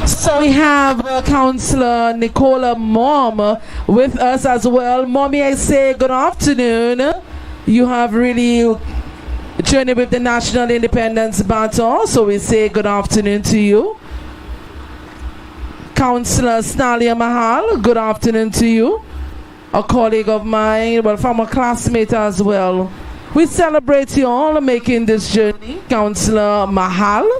So we have Councillor Nicola Mom with us as well. Mommy, I say good afternoon. You have really journeyed with the National Independence Baton, so we say good afternoon to you. Councillor Snalia Mahal, good afternoon to you. A colleague of mine, well, from a classmate as well. We celebrate you all making this journey. Councillor Mahal.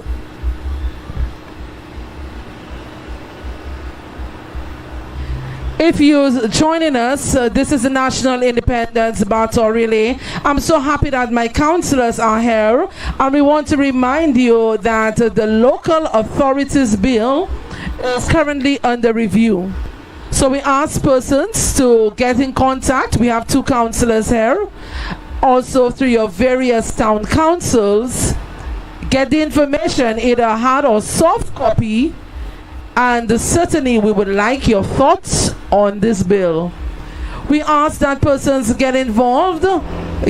If you're joining us, this is the National Independence Battle Relay. I'm so happy that my councillors are here, and we want to remind you that the Local Authorities Bill is currently under review. So we ask persons to get in contact. We have 2 councillors here. Also through your various town councils, get the information, either hard or soft copy. And certainly we would like your thoughts on this bill. We ask that persons get involved.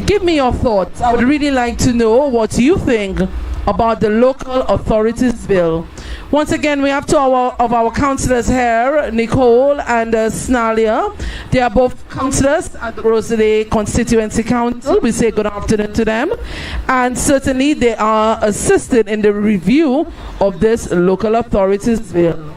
Give me your thoughts. I would really like to know what you think about the Local Authorities Bill. Once again, we have 2 of our councillors here, Nicole and Snalia. They are both councillors at the GROS ISLET Constituency Council. We say good afternoon to them. And certainly they are assisted in the review of this Local Authorities Bill.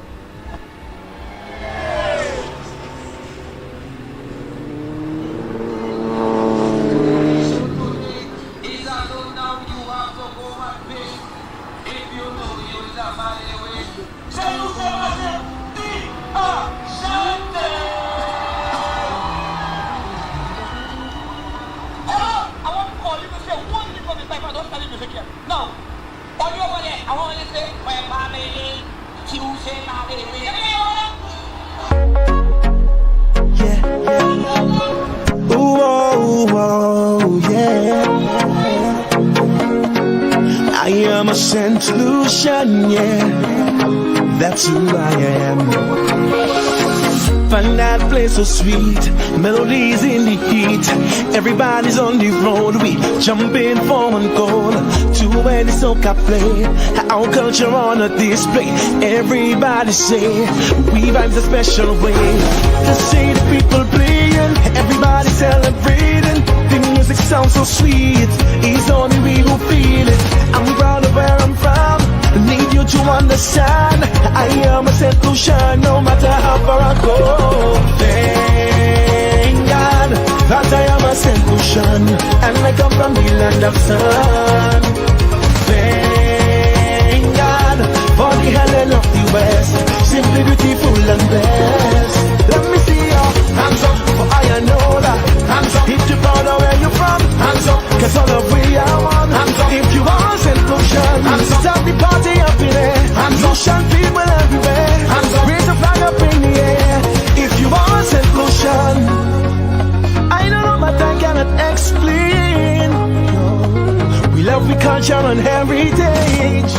Lucia, yeah, that's who I am. Find that place so sweet, melodies in the heat. Everybody's on the road, we jumping for one goal. To where the soca play, our culture on a display. Everybody say, we vibes a special way. To see the people playing, everybody celebrating. The music sounds so sweet, it's only we who feel it. I'm proud of where I'm from, need you to understand. I am a St. Lucia, no matter how far I go. Thank God that I am a St. Lucian, and I come from the land of sun. Thank God for the Helen of the West, simply beautiful and blessed. Let me see your hands up, for I know that. Hands up, if you're proud of where you're from. Hands up, cause all of we are one. Hands up, if you are St. Lucian. Hands up, start the party up in there. Hands up, Lucian people everywhere. Hands up, raise the flag up in the air. If you are St. Lucian, I know explain. We love we culture and heritage.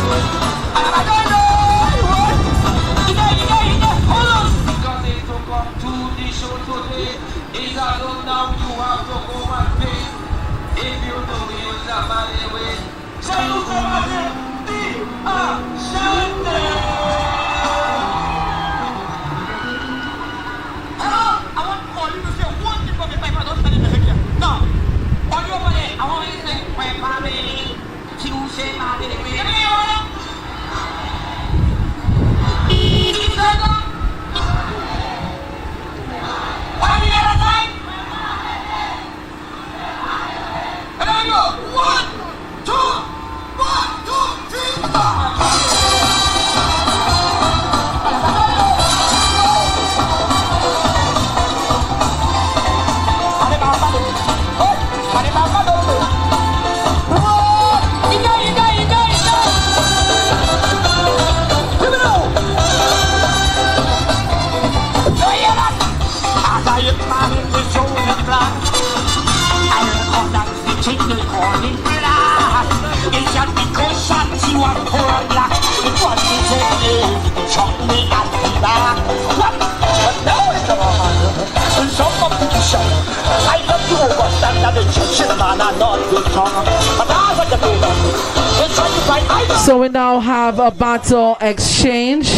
So we now have a battle exchange.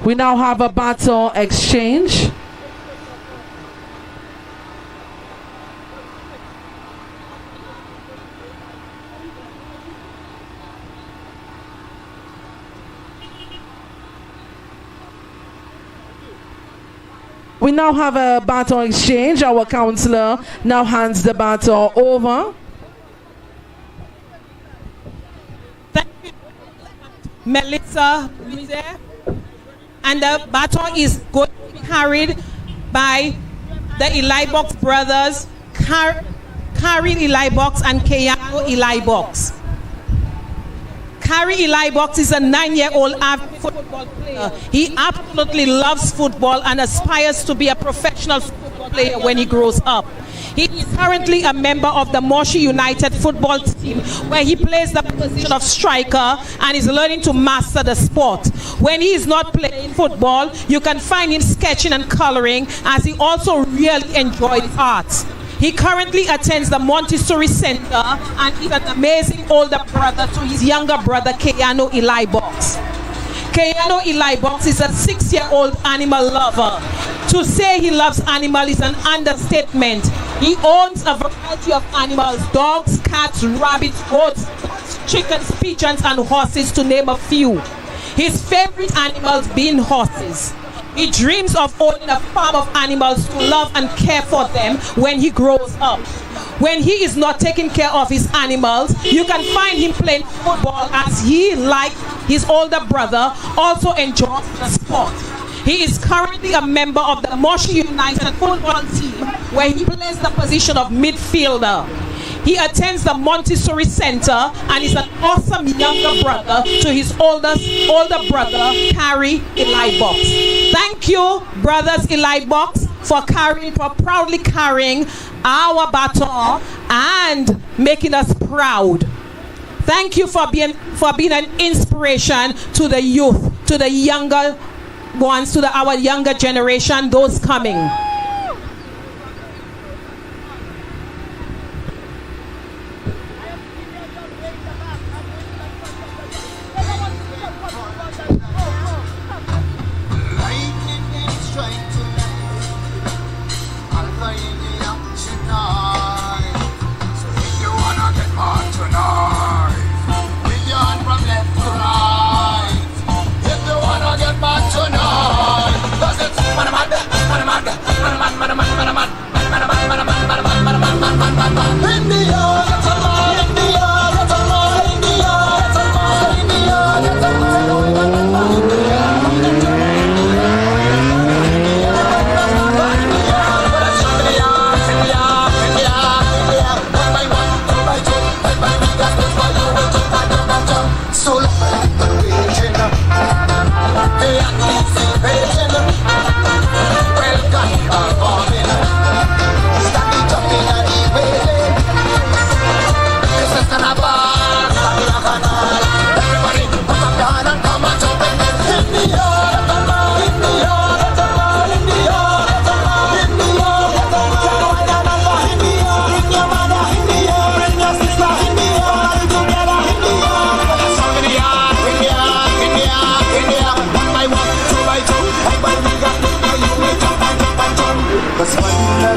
We now have a battle exchange. We now have a baton exchange. Our counselor now hands the baton over. Thank you, Melissa. And the baton is going to be carried by the Eli Box brothers, Carrie Eli Box and Keanu Eli Box. Carrie Eli Box is a 9-year-old avid football player. He absolutely loves football and aspires to be a professional football player when he grows up. He is currently a member of the Moshi United football team, where he plays the position of striker and is learning to master the sport. When he is not playing football, you can find him sketching and coloring, as he also really enjoys art. He currently attends the Montessori Center and is an amazing older brother to his younger brother, Keanu Eli Box. Keanu Eli Box is a 6-year-old animal lover. To say he loves animals is an understatement. He owns a variety of animals: dogs, cats, rabbits, goats, chickens, pigeons, and horses, to name a few. His favorite animals being horses. He dreams of owning a farm of animals to love and care for them when he grows up. When he is not taking care of his animals, you can find him playing football, as he, like his older brother, also enjoys the sport. He is currently a member of the Moshi United football team, where he plays the position of midfielder. He attends the Montessori Center and is an awesome younger brother to his older brother, Carrie Eli Box. Thank you, brothers Eli Box, for proudly carrying our baton and making us proud. Thank you for being an inspiration to the youth, to the younger ones, to our younger generation, those coming.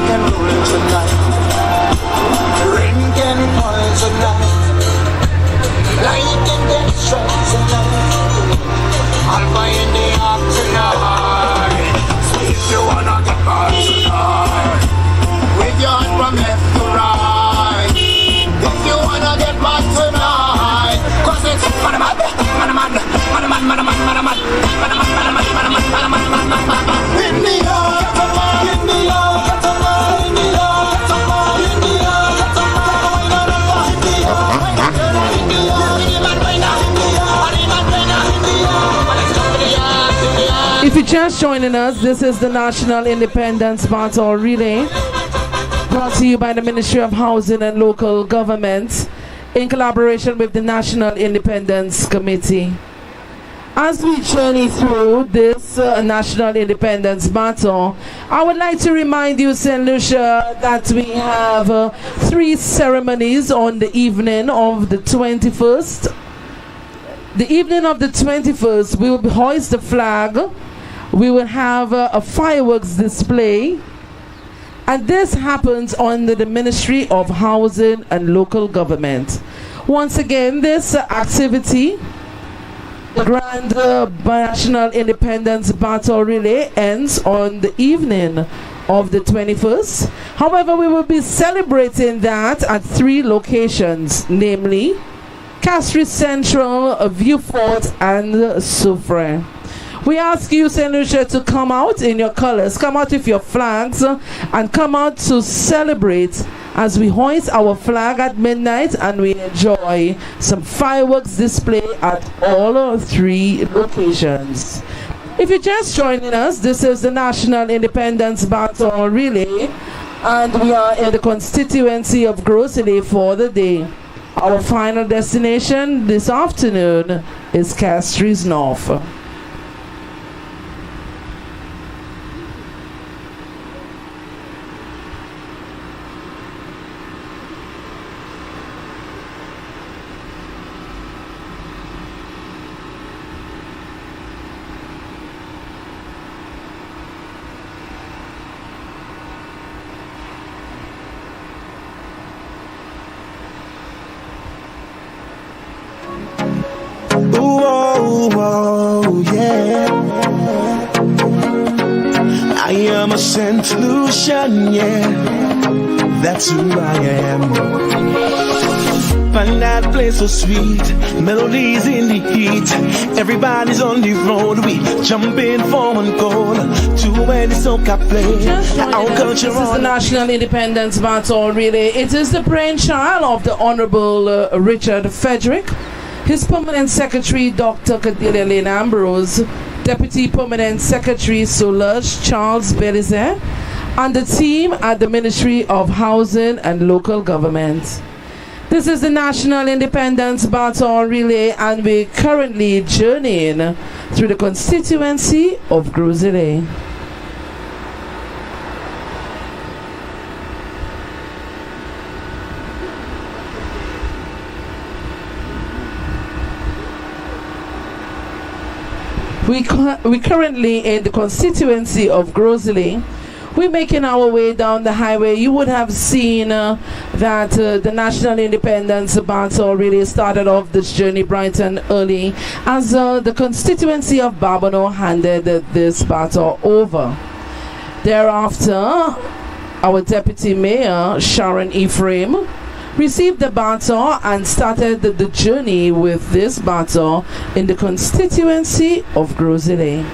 can roll tonight. Rain can fall tonight. Light can get short tonight. I'll buy in the afternoon. So if you wanna get back tonight, with your hand from left to right. If you wanna get back tonight, 'cause it's man. In the yard, in the yard, in the yard, in the yard. If you're just joining us, this is the National Independence Baton Relay, brought to you by the Ministry of Housing and Local Government in collaboration with the National Independence Committee. As we journey through this National Independence Battle, I would like to remind you, St. Lucia, that we have 3 ceremonies on the evening of the 21st. The evening of the 21st, we will hoist the flag. We will have a fireworks display. And this happens under the Ministry of Housing and Local Government. Once again, this activity, the Grand National Independence Battle Relay, ends on the evening of the 21st. However, we will be celebrating that at 3 locations, namely Castries Central, Viewfort, and Soufrière. We ask you, St. Lucia, to come out in your colors, come out with your flags, and come out to celebrate as we hoist our flag at midnight and we enjoy some fireworks display at all 3 locations. If you're just joining us, this is the National Independence Battle Relay, and we are in the constituency of GROS ISLET for the day. Our final destination this afternoon is Castries North. Oh, yeah. I am a St. Lucian, yeah. That's who I am. Find that place so sweet, melodies in the heat. Everybody's on the road, we jumping for one goal. To where the soca play. Our culture. This is the National Independence Battle Relay. It is the brainchild of the Honorable Richard Frederick, his Permanent Secretary, Dr. Cordelia Lane Ambrose, Deputy Permanent Secretary, Solange Charles Belize, and the team at the Ministry of Housing and Local Government. This is the National Independence Battle Relay, and we're currently journeying through the constituency of GROS ISLET. We currently in the constituency of GROS ISLET. We're making our way down the highway. You would have seen that the National Independence Battle really started off this journey bright and early as the constituency of Baton handed this battle over. Thereafter, our Deputy Mayor, Sharon Ephraim, received the baton and started the journey with this baton in the constituency of GROS ISLET.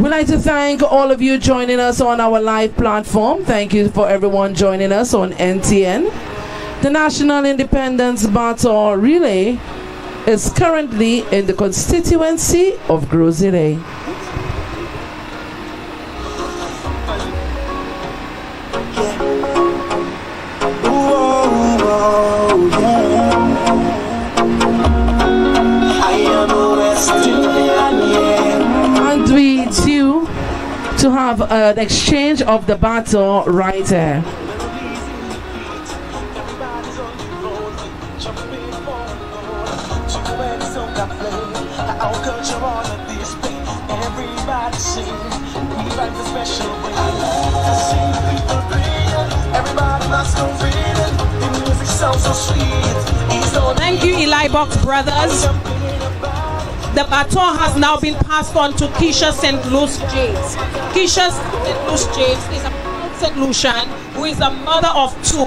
We'd like to thank all of you joining us on our live platform. Thank you for everyone joining us on NTN. The National Independence Battle Relay is currently in the constituency of GROS ISLET. To have an exchange of the battle right here. Everybody sing, we like the special way. Thank you, Eli Box Brothers. The baton has now been passed on to Keisha St. Louis James. Keisha St. Louis James is a proud St. Lucian who is a mother of two,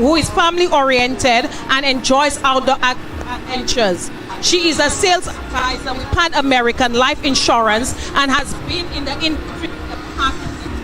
who is family oriented and enjoys outdoor adventures. She is a sales advisor with Pan American Life Insurance and has been in the industry for the past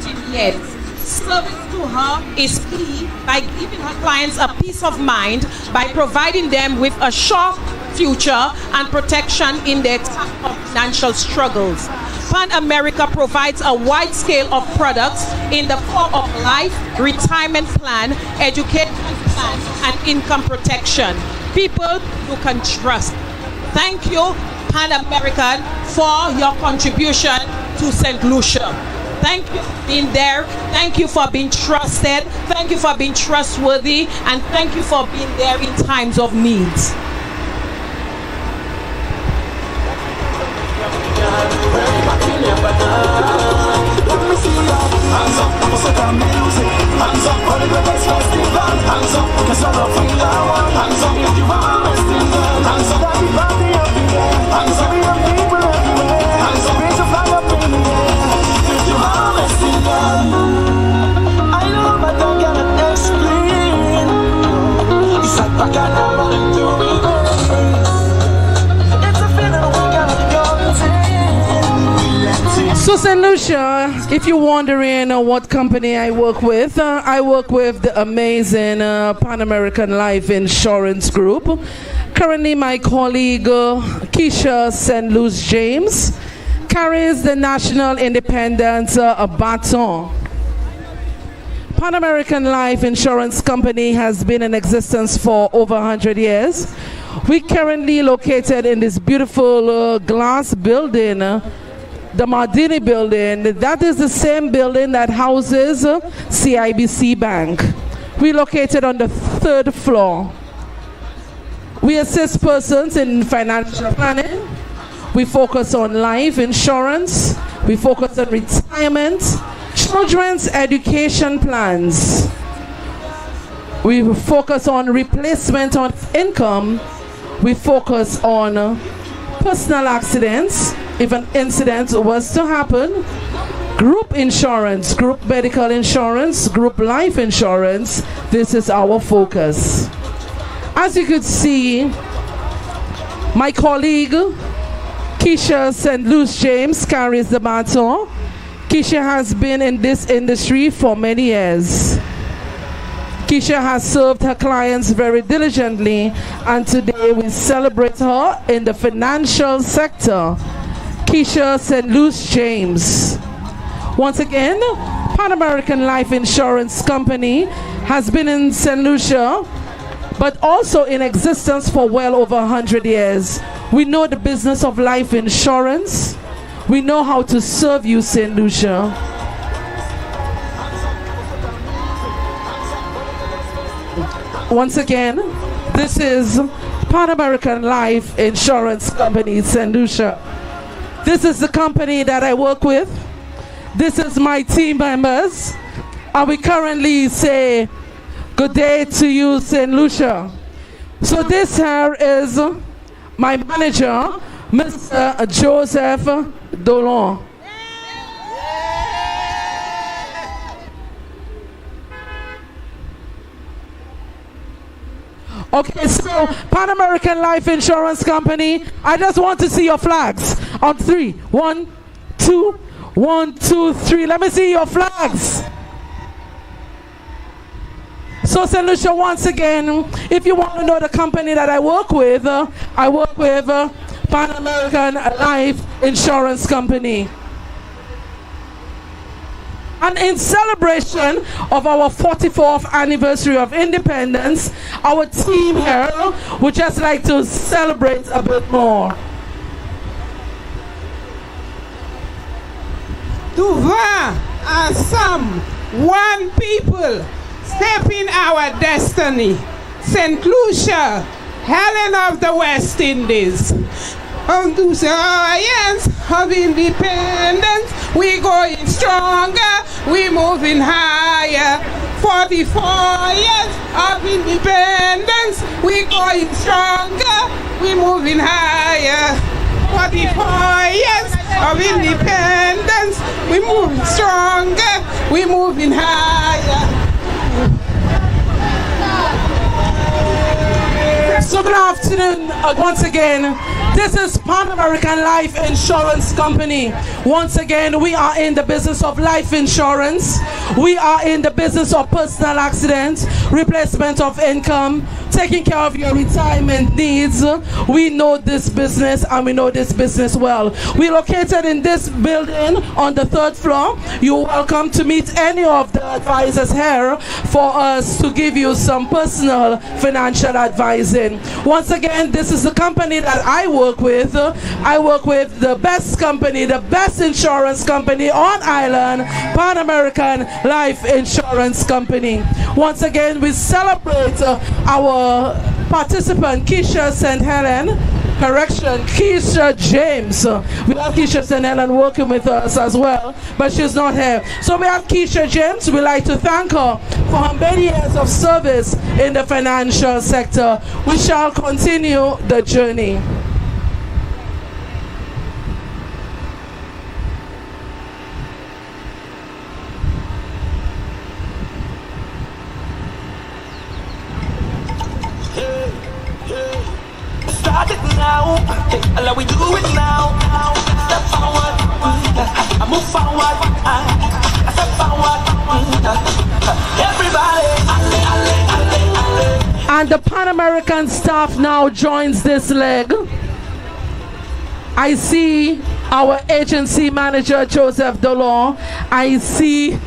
15 years. Service to her is key by giving her clients a peace of mind by providing them with a sure future and protection in their time of financial struggles. Pan America provides a wide scale of products in the form of life, retirement plan, education plan, and income protection. People you can trust. Thank you, Pan American, for your contribution to St. Lucia. Thank you for being there. Thank you for being trusted. Thank you for being trustworthy. And thank you for being there in times of need. Hands up, music, hands up, for the greatest festival. Hands up, cause you're not free, hands up, if you are resting, hands up, everybody everywhere. Hands up, young people everywhere. Hands up, raise your flag up in the air. If you are resting, I know but I cannot explain. It's like back and I'm running through reverse. It's a feeling we cannot contain. So St. Lucia, if you're wondering what company I work with the amazing Pan American Life Insurance Group. Currently my colleague Keisha St. Louis James carries the National Independence Baton. Pan American Life Insurance Company has been in existence for over 100 years. We currently located in this beautiful glass building, the Mardini building. That is the same building that houses CIBC Bank. We located on the 3rd floor. We assist persons in financial planning. We focus on life insurance. We focus on retirement, children's education plans. We focus on replacement of income. We focus on personal accidents. If an incident was to happen, group insurance, group medical insurance, group life insurance, this is our focus. As you could see, my colleague, Keisha St. Louis James, carries the baton. Keisha has been in this industry for many years. Keisha has served her clients very diligently, and today we celebrate her in the financial sector. Keisha St. Louis James. Once again, Pan American Life Insurance Company has been in St. Lucia, but also in existence for well over 100 years. We know the business of life insurance. We know how to serve you, St. Lucia. Once again, this is Pan American Life Insurance Company, St. Lucia. This is the company that I work with. This is my team members. And we currently say good day to you, St. Lucia. So this here is my manager, Mr. Joseph Dolon. Okay, so Pan American Life Insurance Company, I just want to see your flags on 3. 1, 2, 1, 2, 3. Let me see your flags. So St. Lucia, once again, if you want to know the company that I work with Pan American Life Insurance Company. And in celebration of our 44th anniversary of independence, our team here would just like to celebrate a bit more. To voir ensemble, one people, step in our destiny. St. Lucia, Helen of the West Indies. Unto science of independence, we going stronger, we moving higher. 44 years of independence, we going stronger, we moving higher. 44 years of independence, we moving stronger, we moving higher. So good afternoon once again. This is Pan American Life Insurance Company. Once again, we are in the business of life insurance. We are in the business of personal accident, replacement of income, taking care of your retirement needs. We know this business and we know this business well. We're located in this building on the 3rd floor. You're welcome to meet any of the advisors here for us to give you some personal financial advising. Once again, this is the company that I work with. I work with the best company, the best insurance company on island, Pan American Life Insurance Company. Once again, we celebrate our participant, Keisha St. Helen. Correction, Keisha James. We have Keisha St. Helen working with us as well, but she's not here. So we have Keisha James. We'd like to thank her for her many years of service in the financial sector. We shall continue the journey. Start it now, let we do it now. Step forward, I move forward, I step forward. Everybody, and the Pan American staff now joins this leg. I see our agency manager Joseph Dolor. I see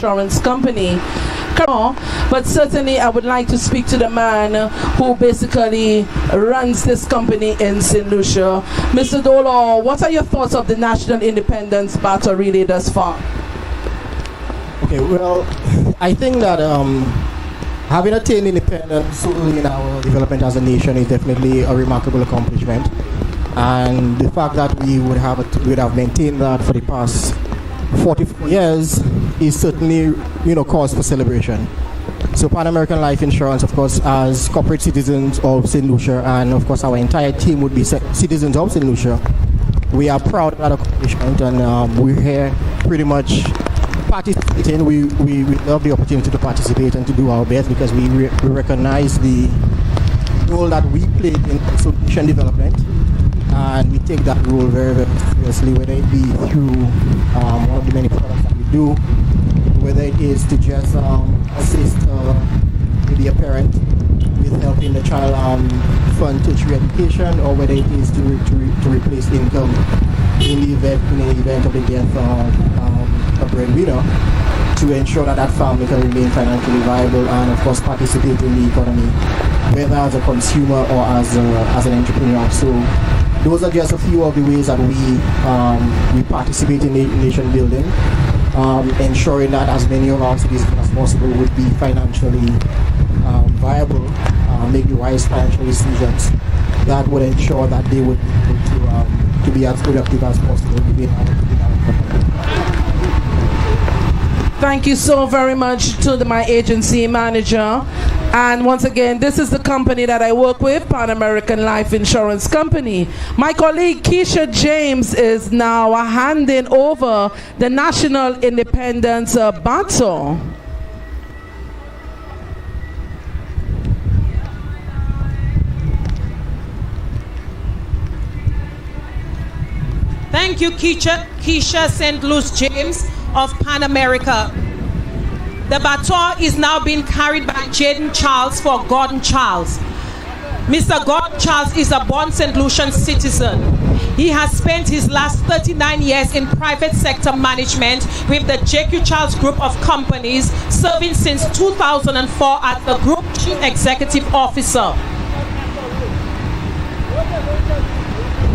insurance company. But certainly I would like to speak to the man who basically runs this company in St. Lucia. Mr. Dolor, what are your thoughts of the National Independence Battle really thus far? Okay, well, I think that having attained independence so early in our development as a nation is definitely a remarkable accomplishment. And the fact that we would have maintained that for the past 44 years is certainly, cause for celebration. So Pan American Life Insurance, of course, as corporate citizens of St. Lucia, and of course our entire team would be citizens of St. Lucia, we are proud of that accomplishment, and we're here pretty much participating. We love the opportunity to participate and to do our best, because we recognize the role that we play in solution development, and we take that role very, very seriously, whether it be through one of the many products that we do, whether it is to just assist maybe a parent with helping the child fund tertiary education, or whether it is to replace income in the event of the death of a breadwinner, to ensure that that family can remain financially viable and of course participate in the economy, whether as a consumer or as an entrepreneur. So those are just a few of the ways that we participate in nation building, ensuring that as many of our citizens as possible would be financially viable make the wise financial decisions that would ensure that they would be able to be as productive as possible within our company. Thank you so very much to my agency manager. And once again, this is the company that I work with, Pan American Life Insurance Company. My colleague Keisha James is now handing over the National Independence Baton. Thank you, Keisha St. Louis James of Pan America. The baton is now being carried by Jaden Charles for Gordon Charles. Mr. Gordon Charles is a born St. Lucian citizen. He has spent his last 39 years in private sector management with the JQ Charles Group of Companies, serving since 2004 as the Group Chief Executive Officer.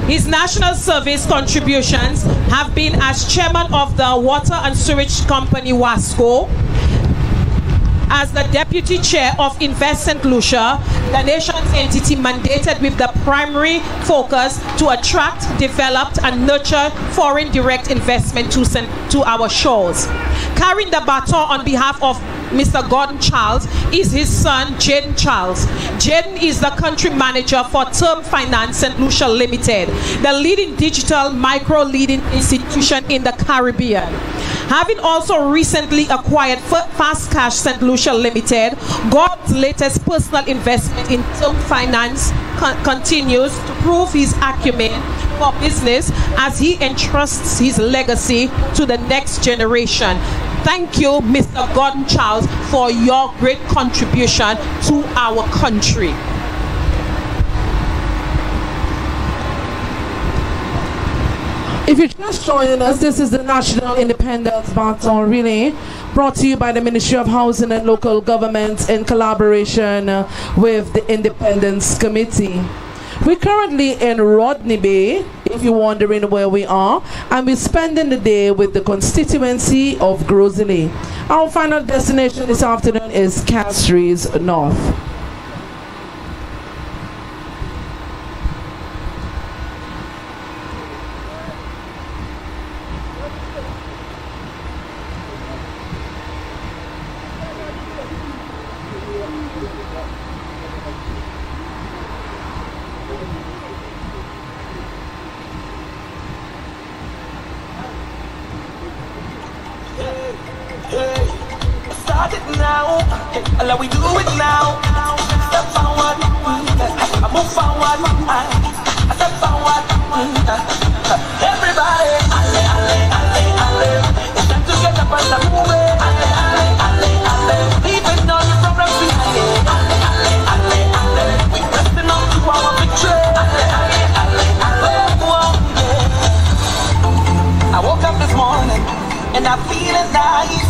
His national service contributions have been as chairman of the Water and Sewage Company, WASCO, as the deputy chair of Invest St. Lucia, the nation's entity mandated with the primary focus to attract, develop, and nurture foreign direct investment to our shores. Carrying the baton on behalf of Mr. Gordon Charles is his son, Jaden Charles. Jaden is the country manager for Term Finance St. Lucia Limited, the leading digital micro-leading institution in the Caribbean. Having also recently acquired Fast Cash St. Lucia Limited, Gordon's latest personal investment in Term Finance continues to prove his acumen for business as he entrusts his legacy to the next generation. Thank you, Mr. Gordon Charles, for your great contribution to our country. If you're just joining us, this is the National Independence Baton Relay, brought to you by the Ministry of Housing and Local Government in collaboration with the Independence Committee. We're currently in Rodney Bay, if you're wondering where we are, and we're spending the day with the constituency of GROS ISLET. Our final destination this afternoon is Castries North. Start it now, let we do it now. Step forward, I move forward, I step forward. Everybody, alle, alle, alle, alle. It's time to get up and move it. Alle, alle, alle, alle. Leaving all your problems behind. Alle, alle, alle, alle. We pressing on to our victory. Alle, alle, alle, alle. Whoa, yeah. I woke up this morning and I'm feeling nice.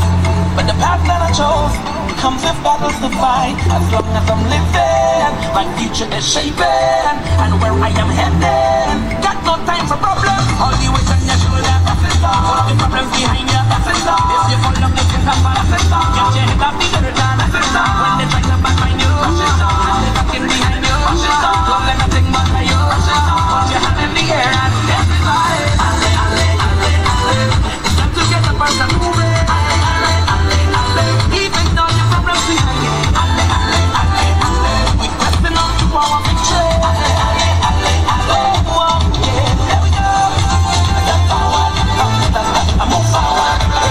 But the path that I chose comes with battles to fight. As long as I'm living, my future is shaping. And where I am heading, got no time for problems. All the weight on your shoulder, pass it on. All the problems behind you, pass it on. If you fall down, you can come back, pass it on. Get your head up, the dirt on, pass it on. When they try to backline you, pass it on. And they talking behind you, pass it on. Don't let nothing bother you, pass it on. Put your hand in the air and everybody, alle, alle, alle, alle. It's time to get up and move it. Even though your problems behind you, alle, alle, alle, alle. We pressing on to our victory. Alle, alle, alle, alle. Whoa, yeah, there we go. I step forward, I move forward. I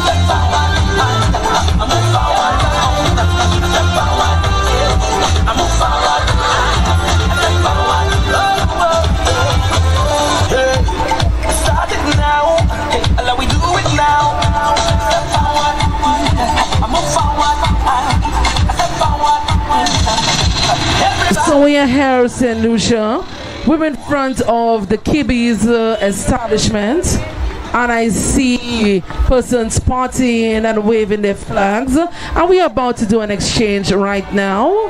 step forward, I move forward. I step forward, I move forward. I step forward. Hey, start it now. Hey, let we do it now. Step forward. So we are here, St. Lucia. We're in front of the Kibby's establishment, and I see persons partying and waving their flags, and we are about to do an exchange right now.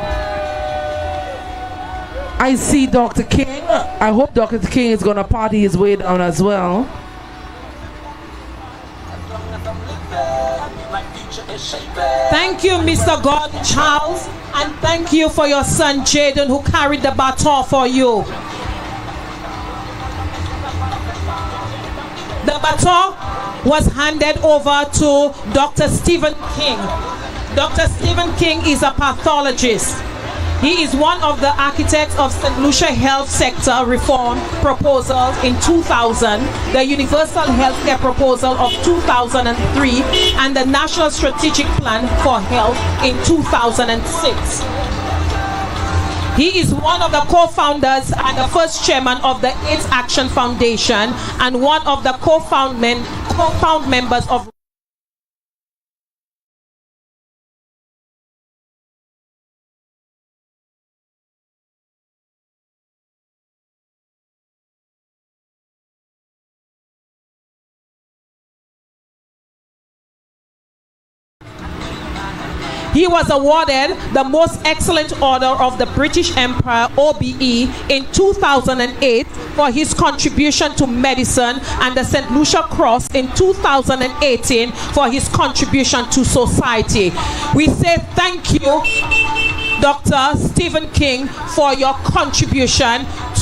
I see Dr. King. I hope Dr. King is going to party his way down as well. Thank you, Mr. Gordon Charles, and thank you for your son Jaden, who carried the baton for you. The baton was handed over to Dr. Stephen King. Dr. Stephen King is a pathologist. He is one of the architects of St. Lucia Health Sector Reform Proposal in 2000, the Universal Healthcare Proposal of 2003, and the National Strategic Plan for Health in 2006. He is one of the co-founders and the first chairman of the AIDS Action Foundation and one of the co-found members of He was awarded the Most Excellent Order of the British Empire, OBE, in 2008 for his contribution to medicine, and the St. Lucia Cross in 2018 for his contribution to society. We say thank you, Dr. Stephen King, for your contribution to